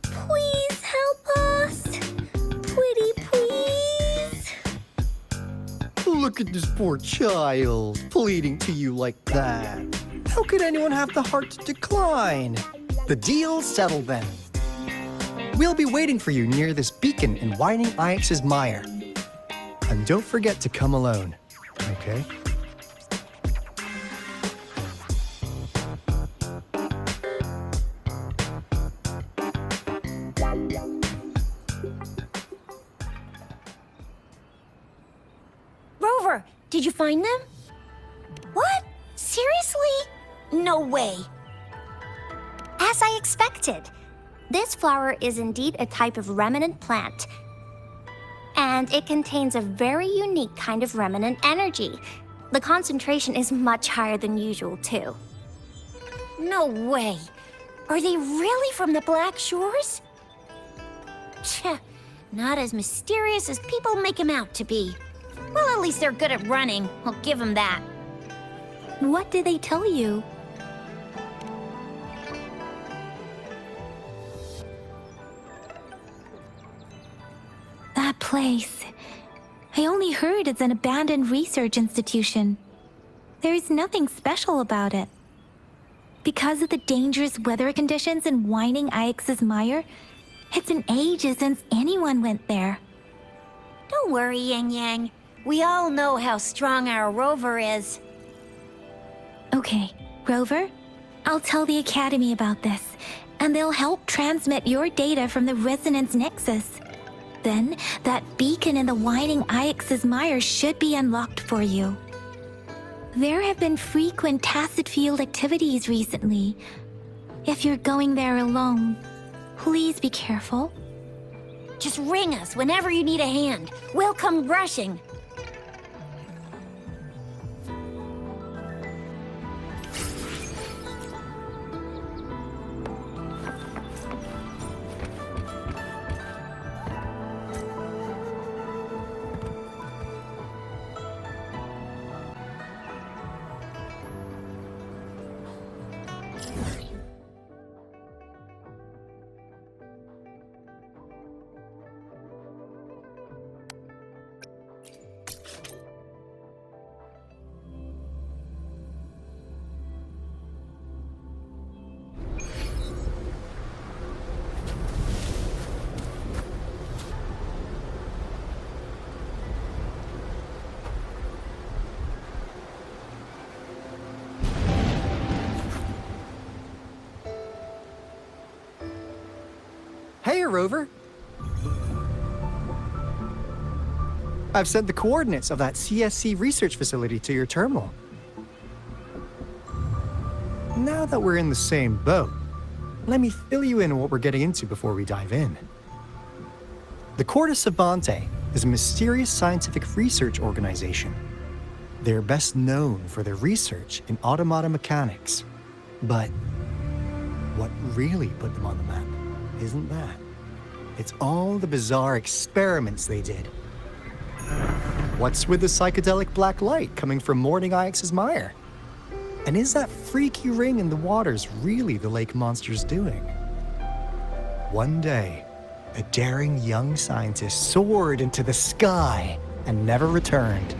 please help us! Pretty please! Look at this poor child, pleading to you like that. How could anyone have the heart to decline? The deal's settled then. We'll be waiting for you near this beacon in Whining Ix's mire. And don't forget to come alone, okay? Rover, did you find them? What? Seriously? No way. As I expected. This flower is indeed a type of remnant plant. And it contains a very unique kind of remnant energy. The concentration is much higher than usual, too. No way. Are they really from the Black Shores? Tch, not as mysterious as people make them out to be. Well, at least they're good at running. I'll give them that. What did they tell you? That place. I only heard it's an abandoned research institution. There is nothing special about it. Because of the dangerous weather conditions in Whining Ix's mire, it's been ages since anyone went there. Don't worry, Yang Yang. We all know how strong our Rover is. Okay, Rover, I'll tell the Academy about this, and they'll help transmit your data from the Resonance Nexus. Then, that beacon in the Whining Ix's mire should be unlocked for you. There have been frequent tacit field activities recently. If you're going there alone, please be careful. Just ring us whenever you need a hand. We'll come rushing. Hey, Rover. I've sent the coordinates of that CSC research facility to your terminal. Now that we're in the same boat, let me fill you in on what we're getting into before we dive in. The Corte Savante is a mysterious scientific research organization. They're best known for their research in automata mechanics. But what really put them on the map isn't that. It's all the bizarre experiments they did. What's with the psychedelic black light coming from Morning Ix's mire? And is that freaky ring in the waters really the lake monster's doing? One day, a daring young scientist soared into the sky and never returned.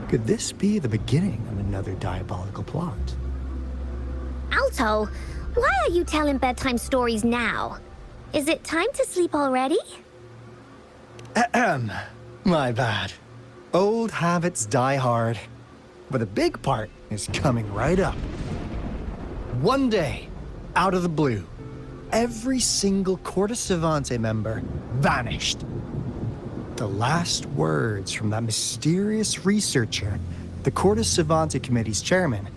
Could this be the beginning of another diabolical plot? Alto, why are you telling bedtime stories now? Is it time to sleep already? Ahem. My bad. Old habits die hard. But a big part is coming right up. One day, out of the blue, every single Corte Savante member vanished. The last words from that mysterious researcher, the Corte Savante Committee's chairman,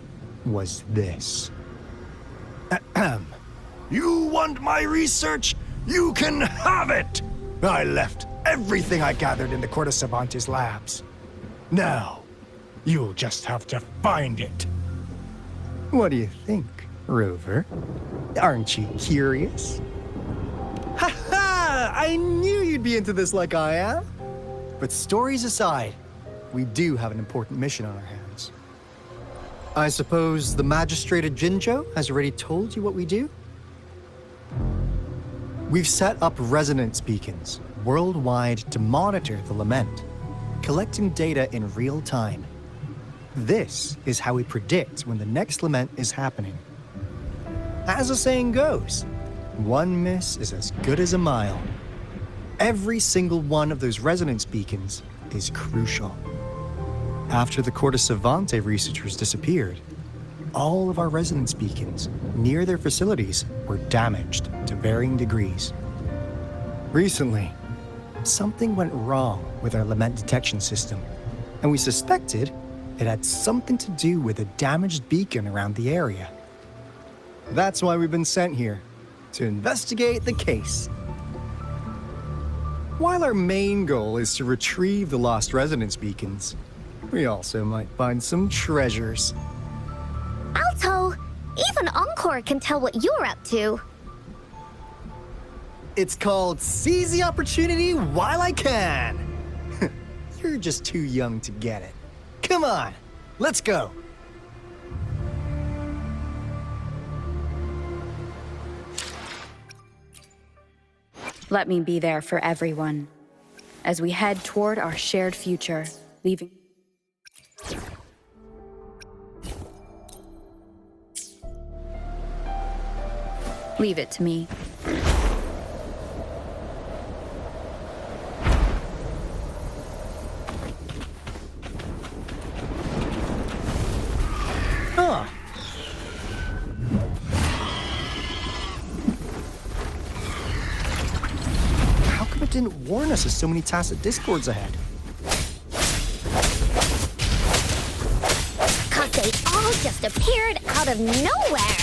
was this. Ahem. You want my research? You can have it! I left everything I gathered in the Corte Savante's labs. Now, you'll just have to find it. What do you think, Rover? Aren't you curious? Ha ha! I knew you'd be into this like I am. But stories aside, we do have an important mission on our hands. I suppose the magistrate at Jinzhou has already told you what we do? We've set up resonance beacons worldwide to monitor the lament, collecting data in real time. This is how we predict when the next lament is happening. As the saying goes, one miss is as good as a mile. Every single one of those resonance beacons is crucial. After the Corte Savante researchers disappeared, all of our resonance beacons near their facilities were damaged to varying degrees. Recently, something went wrong with our lament detection system, and we suspected it had something to do with a damaged beacon around the area. That's why we've been sent here, to investigate the case. While our main goal is to retrieve the lost resonance beacons, we also might find some treasures. Alto, even Encore can tell what you're up to. It's called Seize the Opportunity While I Can. You're just too young to get it. Come on, let's go. Let me be there for everyone as we head toward our shared future, leaving. Leave it to me. Huh. How come it didn't warn us of so many tacit discords ahead? 'Cause they all just appeared out of nowhere.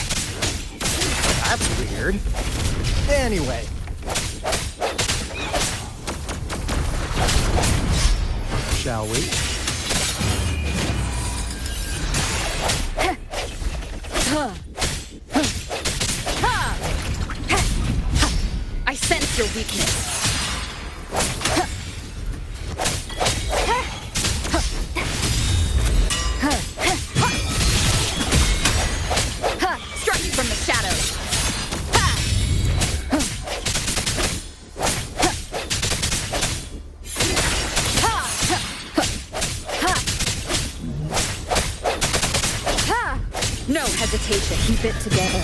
That's weird. Anyway. Shall we? I sense your weakness. Strike from the shadows. No hesitation. Keep it together.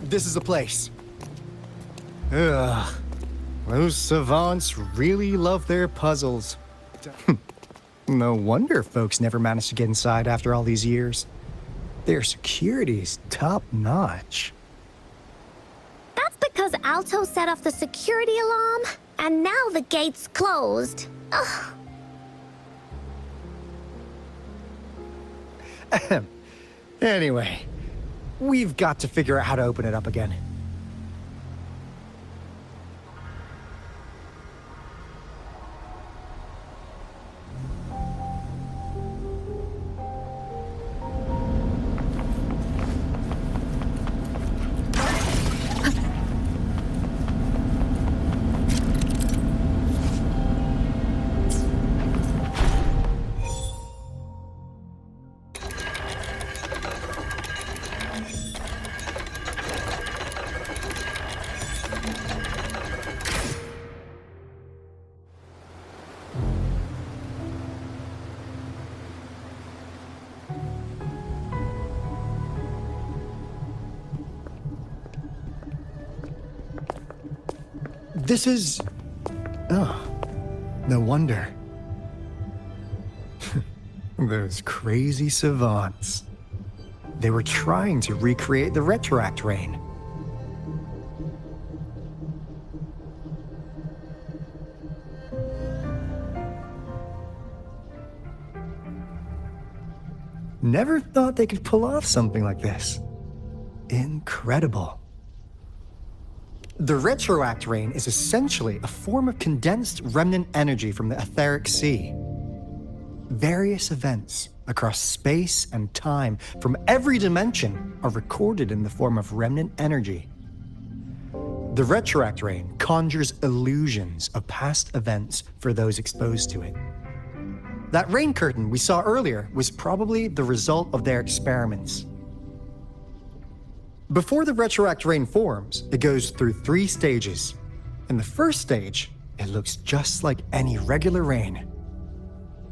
This is the place. Ugh. Those savants really love their puzzles. No wonder folks never managed to get inside after all these years. Their security's top-notch. That's because Ato set off the security alarm, and now the gate's closed. Ugh. Anyway, we've got to figure out how to open it up again. This is... Oh, no wonder. Those crazy savants. They were trying to recreate the retroact rain. Never thought they could pull off something like this. Incredible. The retroact rain is essentially a form of condensed remnant energy from the etheric sea. Various events across space and time from every dimension are recorded in the form of remnant energy. The retroact rain conjures illusions of past events for those exposed to it. That rain curtain we saw earlier was probably the result of their experiments. Before the retroact rain forms, it goes through 3 stages. In the first stage, it looks just like any regular rain.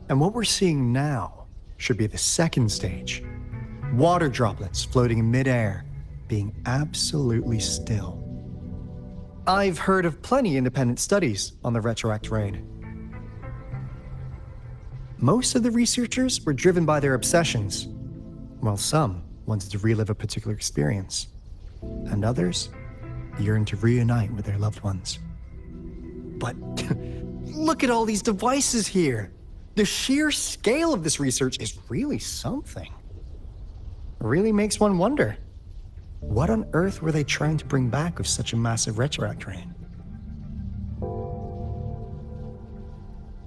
And what we're seeing now should be the second stage. Water droplets floating in midair, being absolutely still. I've heard of plenty independent studies on the retroact rain. Most of the researchers were driven by their obsessions, while some wanted to relive a particular experience, and others yearned to reunite with their loved ones. But look at all these devices here. The sheer scale of this research is really something. It really makes one wonder, what on earth were they trying to bring back with such a massive retroact rain?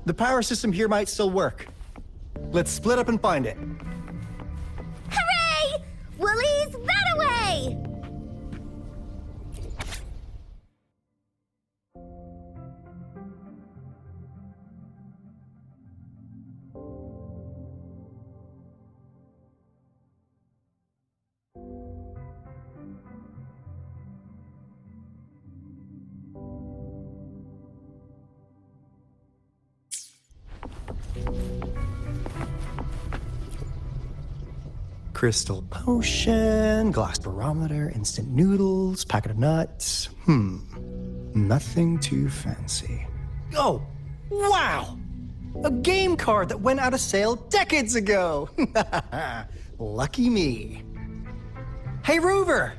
The power system here might still work. Let's split up and find it. Hooray! Woolies that away! Crystal potion, glass barometer, instant noodles, packet of nuts. Nothing too fancy. Oh, wow! A game card that went out of sale decades ago! Lucky me. Hey, Rover!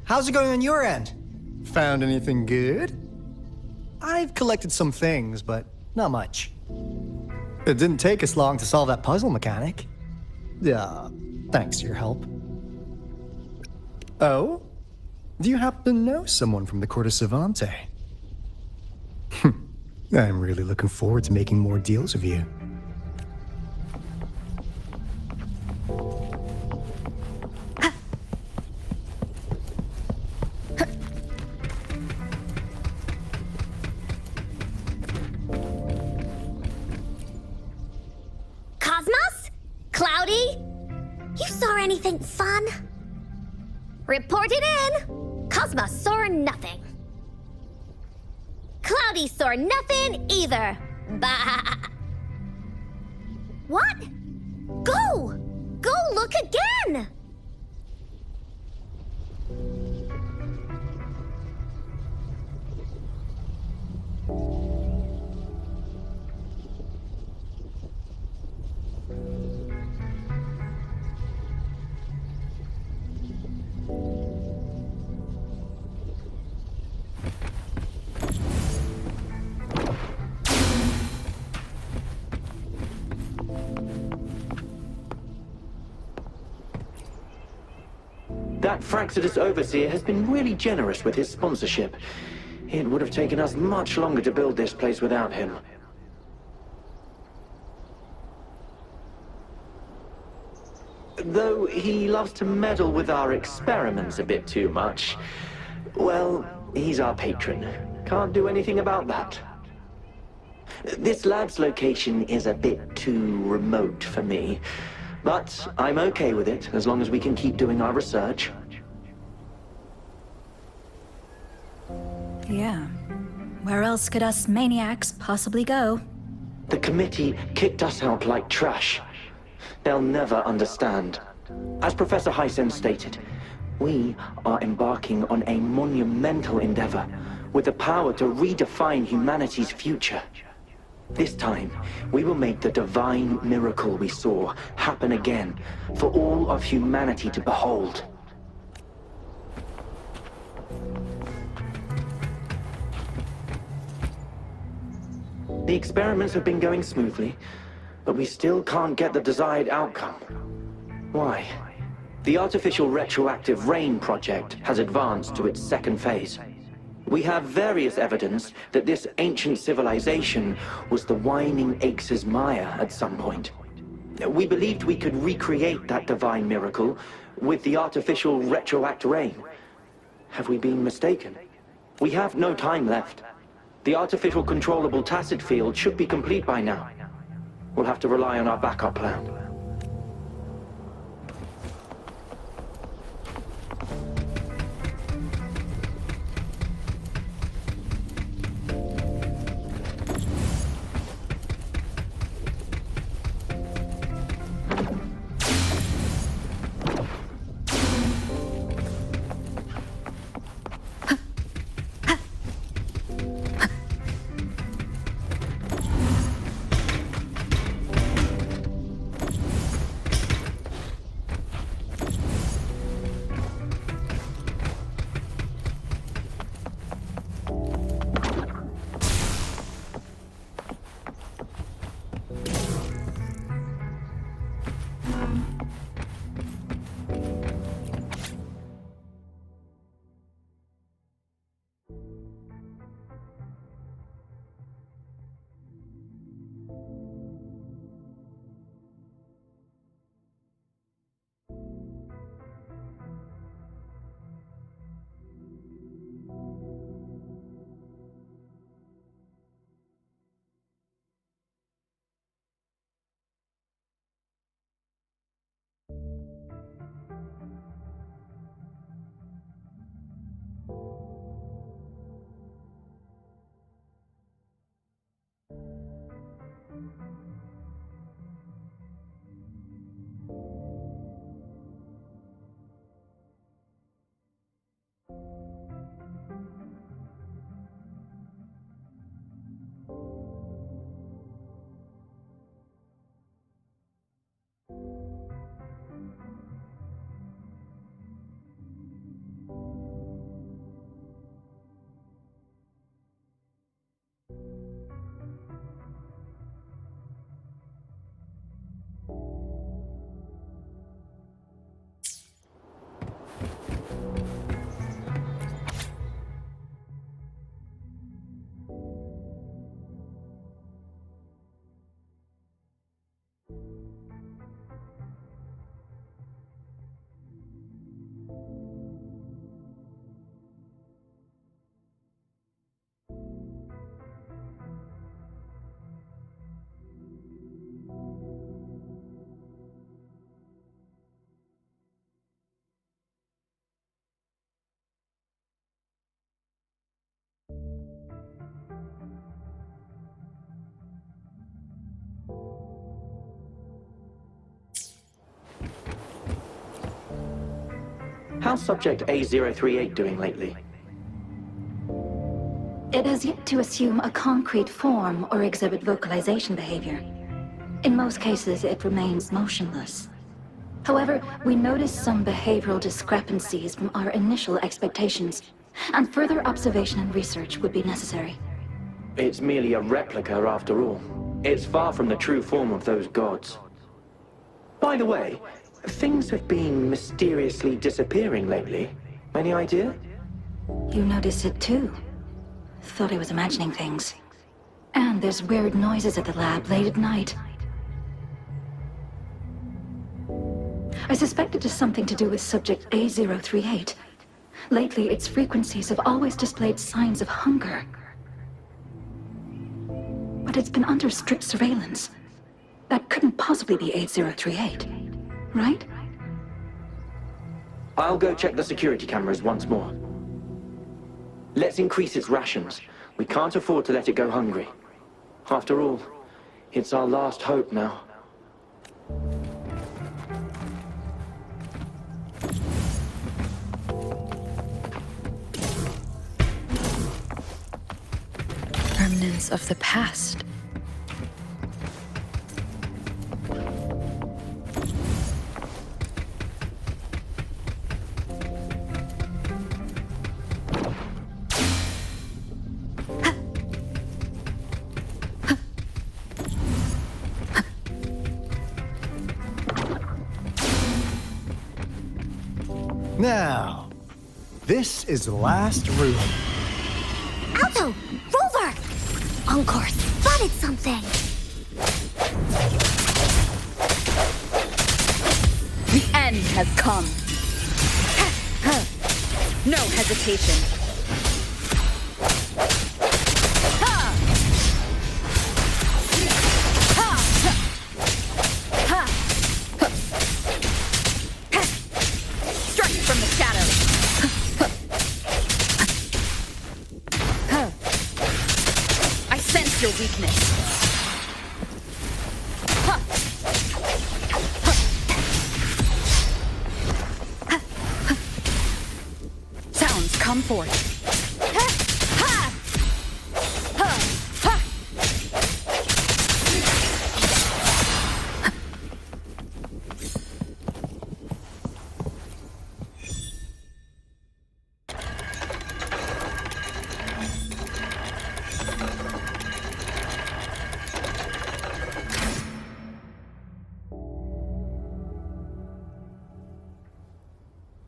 How's it going on your end? Found anything good? I've collected some things, but not much. It didn't take us long to solve that puzzle mechanic. Thanks to your help. Oh? Do you happen to know someone from the Court of Savante? I'm really looking forward to making more deals with you. Cosmos? Cloudy? You saw anything fun? Report it in! Cosmos saw nothing. Cloudy saw nothing either. Bah! What? Go! Go look again! That Fraxidus Overseer has been really generous with his sponsorship. It would have taken us much longer to build this place without him. Though he loves to meddle with our experiments a bit too much. Well, he's our patron. Can't do anything about that. This lab's location is a bit too remote for me, but I'm okay with it as long as we can keep doing our research. Yeah. Where else could us maniacs possibly go? The committee kicked us out like trash. They'll never understand. As Professor Hysen stated, we are embarking on a monumental endeavor with the power to redefine humanity's future. This time, we will make the divine miracle we saw happen again for all of humanity to behold. The experiments have been going smoothly, but we still can't get the desired outcome. Why? The artificial retroactive rain project has advanced to its second phase. We have various evidence that this ancient civilization was the Whining Aches' Maya at some point. We believed we could recreate that divine miracle with the artificial retroact rain. Have we been mistaken? We have no time left. The artificial controllable tacit field should be complete by now. We'll have to rely on our backup plan. How's Subject A038 doing lately? It has yet to assume a concrete form or exhibit vocalization behavior. In most cases, it remains motionless. However, we noticed some behavioral discrepancies from our initial expectations, and further observation and research would be necessary. It's merely a replica after all. It's far from the true form of those gods. By the way, Things have been mysteriously disappearing lately. Any idea? You noticed it too. Thought I was imagining things. And there's weird noises at the lab late at night. I suspect it is something to do with subject A038. Lately, its frequencies have always displayed signs of hunger. But it's been under strict surveillance. That couldn't possibly be A038, right? I'll go check the security cameras once more. Let's increase its rations. We can't afford to let it go hungry. After all, it's our last hope now. Remnants of the past. Now, this is the last room. Ato! Rover! Encore spotted something! The end has come. No hesitation.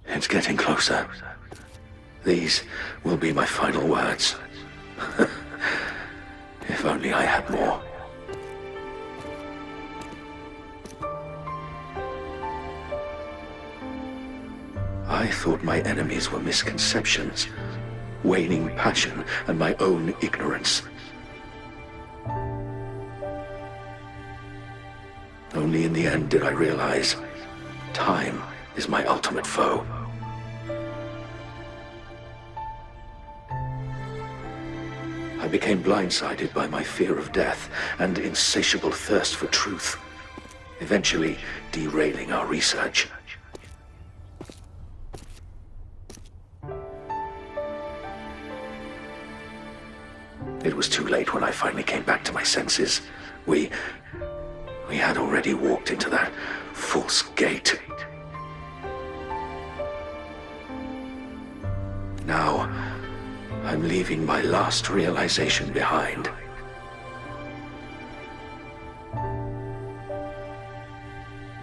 It's getting closer. These will be my final words. If only I had more. I thought my enemies were misconceptions, waning passion, and my own ignorance. Only in the end did I realize time is my ultimate foe. I became blindsided by my fear of death and insatiable thirst for truth, eventually derailing our research. It was too late when I finally came back to my senses. We had already walked into that false gate. Now, I'm leaving my last realization behind.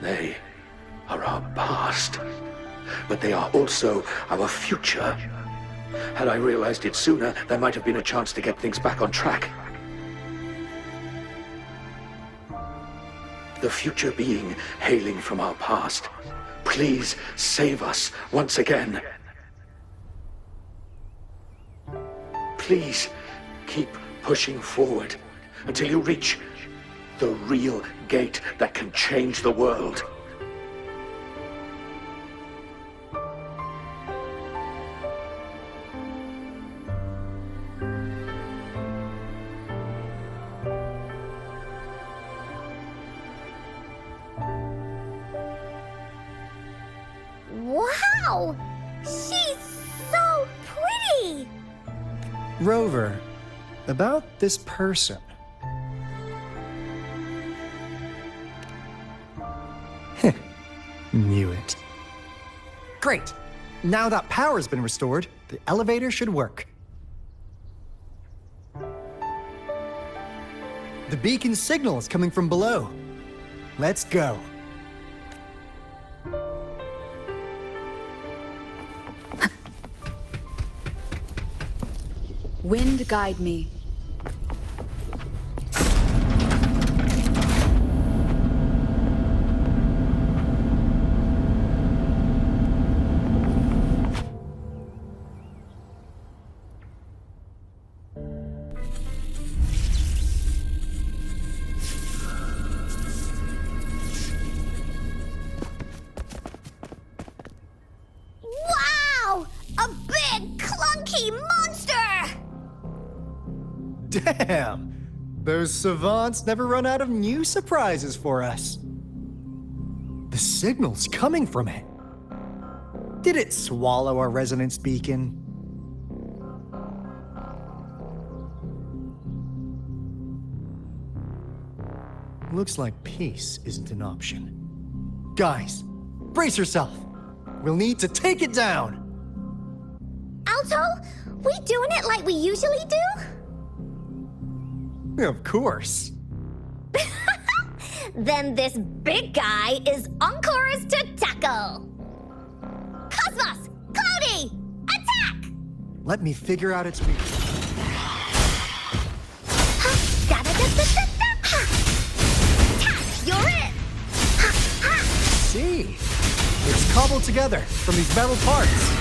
They are our past, but they are also our future. Had I realized it sooner, there might have been a chance to get things back on track. The future being hailing from our past. Please save us once again. Please keep pushing forward until you reach the real gate that can change the world. Wow! She's so pretty! Rover, about this person. Knew it. Great. Now that power's been restored, the elevator should work. The beacon signal is coming from below. Let's go. Wind guide me. Wow! A big, clunky monster! Damn! Those savants never run out of new surprises for us. The signal's coming from it. Did it swallow our resonance beacon? Looks like peace isn't an option. Guys, brace yourself. We'll need to take it down. Alto, we doing it like we usually do? Of course. Then this big guy is Encore's to tackle. Cosmos! Cloudy! Attack! Let me figure out its weakness. You're it! See? It's cobbled together from these metal parts.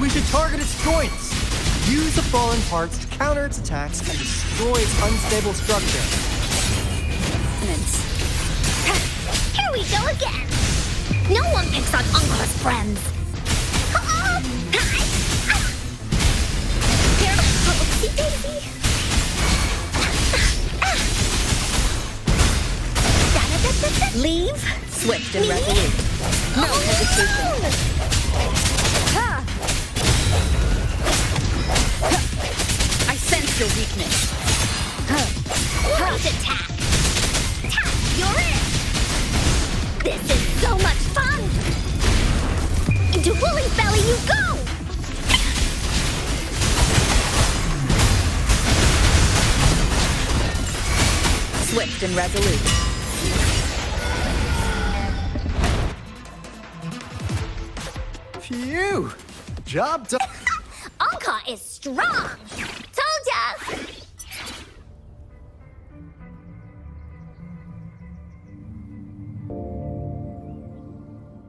We should target its joints. Use the fallen parts to counter its attacks and destroy its unstable structure. Here we go again! No one picks on Encore's friends! Here, oopsie daisy! Leave, swift and resolute. No hesitation. I sense your weakness. Great attack! You're it! This is so much fun! Into Woolly's belly you go! Swift and resolute. Phew! Job done. Encore is strong! Told ya!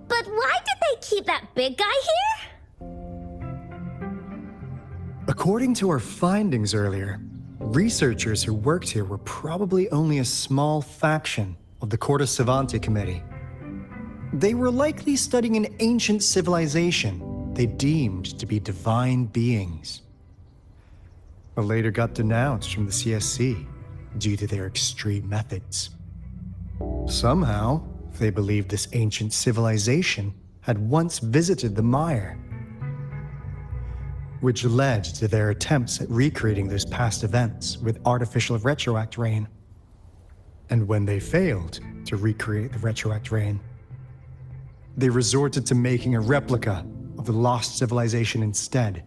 But why did they keep that big guy here? According to our findings earlier, researchers who worked here were probably only a small faction of the Corte Savante Committee. They were likely studying an ancient civilization they deemed to be divine beings, but later got denounced from the CSC due to their extreme methods. Somehow, they believed this ancient civilization had once visited the mire, which led to their attempts at recreating those past events with artificial retroact rain. And when they failed to recreate the retroact rain, they resorted to making a replica of the lost civilization instead.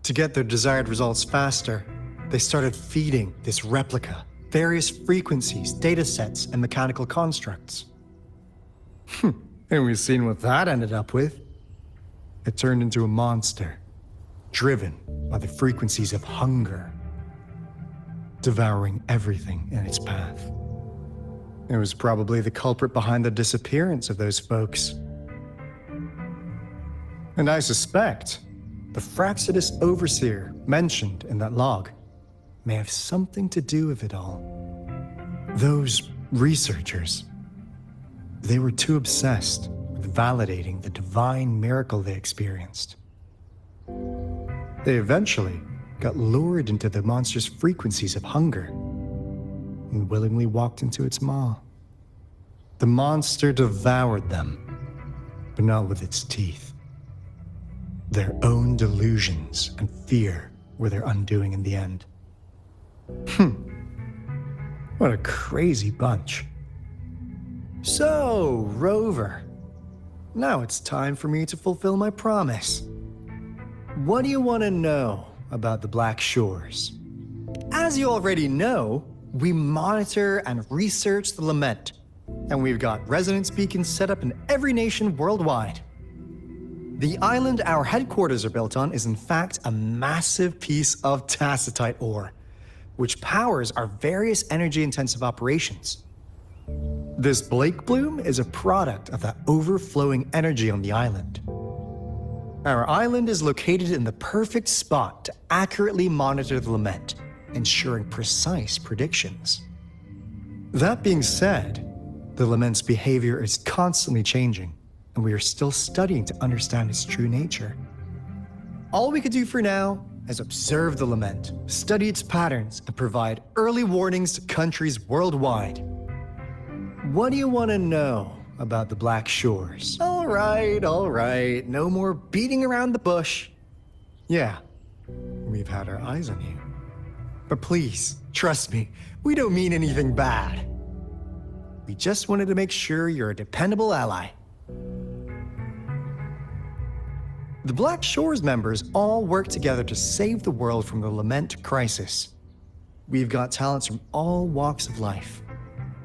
To get their desired results faster, they started feeding this replica various frequencies, datasets, and mechanical constructs. And we've seen what that ended up with. It turned into a monster, driven by the frequencies of hunger, devouring everything in its path. It was probably the culprit behind the disappearance of those folks. And I suspect the Fraxidus Overseer mentioned in that log may have something to do with it all. Those researchers, they were too obsessed with validating the divine miracle they experienced. They eventually got lured into the monster's frequencies of hunger and willingly walked into its maw. The monster devoured them, but not with its teeth. Their own delusions and fear were their undoing in the end. What a crazy bunch. So, Rover, now it's time for me to fulfill my promise. What do you want to know about the Black Shores? As you already know, we monitor and research the Lament, and we've got resonance beacons set up in every nation worldwide. The island our headquarters are built on is in fact a massive piece of tacitite ore, which powers our various energy-intensive operations. This Blake Bloom is a product of that overflowing energy on the island. Our island is located in the perfect spot to accurately monitor the lament, ensuring precise predictions. That being said, the lament's behavior is constantly changing, and we are still studying to understand its true nature. All we can do for now is observe the lament, study its patterns, and provide early warnings to countries worldwide. What do you want to know about the Black Shores? All right, no more beating around the bush. Yeah, we've had our eyes on you. But please, trust me, we don't mean anything bad. We just wanted to make sure you're a dependable ally. The Black Shores members all work together to save the world from the lament crisis. We've got talents from all walks of life,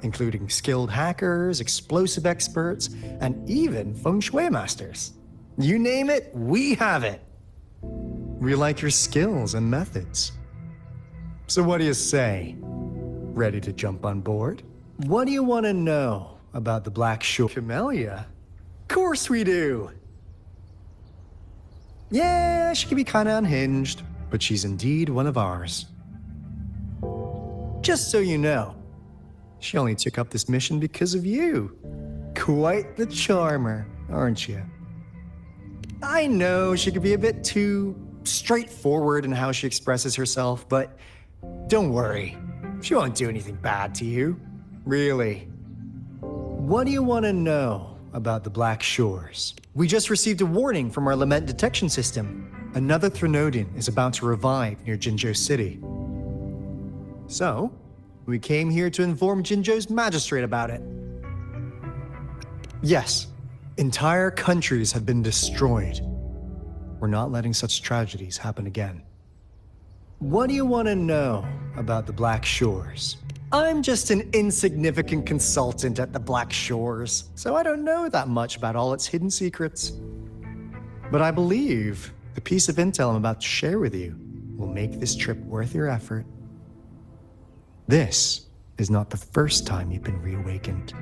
including skilled hackers, explosive experts, and even feng shui masters. You name it, we have it. We like your skills and methods. So what do you say? Ready to jump on board? What do you want to know about the Black Shore? Camellia? Of course we do! Yeah, she can be kinda unhinged, but she's indeed one of ours. Just so you know, she only took up this mission because of you. Quite the charmer, aren't you? I know she could be a bit too straightforward in how she expresses herself, but don't worry. She won't do anything bad to you. Really. What do you want to know about the Black Shores? We just received a warning from our lament detection system. Another Threnodian is about to revive near Jinzhou City. So, we came here to inform Jinzhou's magistrate about it. Yes, entire countries have been destroyed. We're not letting such tragedies happen again. What do you want to know about the Black Shores? I'm just an insignificant consultant at the Black Shores, so I don't know that much about all its hidden secrets. But I believe the piece of intel I'm about to share with you will make this trip worth your effort. This is not the first time you've been reawakened.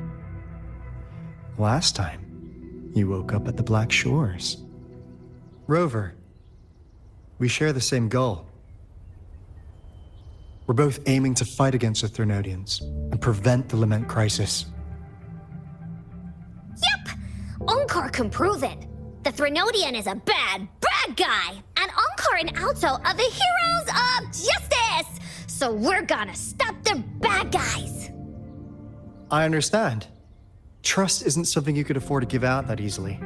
Last time, you woke up at the Black Shores. Rover, we share the same goal. We're both aiming to fight against the Threnodians and prevent the lament crisis. Yep! Onkar can prove it. The Threnodian is a bad, bad guy, and Onkar and Ato are the heroes of justice! So we're gonna stop the bad guys! I understand. Trust isn't something you could afford to give out that easily.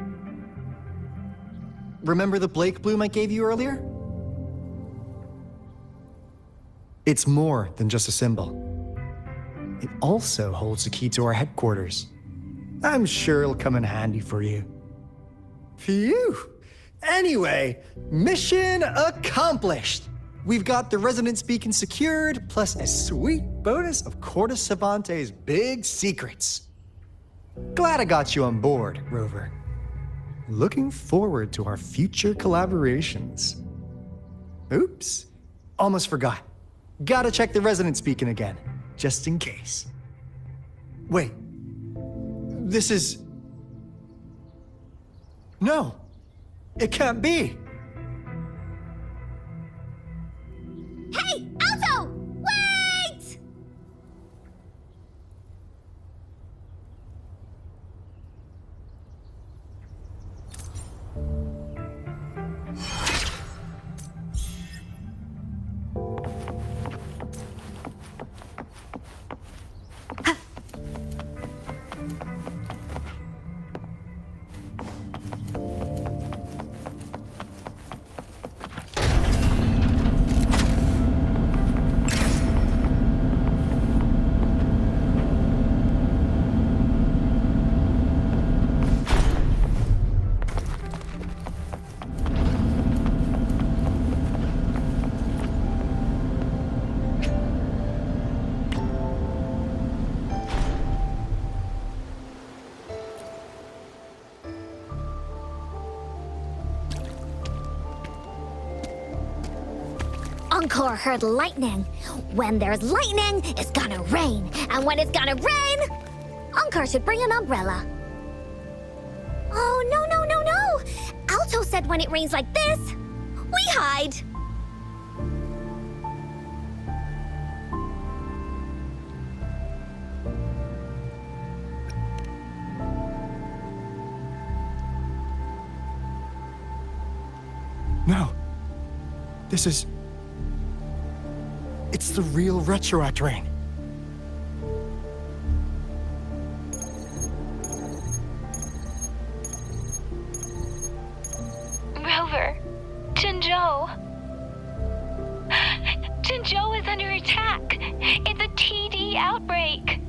Remember the Blake Bloom I gave you earlier? It's more than just a symbol. It also holds the key to our headquarters. I'm sure it'll come in handy for you. Phew! Anyway, mission accomplished! We've got the resonance beacon secured, plus a sweet bonus of Cortes Savante's big secrets. Glad I got you on board, Rover. Looking forward to our future collaborations. Oops, almost forgot. Gotta check the resonance beacon again, just in case. Wait, this is... No, it can't be. Hey, Ato! Wait! Encore heard lightning. When there's lightning, it's gonna rain. And when it's gonna rain, Encore should bring an umbrella. Oh, no, no, no, no! Alto said when it rains like this, we hide. No. This is... It's the real retroact rain. Rover. Jinzhou. Jinzhou is under attack. It's a TD outbreak.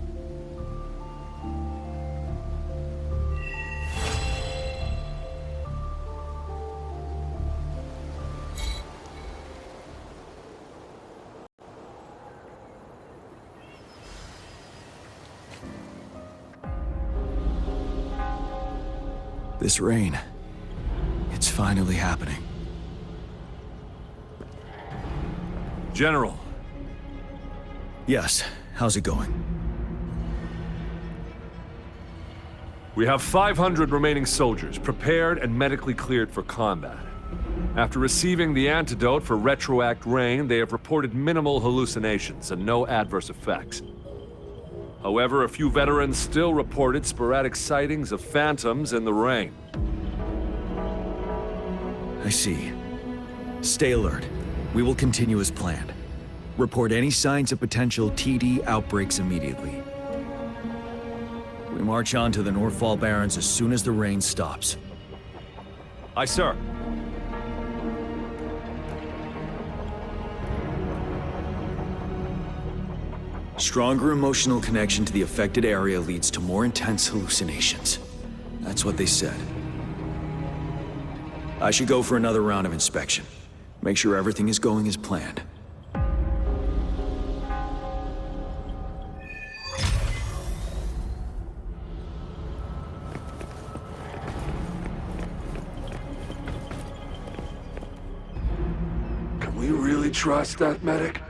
This rain, it's finally happening. General. Yes, how's it going? We have 500 remaining soldiers, prepared and medically cleared for combat. After receiving the antidote for retroact rain, they have reported minimal hallucinations and no adverse effects. However, a few veterans still reported sporadic sightings of phantoms in the rain. I see. Stay alert. We will continue as planned. Report any signs of potential TD outbreaks immediately. We march on to the Northfall Barrens as soon as the rain stops. Aye, sir. Stronger emotional connection to the affected area leads to more intense hallucinations. That's what they said. I should go for another round of inspection. Make sure everything is going as planned. Can we really trust that medic?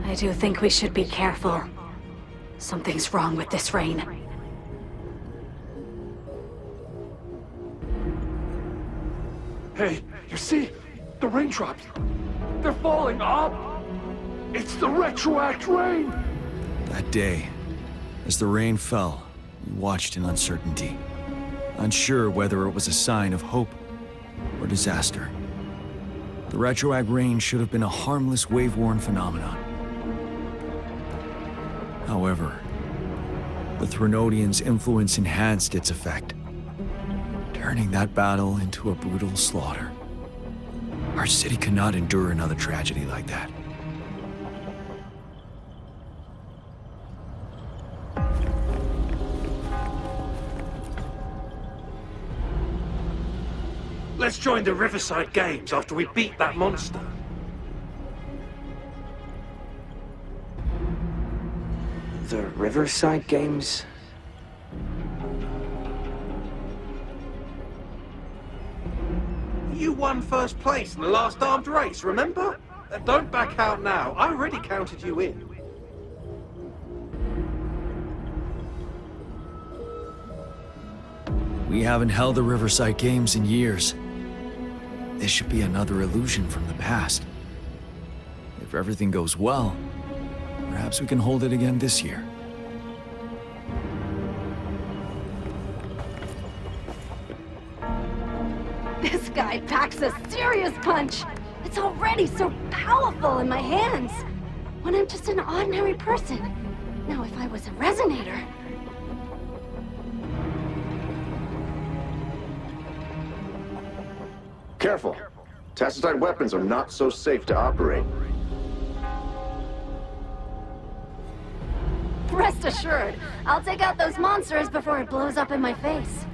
I do think we should be careful. Something's wrong with this rain. Hey, you see? The raindrops. They're falling up! It's the retroact rain! That day, as the rain fell, we watched in uncertainty. Unsure whether it was a sign of hope or disaster. The retroact rain should have been a harmless wave-worn phenomenon. However, the Threnodians' influence enhanced its effect, turning that battle into a brutal slaughter. Our city cannot endure another tragedy like that. Let's join the Riverside Games after we beat that monster. The Riverside Games? You won first place in the last armed race, remember? Don't back out now. I already counted you in. We haven't held the Riverside Games in years. This should be another illusion from the past. If everything goes well, perhaps we can hold it again this year. This guy packs a serious punch. It's already so powerful in my hands. When I'm just an ordinary person. Now if I was a resonator... Careful. Tacitite weapons are not so safe to operate. Rest assured, I'll take out those monsters before it blows up in my face.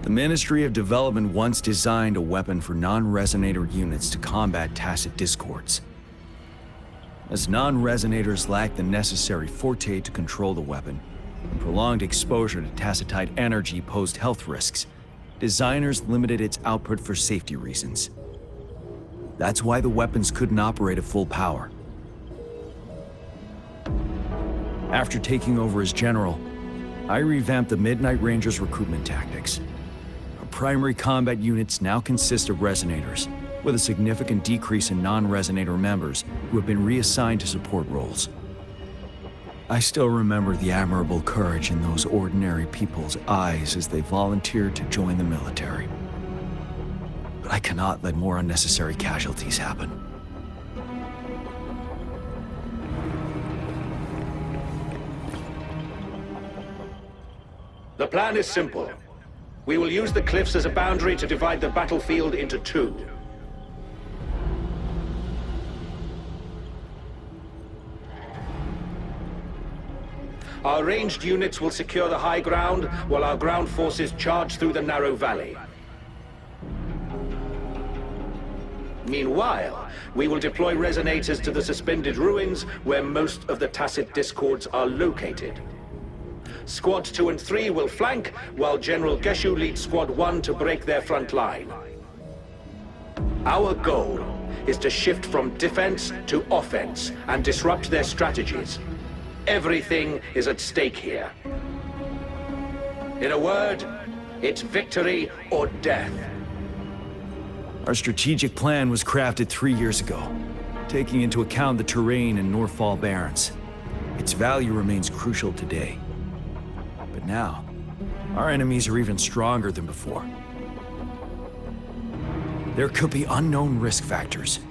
The Ministry of Development once designed a weapon for non-resonator units to combat tacit discords. As non-resonators lack the necessary forte to control the weapon, and prolonged exposure to tacitite energy posed health risks, designers limited its output for safety reasons. That's why the weapons couldn't operate at full power. After taking over as general, I revamped the Midnight Rangers' recruitment tactics. Our primary combat units now consist of resonators, with a significant decrease in non-resonator members who have been reassigned to support roles. I still remember the admirable courage in those ordinary people's eyes as they volunteered to join the military. But I cannot let more unnecessary casualties happen. The plan is simple. We will use the cliffs as a boundary to divide the battlefield into two. Our ranged units will secure the high ground, while our ground forces charge through the narrow valley. Meanwhile, we will deploy resonators to the suspended ruins, where most of the Tacit discords are located. Squads 2 and 3 will flank, while General Geshu leads Squad 1 to break their front line. Our goal is to shift from defense to offense and disrupt their strategies. Everything is at stake here. In a word, it's victory or death. Our strategic plan was crafted 3 years ago, taking into account the terrain in Northfall Barrens. Its value remains crucial today. But now, our enemies are even stronger than before. There could be unknown risk factors.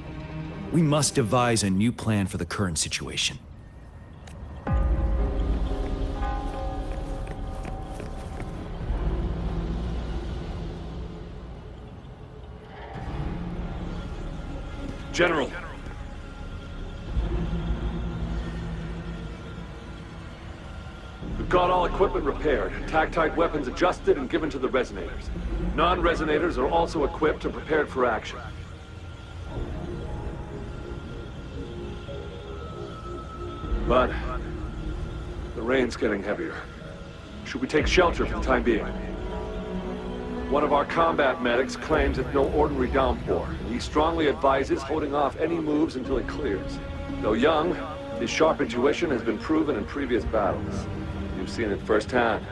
We must devise a new plan for the current situation. General. We've got all equipment repaired, Tactite weapons adjusted and given to the resonators. Non-resonators are also equipped and prepared for action. But the rain's getting heavier. Should we take shelter for the time being? One of our combat medics claims it's no ordinary downpour, and he strongly advises holding off any moves until it clears. Though young, his sharp intuition has been proven in previous battles. You've seen it firsthand.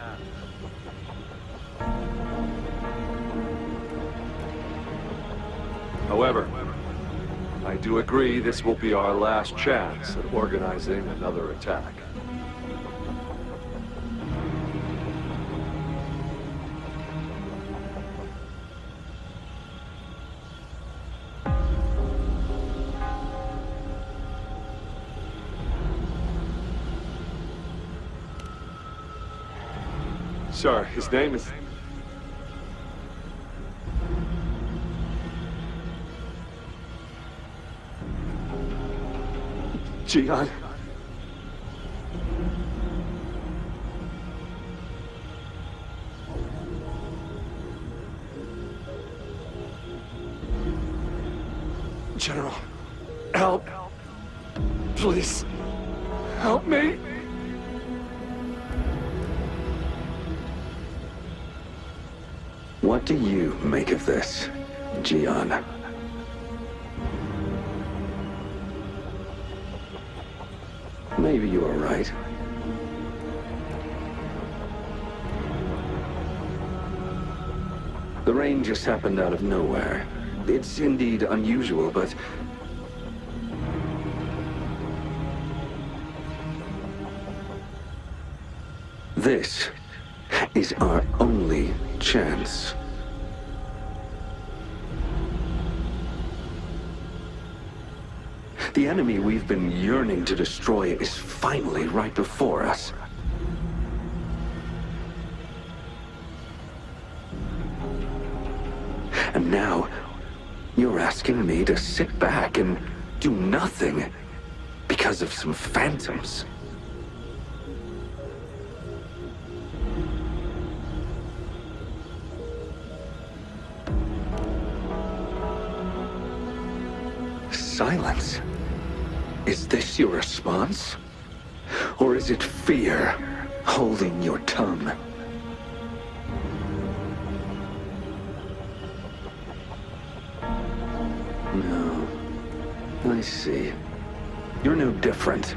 However, I do agree this will be our last chance at organizing another attack. Sir, his name is... Jian. General, help. Please, help me. What do you make of this, Jian? Maybe you are right. The rain just happened out of nowhere. It's indeed unusual, but... this is our only chance. The enemy we've been yearning to destroy is finally right before us. And now, you're asking me to sit back and do nothing because of some phantoms. Silence. Is this your response? Or is it fear holding your tongue? I see. You're no different.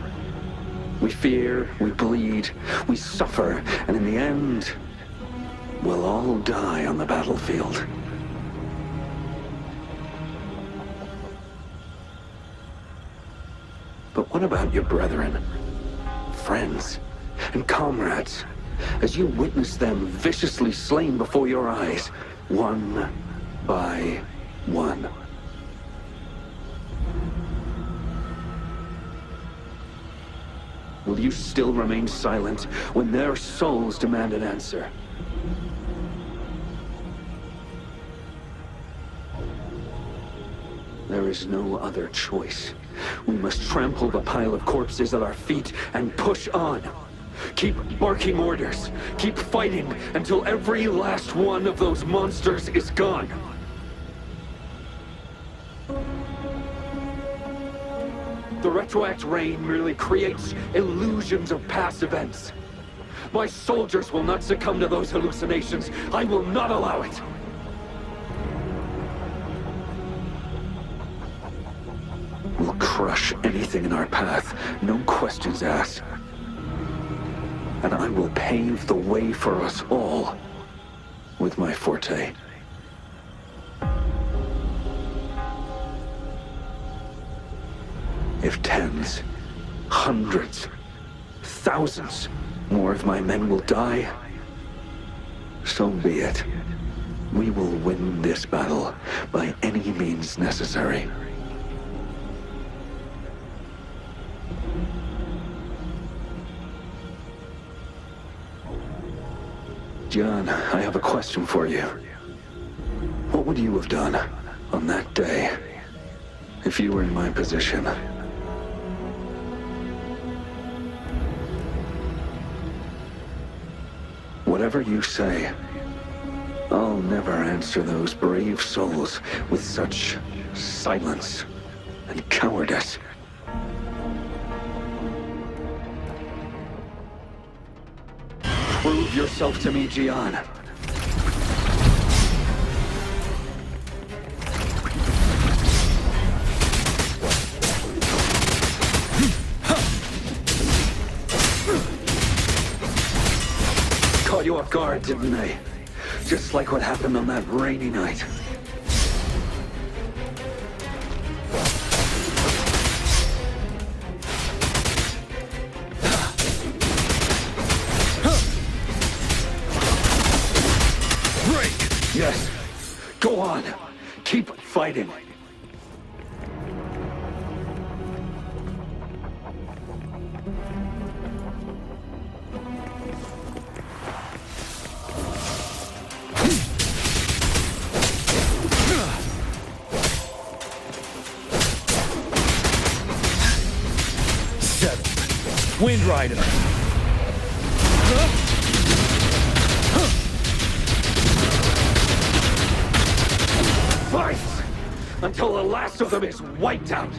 We fear, we bleed, we suffer, and in the end, we'll all die on the battlefield. But what about your brethren, friends, and comrades, as you witness them viciously slain before your eyes, one by one? Will you still remain silent when their souls demand an answer? There is no other choice. We must trample the pile of corpses at our feet and push on. Keep barking orders. Keep fighting until every last one of those monsters is gone. The retroact rain merely creates illusions of past events. My soldiers will not succumb to those hallucinations. I will not allow it. We'll crush anything in our path, no questions asked. And I will pave the way for us all with my forte. If tens, hundreds, thousands more of my men will die, so be it. We will win this battle by any means necessary. John, I have a question for you. What would you have done on that day if you were in my position? Whatever you say, I'll never answer those brave souls with such silence and cowardice. Prove yourself to me, Gian. Caught you off guard, didn't they? Just like what happened on that rainy night. Yes. Go on. Keep fighting. Settle. Wind Rider. Fight! Until the last of them is wiped out!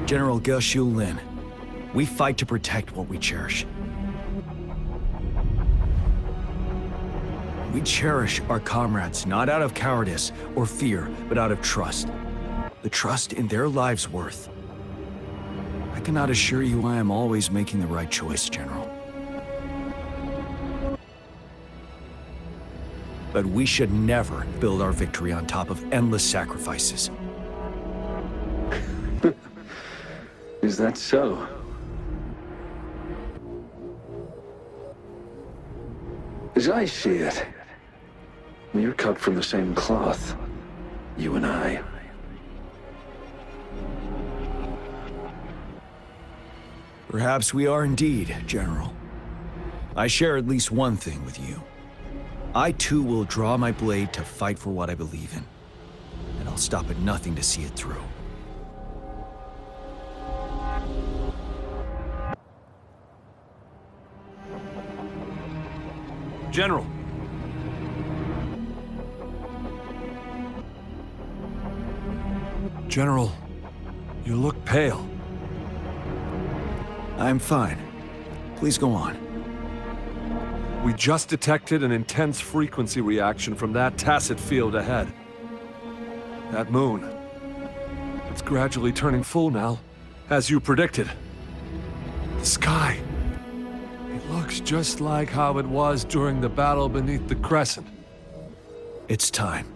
General Geshu Lin, we fight to protect what we cherish. We cherish our comrades not out of cowardice or fear, but out of trust. The trust in their lives' worth. I cannot assure you I am always making the right choice, General. But we should never build our victory on top of endless sacrifices. Is that so? As I see it, we're cut from the same cloth, you and I. Perhaps we are indeed, General. I share at least one thing with you. I too will draw my blade to fight for what I believe in. And I'll stop at nothing to see it through. General. General, you look pale. I'm fine. Please go on. We just detected an intense frequency reaction from that tacit field ahead. That moon. It's gradually turning full now, as you predicted. The sky. It looks just like how it was during the battle beneath the crescent. It's time.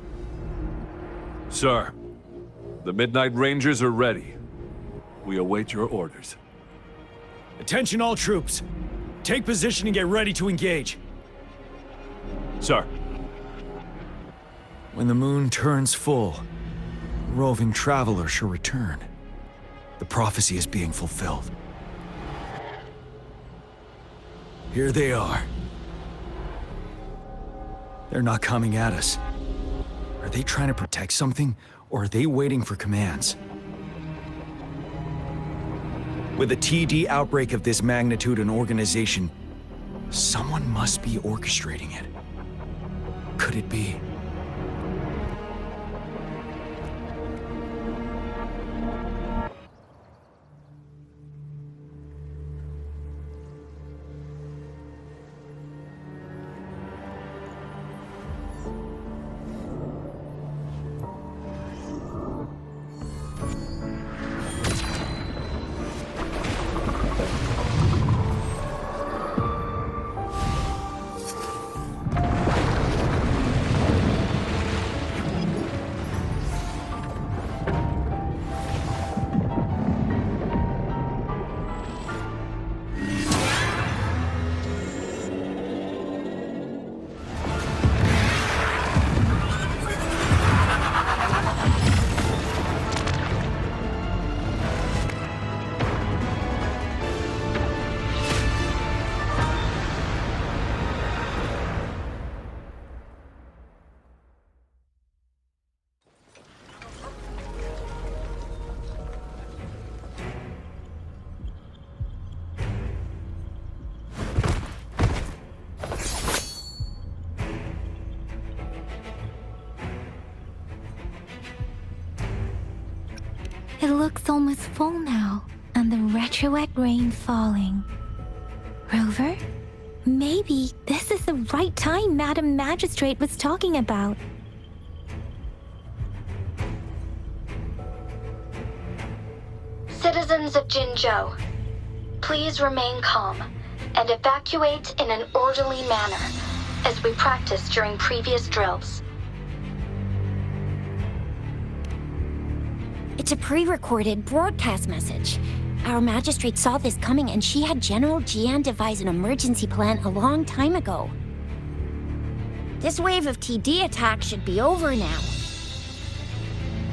Sir, the Midnight Rangers are ready. We await your orders. Attention all troops. Take position and get ready to engage. Sir. When the moon turns full, a roving traveler shall return. The prophecy is being fulfilled. Here they are. They're not coming at us. Are they trying to protect something, or are they waiting for commands? With a TD outbreak of this magnitude and organization, someone must be orchestrating it. Could it be? It looks almost full now, and the retroact rain falling. Rover? Maybe this is the right time Madam Magistrate was talking about. Citizens of Jinzhou, please remain calm and evacuate in an orderly manner, as we practiced during previous drills. It's a pre-recorded broadcast message. Our magistrate saw this coming and she had General Jian devise an emergency plan a long time ago. This wave of TD attacks should be over now.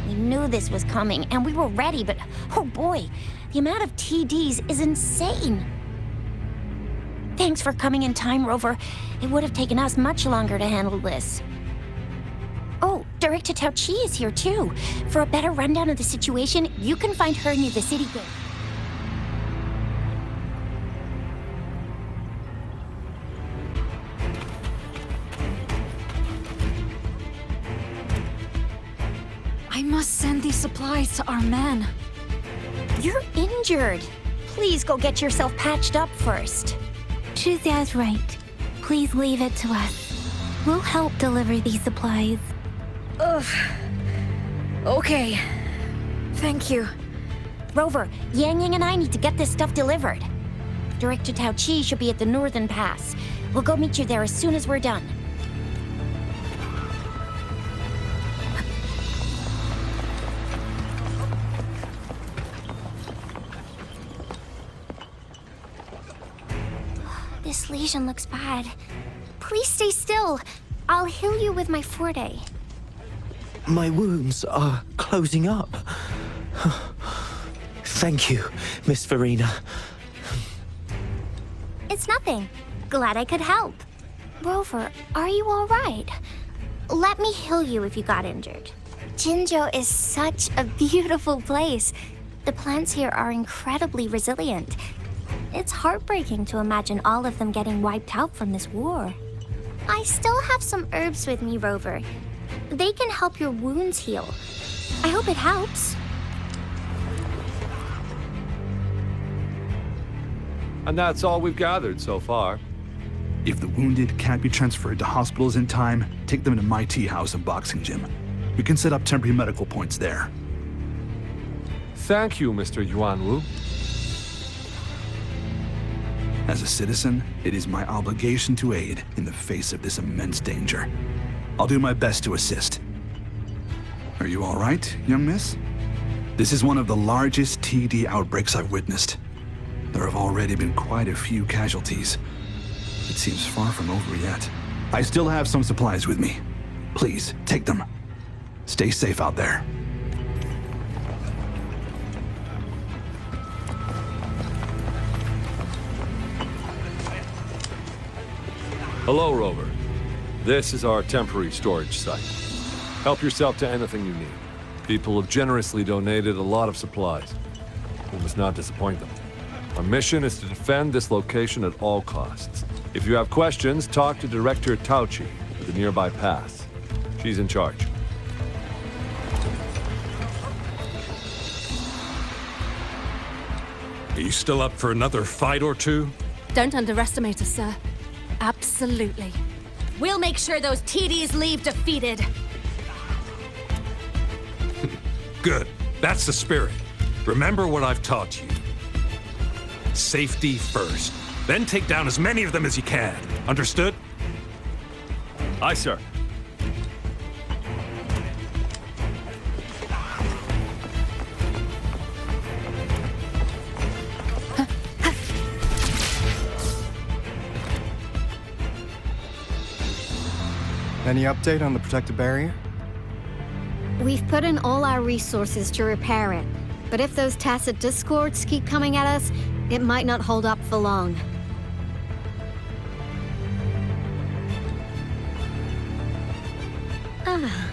We knew this was coming and we were ready, but oh boy, the amount of TDs is insane. Thanks for coming in time, Rover. It would have taken us much longer to handle this. Oh, Director Ato II is here too. For a better rundown of the situation, you can find her near the city gate. I must send these supplies to our men. You're injured. Please go get yourself patched up first. Shuxia's right. Please leave it to us. We'll help deliver these supplies. Ugh. Okay. Thank you. Rover, Yang Yang and I need to get this stuff delivered. Director Ato II should be at the Northern Pass. We'll go meet you there as soon as we're done. This lesion looks bad. Please stay still. I'll heal you with my Forte. My wounds are closing up. Thank you, Miss Verena. It's nothing. Glad I could help. Rover, are you all right? Let me heal you if you got injured. Jinzhou is such a beautiful place. The plants here are incredibly resilient. It's heartbreaking to imagine all of them getting wiped out from this war. I still have some herbs with me, Rover. They can help your wounds heal. I hope it helps. And that's all we've gathered so far. If the wounded can't be transferred to hospitals in time, take them to my tea house and boxing gym. We can set up temporary medical points there. Thank you, Mr. Yuanwu. As a citizen, it is my obligation to aid in the face of this immense danger. I'll do my best to assist. Are you all right, young miss? This is one of the largest TD outbreaks I've witnessed. There have already been quite a few casualties. It seems far from over yet. I still have some supplies with me. Please, take them. Stay safe out there. Hello, Rover. This is our temporary storage site. Help yourself to anything you need. People have generously donated a lot of supplies. We must not disappoint them. Our mission is to defend this location at all costs. If you have questions, talk to Director Ato I at the nearby pass. She's in charge. Are you still up for another fight or two? Don't underestimate us, sir. Absolutely. We'll make sure those TDs leave defeated. Good. That's the spirit. Remember what I've taught you. Safety first. Then take down as many of them as you can. Understood? Aye, sir. Any update on the protective barrier? We've put in all our resources to repair it, but if those tacit discords keep coming at us, it might not hold up for long. Ah,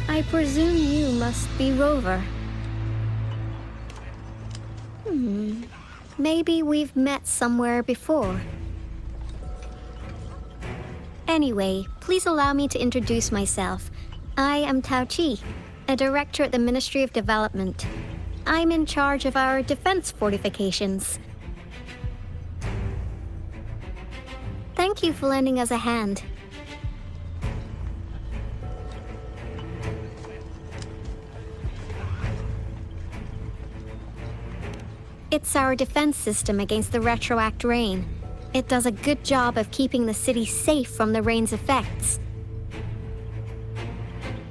I presume you must be Rover. Maybe we've met somewhere before. Anyway, please allow me to introduce myself. I am Ato I, a director at the Ministry of Development. I'm in charge of our defense fortifications. Thank you for lending us a hand. It's our defense system against the retroact rain. It does a good job of keeping the city safe from the rain's effects.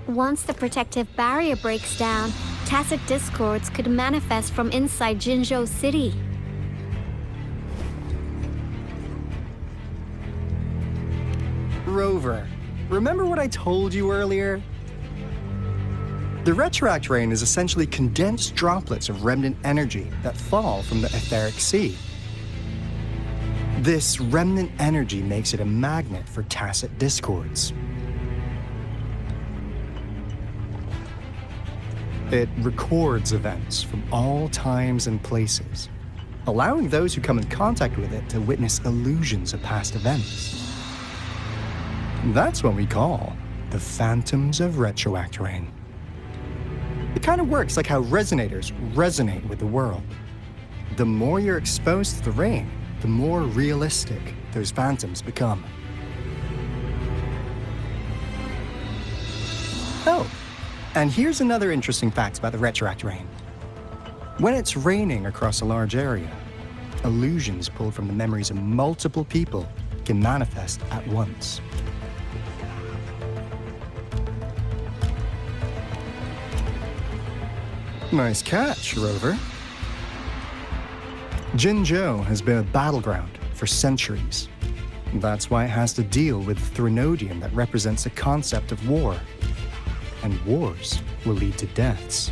Once the protective barrier breaks down, tacit discords could manifest from inside Jinzhou City. Rover, remember what I told you earlier? The retroact rain is essentially condensed droplets of remnant energy that fall from the etheric sea. This remnant energy makes it a magnet for tacit discords. It records events from all times and places, allowing those who come in contact with it to witness illusions of past events. That's what we call the phantoms of retroact rain. It kind of works like how resonators resonate with the world. The more you're exposed to the rain, the more realistic those phantoms become. Oh, and here's another interesting fact about the retroact rain. When it's raining across a large area, illusions pulled from the memories of multiple people can manifest at once. Nice catch, Rover. Jinzhou has been a battleground for centuries. That's why it has to deal with Threnodium that represents the concept of war. And wars will lead to deaths.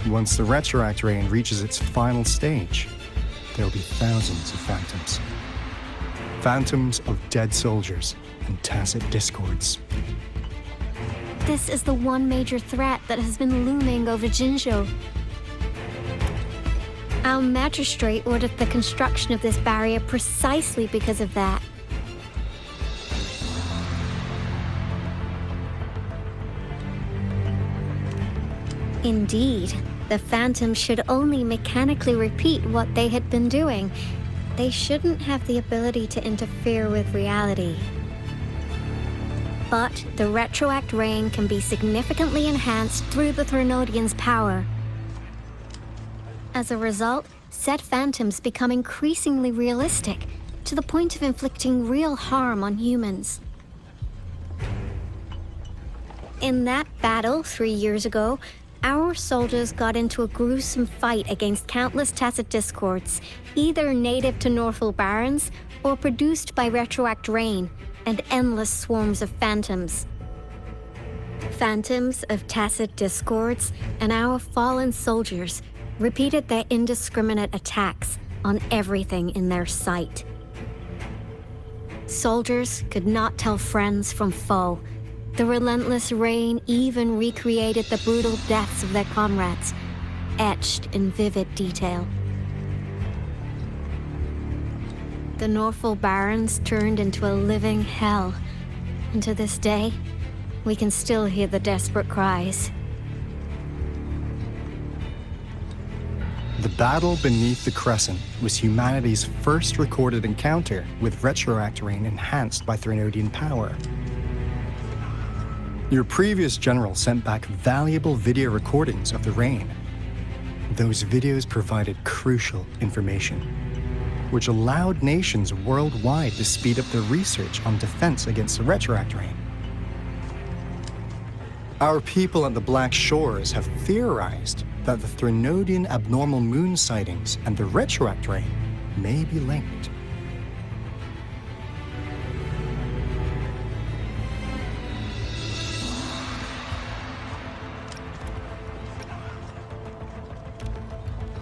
Once the retroact rain reaches its final stage, there will be thousands of phantoms. Phantoms of dead soldiers and tacit discords. This is the one major threat that has been looming over Jinzhou. Our magistrate ordered the construction of this barrier precisely because of that. Indeed, the phantoms should only mechanically repeat what they had been doing. They shouldn't have the ability to interfere with reality. But the retroact rain can be significantly enhanced through the Threnodian's power. As a result, said phantoms become increasingly realistic, to the point of inflicting real harm on humans. In that battle 3 years ago, our soldiers got into a gruesome fight against countless Tacet discords, either native to Northal Barrens or produced by retroact rain and endless swarms of phantoms. Phantoms of Tacet discords and our fallen soldiers repeated their indiscriminate attacks on everything in their sight. Soldiers could not tell friends from foe. The relentless rain even recreated the brutal deaths of their comrades, etched in vivid detail. The Northal Barrens turned into a living hell, and to this day, we can still hear the desperate cries. The battle beneath the Crescent was humanity's first recorded encounter with retroact rain enhanced by Threnodian power. Your previous general sent back valuable video recordings of the rain. Those videos provided crucial information, which allowed nations worldwide to speed up their research on defense against the retroact rain. Our people at the Black Shores have theorized that the Threnodian abnormal moon sightings and the retroact rain may be linked.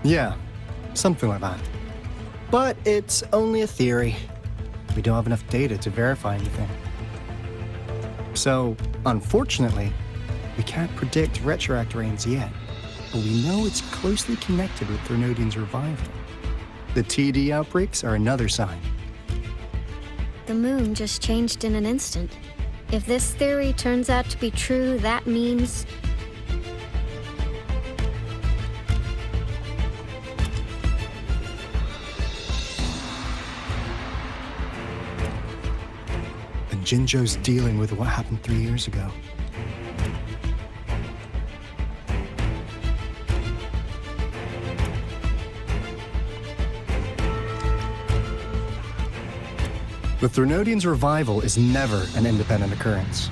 Yeah, something like that. But it's only a theory. We don't have enough data to verify anything. So, unfortunately, we can't predict retroact rains yet, but we know it's closely connected with Threnodian's revival. The TD outbreaks are another sign. The moon just changed in an instant. If this theory turns out to be true, that means... and Jinzhou's dealing with what happened 3 years ago. The Threnodians' revival is never an independent occurrence.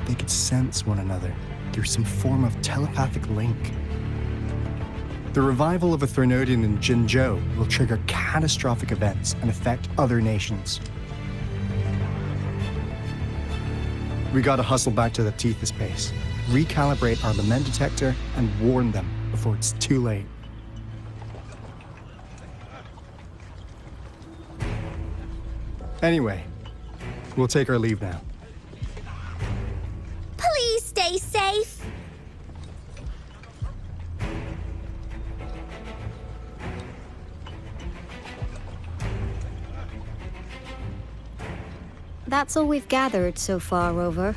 They could sense one another through some form of telepathic link. The revival of a Threnodian in Jinzhou will trigger catastrophic events and affect other nations. We gotta hustle back to the Tethys base, recalibrate our lament detector, and warn them before it's too late. Anyway, we'll take our leave now. Please stay safe. That's all we've gathered so far, Rover.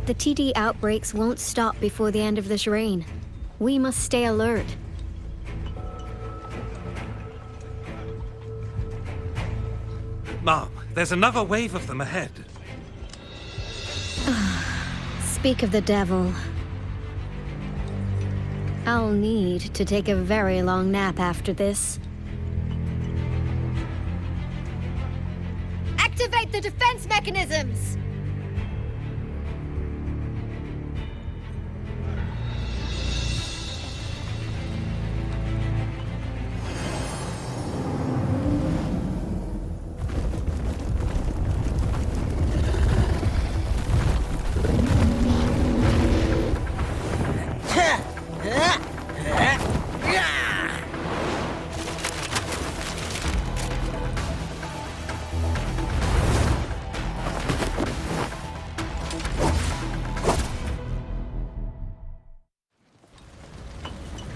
The TD outbreaks won't stop before the end of this reign. We must stay alert. Mom, there's another wave of them ahead. Speak of the devil. I'll need to take a very long nap after this. Activate the defense mechanisms!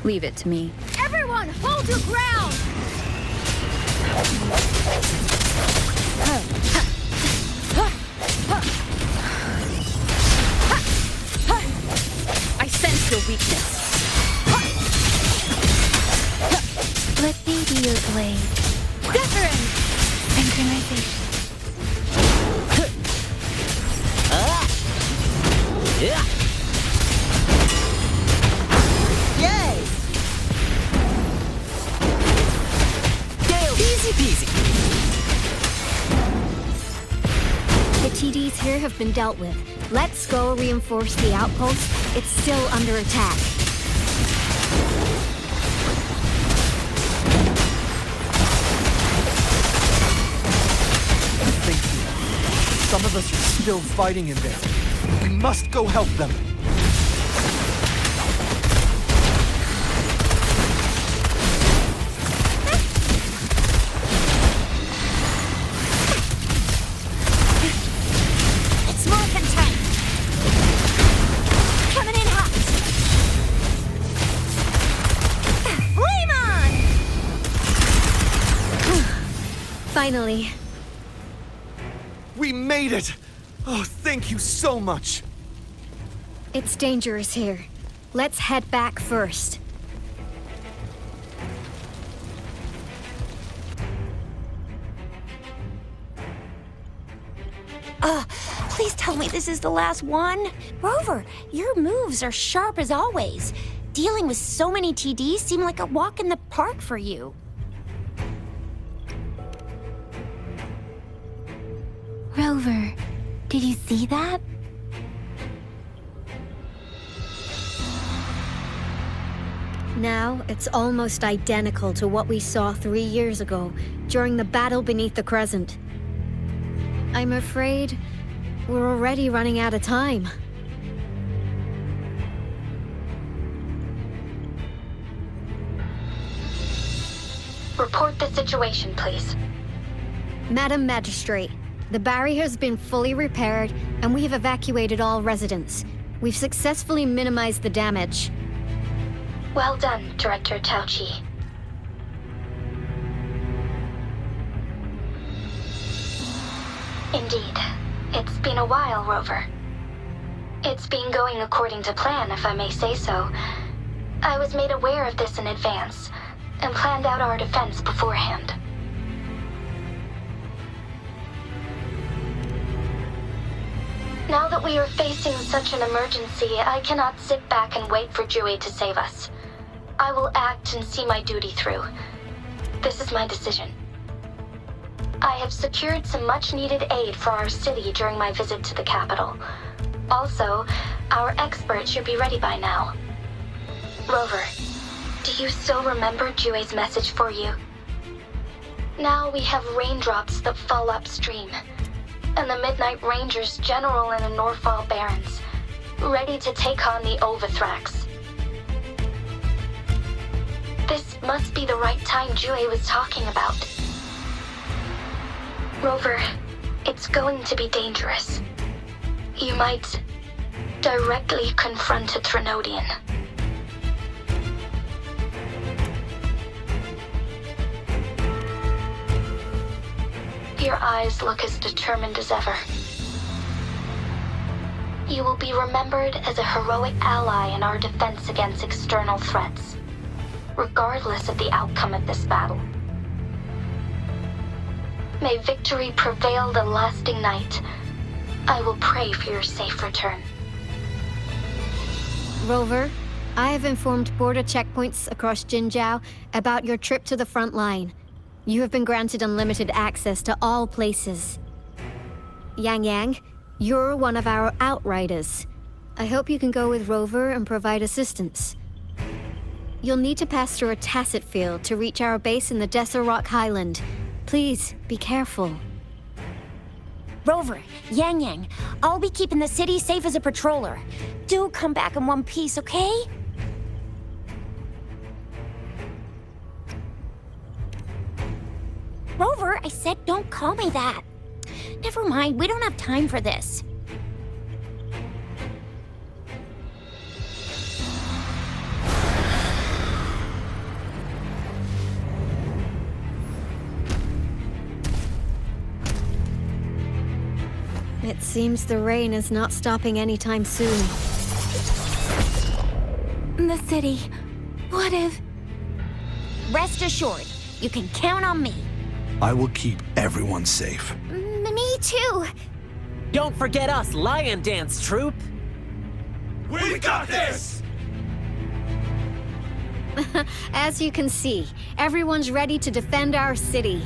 Leave it to me. Everyone, hold your ground! I sense your weakness. Synchronization. Yay! Easy peasy. The TDs here have been dealt with. Let's go reinforce the outpost. It's still under attack. Thank you. Some of us are still fighting in there. We must go help them. Finally. We made it! Oh, thank you so much! It's dangerous here. Let's head back first. Please tell me this is the last one. Rover, your moves are sharp as always. Dealing with so many TDs seemed like a walk in the park for you. Rover, did you see that? Now, it's almost identical to what we saw 3 years ago, during the battle beneath the Crescent. I'm afraid we're already running out of time. Report the situation, please. Madam Magistrate, the barrier has been fully repaired, and we have evacuated all residents. We've successfully minimized the damage. Well done, Director Ato I. Indeed. It's been a while, Rover. It's been going according to plan, if I may say so. I was made aware of this in advance, and planned out our defense beforehand. Now that we are facing such an emergency, I cannot sit back and wait for Dewey to save us. I will act and see my duty through. This is my decision. I have secured some much-needed aid for our city during my visit to the capital. Also, our expert should be ready by now. Rover, do you still remember Dewey's message for you? Now we have raindrops that fall upstream, and the Midnight Rangers general in the Norfall Barrens, ready to take on the Overthrax. This must be the right time Dewey was talking about. Rover, it's going to be dangerous. You might directly confront a Trinodian. Your eyes look as determined as ever. You will be remembered as a heroic ally in our defense against external threats, regardless of the outcome of this battle. May victory prevail the lasting night. I will pray for your safe return. Rover, I have informed border checkpoints across Jinzhou about your trip to the front line. You have been granted unlimited access to all places. Yang Yang, you're one of our outriders. I hope you can go with Rover and provide assistance. You'll need to pass through a tacit field to reach our base in the Desert Rock Highland. Please, be careful. Rover, Yang Yang, I'll be keeping the city safe as a patroller. Do come back in one piece, okay? Rover, I said don't call me that. Never mind, we don't have time for this. It seems the rain is not stopping anytime soon. The city. What if... Rest assured, you can count on me. I will keep everyone safe. Me too. Don't forget us, Lion Dance Troupe. We got this! As you can see, everyone's ready to defend our city.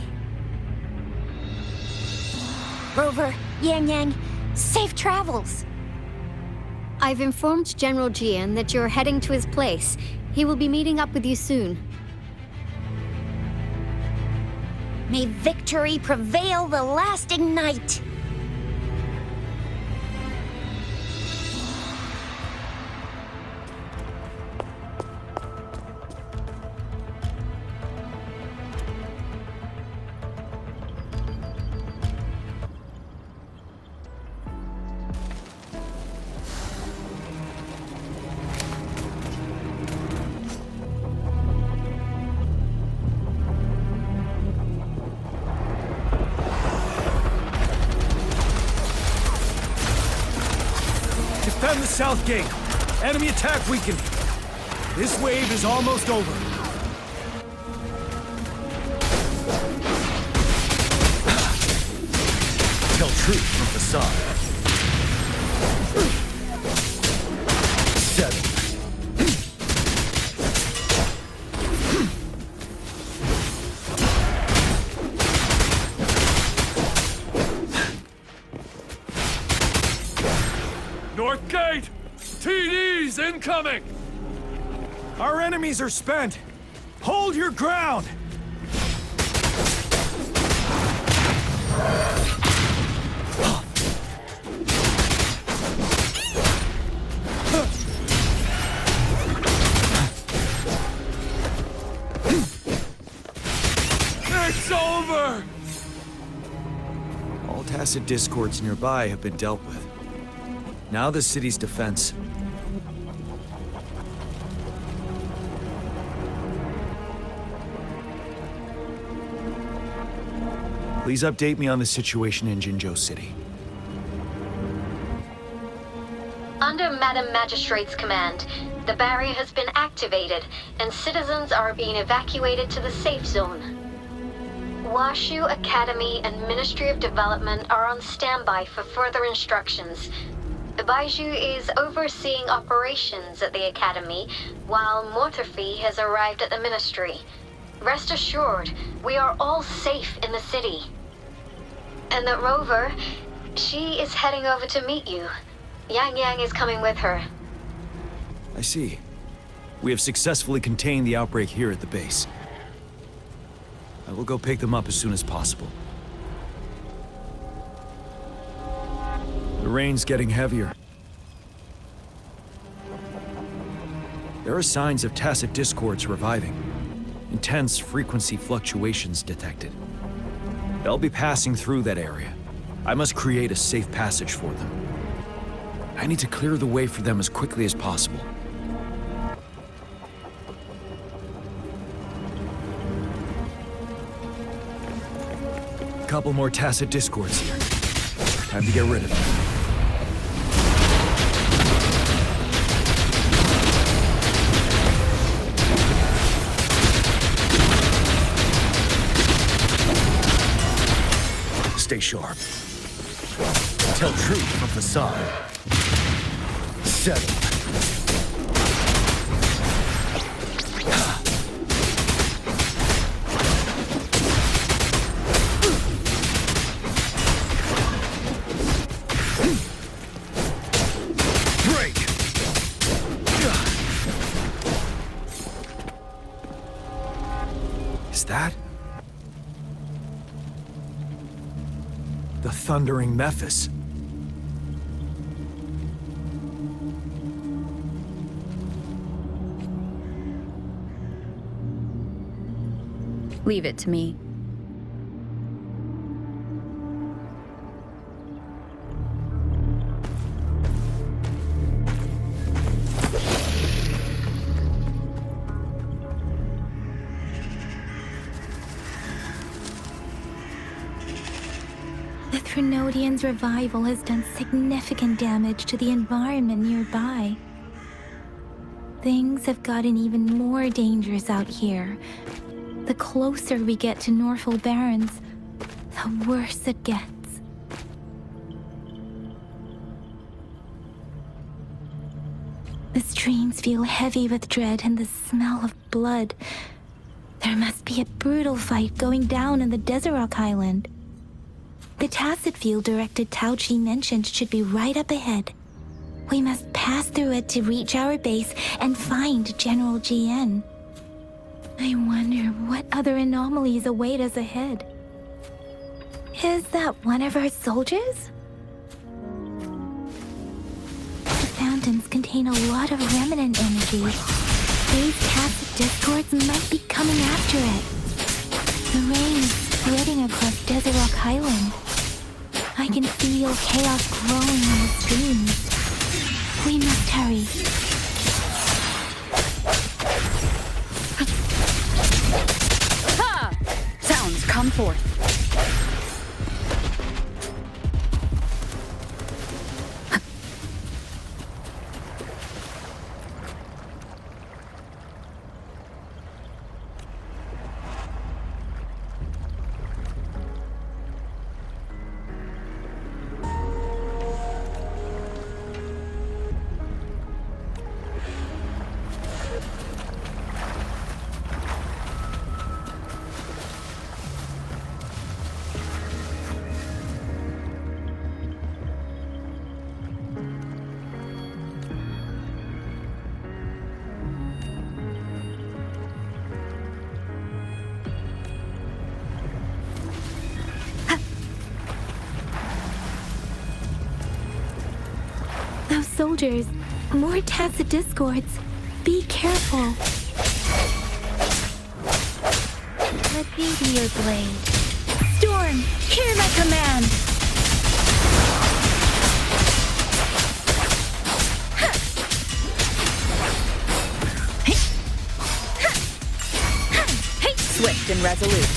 Rover, Yang Yang, safe travels. I've informed General Jian that you're heading to his place. He will be meeting up with you soon. May victory prevail the lasting night. Defend the south gate. Enemy attack weakened. This wave is almost over. Tell truth from facade. 7. North Gate! TDs incoming! Our enemies are spent. Hold your ground! It's over! All tacit discords nearby have been dealt with. Now the city's defense. Please update me on the situation in Jinzhou City. Under Madam Magistrate's command, the barrier has been activated, and citizens are being evacuated to the safe zone. Washu Academy and Ministry of Development are on standby for further instructions. Baiju is overseeing operations at the Academy, while Mortarfi has arrived at the Ministry. Rest assured, we are all safe in the city. And that Rover, she is heading over to meet you. Yang Yang is coming with her. I see. We have successfully contained the outbreak here at the base. I will go pick them up as soon as possible. The rain's getting heavier. There are signs of tacit discords reviving. Intense frequency fluctuations detected. They'll be passing through that area. I must create a safe passage for them. I need to clear the way for them as quickly as possible. A couple more tacit discords here. Time to get rid of them. Stay sharp. Tell truth from facade. 7. Break. Is that the thundering Mephis? Leave it to me. The Threnodians' revival has done significant damage to the environment nearby. Things have gotten even more dangerous out here. The closer we get to Norfolk Barrens, the worse it gets. The streams feel heavy with dread and the smell of blood. There must be a brutal fight going down in the Desert Island. The Tacit field directed Ato I mentioned should be right up ahead. We must pass through it to reach our base and find General GN. I wonder what other anomalies await us ahead. Is that one of our soldiers? The fountains contain a lot of remnant energy. These Tacit discords might be coming after it. The rain is spreading across Desert Rock Island. I can feel chaos growing in the streams. We must hurry. Ha! Sounds come forth. Those soldiers, more Tacit discords. Be careful. Let me be your blade. Storm, hear my command! Swift and resolute.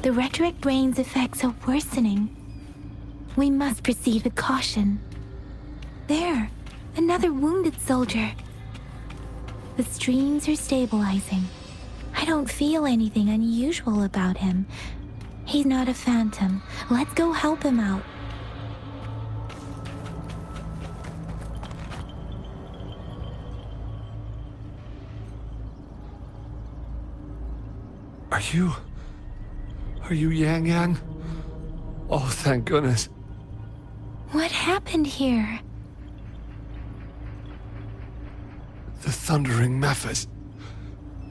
The retroact rain's effects are worsening. We must proceed with caution. There, another wounded soldier. The streams are stabilizing. I don't feel anything unusual about him. He's not a phantom. Let's go help him out. Are you Yang Yang? Oh, thank goodness. What happened here? The thundering Mephis.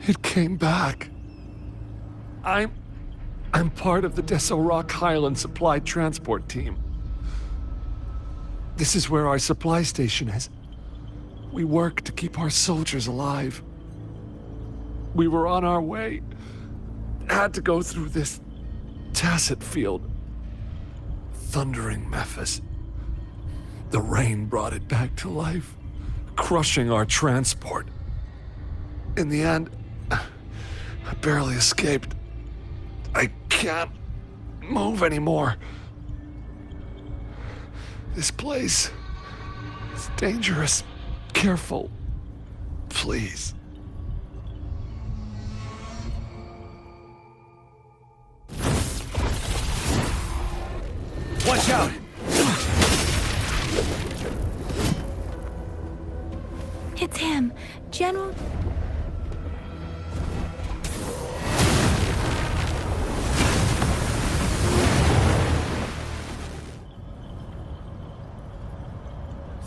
It came back. I'm part of the Desert Rock Highland supply transport team. This is where our supply station is. We work to keep our soldiers alive. We were on our way. Had to go through this Tacit field. Thundering Mephis. The rain brought it back to life, crushing our transport. In the end, I barely escaped. I can't move anymore. This place is dangerous. Careful, please. Watch out! It's him, General...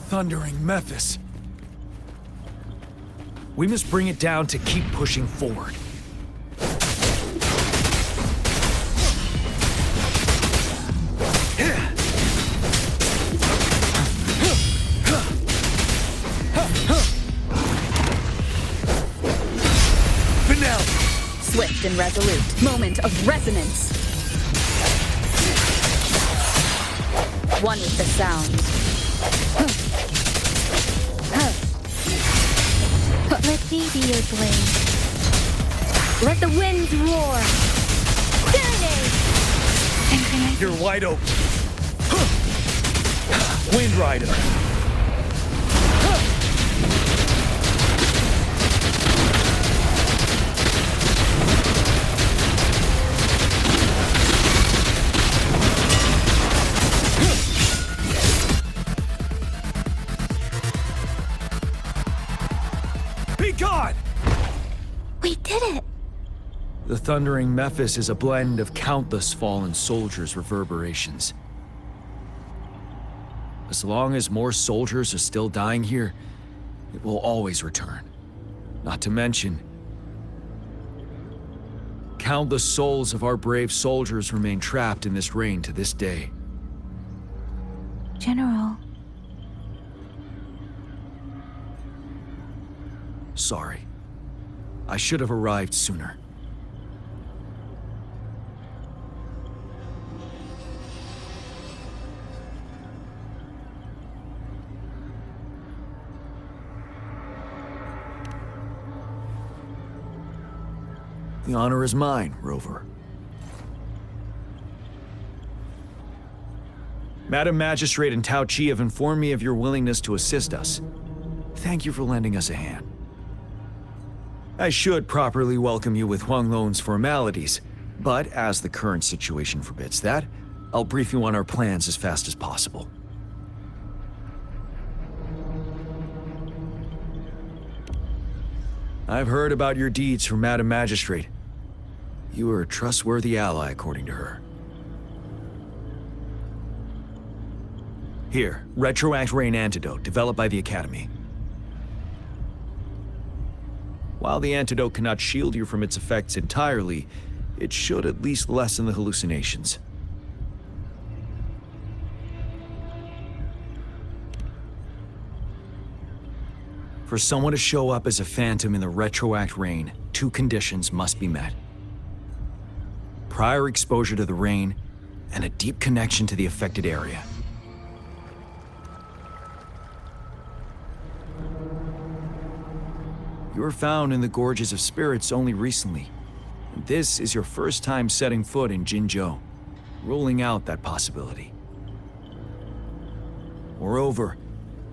Thundering Mephis. We must bring it down to keep pushing forward. Swift and resolute. Moment of resonance. One with the sound. Let me be your blade. Let the winds roar. Serenade. You're wide open. Wind Rider. Be gone! We did it! The thundering Mephis is a blend of countless fallen soldiers' reverberations. As long as more soldiers are still dying here, it will always return. Not to mention, countless souls of our brave soldiers remain trapped in this rain to this day. General. Sorry. I should have arrived sooner. The honor is mine, Rover. Madam Magistrate and Ato II have informed me of your willingness to assist us. Thank you for lending us a hand. I should properly welcome you with Huang Lon's formalities, but as the current situation forbids that, I'll brief you on our plans as fast as possible. I've heard about your deeds from Madam Magistrate. You are a trustworthy ally, according to her. Here, Retroact Rain Antidote, developed by the Academy. While the antidote cannot shield you from its effects entirely, it should at least lessen the hallucinations. For someone to show up as a phantom in the Retroact Rain, 2 conditions must be met. Prior exposure to the rain, and a deep connection to the affected area. You were found in the Gorges of Spirits only recently, and this is your first time setting foot in Jinzhou, ruling out that possibility. Moreover,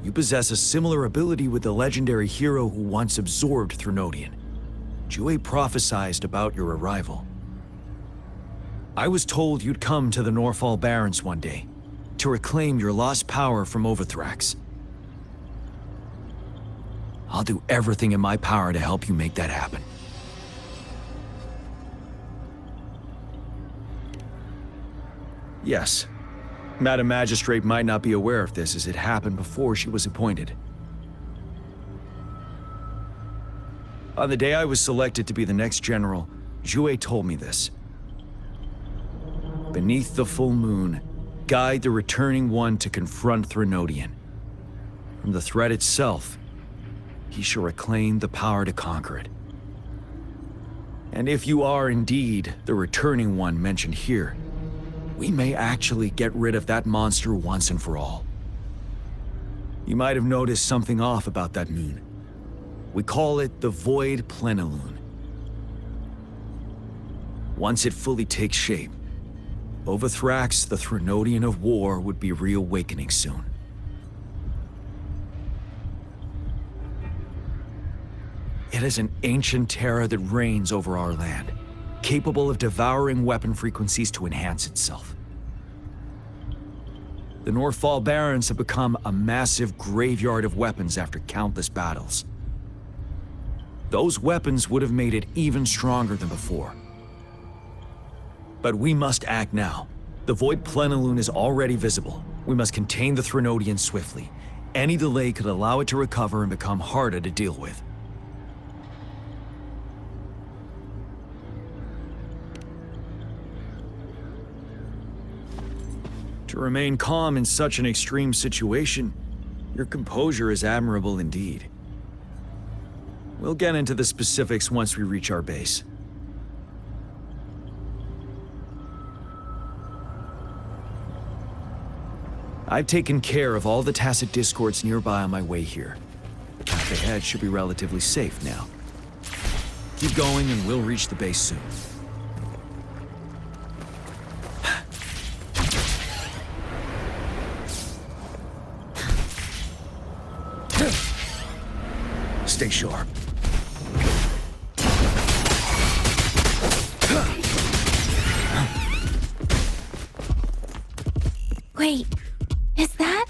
you possess a similar ability with the legendary hero who once absorbed Threnodian. Jue prophesied about your arrival. I was told you'd come to the Norfall Barrens one day, to reclaim your lost power from Overthrax. I'll do everything in my power to help you make that happen. Yes, Madam Magistrate might not be aware of this as it happened before she was appointed. On the day I was selected to be the next general, Jue told me this. Beneath the full moon, guide the returning one to confront Threnodian. From the threat itself, he shall reclaim the power to conquer it. And if you are indeed the returning one mentioned here, we may actually get rid of that monster once and for all. You might have noticed something off about that moon. We call it the Void Plenilune. Once it fully takes shape, Overthrax, the Threnodian of War, would be reawakening soon. It is an ancient terror that reigns over our land, capable of devouring weapon frequencies to enhance itself. The Norfall Barrens have become a massive graveyard of weapons after countless battles. Those weapons would have made it even stronger than before. But we must act now. The Void Plenilune is already visible. We must contain the Threnodian swiftly. Any delay could allow it to recover and become harder to deal with. To remain calm in such an extreme situation, your composure is admirable indeed. We'll get into the specifics once we reach our base. I've taken care of all the tacit discords nearby on my way here. The path ahead should be relatively safe now. Keep going and we'll reach the base soon. Stay sharp. Wait, is that?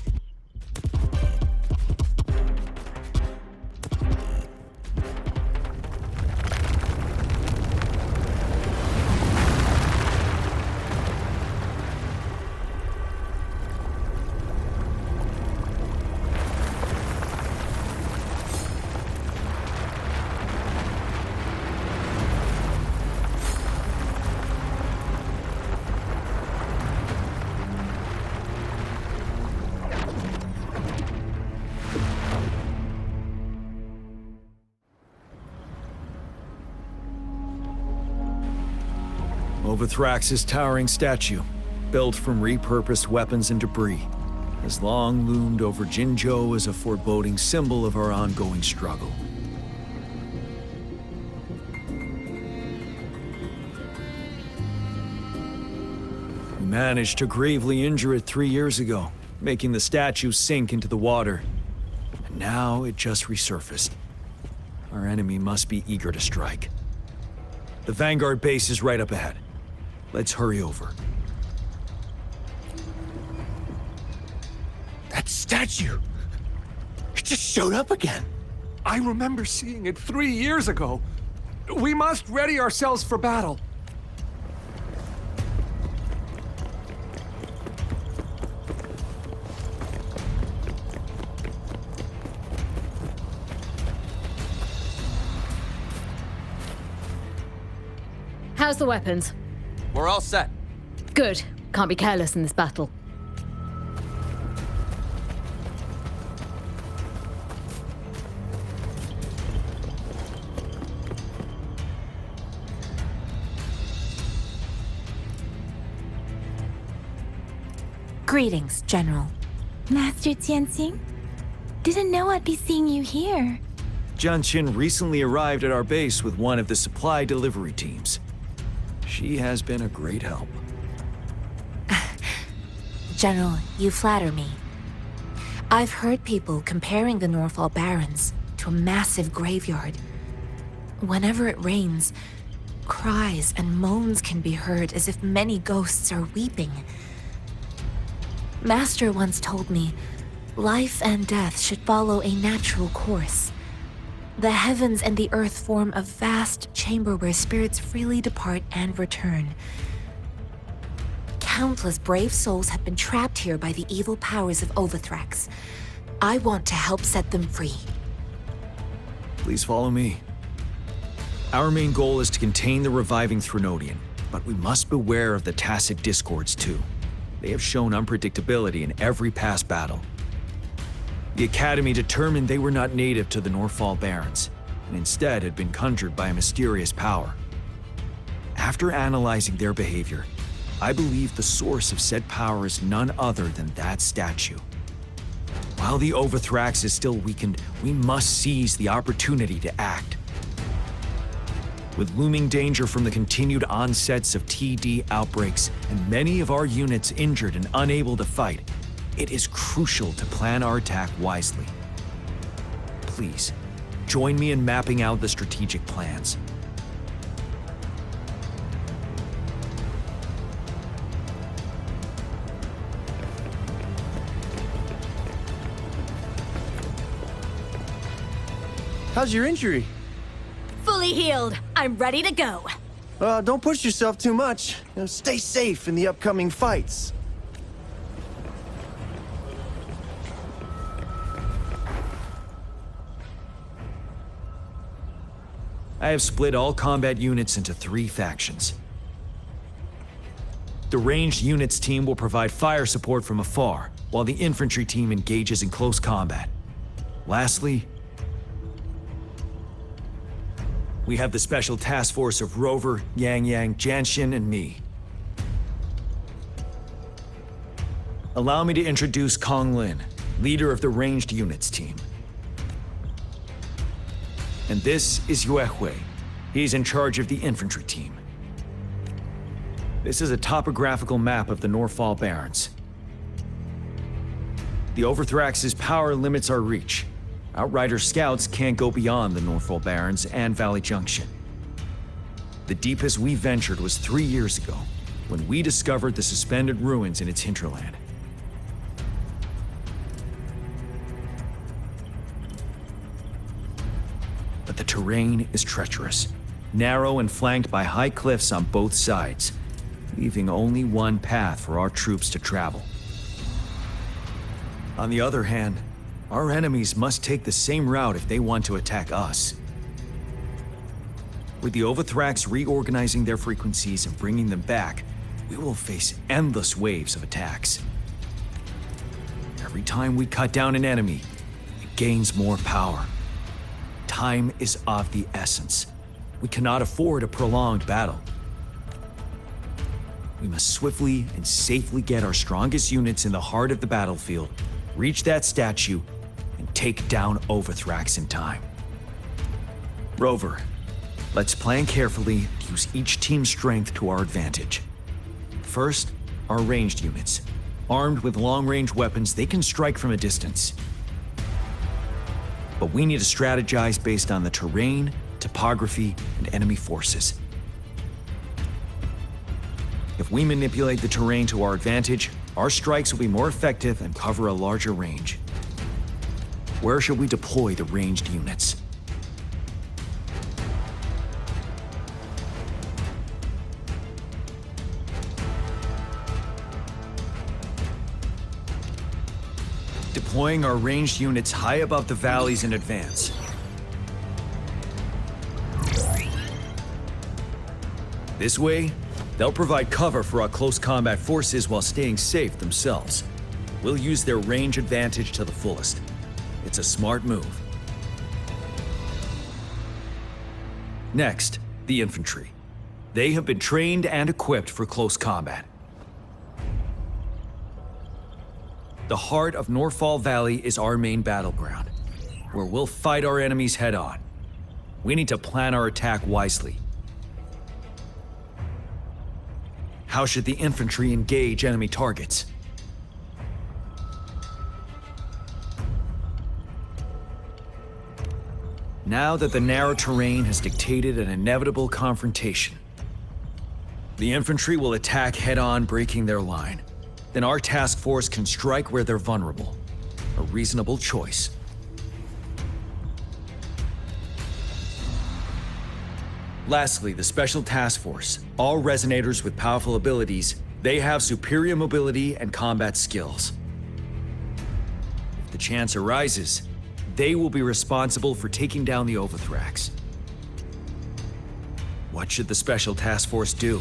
Overthrax's towering statue, built from repurposed weapons and debris, has long loomed over Jinzhou as a foreboding symbol of our ongoing struggle. We managed to gravely injure it 3 years ago, making the statue sink into the water. And now it just resurfaced. Our enemy must be eager to strike. The Vanguard base is right up ahead. Let's hurry over. That statue! It just showed up again! I remember seeing it 3 years ago. We must ready ourselves for battle. How's the weapons? We're all set. Good. Can't be careless in this battle. Greetings, General. Master Tianxing? Didn't know I'd be seeing you here. Jianqin recently arrived at our base with one of the supply delivery teams. She has been a great help. General, you flatter me. I've heard people comparing the Norfall Barrens to a massive graveyard. Whenever it rains, cries and moans can be heard as if many ghosts are weeping. Master once told me, life and death should follow a natural course. The heavens and the earth form a vast chamber where spirits freely depart and return. Countless brave souls have been trapped here by the evil powers of Overthrax. I want to help set them free. Please follow me. Our main goal is to contain the reviving Threnodian, but we must beware of the tacit discords too. They have shown unpredictability in every past battle. The Academy determined they were not native to the Norfall Barrens, and instead had been conjured by a mysterious power. After analyzing their behavior, I believe the source of said power is none other than that statue. While the Overthrax is still weakened, we must seize the opportunity to act. With looming danger from the continued onsets of TD outbreaks and many of our units injured and unable to fight, it is crucial to plan our attack wisely. Please, join me in mapping out the strategic plans. How's your injury? Fully healed. I'm ready to go. Don't push yourself too much. Stay safe in the upcoming fights. I have split all combat units into 3 factions. The ranged units team will provide fire support from afar, while the infantry team engages in close combat. Lastly, we have the special task force of Rover, Yang, Jianxin, and me. allow me to introduce Kong Lin, leader of the ranged units team. And this is Yue Hui. He's in charge of the infantry team. This is a topographical map of the Norfall Barrens. The Overthrax's power limits our reach. Outrider scouts can't go beyond the Norfall Barrens and Valley Junction. The deepest we ventured was 3 years ago, when we discovered the suspended ruins in its hinterland. But the terrain is treacherous, narrow and flanked by high cliffs on both sides, leaving only one path for our troops to travel. On the other hand, our enemies must take the same route if they want to attack us. With the Overthrax reorganizing their frequencies and bringing them back, we will face endless waves of attacks. Every time we cut down an enemy, it gains more power. Time is of the essence. We cannot afford a prolonged battle. We must swiftly and safely get our strongest units in the heart of the battlefield, reach that statue, and take down Overthrax in time. Rover, let's plan carefully and use each team's strength to our advantage. First, our ranged units. Armed with long-range weapons, they can strike from a distance. But we need to strategize based on the terrain, topography, and enemy forces. If we manipulate the terrain to our advantage, our strikes will be more effective and cover a larger range. Where should we deploy the ranged units? Deploying our ranged units high above the valleys in advance. This way, they'll provide cover for our close combat forces while staying safe themselves. We'll use their range advantage to the fullest. It's a smart move. Next, the infantry. They have been trained and equipped for close combat. The heart of Norfall Valley is our main battleground, where we'll fight our enemies head-on. We need to plan our attack wisely. How should the infantry engage enemy targets? Now that the narrow terrain has dictated an inevitable confrontation, the infantry will attack head-on, breaking their line. Then our task force can strike where they're vulnerable. A reasonable choice. Lastly, the Special Task Force. All resonators with powerful abilities, they have superior mobility and combat skills. If the chance arises, they will be responsible for taking down the Overthrax. What should the Special Task Force do?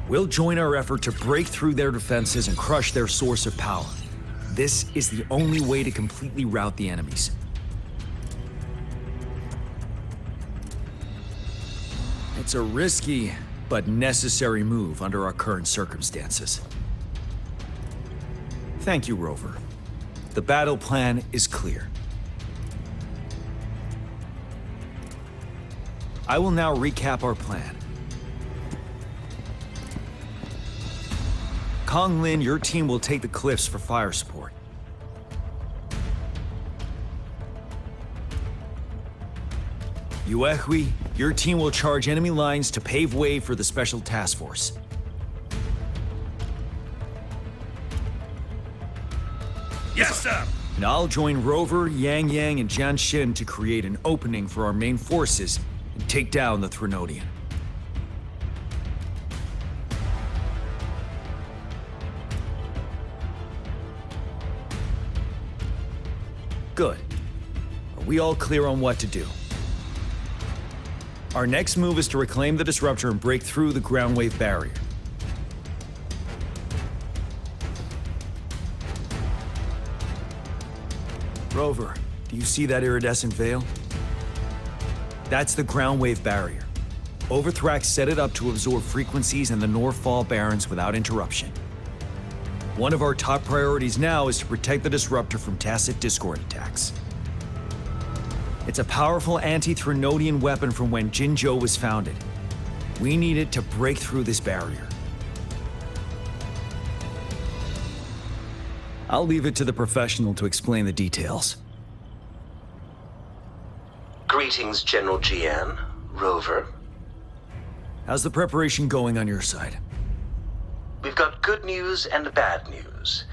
We'll join our effort to break through their defenses and crush their source of power. This is the only way to completely rout the enemies. It's a risky but necessary move under our current circumstances. Thank you, Rover. The battle plan is clear. I will now recap our plan. Kong Lin, your team will take the cliffs for fire support. Yue Hui, your team will charge enemy lines to pave way for the Special Task Force. Yes, sir! And I'll join Rover, Yang Yang, and Jian Xin to create an opening for our main forces and take down the Threnodian. Good. Are we all clear on what to do? Our next move is to reclaim the disruptor and break through the ground wave barrier. Rover, do you see that iridescent veil? That's the ground wave barrier. Overthrax set it up to absorb frequencies in the Northfall Barrens without interruption. One of our top priorities now is to protect the Disruptor from Tacit Discord attacks. It's a powerful anti-Threnodian weapon from when Jinzhou was founded. We need it to break through this barrier. I'll leave it to the professional to explain the details. Greetings, General Jian, Rover. How's the preparation going on your side? We've got good news and bad news.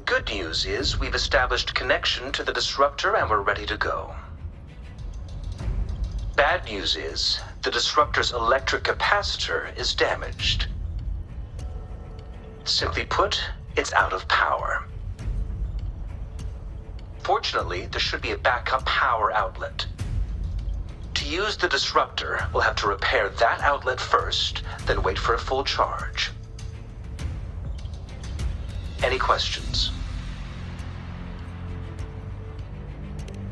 Good news is we've established connection to the Disruptor and we're ready to go. Bad news is the Disruptor's electric capacitor is damaged. Simply put, it's out of power. Fortunately, there should be a backup power outlet. To use the Disruptor, we'll have to repair that outlet first, then wait for a full charge. Any questions?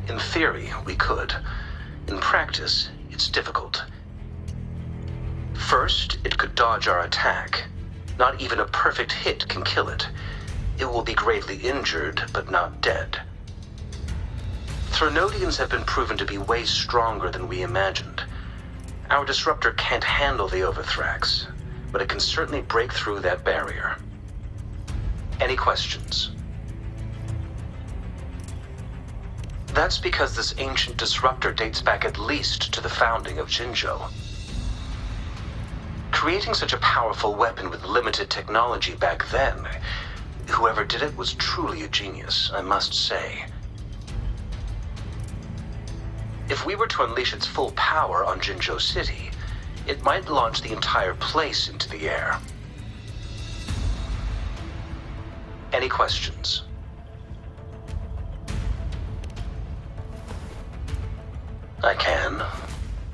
In theory, we could. In practice, it's difficult. First, it could dodge our attack. Not even a perfect hit can kill it. It will be gravely injured, but not dead. Threnodians have been proven to be way stronger than we imagined. Our Disruptor can't handle the Overthrax, but it can certainly break through that barrier. Any questions? That's because this ancient Disruptor dates back at least to the founding of Jinzhou. Creating such a powerful weapon with limited technology back then, whoever did it was truly a genius, I must say. If we were to unleash its full power on Jinzhou City, it might launch the entire place into the air. Any questions? I can,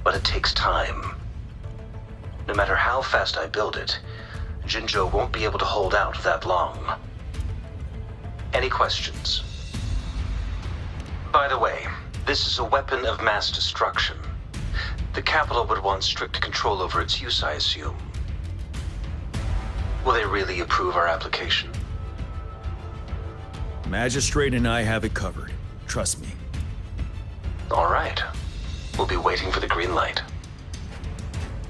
but it takes time. No matter how fast I build it, Jinzhou won't be able to hold out that long. Any questions? By the way, this is a weapon of mass destruction. The capital would want strict control over its use, I assume. Will they really approve our application? Magistrate and I have it covered. Trust me. All right. We'll be waiting for the green light.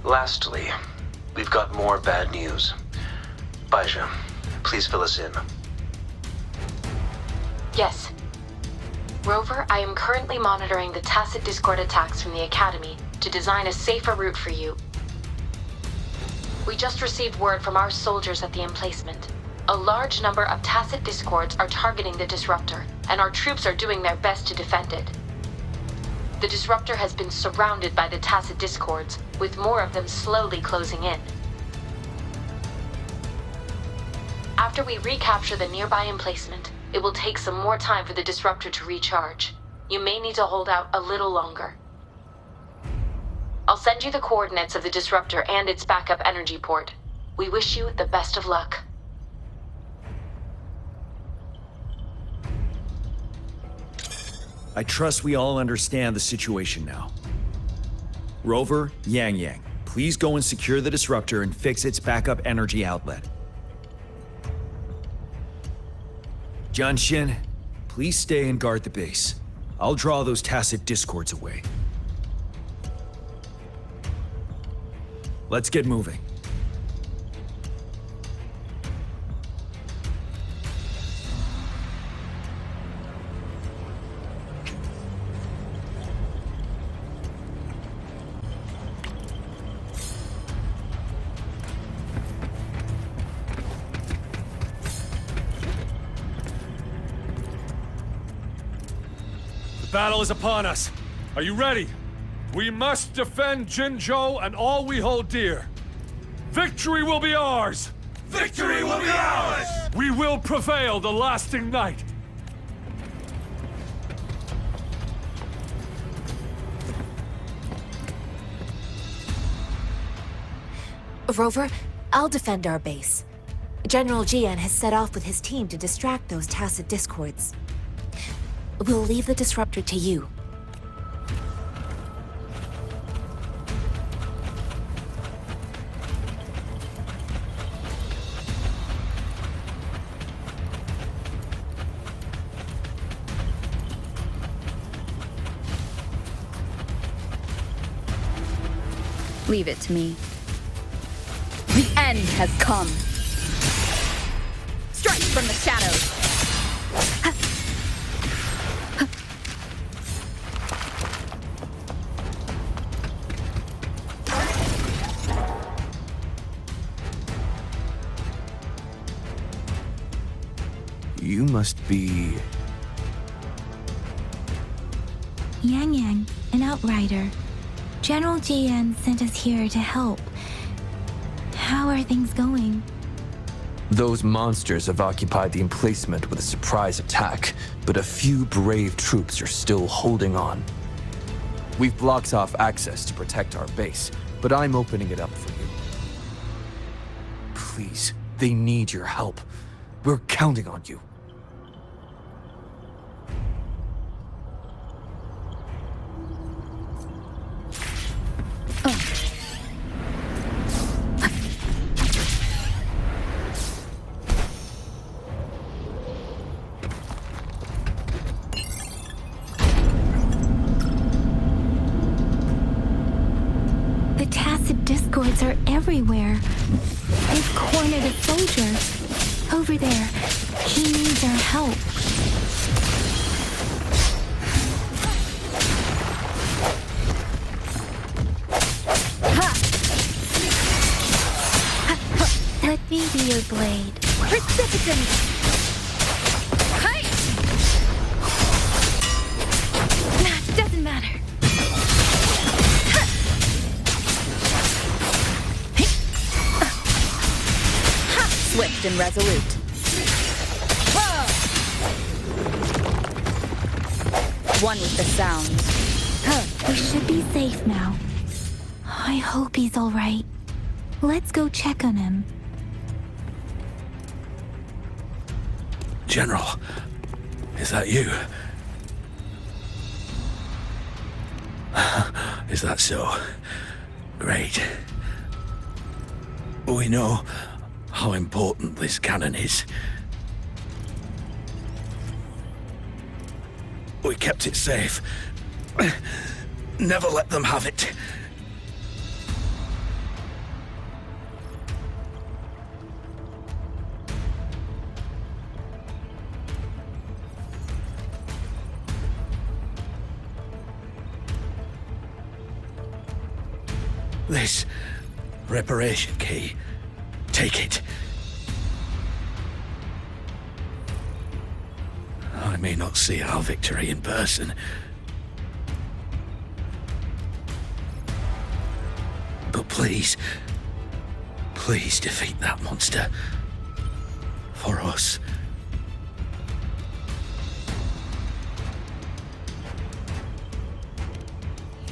Lastly, we've got more bad news. Baizha, please fill us in. Yes. Rover, I am currently monitoring the Tacit Discord attacks from the Academy to design a safer route for you. We just received word from our soldiers at the emplacement. A large number of Tacit Discords are targeting the Disruptor, and our troops are doing their best to defend it. The Disruptor has been surrounded by the Tacit Discords, with more of them slowly closing in. After we recapture the nearby emplacement, it will take some more time for the Disruptor to recharge. You may need to hold out a little longer. I'll send you the coordinates of the Disruptor and its backup energy port. We wish you the best of luck. I trust we all understand the situation now. Rover, Yang, please go and secure the Disruptor and fix its backup energy outlet. Jianxin, please stay and guard the base. I'll draw those Tacit Discords away. Let's get moving. The battle is upon us. Are you ready? We must defend Jinzhou and all we hold dear. Victory will be ours! Victory will be ours! We will prevail the lasting night. Rover, I'll defend our base. General Jian has set off with his team to distract those Tacit Discords. We'll leave the Disruptor to you. Leave it to me. The end has come. Strike from the shadows. You must be... Yang Yang, an outrider. General GN sent us here to help. How are things going? Those monsters have occupied the emplacement with a surprise attack, but a few brave troops are still holding on. We've blocked off access to protect our base, but I'm opening it up for you. Please, they need your help. We're counting on you. Discords are everywhere. They've cornered a soldier. Over there. He needs our help. Let me be your blade. Precipitant! Hey! Nah, doesn't matter. Swift and resolute. One with the sound. We should be safe now. I hope he's all right. Let's go check on him. General, is that you? Is that so? Great. We know how important this cannon is. We kept it safe. Never let them have it. This reparation key. Take it. I may not see our victory in person, but please, please defeat that monster. For us.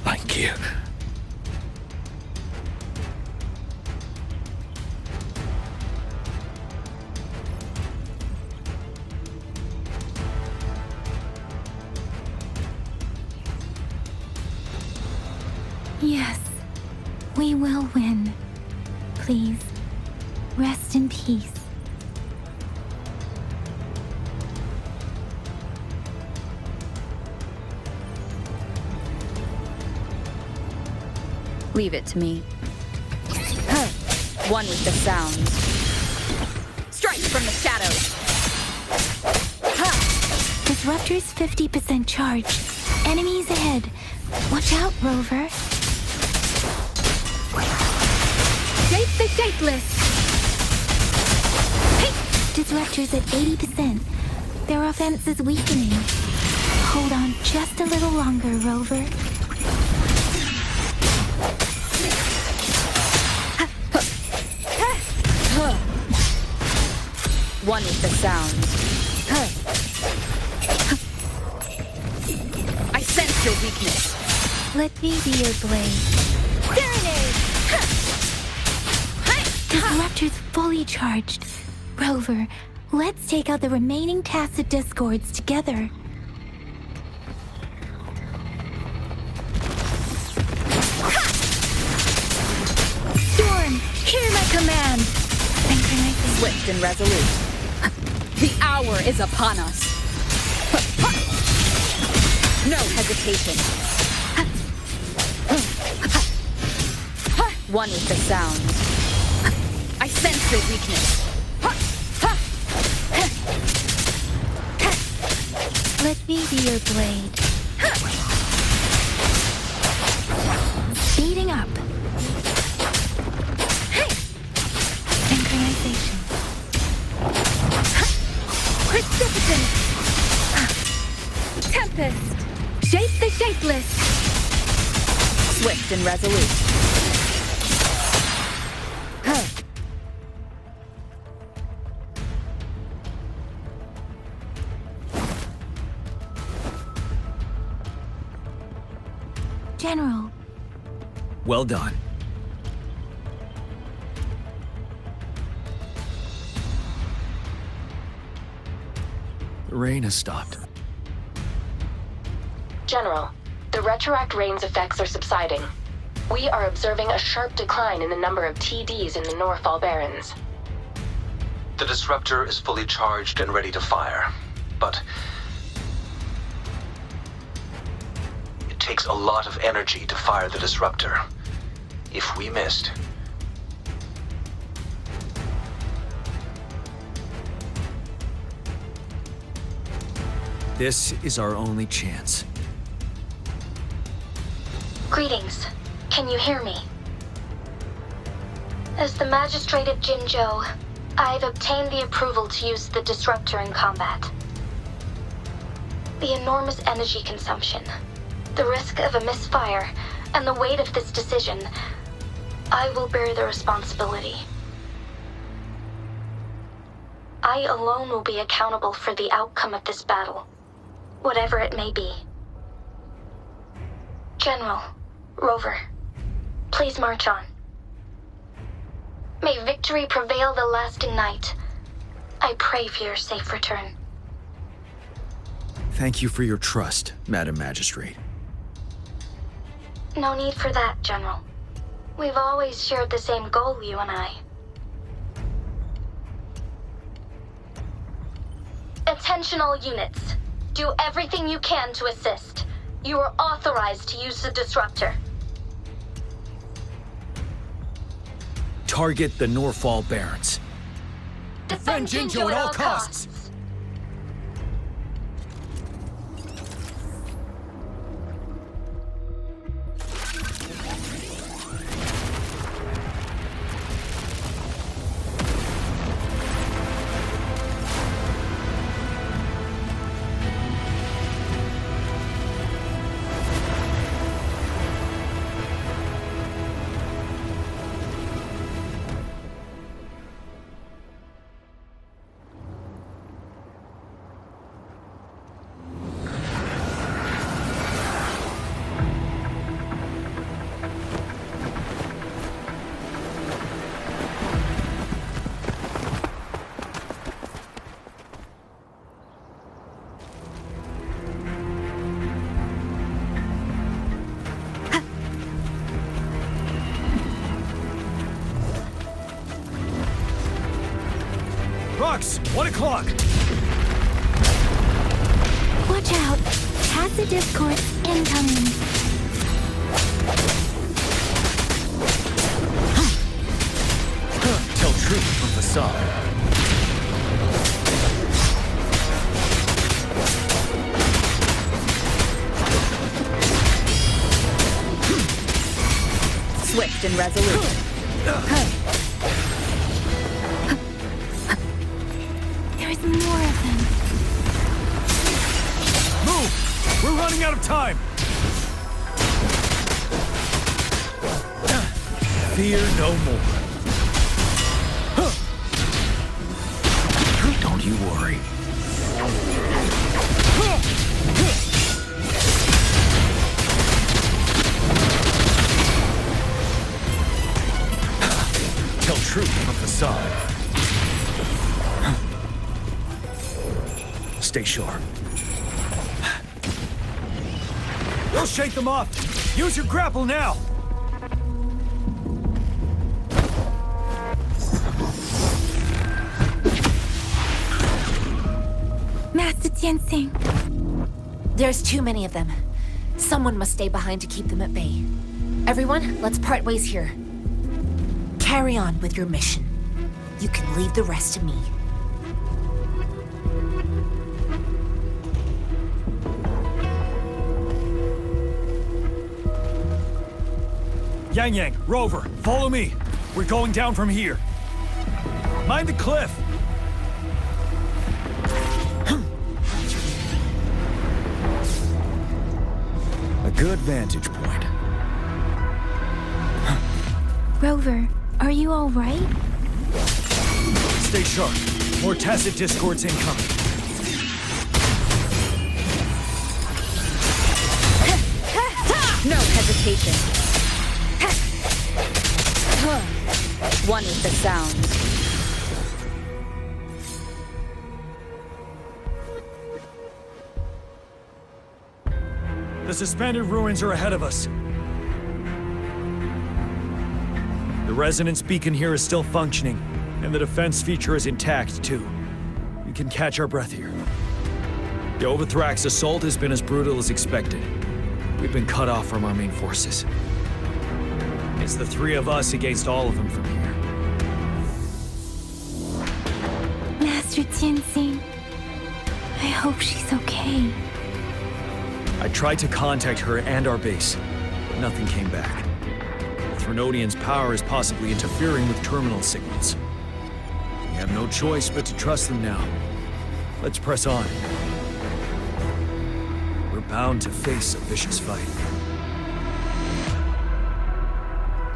Thank you. Yes, we will win. Please, rest in peace. Leave it to me. One with the sound. Strike from the shadows. Disruptor's 50% charged. Enemies ahead. Watch out, Rover. Shape the shapeless. Hey! Disruptor's at 80%. Their offense is weakening. Hold on just a little longer, Rover. One with the sound. I sense your weakness. Let me be your blade. Serenade! Disruptor's fully charged. Rover, let's take out the remaining tacit discords together. Storm, hear my command. Synchronizing. Swift and resolute. The hour is upon us. No hesitation. one with the sound. I sense their weakness. Let me be your blade. Speeding up. Synchronization. Precipitant! Tempest! Shape the shapeless! Swift and resolute. General. Well done. The rain has stopped. General, the retroact rain's effects are subsiding. We are observing a sharp decline in the number of TDs in the Northfall Barrens. The disruptor is fully charged and ready to fire, but it takes a lot of energy to fire the disruptor. If we missed, this is our only chance. Greetings. Can you hear me? As the Magistrate of Jinzhou, I've obtained the approval to use the disruptor in combat. The enormous energy consumption, the risk of a misfire, and the weight of this decision, I will bear the responsibility. I alone will be accountable for the outcome of this battle, whatever it may be. General, Rover, please march on. May victory prevail the lasting night. I pray for your safe return. Thank you for your trust, Madam Magistrate. No need for that, General. We've always shared the same goal, you and I. Attention all units. Do everything you can to assist. You are authorized to use the disruptor. Target the Northfall Barrens. Defend Jinzhou at all costs. Rocks, 1 o'clock. Watch out. Tacit discord incoming. Tell truth from facade. Swift and resolute. There's more of them. Move! We're running out of time! Fear no more. Don't you worry. Tell truth from facade. Stay sharp. We'll shake them off. Use your grapple now. Master Tianxing. There's too many of them. Someone must stay behind to keep them at bay. Everyone, let's part ways here. Carry on with your mission. You can leave the rest to me. Yang, Rover, follow me. We're going down from here. Mind the cliff. A good vantage point. Rover, are you all right? Stay sharp. More tacit discords incoming. No hesitation. One with the sound. The suspended ruins are ahead of us. The resonance beacon here is still functioning, and the defense feature is intact, too. We can catch our breath here. The Overthrax assault has been as brutal as expected. We've been cut off from our main forces. It's the three of us against all of them from here. Master Tenzin, I hope she's okay. I tried to contact her and our base, but nothing came back. The Threnodian's power is possibly interfering with terminal signals. We have no choice but to trust them now. Let's press on. We're bound to face a vicious fight.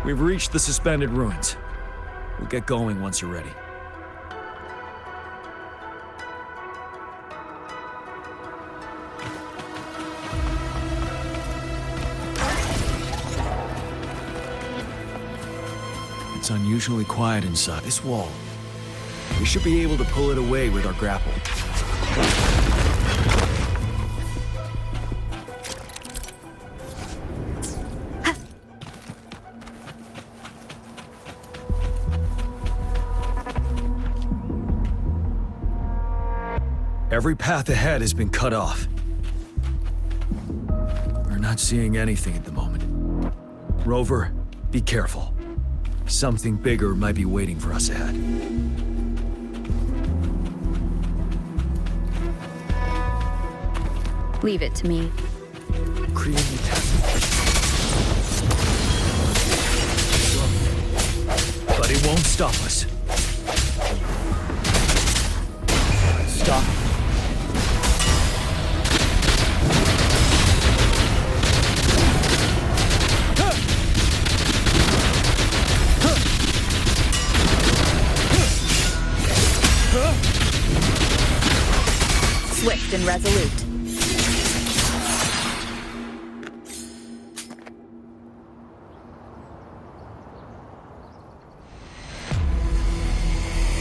We've reached the suspended ruins. We'll get going once you're ready. It's unusually quiet inside this wall. We should be able to pull it away with our grapple. Every path ahead has been cut off. We're not seeing anything at the moment. Rover, be careful. Something bigger might be waiting for us ahead. Leave it to me. Creating a test. But it won't stop us. Stop. Swift and resolute.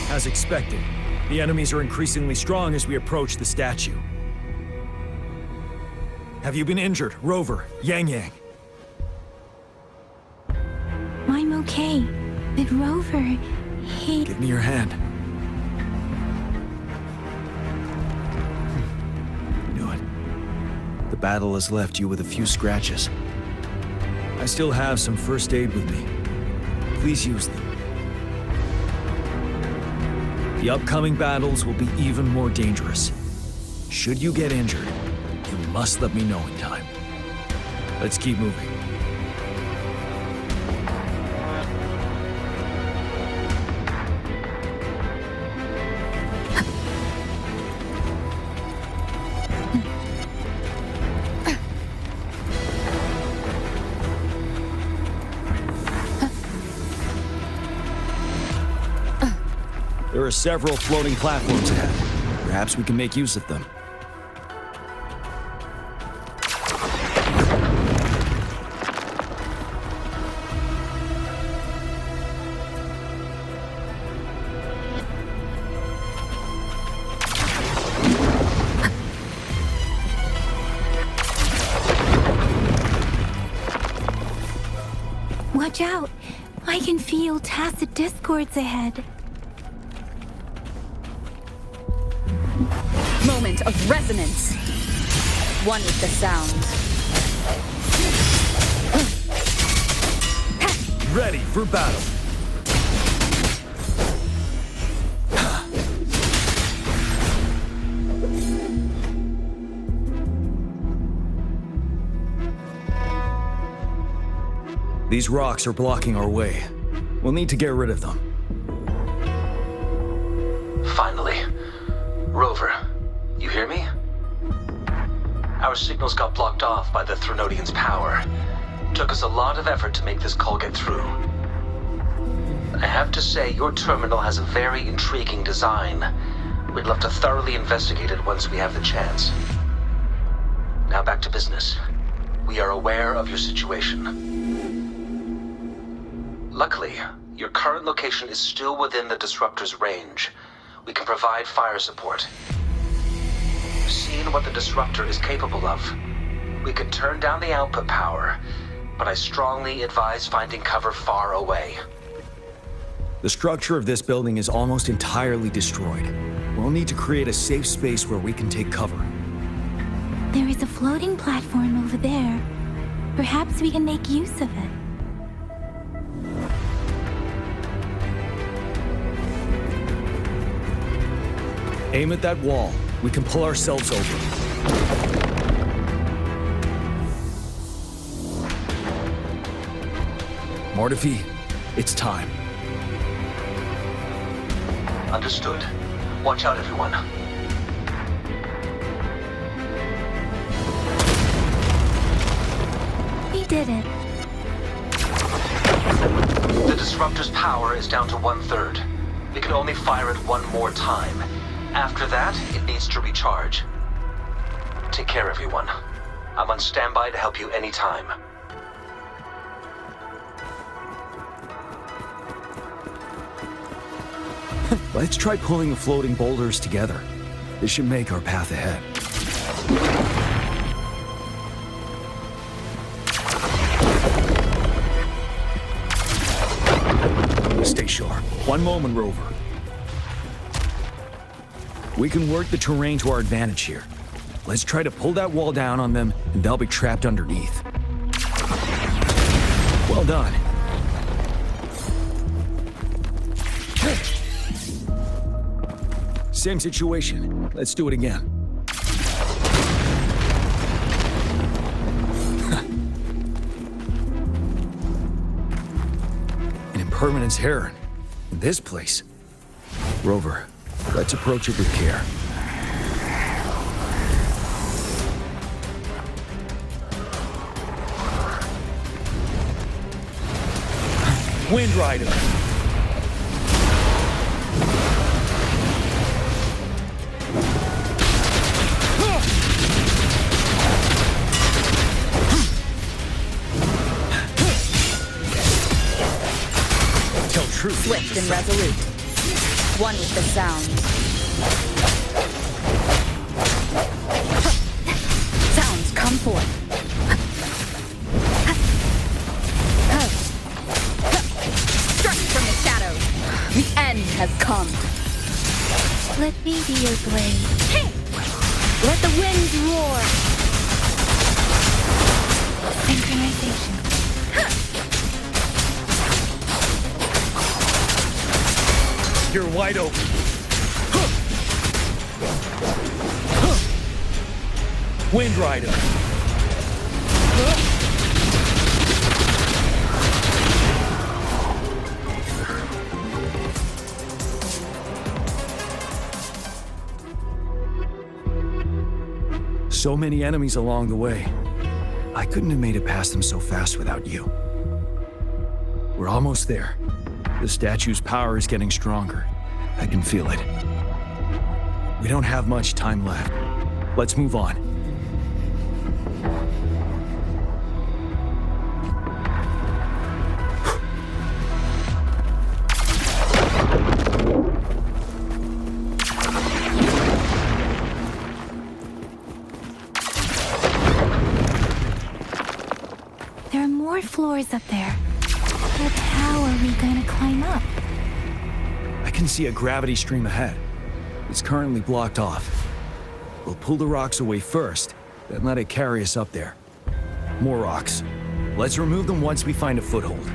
As expected, the enemies are increasingly strong as we approach the statue. Have you been injured, Rover, Yang? I'm okay, but Rover, he... Give me your hand. Knew it. The battle has left you with a few scratches. I still have some first aid with me. Please use them. The upcoming battles will be even more dangerous. Should you get injured, you must let me know in time. Let's keep moving. There are several floating platforms ahead. Perhaps we can make use of them. Watch out! I can feel tacit discords ahead. Moment of resonance. One with the sound. Ready for battle. These rocks are blocking our way. We'll need to get rid of them. Finally. Rover, you hear me? Our signals got blocked off by the Threnodians' power. Took us a lot of effort to make this call get through. I have to say, your terminal has a very intriguing design. We'd love to thoroughly investigate it once we have the chance. Now back to business. We are aware of your situation. Luckily, your current location is still within the Disruptor's range. We can provide fire support. Seeing what the Disruptor is capable of, we could turn down the output power, but I strongly advise finding cover far away. The structure of this building is almost entirely destroyed. We'll need to create a safe space where we can take cover. There is a floating platform over there. Perhaps we can make use of it. Aim at that wall. We can pull ourselves over. Mortefi, it's time. Understood. Watch out, everyone. We did it. The Disruptor's power is down to 1/3. We can only fire it one more time. After that, it needs to recharge. Take care, everyone. I'm on standby to help you anytime. Let's try pulling the floating boulders together. This should make our path ahead. Stay sharp. One moment, Rover. We can work the terrain to our advantage here. Let's try to pull that wall down on them, and they'll be trapped underneath. Well done. Same situation. Let's do it again. An impermanence heron. In this place. Rover, let's approach it with care. Wind Rider. Swift and resolute. One with the sound. Sounds come forth. Strike from the shadows. The end has come. Let me be your blade. Let the winds roar. Synchronization. You're wide open. Wind Rider. So many enemies along the way. I couldn't have made it past them so fast without you. We're almost there. The statue's power is getting stronger. I can feel it. We don't have much time left. Let's move on. There are more floors up there. But how are we gonna climb up? I can see a gravity stream ahead. It's currently blocked off. We'll pull the rocks away first, then let it carry us up there. More rocks. Let's remove them once we find a foothold.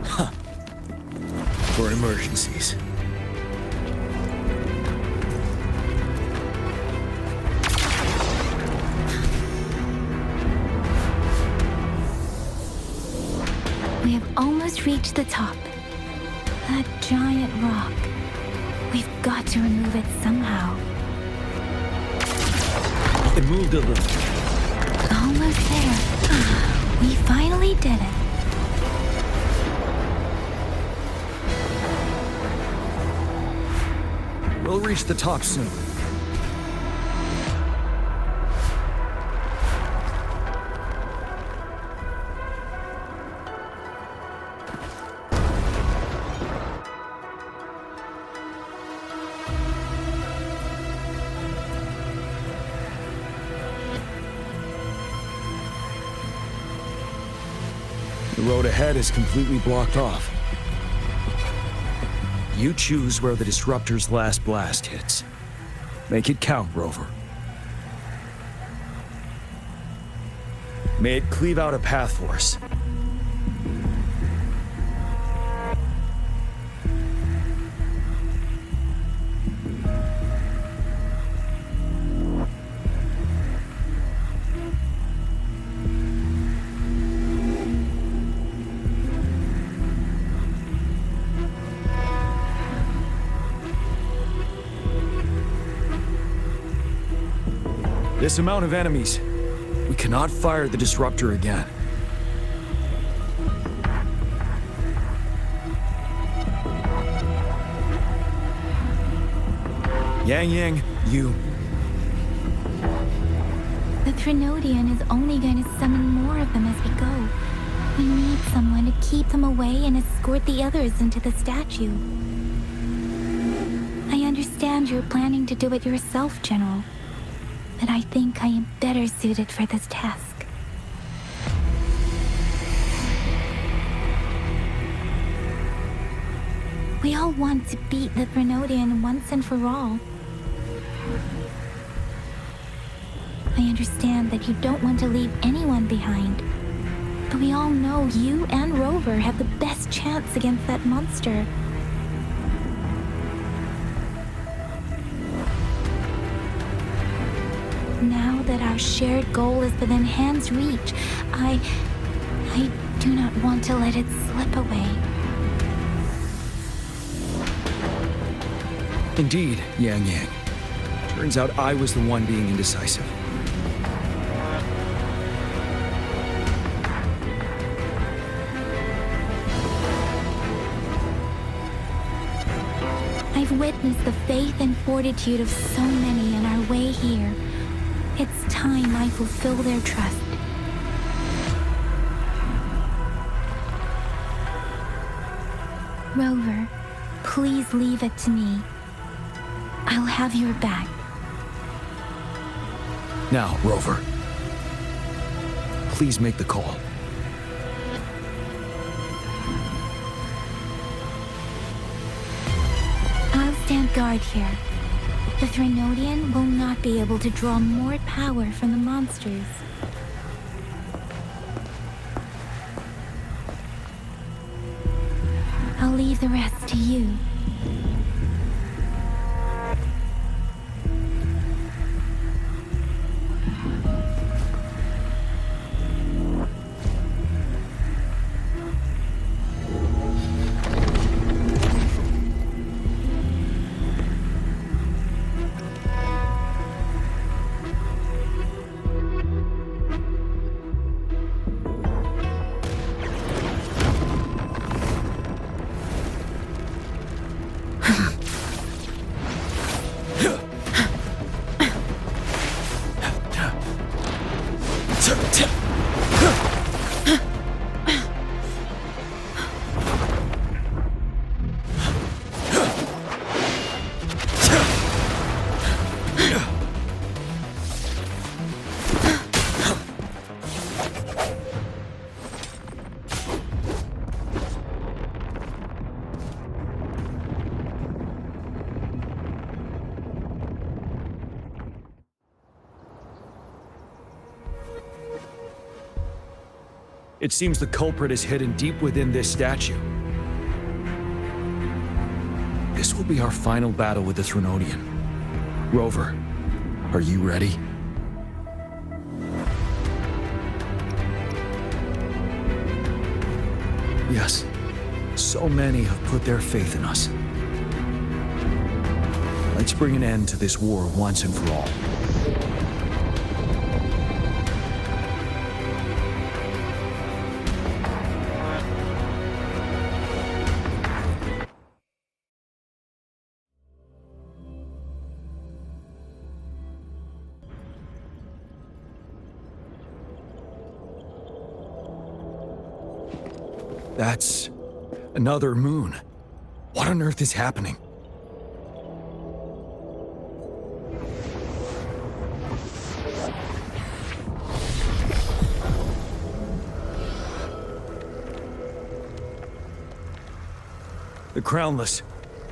Huh. For emergencies. almost reached the top. That giant rock. We've got to remove it somehow. It moved a little. Almost there. We finally did it. We'll reach the top soon. The road ahead is completely blocked off. You choose where the Disruptor's last blast hits. Make it count, Rover. May it cleave out a path for us. This amount of enemies. We cannot fire the Disruptor again. Yang, you... The Trinodian is only going to summon more of them as we go. We need someone to keep them away and escort the others into the statue. I understand you're planning to do it yourself, General. But I think I am better suited for this task. We all want to beat the Trinodian once and for all. I understand that you don't want to leave anyone behind. But we all know you and Rover have the best chance against that monster. Now that our shared goal is within hand's reach, I do not want to let it slip away. Indeed, Yang. Turns out I was the one being indecisive. I've witnessed the faith and fortitude of so many on our way here. It's time I fulfill their trust. Rover, please leave it to me. I'll have your back. Now, Rover. Please make the call. I'll stand guard here. The Trinodian will not be able to draw more power from the monsters. I'll leave the rest to you. It seems the culprit is hidden deep within this statue. This will be our final battle with the Trinodian. Rover, are you ready? Yes, so many have put their faith in us. Let's bring an end to this war once and for all. That's another moon. What on earth is happening? The Crownless.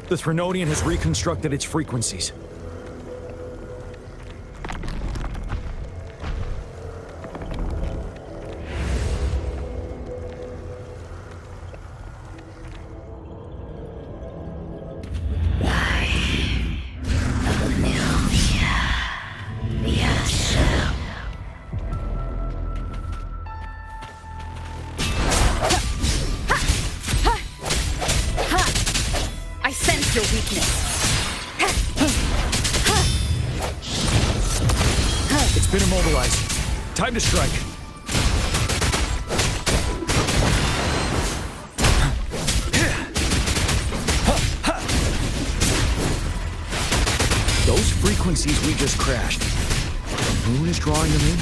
The Threnodian has reconstructed its frequencies. Time to strike. Those frequencies we just crashed. The moon is drawing them in?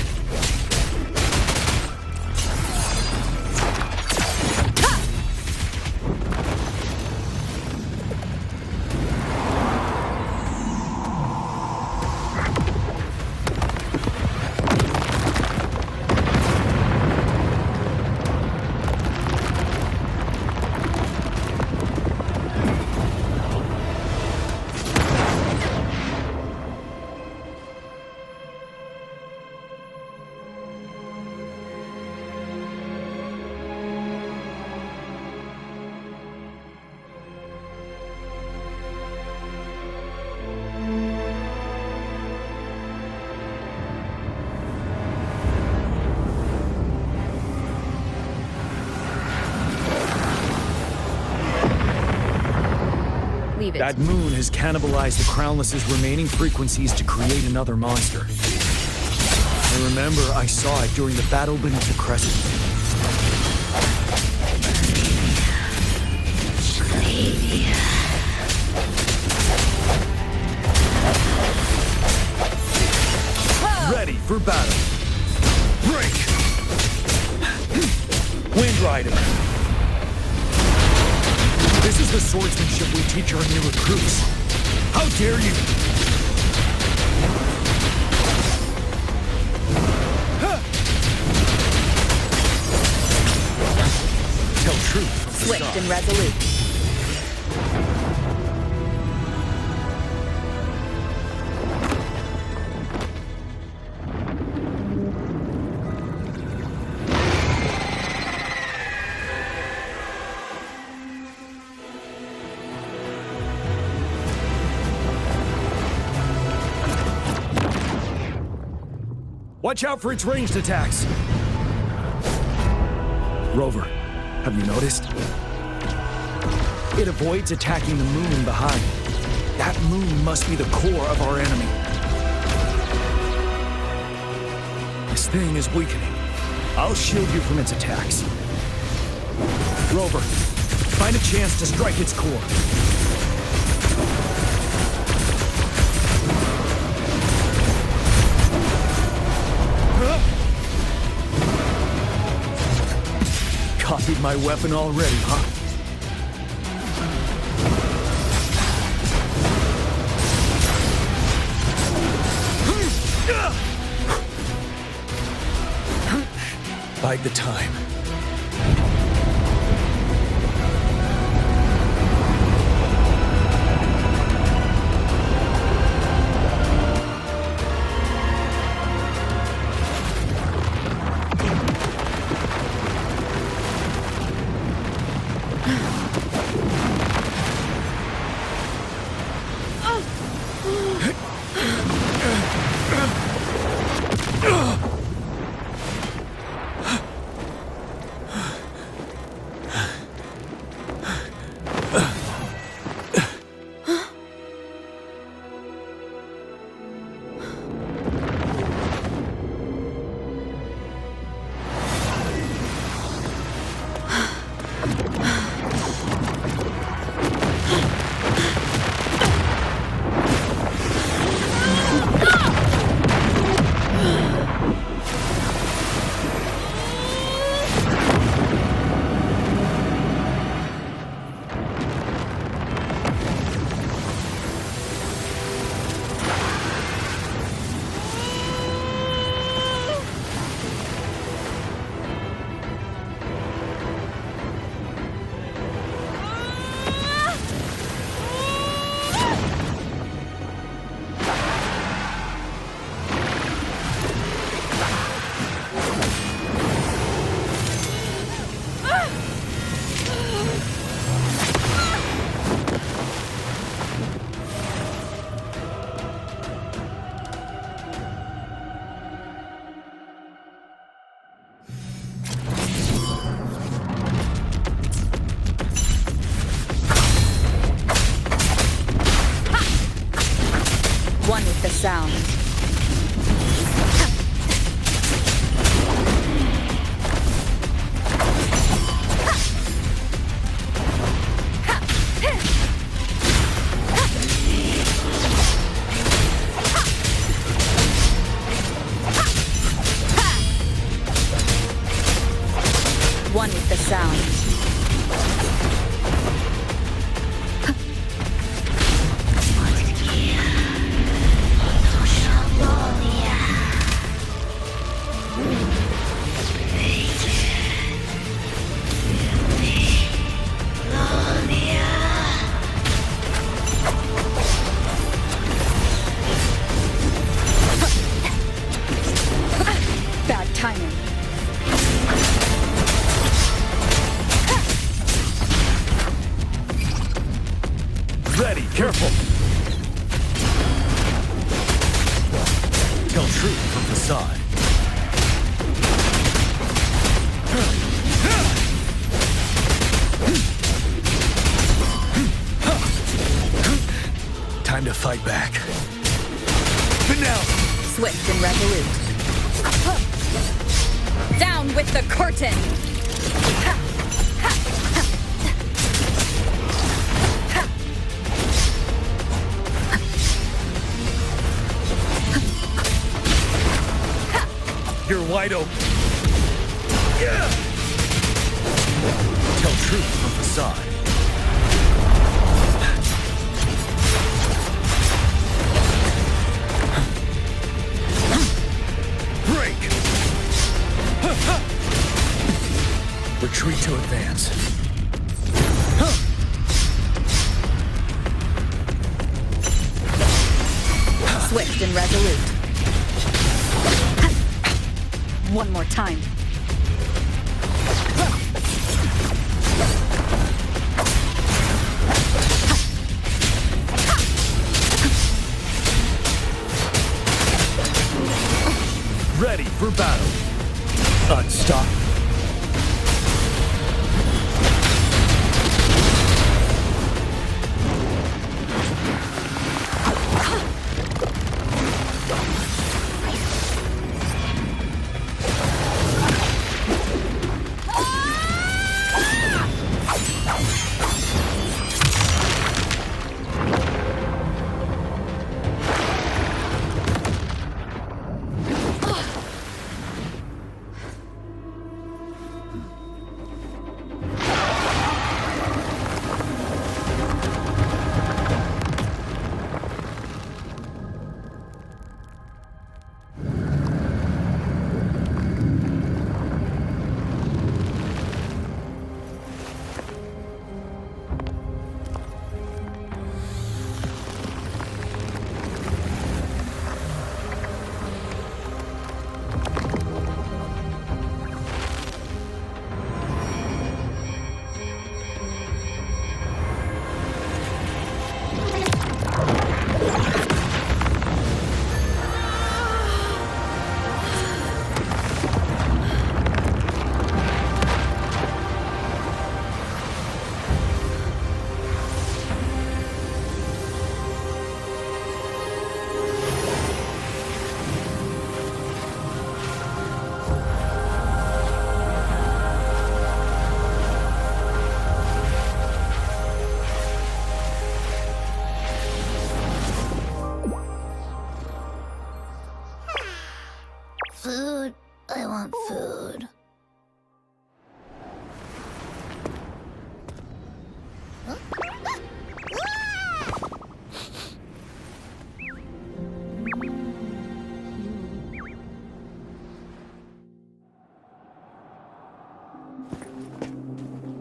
That moon has cannibalized the Crownless's remaining frequencies to create another monster. I remember I saw it during the battle beneath the crescent. Ready for battle. Break! Wind Rider. This is the swordsmanship we teach our new recruits. How dare you! Tell truth. Swift and resolute. Watch out for its ranged attacks! Rover, have you noticed? It avoids attacking the moon behind. That moon must be the core of our enemy. This thing is weakening. I'll shield you from its attacks. Rover, find a chance to strike its core. Copied my weapon already, huh? Bide the time. One with the sound. One with the sound. Bad timing. Ready, careful! Tell truth from facade. Time to fight back. But now! Swift and resolute. Down with the curtain! You're wide open. Yeah! Tell truth from facade. Break! Retreat to advance. Swift and resolute. One more time. Ready for battle. Unstoppable. Food. I want food.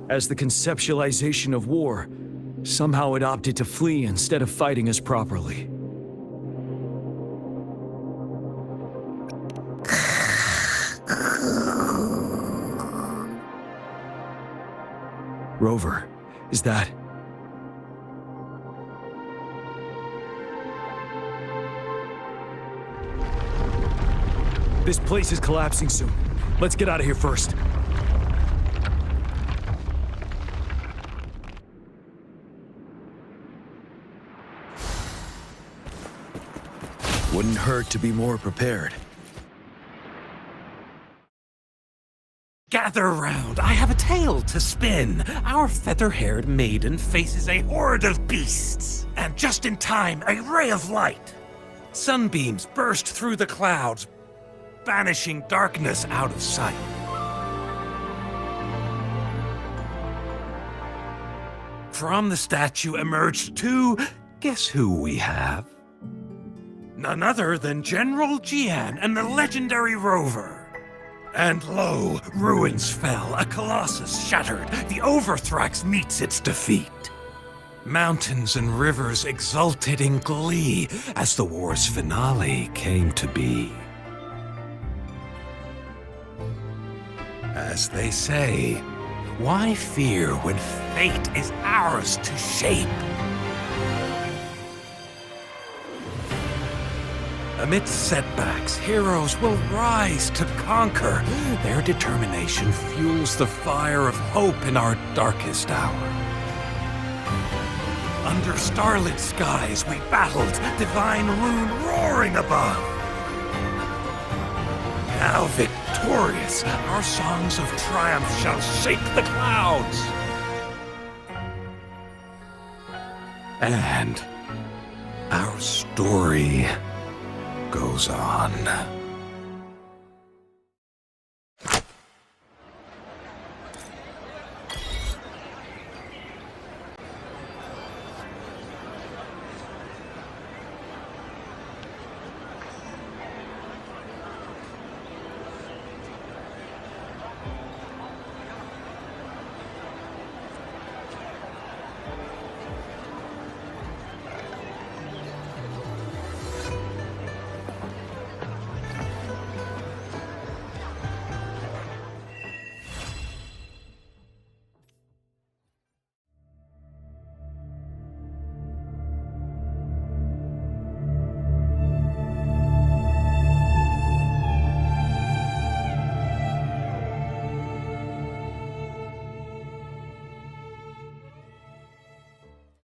As the conceptualization of war, somehow it opted to flee instead of fighting us properly. Rover, is that... This place is collapsing soon. Let's get out of here first. Wouldn't hurt to be more prepared. Gather round, I have a tale to spin. Our feather-haired maiden faces a horde of beasts. And just in time, a ray of light. Sunbeams burst through the clouds, banishing darkness out of sight. From the statue emerged two. Guess who we have? None other than General Jian and the legendary rover. And lo, ruins fell, a colossus shattered, the Overthrax meets its defeat. Mountains and rivers exulted in glee as the war's finale came to be. As they say, why fear when fate is ours to shape? Amidst setbacks, heroes will rise to conquer. Their determination fuels the fire of hope in our darkest hour. Under starlit skies we battled, divine rune roaring above. Now victorious, our songs of triumph shall shake the clouds. And our story goes on.